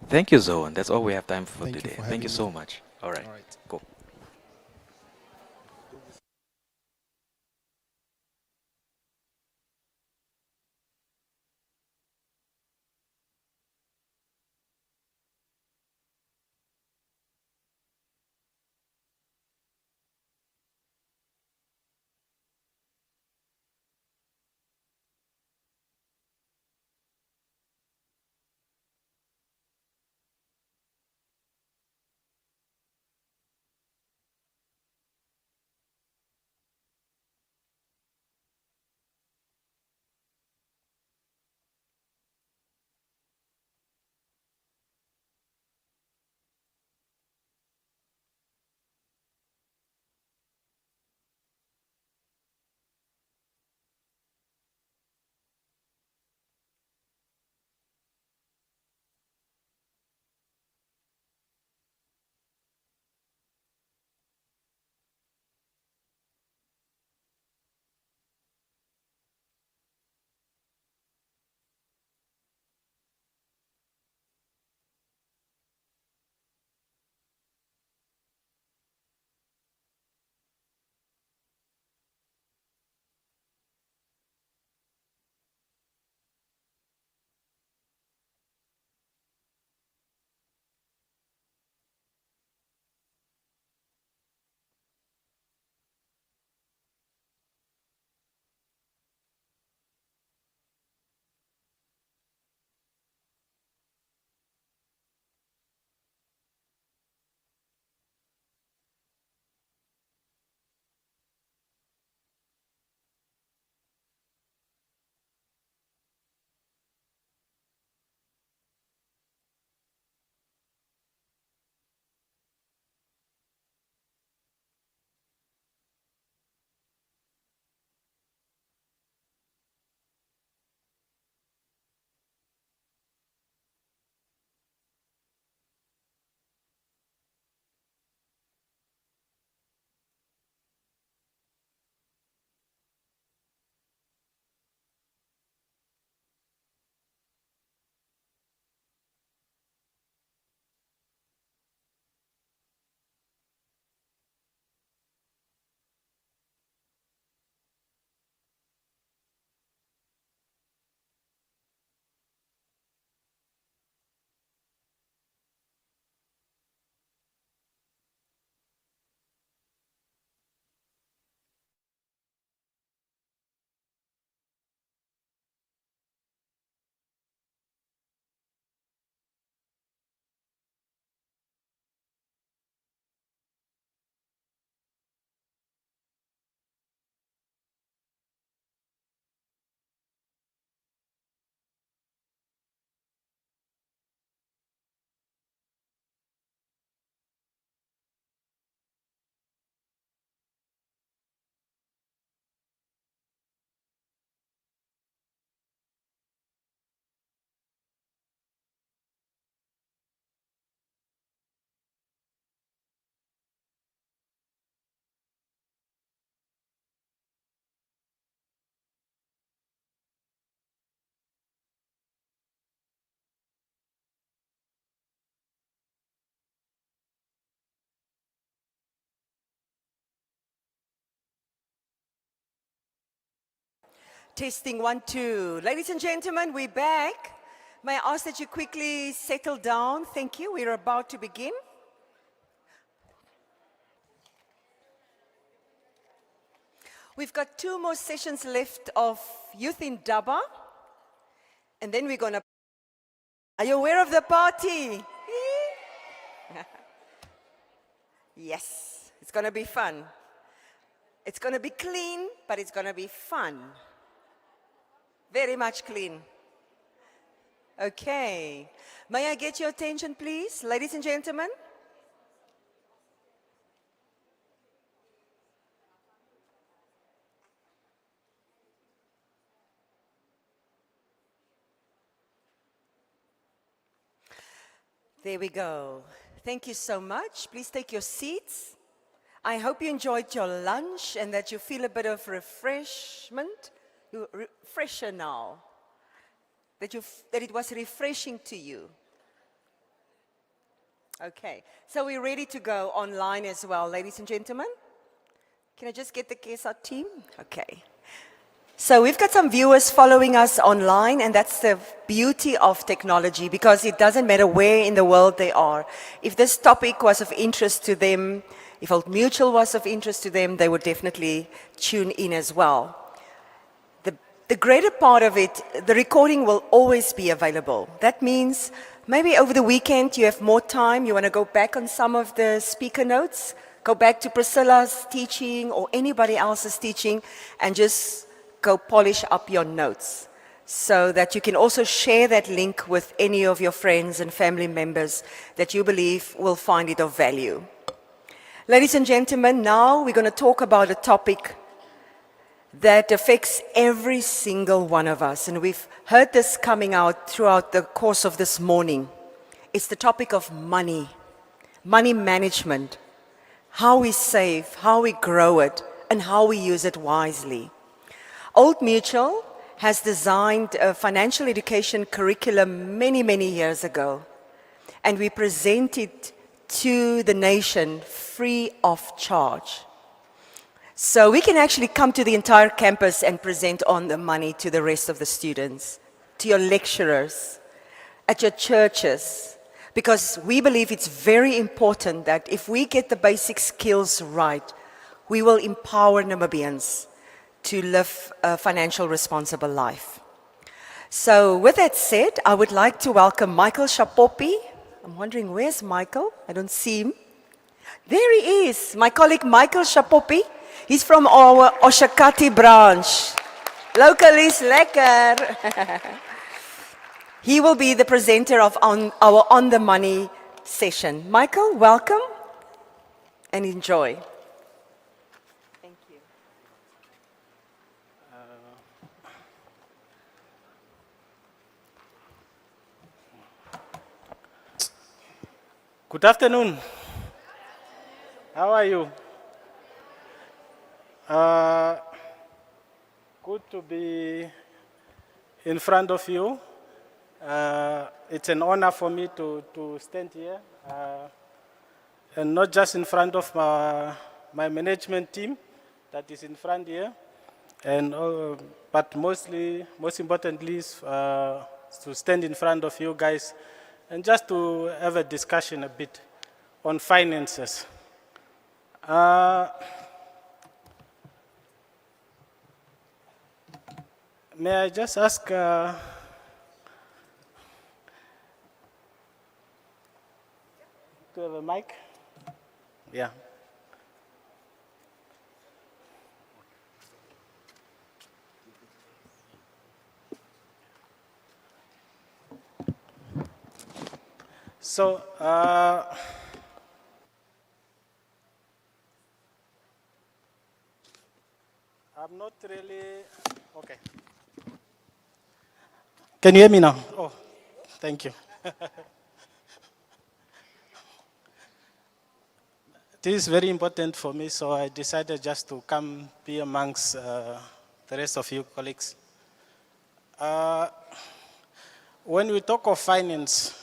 Thank you, Zohan. That's all we have time for Thank you today. for Thank you having me. so much. All right. All right. Cool. Testing 1, 2. Ladies and gentlemen, we're back. May I ask that you quickly settle down? Thank you. We're about to begin. We've got 2 more sessions left of Youth Indaba, and then we're going to... Are you aware of the party? Yes, it's going to be fun. It's going to be clean, but it's going to be fun. Very much clean. Okay. May I get your attention, please, ladies and gentlemen? There we go. Thank you so much. Please take your seats. I hope you enjoyed your lunch and that you feel a bit of refreshment. You're fresher now. That it was refreshing to you. Okay. So we're ready to go online as well, ladies and gentlemen. Can I just get the KSR team? Okay. So we've got some viewers following us online, and that's the beauty of technology, because it doesn't matter where in the world they are. If this topic was of interest to them, if Old Mutual was of interest to them, they would definitely tune in as well. The greater part of it, the recording will always be available. That means maybe over the weekend you have more time, you want to go back on some of the speaker notes, go back to Priscilla's teaching or anybody else's teaching, and just go polish up your notes so that you can also share that link with any of your friends and family members that you believe will find it of value. Ladies and gentlemen, now we're going to talk about a topic that affects every single one of us, and we've heard this coming out throughout the course of this morning. It's the topic of money, money management, how we save, how we grow it, and how we use it wisely. Old Mutual has designed a financial education curriculum many, many years ago, and we present it to the nation free of charge. So we can actually come to the entire campus and present on the money to the rest of the students, to your lecturers, at your churches, because we believe it's very important that if we get the basic skills right, we will empower Namibians to live a financial responsible life. So with that said, I would like to welcome Michael Shapopi. I'm wondering, where's Michael? I don't see him. There he is, my colleague Michael Shapopi. He's from our Oshakati branch. Local is lekker. He will be the presenter of our On the Money session. Michael, welcome and enjoy. Thank you. Good afternoon. How are you? Good to be in front of you. It's an honor for me to stand here, and not just in front of my management team that is in front here, and but most importantly, to stand in front of you guys and just to have a discussion a bit on finances. May I just ask, do you have a mic? Yeah. So, I'm not really, okay. Can you hear me now? Oh, thank you. This is very important for me, so I decided just to come be amongst the rest of you colleagues. When we talk of finance,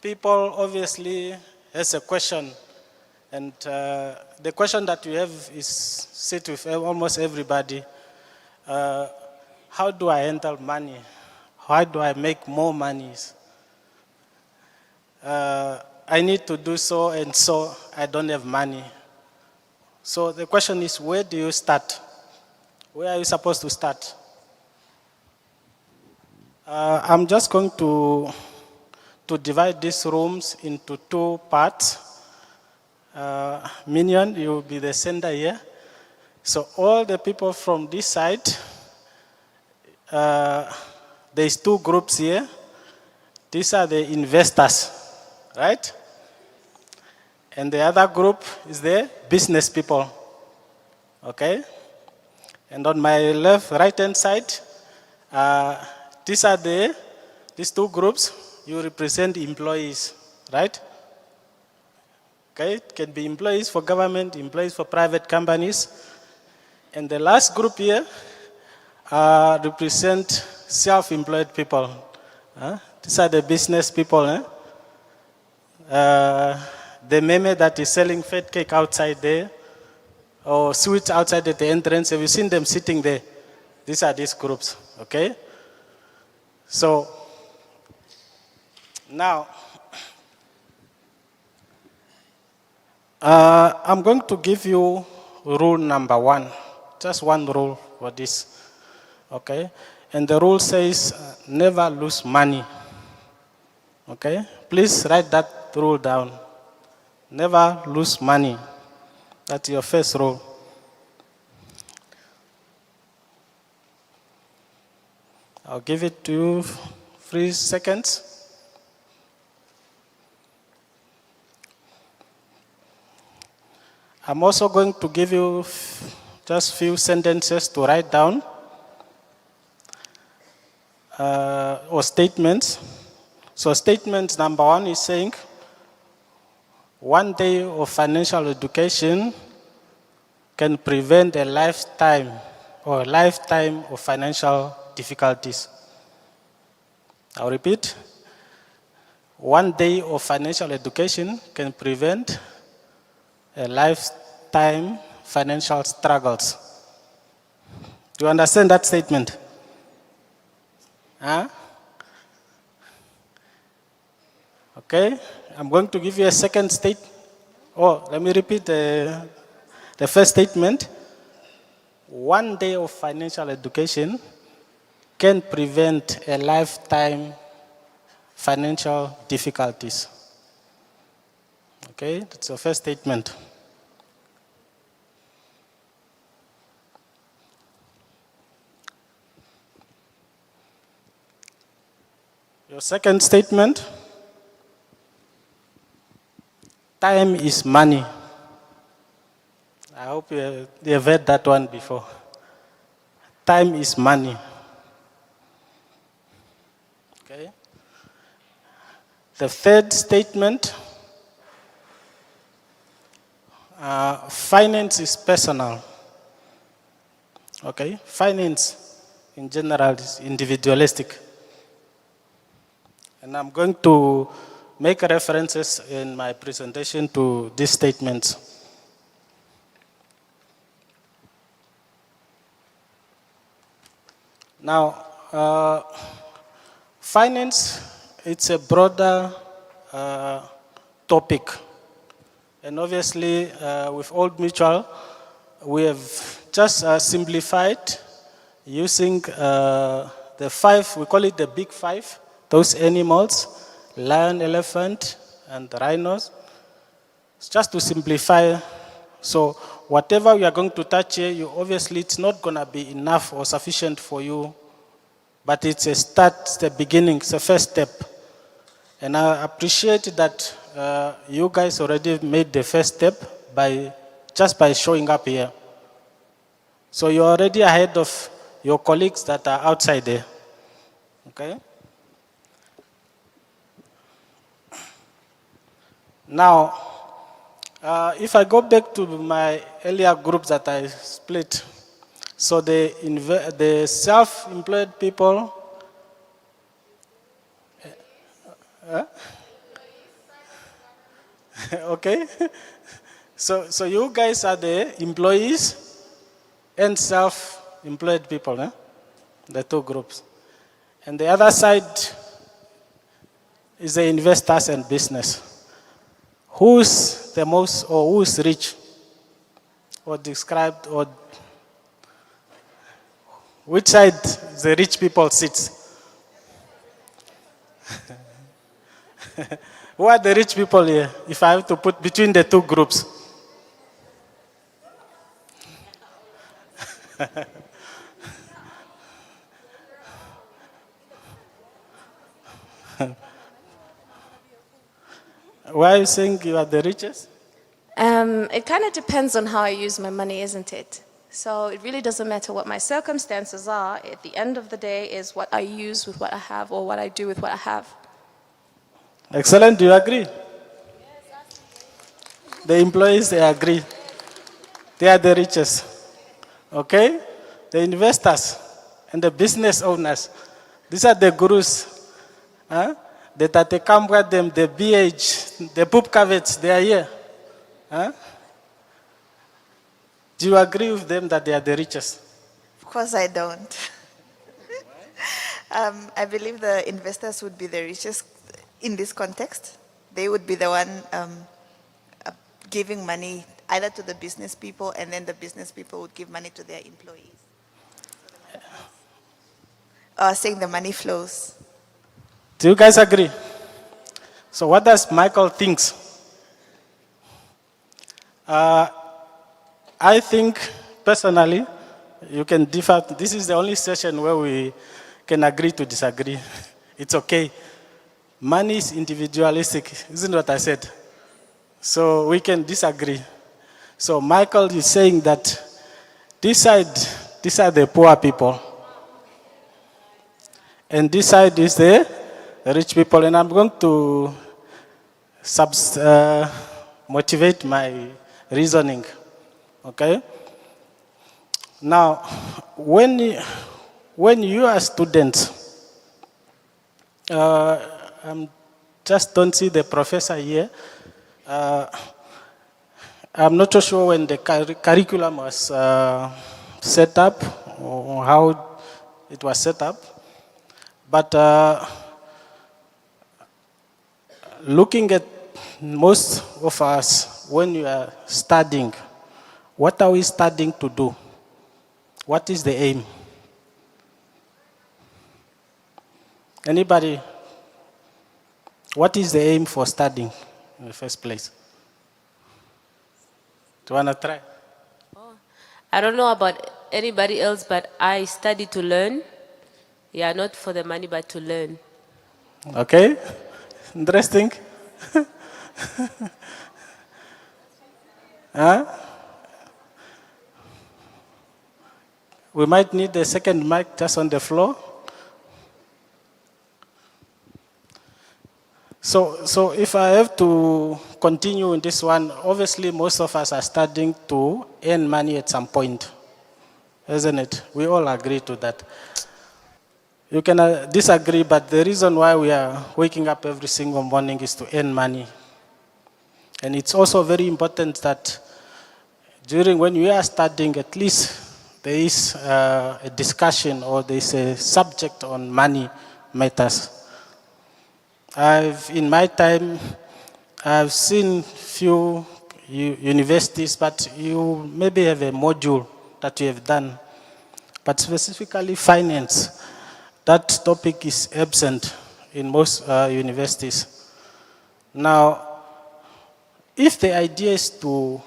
people obviously has a question And the question that you have is sit with almost everybody. How do I handle money? How do I make more money? I need to do so and so, I don't have money. So the question is, where do you start? Where are you supposed to start? I'm just going to divide these rooms into two parts. Minion, you will be the center here. So all the people from this side, there's two groups here. These are the investors, right? And the other group is the business people, okay? And on my left, right-hand side, these two groups, you represent employees, right? Okay, it can be employees for government, employees for private companies. And the last group here represent self-employed people. These are the business people. The meme that is selling fat cake outside there, or sweets outside at the entrance, have you seen them sitting there? These are these groups, okay? So, now, I'm going to give you rule number 1, just one rule for this, okay? And the rule says, never lose money, okay? Please write that rule down. Never lose money. That's your first rule. I'll give it to you 3 seconds. I'm also going to give you just few sentences to write down, or statements. So statement number 1 is saying, one day of financial education can prevent a lifetime of financial difficulties. I'll repeat. One day of financial education can prevent a lifetime financial struggles. Do you understand that statement? Huh? Okay, I'm going to give you a second statement. Oh, let me repeat the first statement. One day of financial education can prevent a lifetime financial difficulties. Okay, that's the first statement. Your second statement, time is money. I hope you have heard that one before. Time is money. Okay. The third statement, finance is personal. Okay, finance in general is individualistic. And I'm going to make references in my presentation to these statements. Now, finance, it's a broader topic. And obviously, with Old Mutual, we have just simplified using the 5, we call it the big 5, those animals, lion, elephant, and rhinos. It's just to simplify. So whatever we are going to touch here, obviously it's not going to be enough or sufficient for you, but it's a start, it's the beginning, it's the first step. And I appreciate that you guys already made the first step just by showing up here. So you're already ahead of your colleagues that are outside there. Okay? Now, if I go back to my earlier groups that I split, so the self-employed people, okay, So you guys are the employees and self-employed people, eh? The two groups. And the other side is the investors and business. Who's the most, or who's rich? Or described, or which side the rich people sit? Who are the rich people here? If I have to put between the two groups. Why are you saying you are the richest? It kind of depends on how I use my money, isn't it? So it really doesn't matter what my circumstances are. At the end of the day is what I use with what I have, or what I do with what I have. Excellent. Do you agree? The employees, they agree. They are the richest. Okay? The investors and the business owners. These are the gurus. Huh? The Tatekambwa, them, the BH, the poop cavets, they are here. Huh? Do you agree with them that they are the richest? Of course I don't. I believe the investors would be the richest in this context. They would be the one giving money either to the business people, and then the business people would give money to their employees. Saying the money flows. Do you guys agree? So what does Michael think? I think, personally, you can differ. This is the only session where we can agree to disagree. It's okay. Money is individualistic, isn't what I said? So we can disagree. So Michael is saying that this side, these are the poor people. And this side is the rich people. And I'm going to motivate my reasoning. Okay? Now, when you are students, I just don't see the professor here. I'm not so sure when the curriculum was set up or how it was set up. But looking at most of us, when you are studying, what are we studying to do? What is the aim? Anybody? What is the aim for studying in the first place? Do you want to try? I don't know about anybody else, but I study to learn. Yeah, not for the money, but to learn. Okay, interesting. Huh? We might need a second mic just on the floor. So if I have to continue in this one, obviously most of us are studying to earn money at some point, isn't it? We all agree to that. You can disagree, but the reason why we are waking up every single morning is to earn money. And it's also very important that when you are studying, at least there is a discussion or there is a subject on money matters. In my time, I've seen few universities, but you maybe have a module that you have done. But specifically finance, that topic is absent in most universities. Now, if the idea is to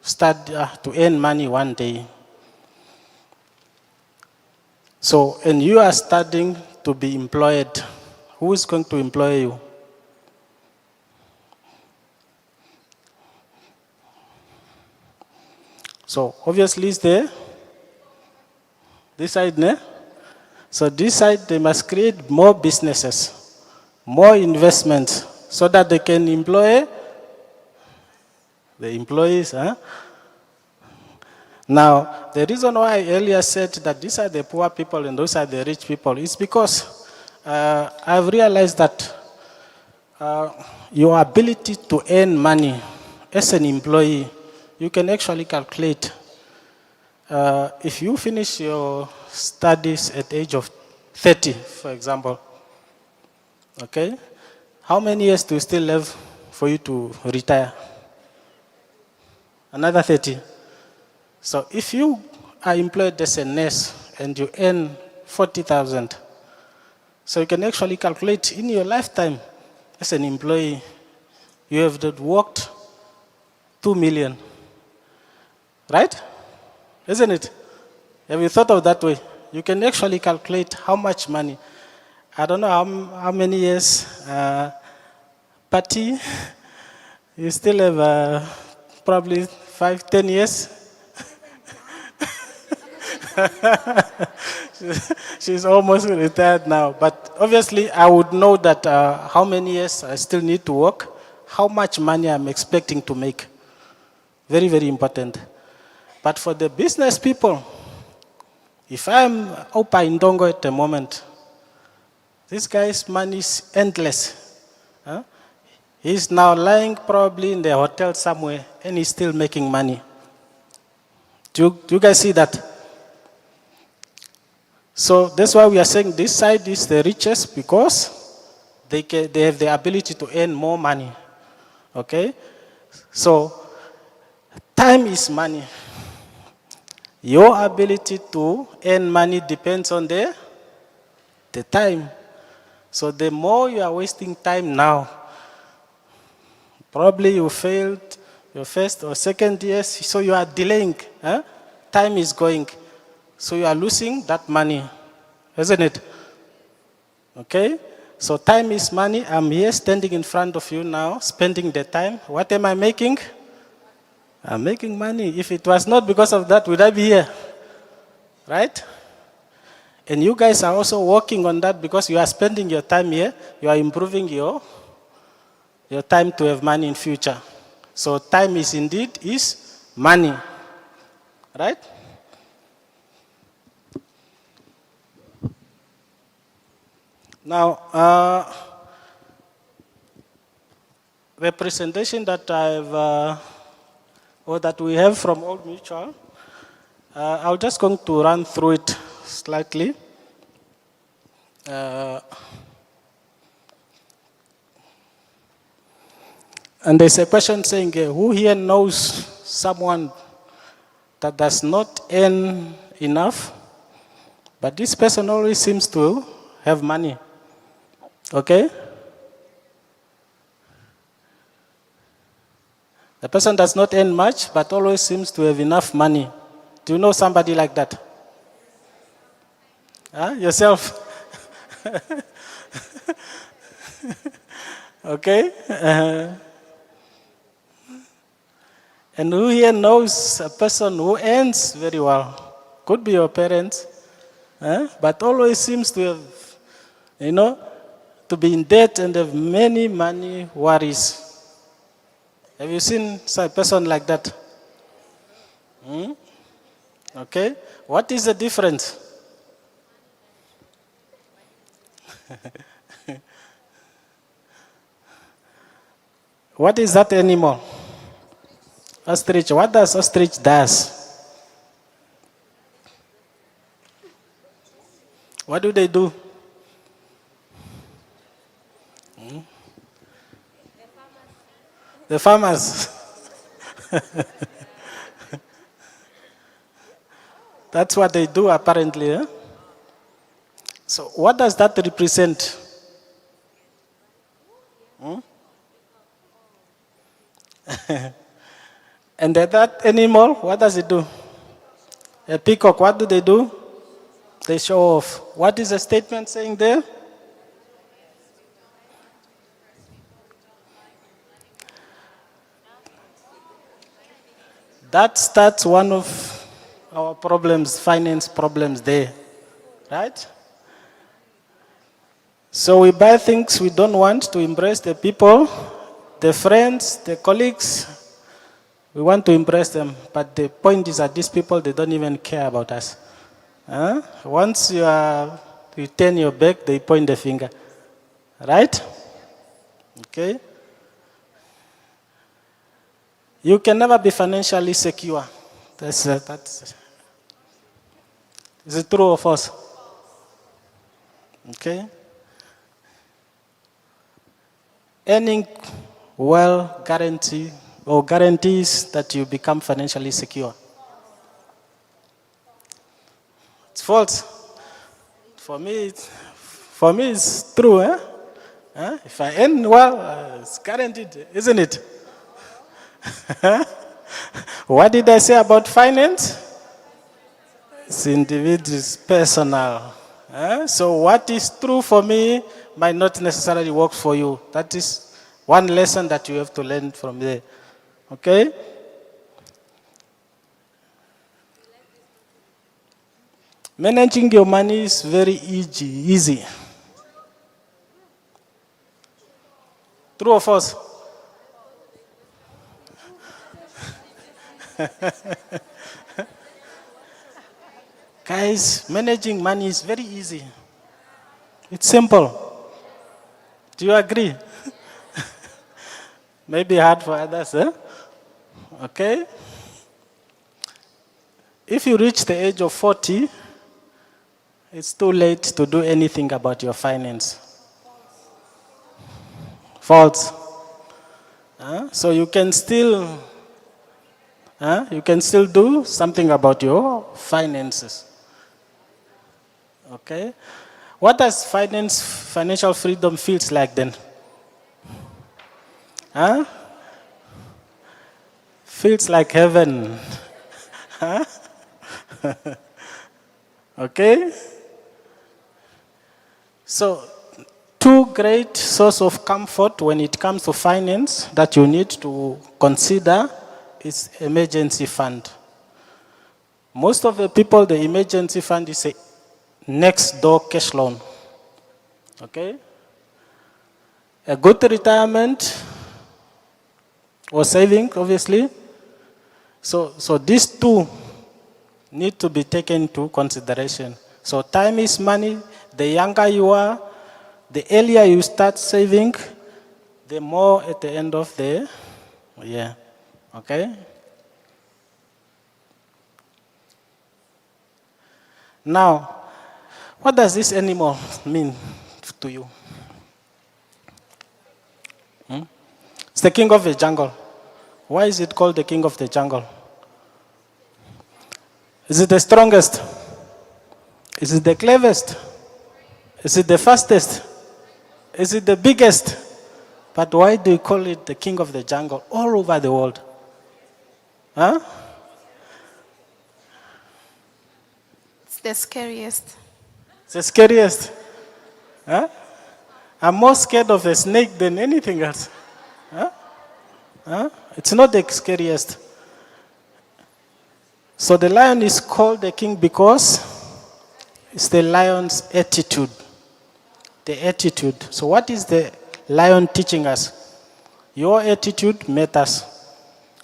study, to earn money one day, and you are studying to be employed, who is going to employ you? So obviously it's there. This side, ne? So this side, they must create more businesses, more investments, so that they can employ the employees. Huh? Now, the reason why I earlier said that these are the poor people and those are the rich people is because I've realized that your ability to earn money as an employee you can actually calculate. If you finish your studies at the age of 30, for example, okay, how many years do you still have for you to retire? Another 30. So if you are employed as a nurse and you earn 40,000, so you can actually calculate in your lifetime as an employee, you have worked 2 million, right? Isn't it? Have you thought of that way? You can actually calculate how much money. I don't know how many years, Patty, you still have probably 5, 10 years. She's almost retired now. But obviously, I would know that how many years I still need to work, how much money I'm expecting to make. Very, very important. But for the business people, if I'm Opa in Dongo at the moment, this guy's money is endless. Huh? He's now lying probably in the hotel somewhere and he's still making money. Do you guys see that? So that's why we are saying this side is the richest because they have the ability to earn more money. Okay? So time is money. Your ability to earn money depends on the time. So the more you are wasting time now, probably you failed your first or second years, so you are delaying. Huh? Time is going. So you are losing that money, isn't it? Okay? So time is money. I'm here standing in front of you now, spending the time. What am I making? I'm making money. If it was not because of that, would I be here? Right? And you guys are also working on that because you are spending your time here. You are improving your time to have money in future. So time is indeed money. Right? Now, the presentation that or that we have from Old Mutual, I'm just going to run through it slightly. And there's a question saying, who here knows someone that does not earn enough, but this person always seems to have money? Okay? The person does not earn much, but always seems to have enough money. Do you know somebody like that? Huh? Yourself? Okay? And who here knows a person who earns very well? Could be your parents, but always seems to have, to be in debt and have many money worries. Have you seen a person like that? Okay. What is the difference? What is that animal? Ostrich. What does ostrich does? What do they do? The farmers. That's what they do apparently. Eh? So what does that represent? And that animal, what does it do? A peacock, what do? They show off. What is the statement saying there? That starts one of our problems, finance problems there, right? So we buy things we don't want to impress the people, the friends, the colleagues. We want to impress them, but the point is that these people, they don't even care about us. Once you turn your back, they point the finger, right? Okay. You can never be financially secure. That's is it true or false? Okay. Earning well guarantees that you become financially secure. It's false. For me, it's true. If I earn well, it's guaranteed, isn't it? What did I say about finance? It's individual, it's personal. So what is true for me might not necessarily work for you. That is one lesson that you have to learn from there. Okay? Managing your money is very easy. True or false? Guys, managing money is very easy. It's simple. Do you agree? Maybe hard for others, eh? Okay? If you reach the age of 40, it's too late to do anything about your finance. False. So you can still do something about your finances. Okay? What does financial freedom feels like then? Feels like heaven. Okay? So, two great sources of comfort when it comes to finance that you need to consider is emergency fund. Most of the people, the emergency fund is a next door cash loan. Okay? A good retirement or saving, obviously. So these two need to be taken into consideration. So time is money. The younger you are, the earlier you start saving, the more at the end of the year. Okay? Now, what does this animal mean to you? It's the king of the jungle. Why is it called the king of the jungle? Is it the strongest? Is it the cleverest? Is it the fastest? Is it the biggest? But why do you call it the king of the jungle all over the world? It's the scariest. It's the scariest. I'm more scared of a snake than anything else. It's not the scariest. So the lion is called the king because it's the lion's attitude. The attitude. So what is the lion teaching us? Your attitude matters.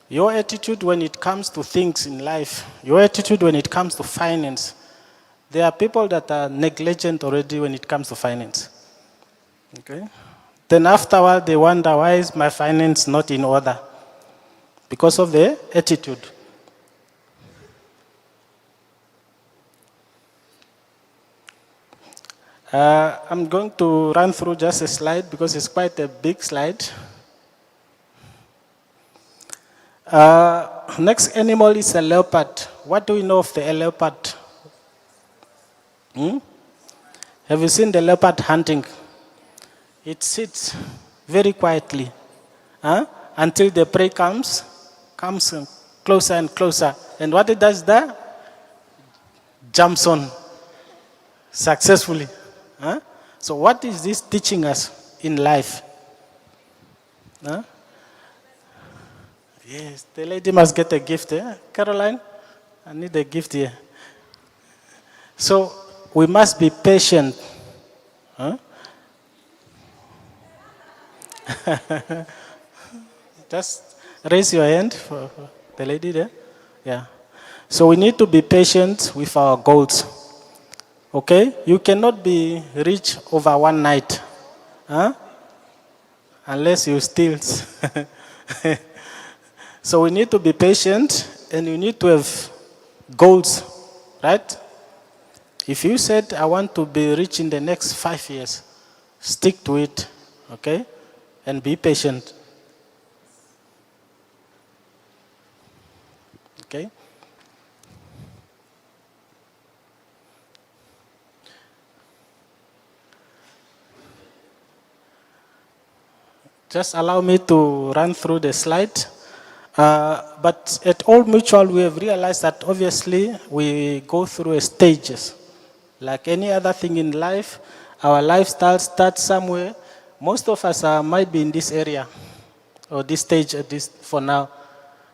Your attitude when it comes to things in life. Your attitude when it comes to finance. There are people that are negligent already when it comes to finance. Okay? Then afterward they wonder, why is my finance not in order? Because of their attitude. I'm going to run through just a slide because it's quite a big slide. Next animal is a leopard. What do we know of the leopard? Have you seen the leopard hunting? It sits very quietly until the prey comes closer and closer. And what it does there? Jumps on successfully. So what is this teaching us in life? Yes, the lady must get a gift. Caroline, I need a gift here. So we must be patient. Just raise your hand for the lady there. Yeah. So we need to be patient with our goals. Okay? You cannot be rich over one night. Unless you steal. So we need to be patient and you need to have goals, right? If you said, I want to be rich in the next 5 years, stick to it, okay? And be patient. Okay? Just allow me to run through the slide. But at Old Mutual, we have realized that obviously we go through stages. Like any other thing in life, our lifestyle starts somewhere. Most of us might be in this area or this stage at this for now.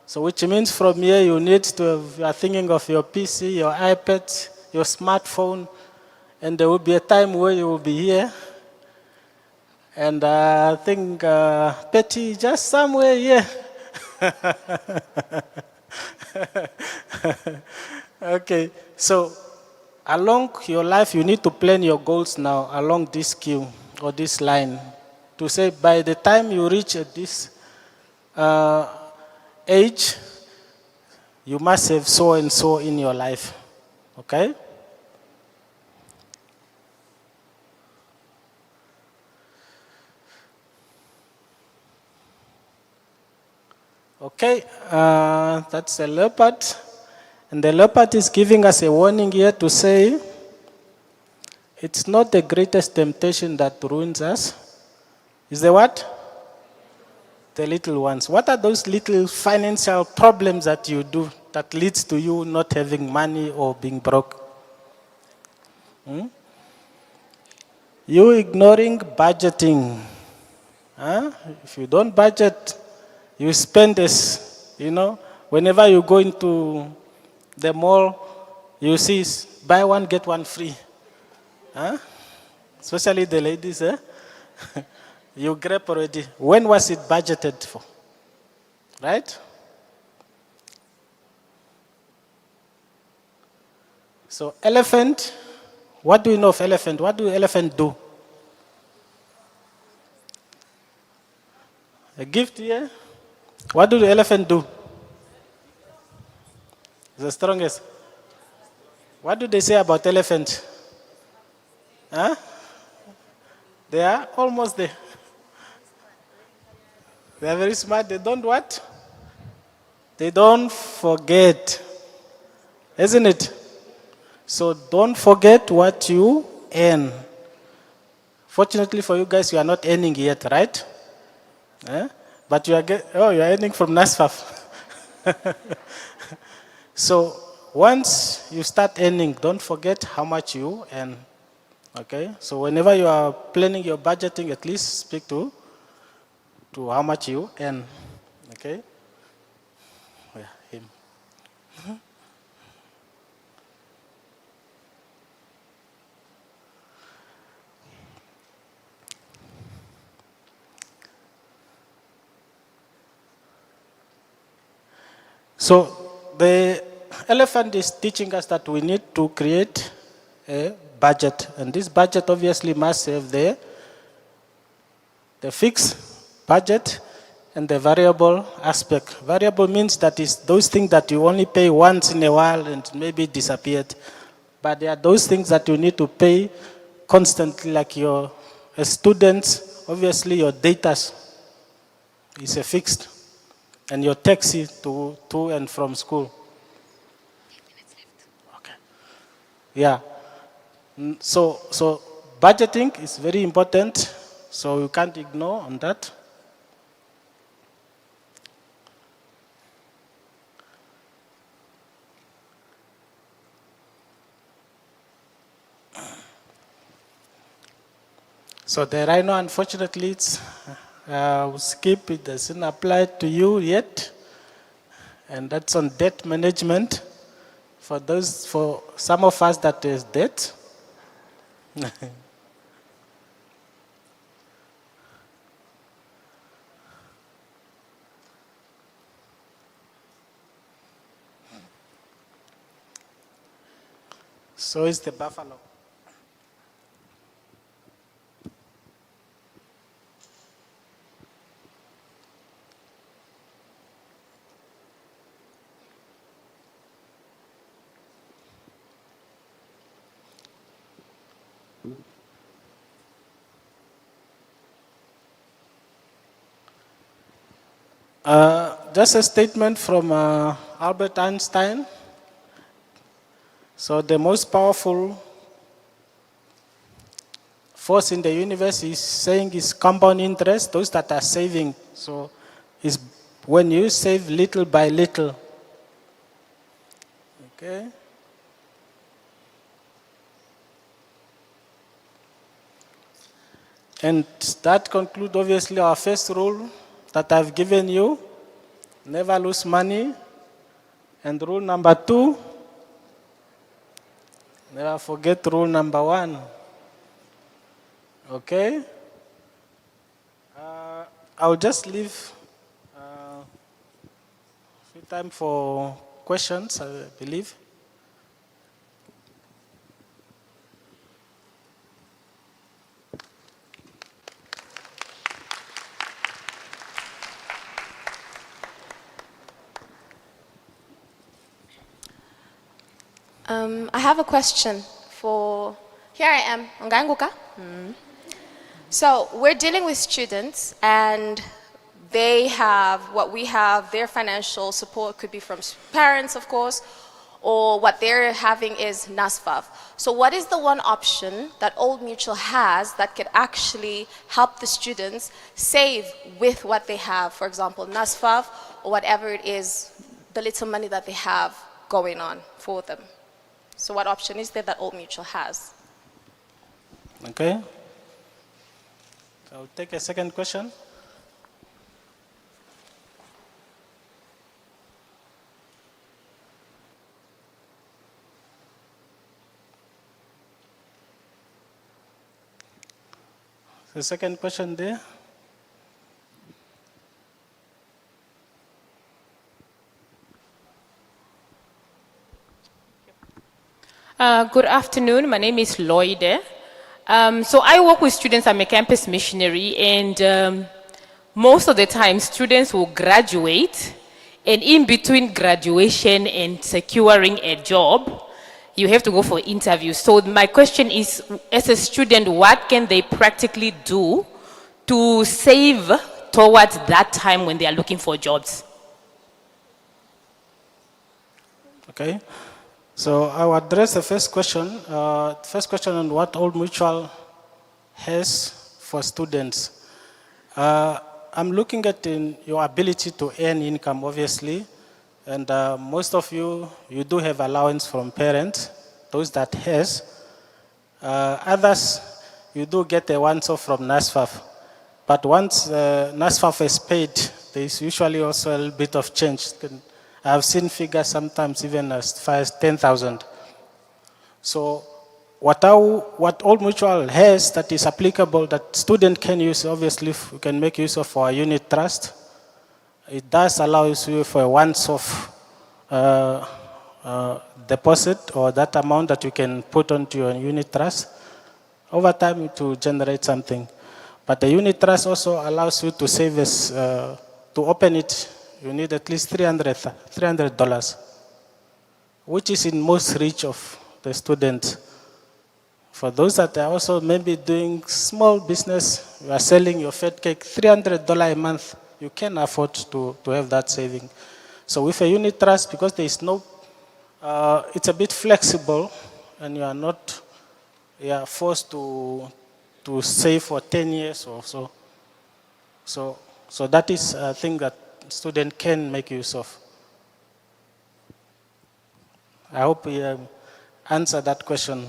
So which means from here you need to have, you are thinking of your PC, your iPad, your smartphone, and there will be a time where you will be here. And I think Petty just somewhere here. Okay, so along your life, you need to plan your goals now along this queue or this line to say by the time you reach this age, you must have so and so in your life. Okay? Okay, that's a leopard. And the leopard is giving us a warning here to say, it's not the greatest temptation that ruins us. Is the what? The little ones. What are those little financial problems that you do that leads to you not having money or being broke? You ignoring budgeting. Huh? If you don't budget, you spend this, whenever you go into the mall, you see buy one, get one free. Huh? Especially the ladies, eh? You grab already. When was it budgeted for? Right? So elephant, what do you know of elephant? What do elephant do? A gift here? What do the elephant do? The strongest. What do they say about elephant? Huh? They are almost there. They are very smart. They don't what? They don't forget. Isn't it? So don't forget what you earn. Fortunately for you guys, you are not earning yet, right? But you are you are earning from NASFAF. So once you start earning, don't forget how much you earn. Okay? So whenever you are planning your budgeting, at least speak to how much you earn. Okay? Yeah, him. So the elephant is teaching us that we need to create a budget. And this budget obviously must have the fixed budget and the variable aspect. Variable means that is those things that you only pay once in a while and maybe disappeared. But there are those things that you need to pay constantly, like your students, obviously your data is a fixed, and your taxi to and from school. Okay. Yeah. So budgeting is very important, so you can't ignore on that. So the rhino, unfortunately, it's skip. It doesn't apply to you yet, and that's on debt management. For some of us, that is debt. So is the buffalo. Just a statement from Albert Einstein. So the most powerful force in the universe is saying is compound interest, those that are saving. So it's when you save little by little. Okay. And that concludes obviously our first rule that I've given you. Never lose money. And rule number 2, never forget rule number 1. Okay? I'll just leave free time for questions, I believe. I have a question for, here I am, Nganguka. So we're dealing with students and they have what we have, their financial support could be from parents, of course, or what they're having is NASFAV. So what is the one option that Old Mutual has that could actually help the students save with what they have, for example, NASFAV or whatever it is, the little money that they have going on for them? So what option is there that Old Mutual has? Okay. I'll take a second question. The second question there. Good afternoon. My name is Lloyd. So I work with students. I'm a campus missionary, and most of the time students will graduate, and in between graduation and securing a job, you have to go for interviews. So my question is, as a student, what can they practically do to save towards that time when they are looking for jobs? Okay. So I'll address the first question. First question on what Old Mutual has for students. I'm looking at your ability to earn income, obviously. And most of you do have allowance from parents, those that has. Others, you do get a once-off from NASFAF. But once NASFAF is paid, there is usually also a little bit of change. I've seen figures sometimes even as far as 10,000. So what Old Mutual has that is applicable, that student can use, obviously we can make use of our unit trust. It does allow you for a once-off deposit or that amount that you can put onto your unit trust over time to generate something. But the unit trust also allows you to save as, to open it, you need at least $300, which is in most reach of the students. For those that are also maybe doing small business, you are selling your fat cake, $300 a month, you can afford to have that saving. So with a unit trust, because there is no, it's a bit flexible and you are not forced to save for 10 years or so. So that is a thing that student can make use of. I hope we answer that question.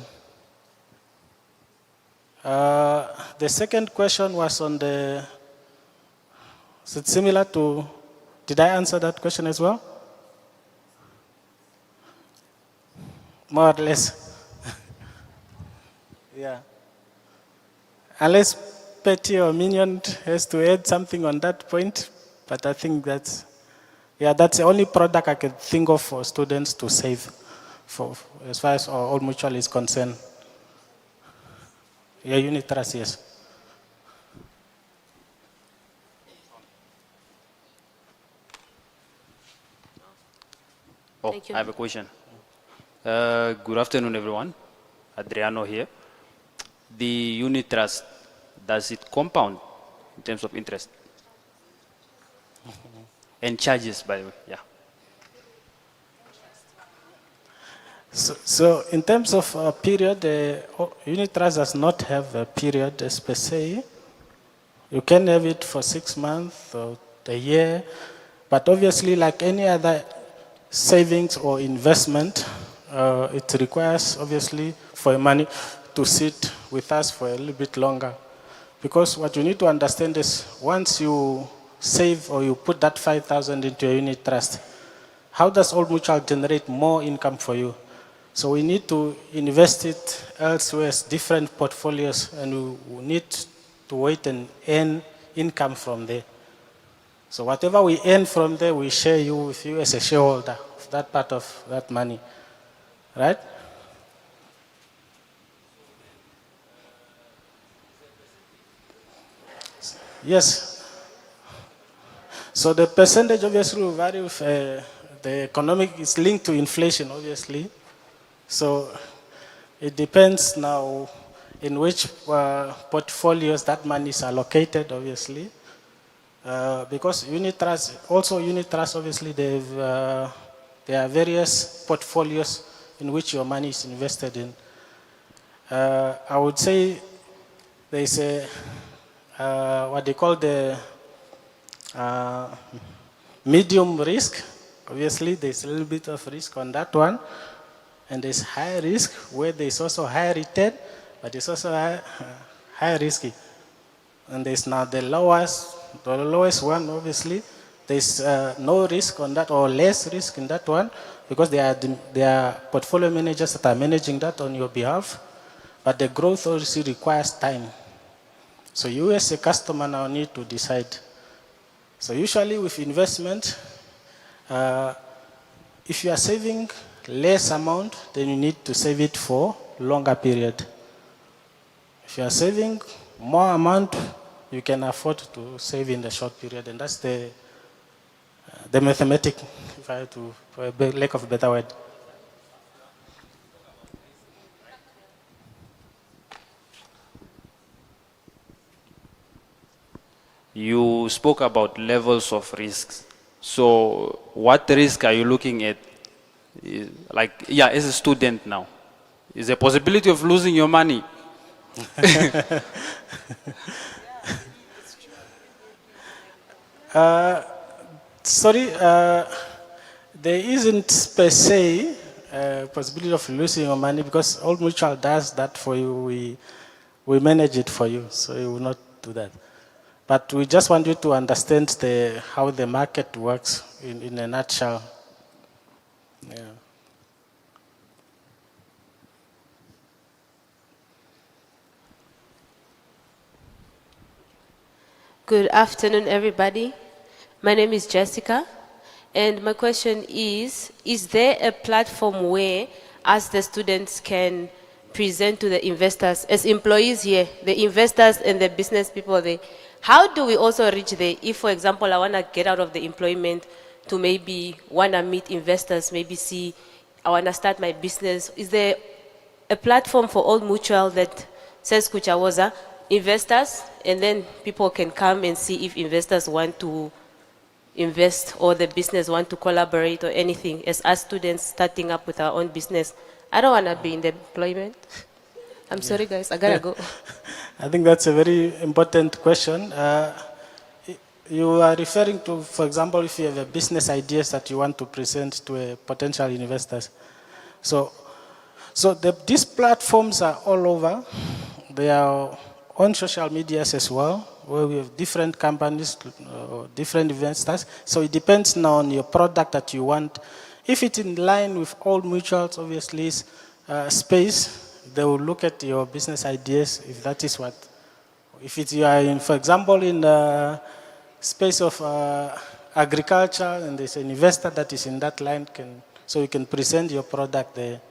The second question was on the, is it similar to, did I answer that question as well? More or less. Yeah. Unless Petty or Minion has to add something on that point, but I think that's the only product I can think of for students to save, for as far as Old Mutual is concerned. Yeah, unit trust, yes. Oh, Thank you. I have a question. Good afternoon, everyone. Adriano here. The unit trust, does it compound in terms of interest? And charges, by the way, yeah. So in terms of period, unit trust does not have a period per se. You can have it for 6 months or a year, but obviously like any other savings or investment, it requires obviously for your money to sit with us for a little bit longer. Because what you need to understand is once you save or you put that 5,000 into a unit trust, how does Old Mutual generate more income for you? So we need to invest it elsewhere, different portfolios, and we need to wait and earn income from there. So whatever we earn from there, we share with you as a shareholder of that part of that money, right? Yes. So the percentage obviously will vary with the economic, is linked to inflation obviously. So it depends now in which portfolios that money is allocated obviously. Because unit trust, obviously there are various portfolios in which your money is invested in. I would say there is a, what they call the medium risk. Obviously there's a little bit of risk on that one. And there's high risk where there's also high return, but it's also high risky. And there's now the lowest one, obviously. There's no risk on that or less risk in that one because there are portfolio managers that are managing that on your behalf. But the growth obviously requires time. So you as a customer now need to decide. So usually with investment, if you are saving less amount, then you need to save it for longer period. If you are saving more amount, you can afford to save in the short period, and that's the mathematic, if I have to, for a lack of a better word. You spoke about levels of risks. So what risk are you looking at? Like, yeah, as a student now, is there a possibility of losing your money? Sorry, there isn't per se a possibility of losing your money because Old Mutual does that for you. We manage it for you, so you will not do that. But we just want you to understand how the market works in a nutshell. Yeah. Good afternoon, everybody. My name is Jessica, and my question is there a platform where us, the students, can present to the investors, as employees here, the investors and the business people there, how do we also reach there? If, for example, I want to get out of the employment to maybe want to meet investors, maybe see, I want to start my business, is there a platform for Old Mutual that says Kuchawoza, investors, and then people can come and see if investors want to invest or the business want to collaborate or anything as us students starting up with our own business. I don't want to be in the employment. I'm sorry guys, I gotta go. I think that's a very important question. You are referring to, for example, if you have a business ideas that you want to present to a potential investors. So these platforms are all over. They are on social medias as well, where we have different companies, different investors. So it depends now on your product that you want. If it's in line with Old Mutuals, obviously, space, they will look at your business ideas if that is what. If it's, you are in, for example, in the space of agriculture and there's an investor that is in that line, so you can present your product there.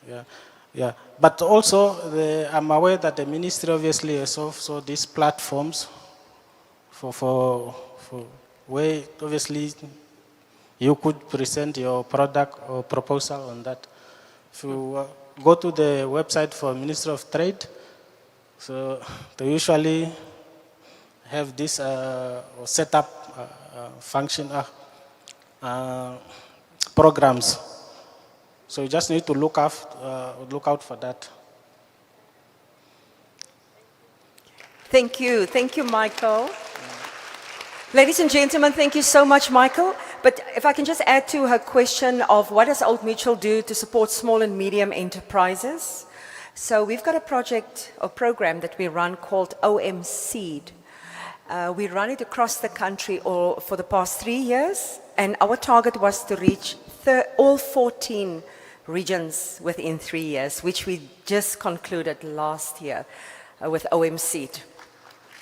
Yeah. Yeah, but also I'm aware that the ministry obviously has also these platforms for where obviously you could present your product or proposal on that. If you go to the website for Ministry of Trade, so they usually have this or set up programs. So you just need to look out for that. Thank you, Michael. Ladies and gentlemen, thank you so much, Michael. But if I can just add to her question of what does Old Mutual do to support small and medium enterprises? So we've got a project or program that we run called OM Seed. We run it across the country for the past 3 years, and our target was to reach all 14 regions within 3 years, which we just concluded last year with OM Seed.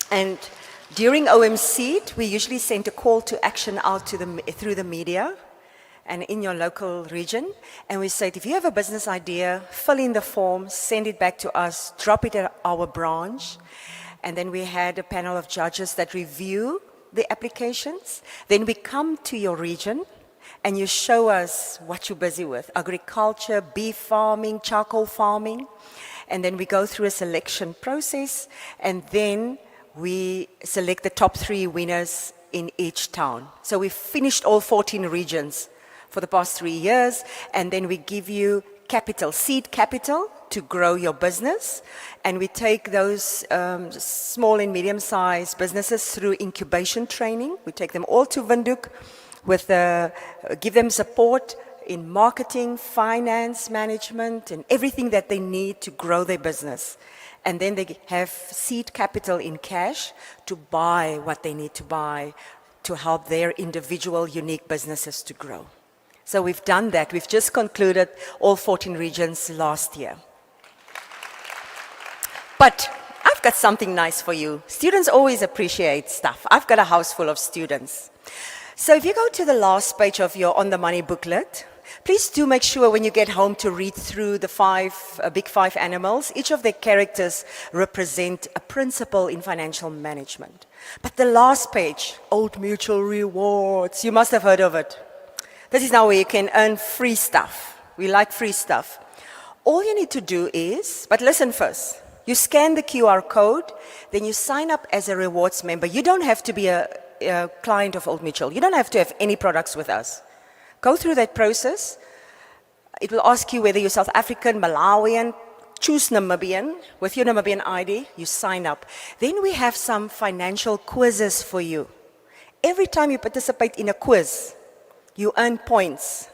And during OM Seed, we usually send a call to action out through the media and in your local region. And we said, if you have a business idea, fill in the form, send it back to us, drop it at our branch. And then we had a panel of judges that review the applications. Then we come to your region and you show us what you're busy with: agriculture, beef farming, charcoal farming. And then we go through a selection process, and then we select the top 3 winners in each town. So we've finished all 14 regions for the past 3 years, and then we give you capital, seed capital, to grow your business. And we take those small and medium-sized businesses through incubation training. We take them all to Windhoek, give them support in marketing, finance, management, and everything that they need to grow their business. And then they have seed capital in cash to buy what they need to buy to help their individual unique businesses to grow. So we've done that. We've just concluded all 14 regions last year. But I've got something nice for you. Students always appreciate stuff. I've got a house full of students. So if you go to the last page of your On the Money booklet, please do make sure when you get home to read through the big 5 animals. Each of their characters represent a principle in financial management. But the last page, Old Mutual Rewards, you must have heard of it. This is now where you can earn free stuff. We like free stuff. All you need to do is, but listen first, you scan the QR code, then you sign up as a rewards member. You don't have to be a client of Old Mutual. You don't have to have any products with us. Go through that process. It will ask you whether you're South African, Malawian. Choose Namibian. With your Namibian ID, you sign up. Then we have some financial quizzes for you. Every time you participate in a quiz, you earn points.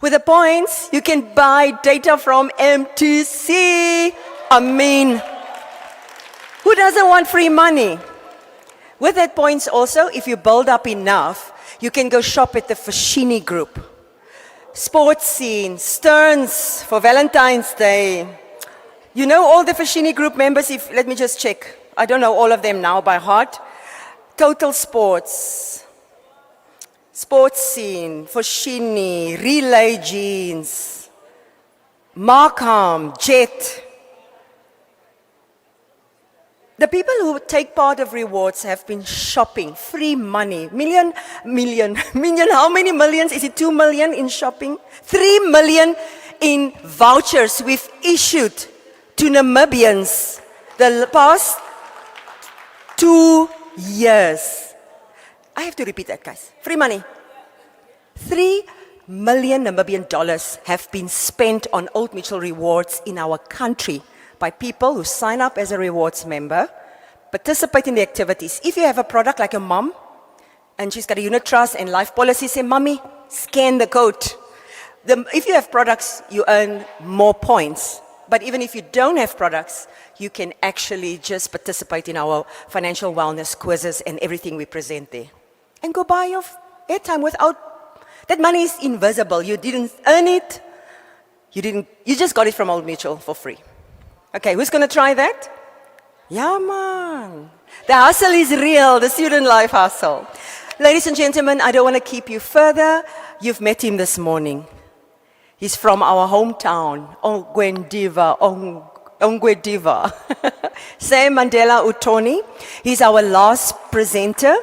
With the points, you can buy data from MTC. I mean, who doesn't want free money? With that points also, if you build up enough, you can go shop at the Fashini Group. Sports Scene, Stearns for Valentine's Day. You know all the Fashini Group members? Let me just check. I don't know all of them now by heart. Total Sports, Sports Scene, Fashini, Relay Jeans, Markham, Jet. The people who take part of rewards have been shopping, free money, million, how many millions? Is it 2 million in shopping? 3 million in vouchers we've issued to Namibians the past 2 years. I have to repeat that, guys. Free money. 3 million Namibian dollars have been spent on Old Mutual rewards in our country by people who sign up as a rewards member, participate in the activities. If you have a product like a mom, and she's got a unit trust and life policy, say, Mommy, scan the code. If you have products, you earn more points. But even if you don't have products, you can actually just participate in our financial wellness quizzes and everything we present there. And go buy your airtime without, that money is invisible. You didn't earn it. You just got it from Old Mutual for free. Okay, who's going to try that? Yeah, man. The hustle is real, the student life hustle. Ladies and gentlemen, I don't want to keep you further. You've met him this morning. He's from our hometown, Ongwediva. Sam Mandela Utoni. He's our last presenter,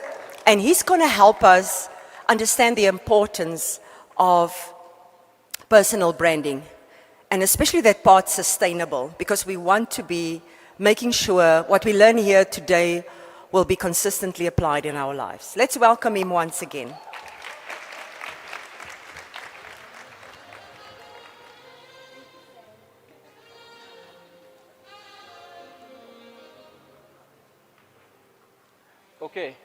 and he's going to help us understand the importance of personal branding. And especially that part sustainable, because we want to be making sure what we learn here today will be consistently applied in our lives. Let's welcome him once again. Okay,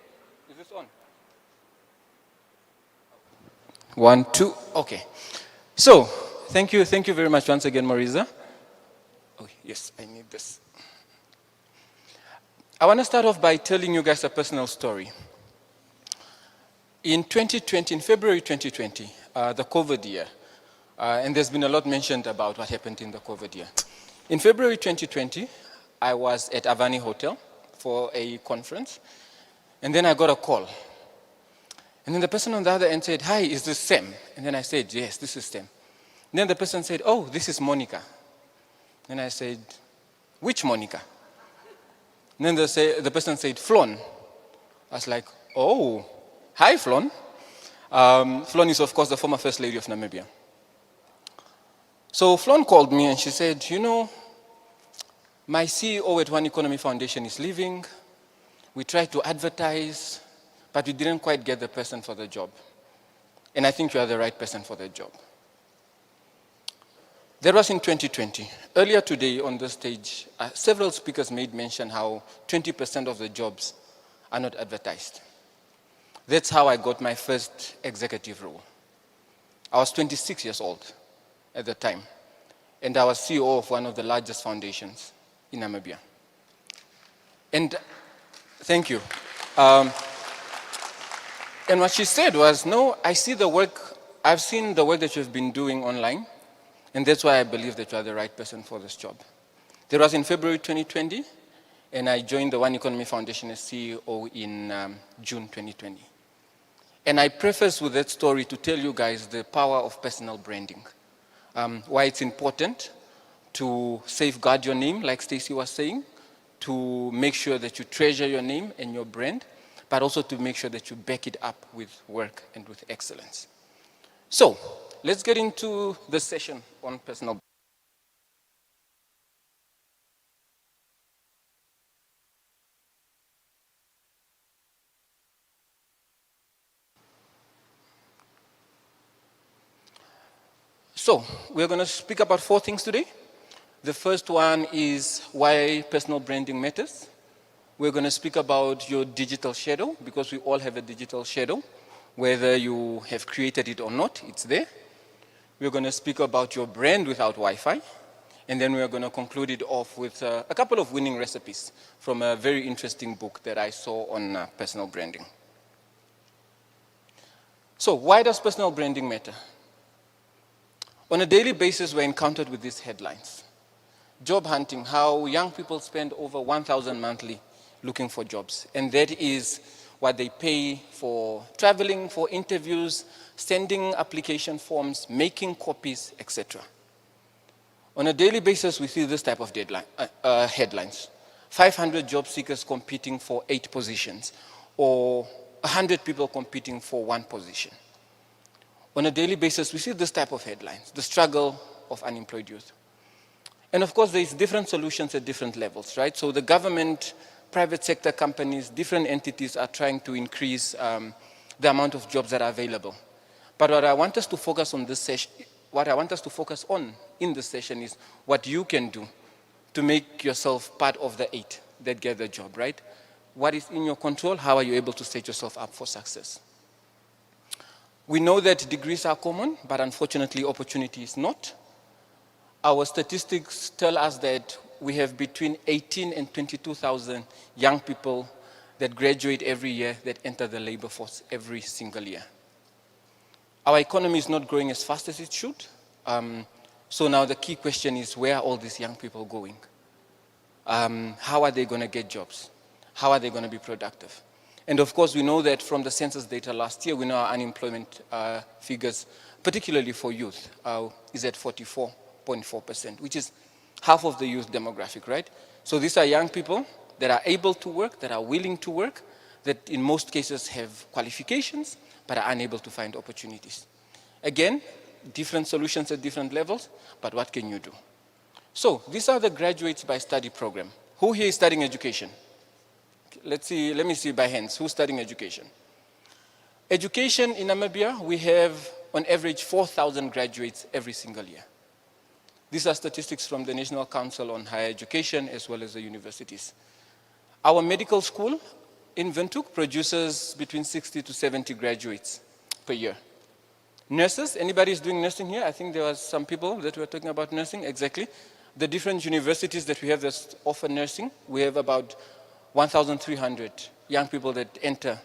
is this on? 1, 2, okay. So, thank you very much once again, Marisa. Oh, yes, I need this. I want to start off by telling you guys a personal story. In 2020, in February 2020, the COVID year, and there's been a lot mentioned about what happened in the COVID year. In February 2020, I was at Avani Hotel for a conference, and then I got a call. And then the person on the other end said, "Hi, is this Sam?" And then I said, "Yes, this is Sam." And then the person said, "Oh, this is Monica." And I said, "Which Monica?" And then the person said, "Flon." I was like, "Oh, hi, Flon." Flon is, of course, the former First Lady of Namibia. So Flon called me and she said, "You know, my CEO at One Economy Foundation is leaving. We tried to advertise, but we didn't quite get the person for the job. And I think you are the right person for the job." That was in 2020. Earlier today on the stage, several speakers made mention how 20% of the jobs are not advertised. That's how I got my first executive role. I was 26 years old at the time, and I was CEO of one of the largest foundations in Namibia. And thank you. And what she said was, "No, I've seen the work that you've been doing online, and that's why I believe that you are the right person for this job." That was in February 2020, and I joined the One Economy Foundation as CEO in June 2020. And I preface with that story to tell you guys the power of personal branding, why it's important to safeguard your name, like Stacey was saying, to make sure that you treasure your name and your brand, but also to make sure that you back it up with work and with excellence. So, let's get into the session on personal. So, we're going to speak about 4 things today. The first one is why personal branding matters. We're going to speak about your digital shadow, because we all have a digital shadow. Whether you have created it or not, it's there. We're going to speak about your brand without Wi-Fi. And then we're going to conclude it off with a couple of winning recipes from a very interesting book that I saw on personal branding. So why does personal branding matter? On a daily basis, we're encountered with these headlines. Job hunting, how young people spend over 1,000 monthly looking for jobs. And that is what they pay for traveling, for interviews, sending application forms, making copies, etc. On a daily basis, we see this type of headlines. 500 job seekers competing for 8 positions, or 100 people competing for 1 position. On a daily basis, we see this type of headlines, the struggle of unemployed youth. And of course, there's different solutions at different levels, right? So the government, private sector companies, different entities are trying to increase the amount of jobs that are available. But what I want us to focus on this session, what I want us to focus on in this session is what you can do to make yourself part of the 8 that get the job, right? What is in your control? How are you able to set yourself up for success? We know that degrees are common, but unfortunately opportunity is not. Our statistics tell us that we have between 18 and 22,000 young people that graduate every year that enter the labor force every single year. Our economy is not growing as fast as it should. So now the key question is, where are all these young people going? How are they going to get jobs? How are they going to be productive? And of course, we know that from the census data last year, we know our unemployment figures, particularly for youth, is at 44.4%, which is half of the youth demographic, right? So these are young people that are able to work, that are willing to work, that in most cases have qualifications, but are unable to find opportunities. Again, different solutions at different levels, but what can you do? So these are the graduates by study program. Who here is studying education? let's see, let me see by hands, who's studying education? Education in Namibia, we have on average 4,000 graduates every single year. These are statistics from the National Council on Higher Education as well as the universities. Our medical school in Windhoek produces between 60 to 70 graduates per year. Nurses, anybody is doing nursing here? I think there was some people that were talking about nursing, exactly. The different universities that we have that offer nursing, we have about 1,300 young people that enter,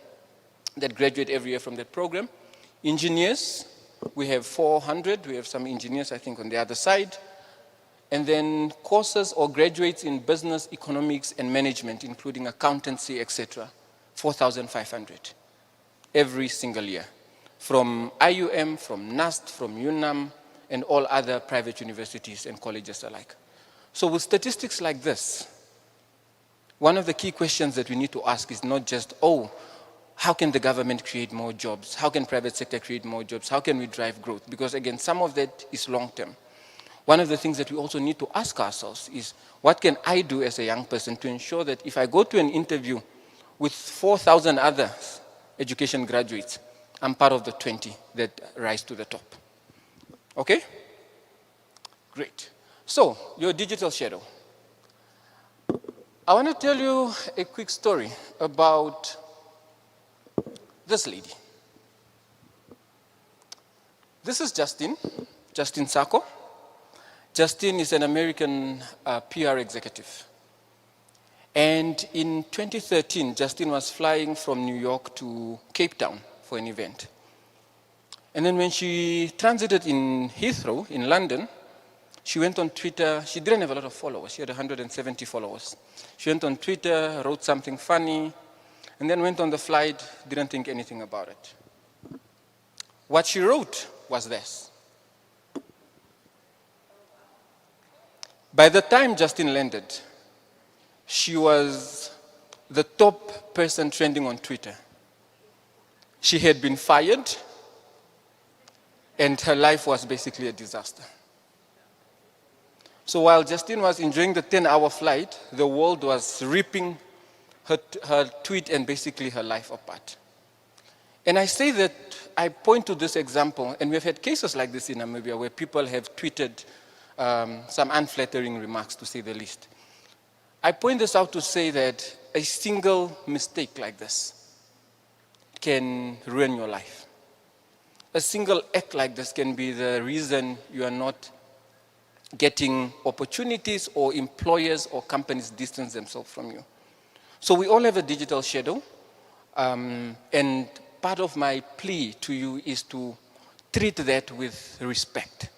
that graduate every year from that program. Engineers, we have 400. We have some engineers, I think, on the other side. And then courses or graduates in business, economics, and management, including accountancy, etc., 4,500 every single year. From IUM, from NAST, from UNAM, and all other private universities and colleges alike. So with statistics like this, one of the key questions that we need to ask is not just, oh, how can the government create more jobs? How can private sector create more jobs? How can we drive growth? Because again, some of that is long-term. One of the things that we also need to ask ourselves is, what can I do as a young person to ensure that if I go to an interview with 4,000 other education graduates, I'm part of the 20 that rise to the top. Okay? Great. So, your digital shadow. I want to tell you a quick story about this lady. This is Justin Sacco. Justin is an American PR executive. And in 2013, Justin was flying from New York to Cape Town for an event. And then when she transited in Heathrow in London, she went on Twitter. She didn't have a lot of followers. She had 170 followers. She went on Twitter, wrote something funny, and then went on the flight, didn't think anything about it. What she wrote was this. By the time Justin landed, she was the top person trending on Twitter. She had been fired, and her life was basically a disaster. So while Justin was enjoying the 10-hour flight, the world was ripping her tweet and basically her life apart. And I say that, I point to this example, and we've had cases like this in Namibia where people have tweeted some unflattering remarks, to say the least. I point this out to say that a single mistake like this can ruin your life. A single act like this can be the reason you are not getting opportunities, or employers or companies distance themselves from you. So we all have a digital shadow, and part of my plea to you is to treat that with respect.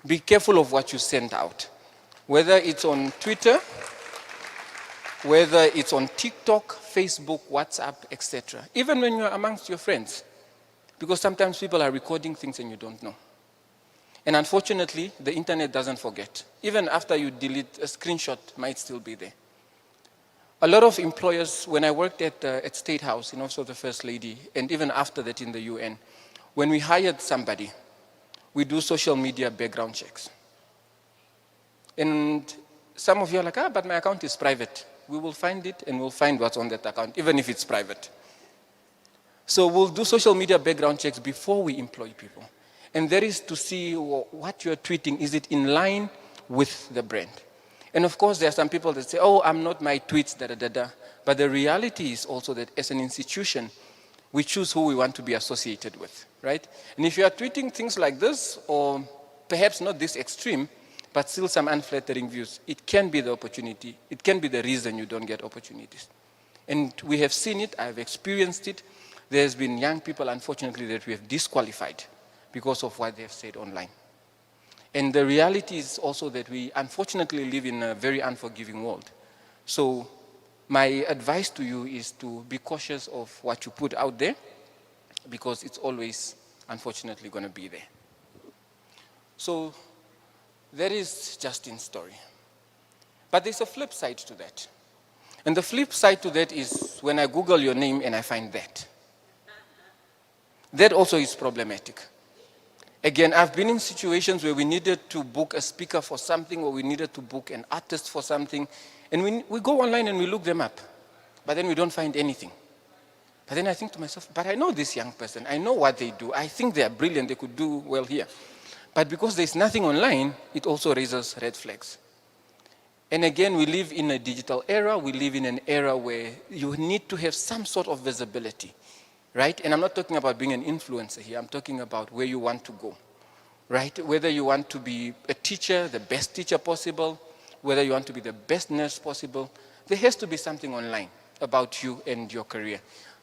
Be careful of what you send out, whether it's on Twitter, whether it's on TikTok, Facebook, WhatsApp, etc. Even when you're amongst your friends, because sometimes people are recording things and you don't know. And unfortunately, the internet doesn't forget. Even after you delete, a screenshot might still be there. A lot of employers, when I worked at State House, and also the First Lady, and even after that in the UN, when we hired somebody, we do social media background checks. And some of you are like, but my account is private. We will find it, and we'll find what's on that account, even if it's private. So we'll do social media background checks before we employ people. And that is to see what you're tweeting, is it in line with the brand? And of course, there are some people that say, oh, I'm not my tweets, da-da-da-da. But the reality is also that as an institution, we choose who we want to be associated with, right? And if you are tweeting things like this, or perhaps not this extreme, but still some unflattering views, it can be the opportunity, it can be the reason you don't get opportunities. And we have seen it, I've experienced it. There's been young people, unfortunately, that we have disqualified because of what they have said online. And the reality is also that we unfortunately live in a very unforgiving world. So my advice to you is to be cautious of what you put out there, because it's always, unfortunately, going to be there. So that is Justin's story. But there's a flip side to that. And the flip side to that is when I Google your name and I find that. That also is problematic. Again, I've been in situations where we needed to book a speaker for something, or we needed to book an artist for something, and we go online and we look them up. but then we don't find anything. But then I think to myself, but I know this young person, I know what they do, I think they are brilliant, they could do well here. But because there's nothing online, it also raises red flags. And again, we live in a digital era, we live in an era where you need to have some sort of visibility, right? And I'm not talking about being an influencer here, I'm talking about where you want to go, right? Whether you want to be a teacher, the best teacher possible, whether you want to be the best nurse possible, there has to be something online about you and your career,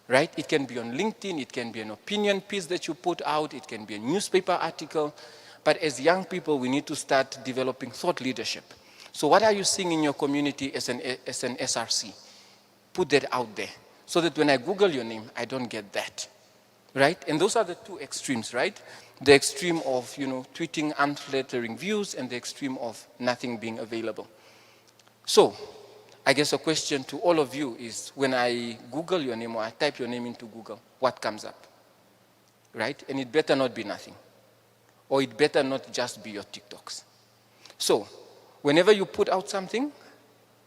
right? It can be on LinkedIn, it can be an opinion piece that you put out, it can be a newspaper article, but as young people, we need to start developing thought leadership. So what are you seeing in your community as an SRC? Put that out there, so that when I Google your name, I don't get that, right? And those are the two extremes, right? The extreme of, tweeting unflattering views and the extreme of nothing being available. So, I guess a question to all of you is, when I Google your name or I type your name into Google, what comes up, right? And it better not be nothing. Or it better not just be your TikToks. So, whenever you put out something,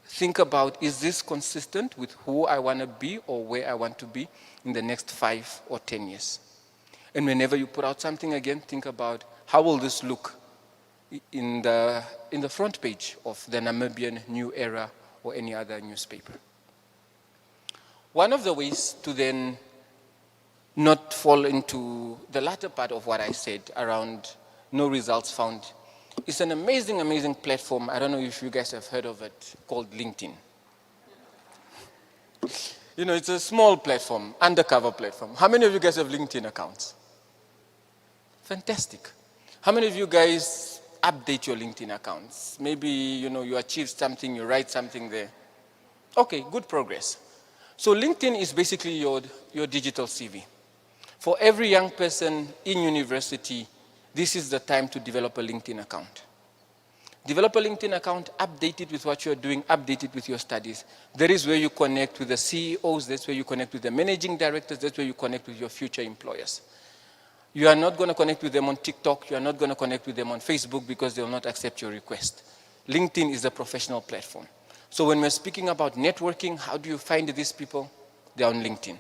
think about, is this consistent with who I want to be or where I want to be in the next 5 or 10 years? And whenever you put out something again, think about, how will this look in the front page of the Namibian New Era or any other newspaper? One of the ways to then not fall into the latter part of what I said around no results found is an amazing, amazing platform. I don't know if you guys have heard of it, called LinkedIn. It's a small platform, undercover platform. How many of you guys have LinkedIn accounts? Fantastic. How many of you guys update your LinkedIn accounts? Maybe, you achieved something, you write something there. Okay, good progress. So LinkedIn is basically your digital CV. For every young person in university, this is the time to develop a LinkedIn account. Develop a LinkedIn account, update it with what you're doing, update it with your studies. That is where you connect with the CEOs, that's where you connect with the managing directors, that's where you connect with your future employers. You are not going to connect with them on TikTok, you are not going to connect with them on Facebook because they will not accept your request. LinkedIn is a professional platform. So when we're speaking about networking, how do you find these people? They're on LinkedIn,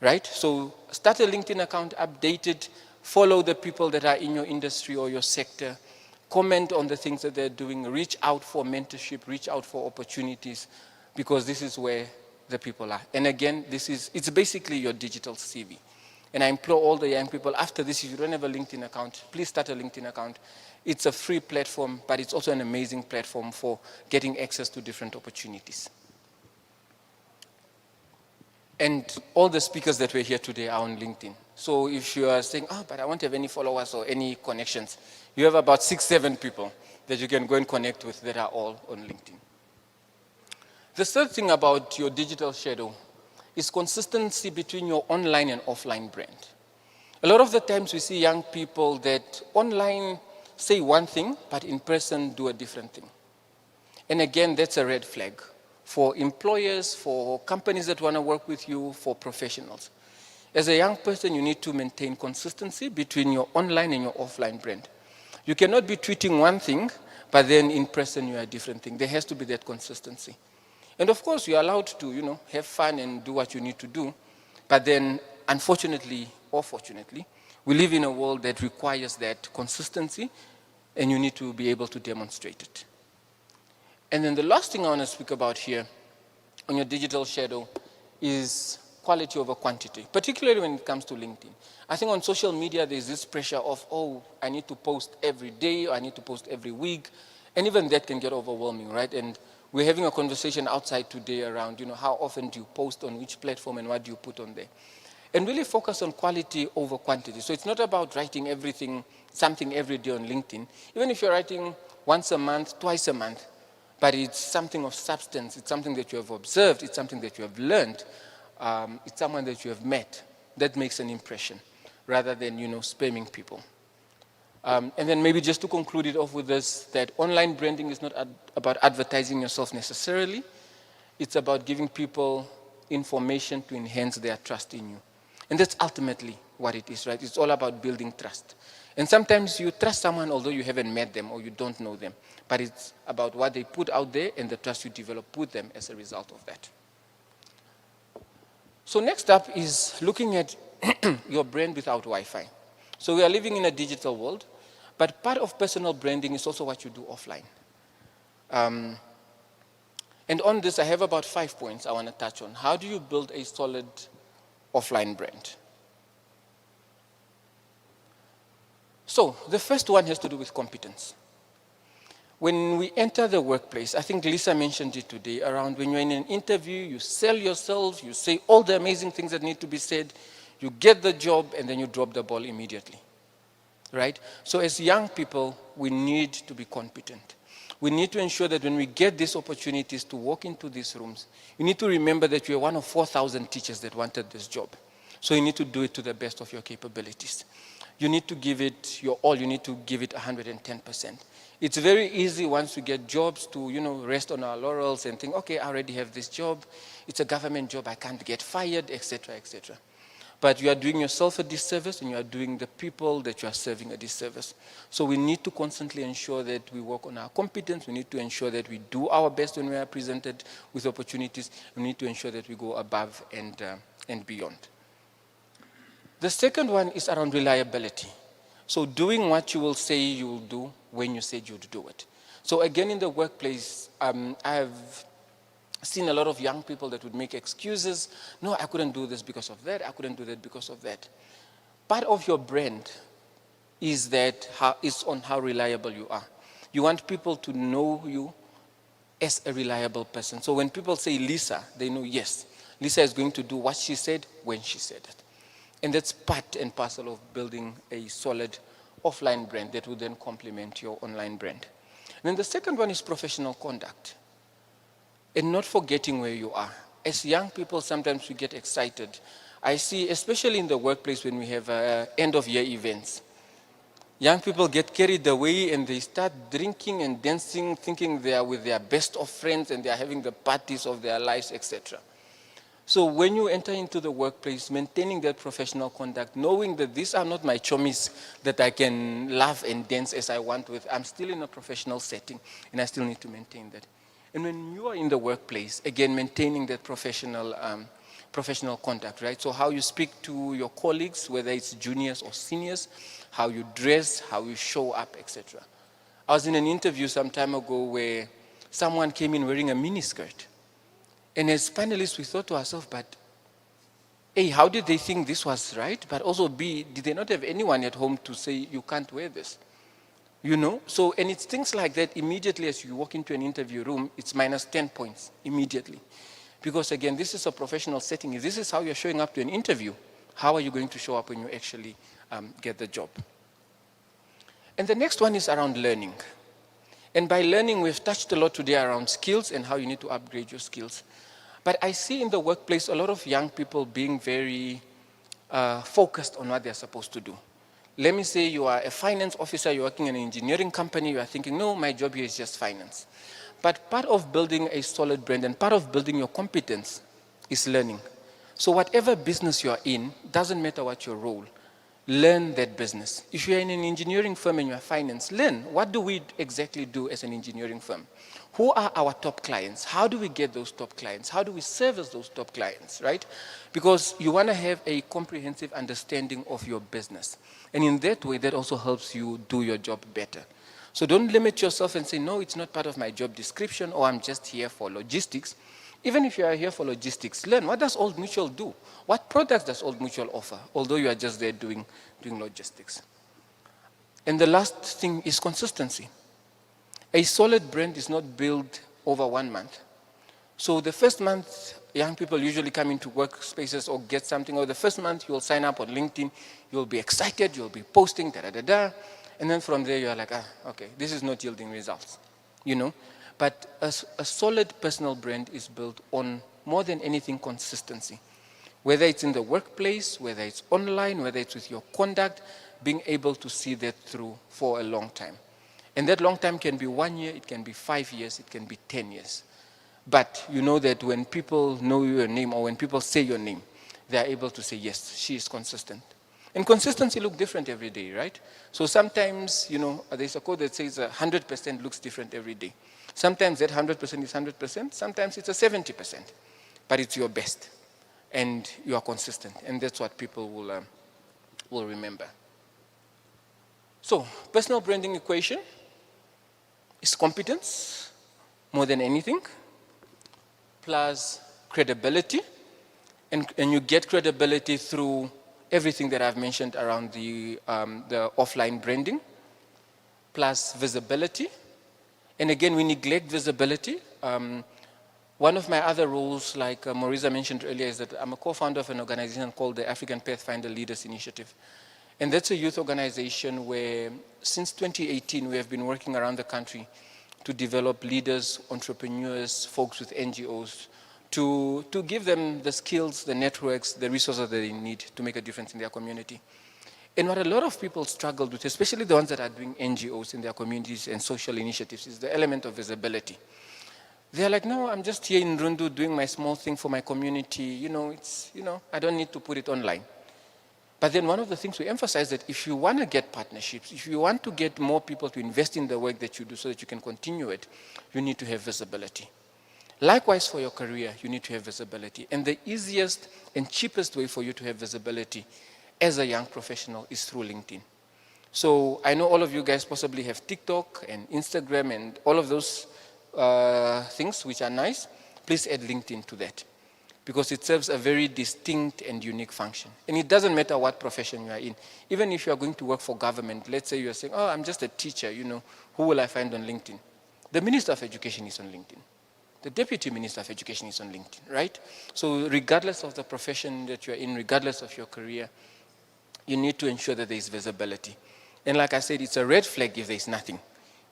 right? So start a LinkedIn account, update it, follow the people that are in your industry or your sector, comment on the things that they're doing, reach out for mentorship, reach out for opportunities, because this is where the people are. And again, it's basically your digital CV. And I implore all the young people, after this, if you don't have a LinkedIn account, please start a LinkedIn account. It's a free platform, but it's also an amazing platform for getting access to different opportunities. And all the speakers that were here today are on LinkedIn. So if you are saying, but I won't have any followers or any connections, you have about 6, 7 people that you can go and connect with that are all on LinkedIn. The third thing about your digital shadow is consistency between your online and offline brand. A lot of the times we see young people that online say one thing, but in person do a different thing. And again, that's a red flag for employers, for companies that want to work with you, for professionals. As a young person, you need to maintain consistency between your online and your offline brand. You cannot be tweeting one thing, but then in person you are a different thing. There has to be that consistency. And of course, you're allowed to, have fun and do what you need to do. But then, unfortunately or fortunately, we live in a world that requires that consistency, and you need to be able to demonstrate it. And then the last thing I want to speak about here on your digital shadow is quality over quantity, particularly when it comes to LinkedIn. I think on social media, there's this pressure of, I need to post every day, or I need to post every week. And even that can get overwhelming, right? And we're having a conversation outside today around, how often do you post on which platform and what do you put on there? And really focus on quality over quantity. So it's not about writing something every day on LinkedIn. Even if you're writing once a month, twice a month, but it's something of substance, it's something that you have observed, it's something that you have learned, it's someone that you have met, that makes an impression, rather than, spamming people. And then maybe just to conclude it off with this, that online branding is not about advertising yourself necessarily. It's about giving people information to enhance their trust in you. And that's ultimately what it is, right? It's all about building trust. And sometimes you trust someone although you haven't met them or you don't know them. But it's about what they put out there and the trust you develop with them as a result of that. So next up is looking at your brand without Wi-Fi. So we are living in a digital world, but part of personal branding is also what you do offline. And on this, I have about 5 points I want to touch on. How do you build a solid offline brand? So the first one has to do with competence. When we enter the workplace, I think Lisa mentioned it today, around when you're in an interview, you sell yourself, you say all the amazing things that need to be said, you get the job, and then you drop the ball immediately, right? So as young people, we need to be competent. We need to ensure that when we get these opportunities to walk into these rooms, you need to remember that you're one of 4,000 teachers that wanted this job. So you need to do it to the best of your capabilities. You need to give it your all. You need to give it 110%. It's very easy once we get jobs to, rest on our laurels and think, okay, I already have this job. It's a government job. I can't get fired, etc., etc. But you are doing yourself a disservice and you are doing the people that you are serving a disservice. So we need to constantly ensure that we work on our competence. We need to ensure that we do our best when we are presented with opportunities. We need to ensure that we go above and beyond. The second one is around reliability. So doing what you will say you will do when you said you would do it. So again, in the workplace, I have seen a lot of young people that would make excuses. No, I couldn't do this because of that. I couldn't do that because of that. Part of your brand is on how reliable you are. You want people to know you as a reliable person. So when people say Lisa, they know, yes, Lisa is going to do what she said when she said it. And that's part and parcel of building a solid offline brand that will then complement your online brand. And then the second one is professional conduct. And not forgetting where you are. As young people, sometimes we get excited. I see, especially in the workplace when we have end-of-year events, young people get carried away and they start drinking and dancing, thinking they are with their best of friends and they are having the parties of their lives, etc. So when you enter into the workplace, maintaining that professional conduct, knowing that these are not my chummies that I can laugh and dance as I want with, I'm still in a professional setting and I still need to maintain that. And when you are in the workplace, again, maintaining that professional conduct, right? So how you speak to your colleagues, whether it's juniors or seniors, how you dress, how you show up, etc. I was in an interview some time ago where someone came in wearing a miniskirt. And as panelists, we thought to ourselves, but A, how did they think this was right? But also B, did they not have anyone at home to say, you can't wear this? So, and it's things like that immediately as you walk into an interview room, it's minus 10 points immediately. Because again, this is a professional setting. If this is how you're showing up to an interview, how are you going to show up when you actually get the job? And the next one is around learning. And by learning, we've touched a lot today around skills and how you need to upgrade your skills. But I see in the workplace a lot of young people being very focused on what they're supposed to do. Let me say you are a finance officer, you're working in an engineering company, you are thinking, no, my job here is just finance. But part of building a solid brand and part of building your competence is learning. So whatever business you are in, doesn't matter what your role, learn that business. If you're in an engineering firm and you're finance, learn what do we exactly do as an engineering firm? Who are our top clients? How do we get those top clients? How do we service those top clients, right? Because you want to have a comprehensive understanding of your business. And in that way, that also helps you do your job better. So don't limit yourself and say, no, it's not part of my job description, or I'm just here for logistics. Even if you are here for logistics, learn, what does Old Mutual do? What products does Old Mutual offer, although you are just there doing logistics? And the last thing is consistency. A solid brand is not built over 1 month. So the first month, young people usually come into workspaces or get something, or the first month you'll sign up on LinkedIn, you'll be excited, you'll be posting, da-da-da-da, and then from there you're like, okay, this is not yielding results, But a solid personal brand is built on, more than anything, consistency. Whether it's in the workplace, whether it's online, whether it's with your conduct, being able to see that through for a long time. And that long time can be 1 year, it can be 5 years, it can be 10 years. But you know that when people know your name or when people say your name, they are able to say, yes, she is consistent. And consistency looks different every day, right? So sometimes, there's a quote that says 100% looks different every day. Sometimes that 100% is 100%, sometimes it's a 70%, but it's your best. and you are consistent. And that's what people will remember. So, personal branding equation is competence, more than anything, plus credibility. And you get credibility through everything that I've mentioned around the offline branding, plus visibility. And again, we neglect visibility. One of my other roles, like Marisa mentioned earlier, is that I'm a co-founder of an organization called the African Pathfinder Leaders Initiative. And that's a youth organization where, since 2018, we have been working around the country to develop leaders, entrepreneurs, folks with NGOs, to give them the skills, the networks, the resources that they need to make a difference in their community. And what a lot of people struggled with, especially the ones that are doing NGOs in their communities and social initiatives, is the element of visibility. They're like, no, I'm just here in Rundu doing my small thing for my community. I don't need to put it online. But then one of the things we emphasize that if you want to get partnerships, if you want to get more people to invest in the work that you do so that you can continue it, you need to have visibility. Likewise for your career, you need to have visibility. And the easiest and cheapest way for you to have visibility as a young professional is through LinkedIn. So I know all of you guys possibly have TikTok and Instagram and all of those things which are nice. Please add LinkedIn to that, because it serves a very distinct and unique function. And it doesn't matter what profession you are in. Even if you are going to work for government, let's say you are saying, oh, I'm just a teacher, who will I find on LinkedIn? The Minister of Education is on LinkedIn. The Deputy Minister of Education is on LinkedIn, right? So regardless of the profession that you are in, regardless of your career, you need to ensure that there is visibility. And like I said, it's a red flag if there is nothing.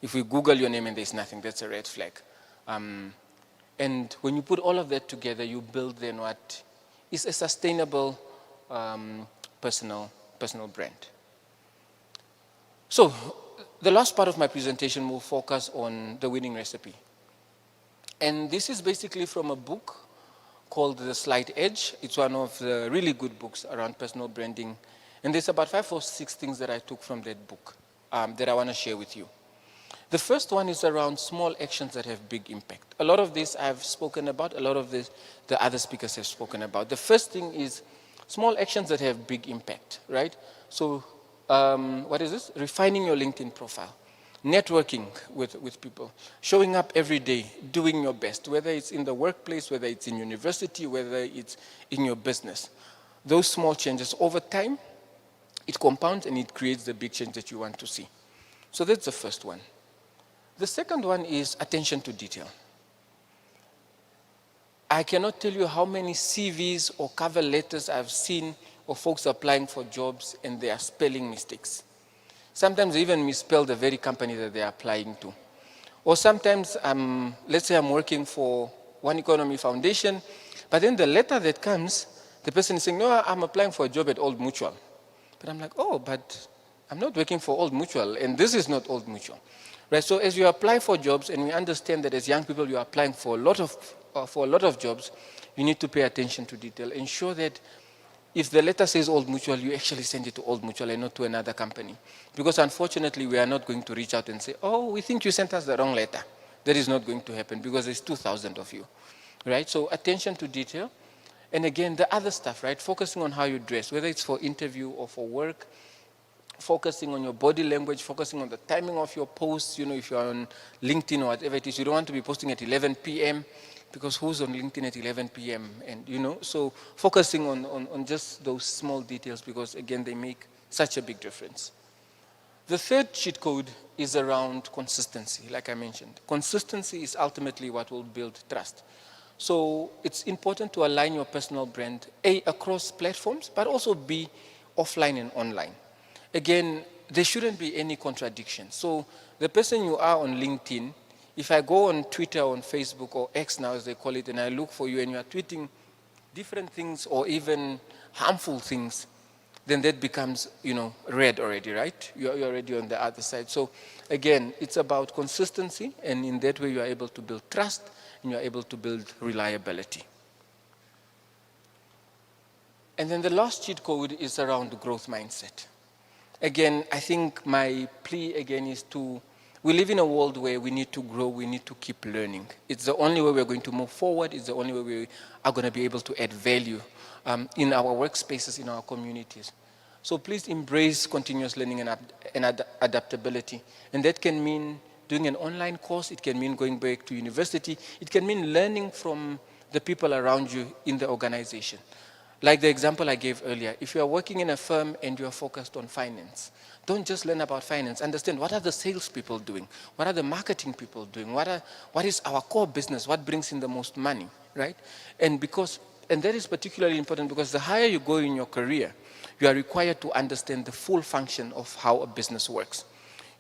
If we Google your name and there's nothing, that's a red flag. And when you put all of that together, you build then what is a sustainable personal brand. So the last part of my presentation will focus on the winning recipe. And this is basically from a book called The Slight Edge. It's one of the really good books around personal branding. And there's about 5 or 6 things that I took from that book that I want to share with you. The first one is around small actions that have big impact. A lot of this I've spoken about, a lot of this the other speakers have spoken about. The first thing is small actions that have big impact, right? So what is this? Refining your LinkedIn profile, networking with people, showing up every day, doing your best, whether it's in the workplace, whether it's in university, whether it's in your business. Those small changes over time, it compounds and it creates the big change that you want to see. So that's the first one. The second one is attention to detail. I cannot tell you how many CVs or cover letters I've seen of folks applying for jobs and they are spelling mistakes. Sometimes they even misspell the very company that they're applying to. Or sometimes, let's say I'm working for One Economy Foundation, but then the letter that comes, the person is saying, no, I'm applying for a job at Old Mutual. But I'm like, oh, but I'm not working for Old Mutual, and this is not Old Mutual. Right, so as you apply for jobs, and we understand that as young people you are applying for a lot of jobs, you need to pay attention to detail. Ensure that if the letter says Old Mutual, you actually send it to Old Mutual and not to another company. Because unfortunately, we are not going to reach out and say, oh, we think you sent us the wrong letter. That is not going to happen because there's 2,000 of you. Right, so attention to detail. And again, the other stuff, right, focusing on how you dress, whether it's for interview or for work, focusing on your body language, focusing on the timing of your posts. If you're on LinkedIn or whatever it is, you don't want to be posting at 11 p.m. because who's on LinkedIn at 11 p.m. And so focusing on just those small details, because again, they make such a big difference. The third cheat code is around consistency, like I mentioned. Consistency is ultimately what will build trust. So it's important to align your personal brand, A, across platforms, but also B, offline and online. Again, there shouldn't be any contradiction. So the person you are on LinkedIn, if I go on Twitter, on Facebook, or X now as they call it, and I look for you and you are tweeting different things or even harmful things, then that becomes, red already, right? You're already on the other side. So again, it's about consistency, and in that way you are able to build trust and you are able to build reliability. And then the last cheat code is around the growth mindset. Again, I think my plea again is to, We live in a world where we need to grow, we need to keep learning. It's the only way we're going to move forward, it's the only way we are going to be able to add value in our workspaces, in our communities. So please embrace continuous learning and adaptability. And that can mean doing an online course, it can mean going back to university, it can mean learning from the people around you in the organization. Like the example I gave earlier, if you are working in a firm and you are focused on finance, don't just learn about finance. Understand, what are the salespeople doing? What are the marketing people doing? What is our core business? What brings in the most money, right? And that is particularly important because the higher you go in your career, you are required to understand the full function of how a business works.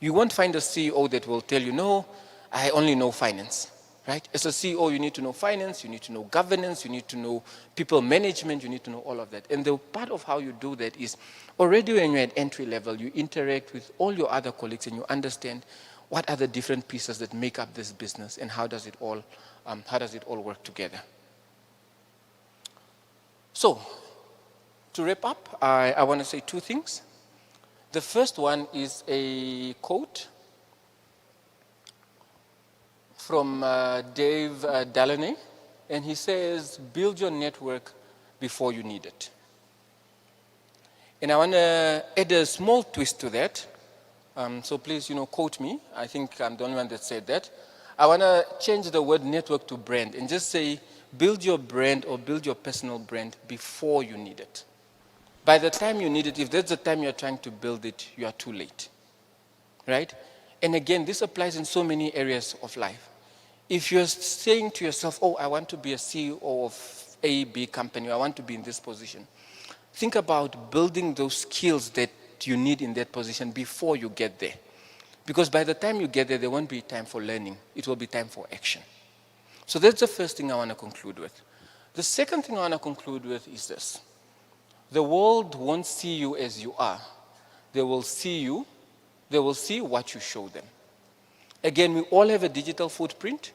You won't find a CEO that will tell you, no, I only know finance, right? As a CEO, you need to know finance, you need to know governance, you need to know people management, you need to know all of that. And the part of how you do that is already when you're at entry level, you interact with all your other colleagues and you understand what are the different pieces that make up this business and how does it all work together. So, to wrap up, I want to say two things. The first one is a quote from Dave Delaney, and he says, build your network before you need it. And I want to add a small twist to that. So please, quote me. I think I'm the only one that said that. I want to change the word network to brand and just say, build your brand or build your personal brand before you need it. By the time you need it, if that's the time you're trying to build it, you are too late, right? And again, this applies in so many areas of life. If you're saying to yourself, oh, I want to be a CEO of a big company, I want to be in this position, think about building those skills that you need in that position before you get there. Because by the time you get there won't be time for learning. It will be time for action. So that's the first thing I want to conclude with. The second thing I want to conclude with is this. The world won't see you as you are. They will see what you show them. Again, we all have a digital footprint.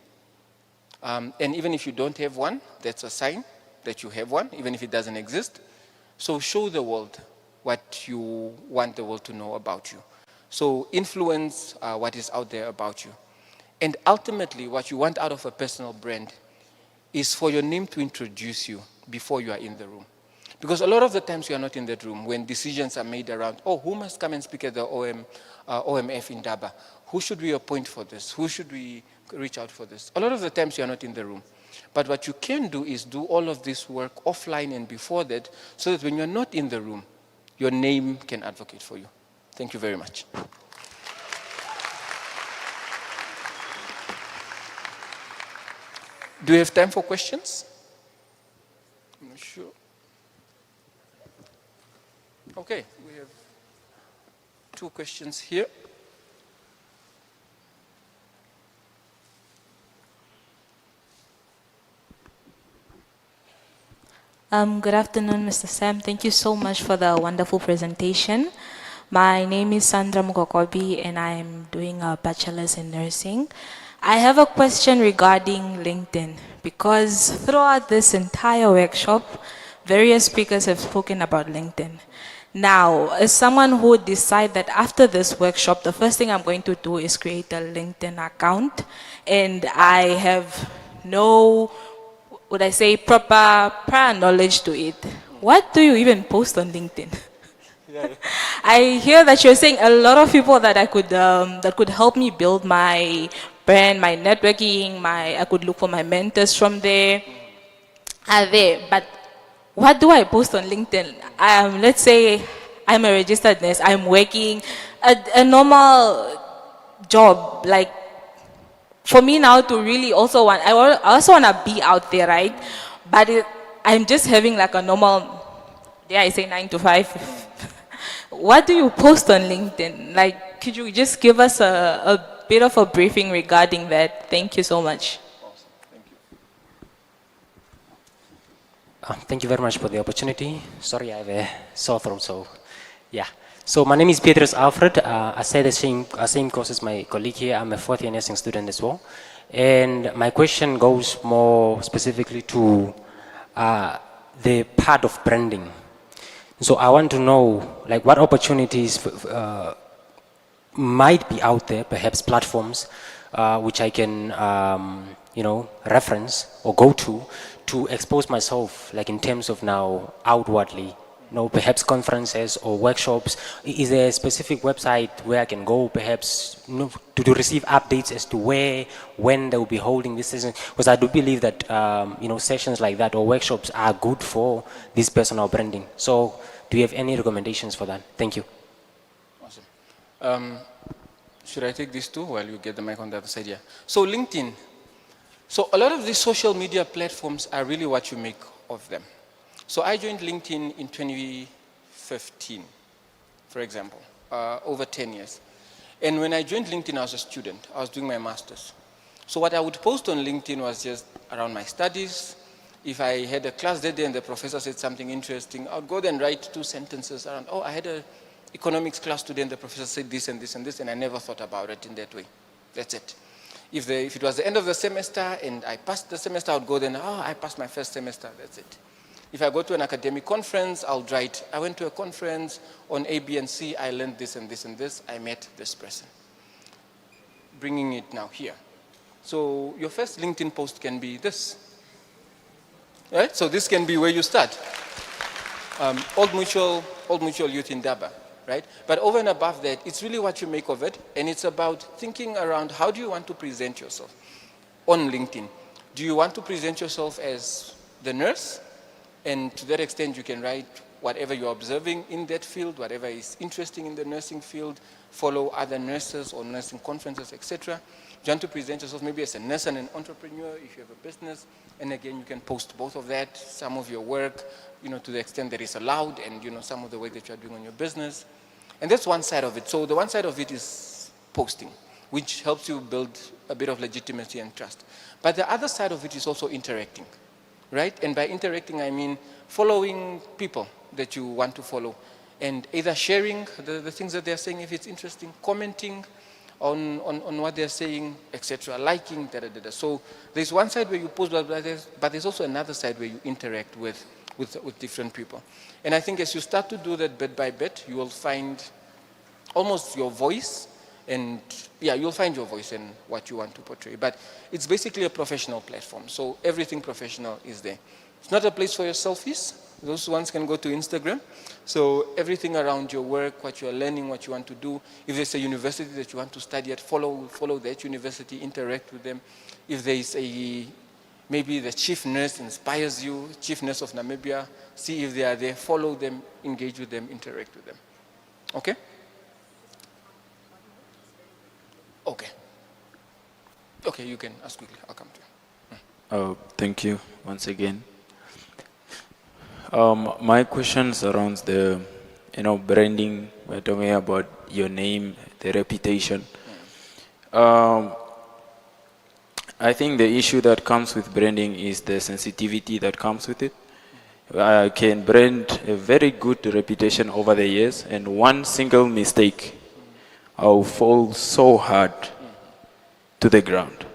And even if you don't have one, that's a sign that you have one, even if it doesn't exist. So show the world what you want the world to know about you. So influence what is out there about you. And ultimately, what you want out of a personal brand is for your name to introduce you before you are in the room. Because a lot of the times you are not in that room when decisions are made around, oh, who must come and speak at the OMF in Indaba? Who should we appoint for this? Who should we reach out for this? A lot of the times you are not in the room. But what you can do is do all of this work offline and before that, so that when you're not in the room, your name can advocate for you. Thank you very much. Do you have time for questions? I'm not sure. Okay, we have two questions here. Good afternoon, Mr. Sam. Thank you so much for the wonderful presentation. My name is Sandra Mukokobi, and I am doing a bachelor's in nursing. I have a question regarding LinkedIn, because throughout this entire workshop, various speakers have spoken about LinkedIn. Now, as someone who would decide that after this workshop, the first thing I'm going to do is create a LinkedIn account, and I have no, would I say, proper prior knowledge to it. What do you even post on LinkedIn? I hear that you're saying a lot of people that that could help me build my brand, my networking, I could look for my mentors from there, are there. But what do I post on LinkedIn? Let's say I'm a registered nurse. I'm working a normal job. Like, for me now to really also want, I also want to be out there, right? But I'm just having like a normal, I say 9 to 5. What do you post on LinkedIn? Like, could you just give us a bit of a briefing regarding that? Thank you so much. Thank you very much for the opportunity. Sorry, I have a sore throat, so yeah. So my name is Petrus Alfred. I say the same course as my colleague here. I'm a fourth year nursing student as well. And my question goes more specifically to the part of branding. So I want to know, like, what opportunities might be out there, perhaps platforms which I can, reference or go to expose myself, like in terms of now outwardly, perhaps conferences or workshops. Is there a specific website where I can go, perhaps, to receive updates as to where, when they will be holding this session? Because I do believe that, sessions like that or workshops are good for this personal branding. So, do you have any recommendations for that? Thank you. Should I take this too while you get the mic on the other side? Yeah. So LinkedIn. So a lot of these social media platforms are really what you make of them. So I joined LinkedIn in 2015, for example, over 10 years. And when I joined LinkedIn, I was a student. I was doing my master's. So what I would post on LinkedIn was just around my studies. If I had a class that day and the professor said something interesting, I would go there and write 2 sentences around, oh, I had an economics class today and the professor said this and this and this, and I never thought about it in that way. That's it. If it was the end of the semester and I passed the semester, I would go there and, oh, I passed my first semester, that's it. If I go to an academic conference, I'll write, I went to a conference on A, B, and C, I learned this and this and this, I met this person. Bringing it now here. So your first LinkedIn post can be this. Right? So this can be where you start. Old Mutual Youth Indaba. Right? But over and above that, it's really what you make of it, and it's about thinking around how do you want to present yourself on LinkedIn. Do you want to present yourself as the nurse? And to that extent, you can write whatever you're observing in that field, whatever is interesting in the nursing field, follow other nurses or nursing conferences, etc. You want to present yourself maybe as a nurse and an entrepreneur if you have a business. And again, you can post both of that, some of your work, to the extent that is allowed, and some of the work that you're doing on your business. And that's one side of it. So the one side of it is posting, which helps you build a bit of legitimacy and trust. But the other side of it is also interacting, right? And by interacting, I mean following people that you want to follow, and either sharing the things that they're saying if it's interesting, commenting on what they're saying, etc., liking, da-da-da-da. So there's one side where you post, but there's also another side where you interact with different people. And I think as you start to do that bit by bit, you will find almost your voice, and you'll find your voice and what you want to portray. But it's basically a professional platform, so everything professional is there. It's not a place for your selfies. Those ones can go to Instagram. So everything around your work, what you're learning, what you want to do. If there's a university that you want to study at, follow that university, interact with them. If there is maybe the chief nurse inspires you, chief nurse of Namibia, see if they are there, follow them, engage with them, interact with them. Okay? Okay. Okay, you can ask quickly. I'll come to you. Oh, thank you once again. My question surrounds the, branding. We're talking about your name, the reputation. I think the issue that comes with branding is the sensitivity that comes with it. I can brand a very good reputation over the years, and one single mistake, I'll fall so hard to the ground.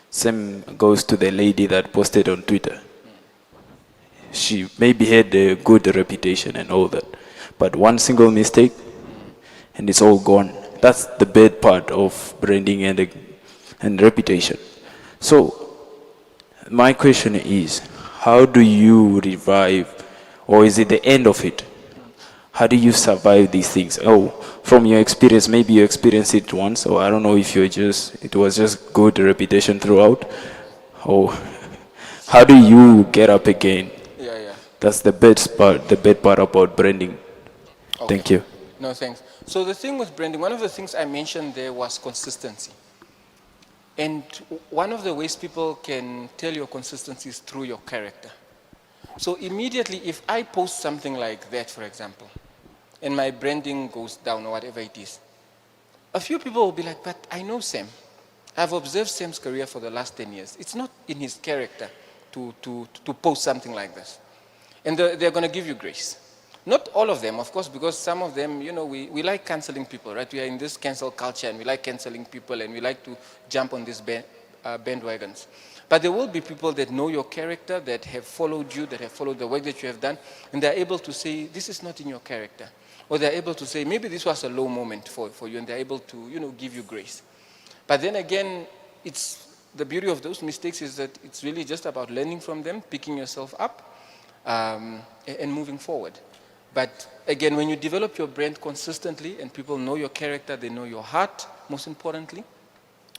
Same goes to the lady that posted on Twitter. She maybe had a good reputation and all that, but one single mistake, and it's all gone. That's the bad part of branding and reputation. So my question is, how do you revive, or is it the end of it? How do you survive these things? Oh, from your experience, maybe you experienced it once, or I don't know if it was just good reputation throughout. Or how do you get up again? That's the bad part about branding. Okay. Thank you. No, thanks. So the thing with branding, one of the things I mentioned there was consistency. And one of the ways people can tell your consistency is through your character. So immediately, if I post something like that, for example, and my branding goes down or whatever it is, a few people will be like, but I know Sam. I've observed Sam's career for the last 10 years. It's not in his character to post something like this. And they're going to give you grace. Not all of them, of course, because some of them, we like canceling people, right? We are in this cancel culture, and we like canceling people, and we like to jump on these bandwagons. But there will be people that know your character, that have followed you, that have followed the work that you have done, and they're able to say, this is not in your character. or they're able to say, maybe this was a low moment for you, and they're able to, give you grace. But then again, the beauty of those mistakes is that it's really just about learning from them, picking yourself up, and moving forward. But again, when you develop your brand consistently and people know your character, they know your heart, most importantly,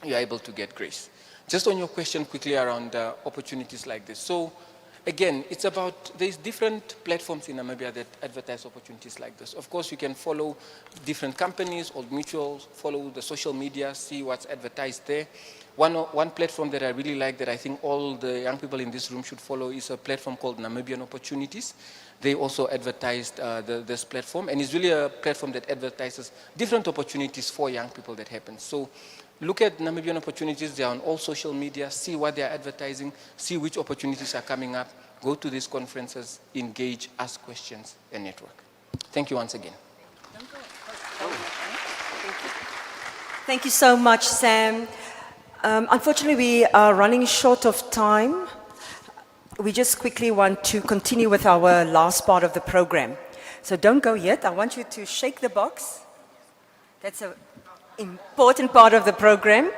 you're able to get grace. Just on your question quickly around opportunities like this. So again, it's about, there's different platforms in Namibia that advertise opportunities like this. Of course, you can follow different companies, Old Mutuals, follow the social media, see what's advertised there. One platform that I really like that I think all the young people in this room should follow is a platform called Namibian Opportunities. They also advertised this platform, and it's really a platform that advertises different opportunities for young people that happen. So look at Namibian Opportunities. They're on all social media. See what they're advertising. See which opportunities are coming up. Go to these conferences, engage, ask questions, and network. Thank you once again. Thank you so much, Sam. Unfortunately, we are running short of time. We just quickly want to continue with our last part of the program. So don't go yet. I want you to shake the box. That's an important part of the program.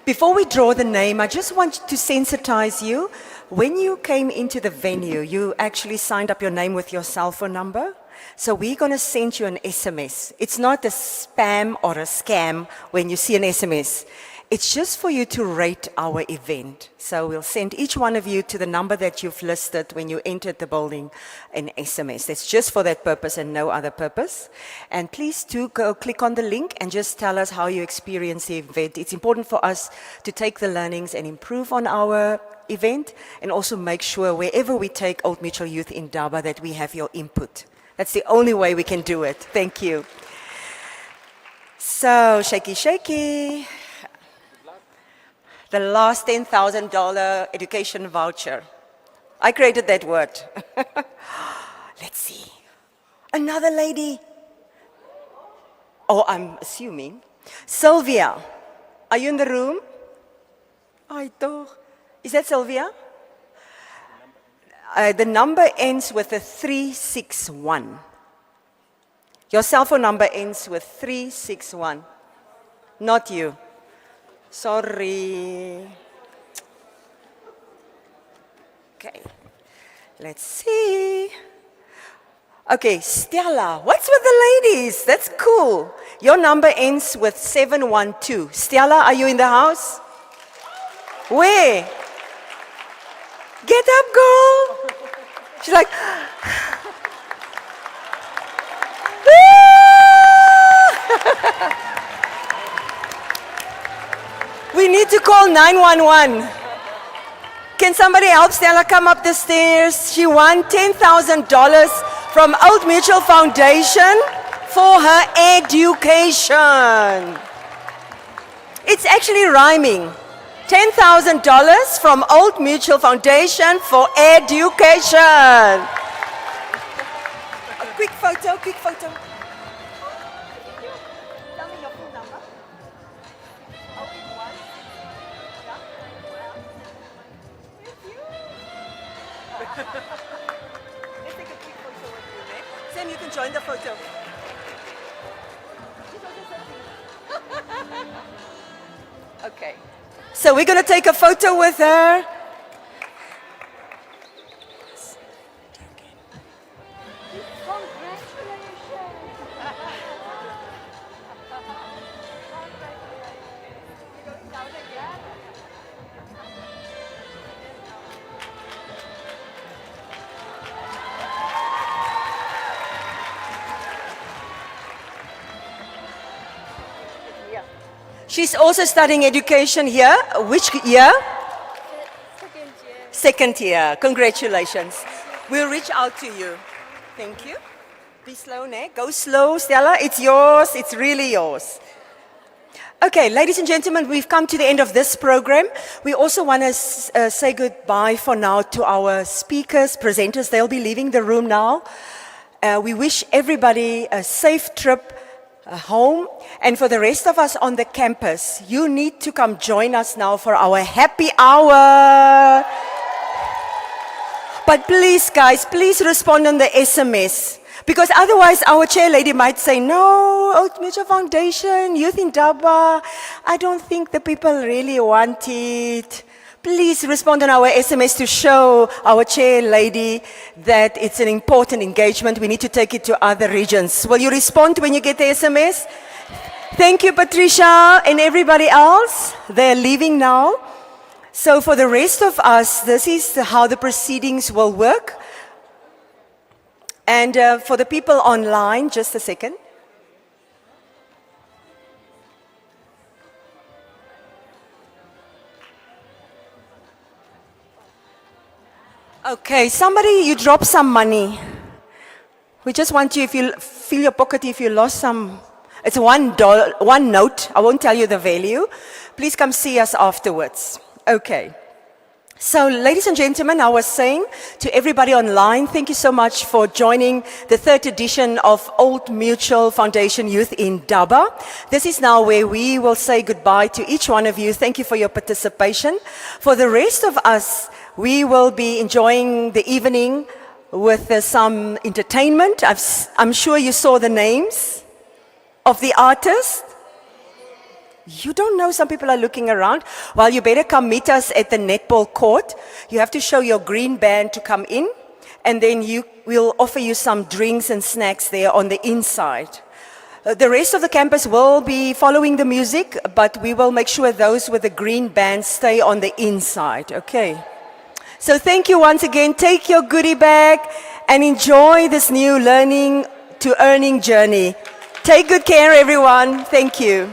Before we draw the name, I just want to sensitize you. When you came into the venue, you actually signed up your name with your cell phone number. So we're going to send you an SMS. It's not a spam or a scam when you see an SMS. It's just for you to rate our event. So we'll send each one of you to the number that you've listed when you entered the building an SMS. It's just for that purpose and no other purpose. And please do go click on the link and just tell us how you experience the event. It's important for us to take the learnings and improve on our event, and also make sure wherever we take Old Mutual Youth Indaba that we have your input. That's the only way we can do it. Thank you. So, shaky, shaky. The last $10,000 education voucher. I created that word. Let's see. Another lady. Oh, I'm assuming. Sylvia, are you in the room? Is that Sylvia? The number ends with a 361. Your cell phone number ends with 361. Not you. Sorry. Okay. Let's see. Okay, Stella, what's with the ladies? That's cool. Your number ends with 712. Stella, are you in the house? Where? Get up, girl. She's like, we need to call 911. Can somebody help Stella come up the stairs? She won $10,000 from Old Mutual Foundation for her education. It's actually rhyming. $10,000 from Old Mutual Foundation for education. A quick photo, quick photo. Tell me your phone number. Let's take a quick photo with you, man. Sam, you can join the photo. Okay. So we're going to take a photo with her. She's also studying education here. Which year? Second year. Congratulations. We'll reach out to you. Thank you. Be slow, ne? Go slow, Stella. It's yours. It's really yours. Okay, ladies and gentlemen, we've come to the end of this program. We also want to say goodbye for now to our speakers, presenters. They'll be leaving the room now. We wish everybody a safe trip home, and for the rest of us on the campus, you need to come join us now for our happy hour. But please, guys, please respond on the SMS. Because otherwise our chair lady might say, no, Old Mutual Foundation, Youth Indaba, I don't think the people really want it. Please respond on our SMS to show our chair lady that it's an important engagement. We need to take it to other regions. Will you respond when you get the SMS? Thank you, Patricia, and everybody else. They're leaving now. So for the rest of us, this is how the proceedings will work. And for the people online, just a second. Okay, somebody, you dropped some money. We just want you, if you feel your pocket, if you lost some, it's $1, one note. I won't tell you the value. Please come see us afterwards. Okay. So, ladies and gentlemen, I was saying to everybody online, thank you so much for joining the 3rd edition of Old Mutual Foundation Youth Indaba. This is now where we will say goodbye to each one of you. Thank you for your participation. For the rest of us, we will be enjoying the evening with some entertainment. I'm sure you saw the names of the artists. You don't know, some people are looking around. Well, you better come meet us at the netball court. You have to show your green band to come in, and then we'll offer you some drinks and snacks there on the inside. The rest of the campus will be following the music, but we will make sure those with the green band stay on the inside, okay? So thank you once again. Take your goodie bag and enjoy this new learning to earning journey. Take good care, everyone. Thank you.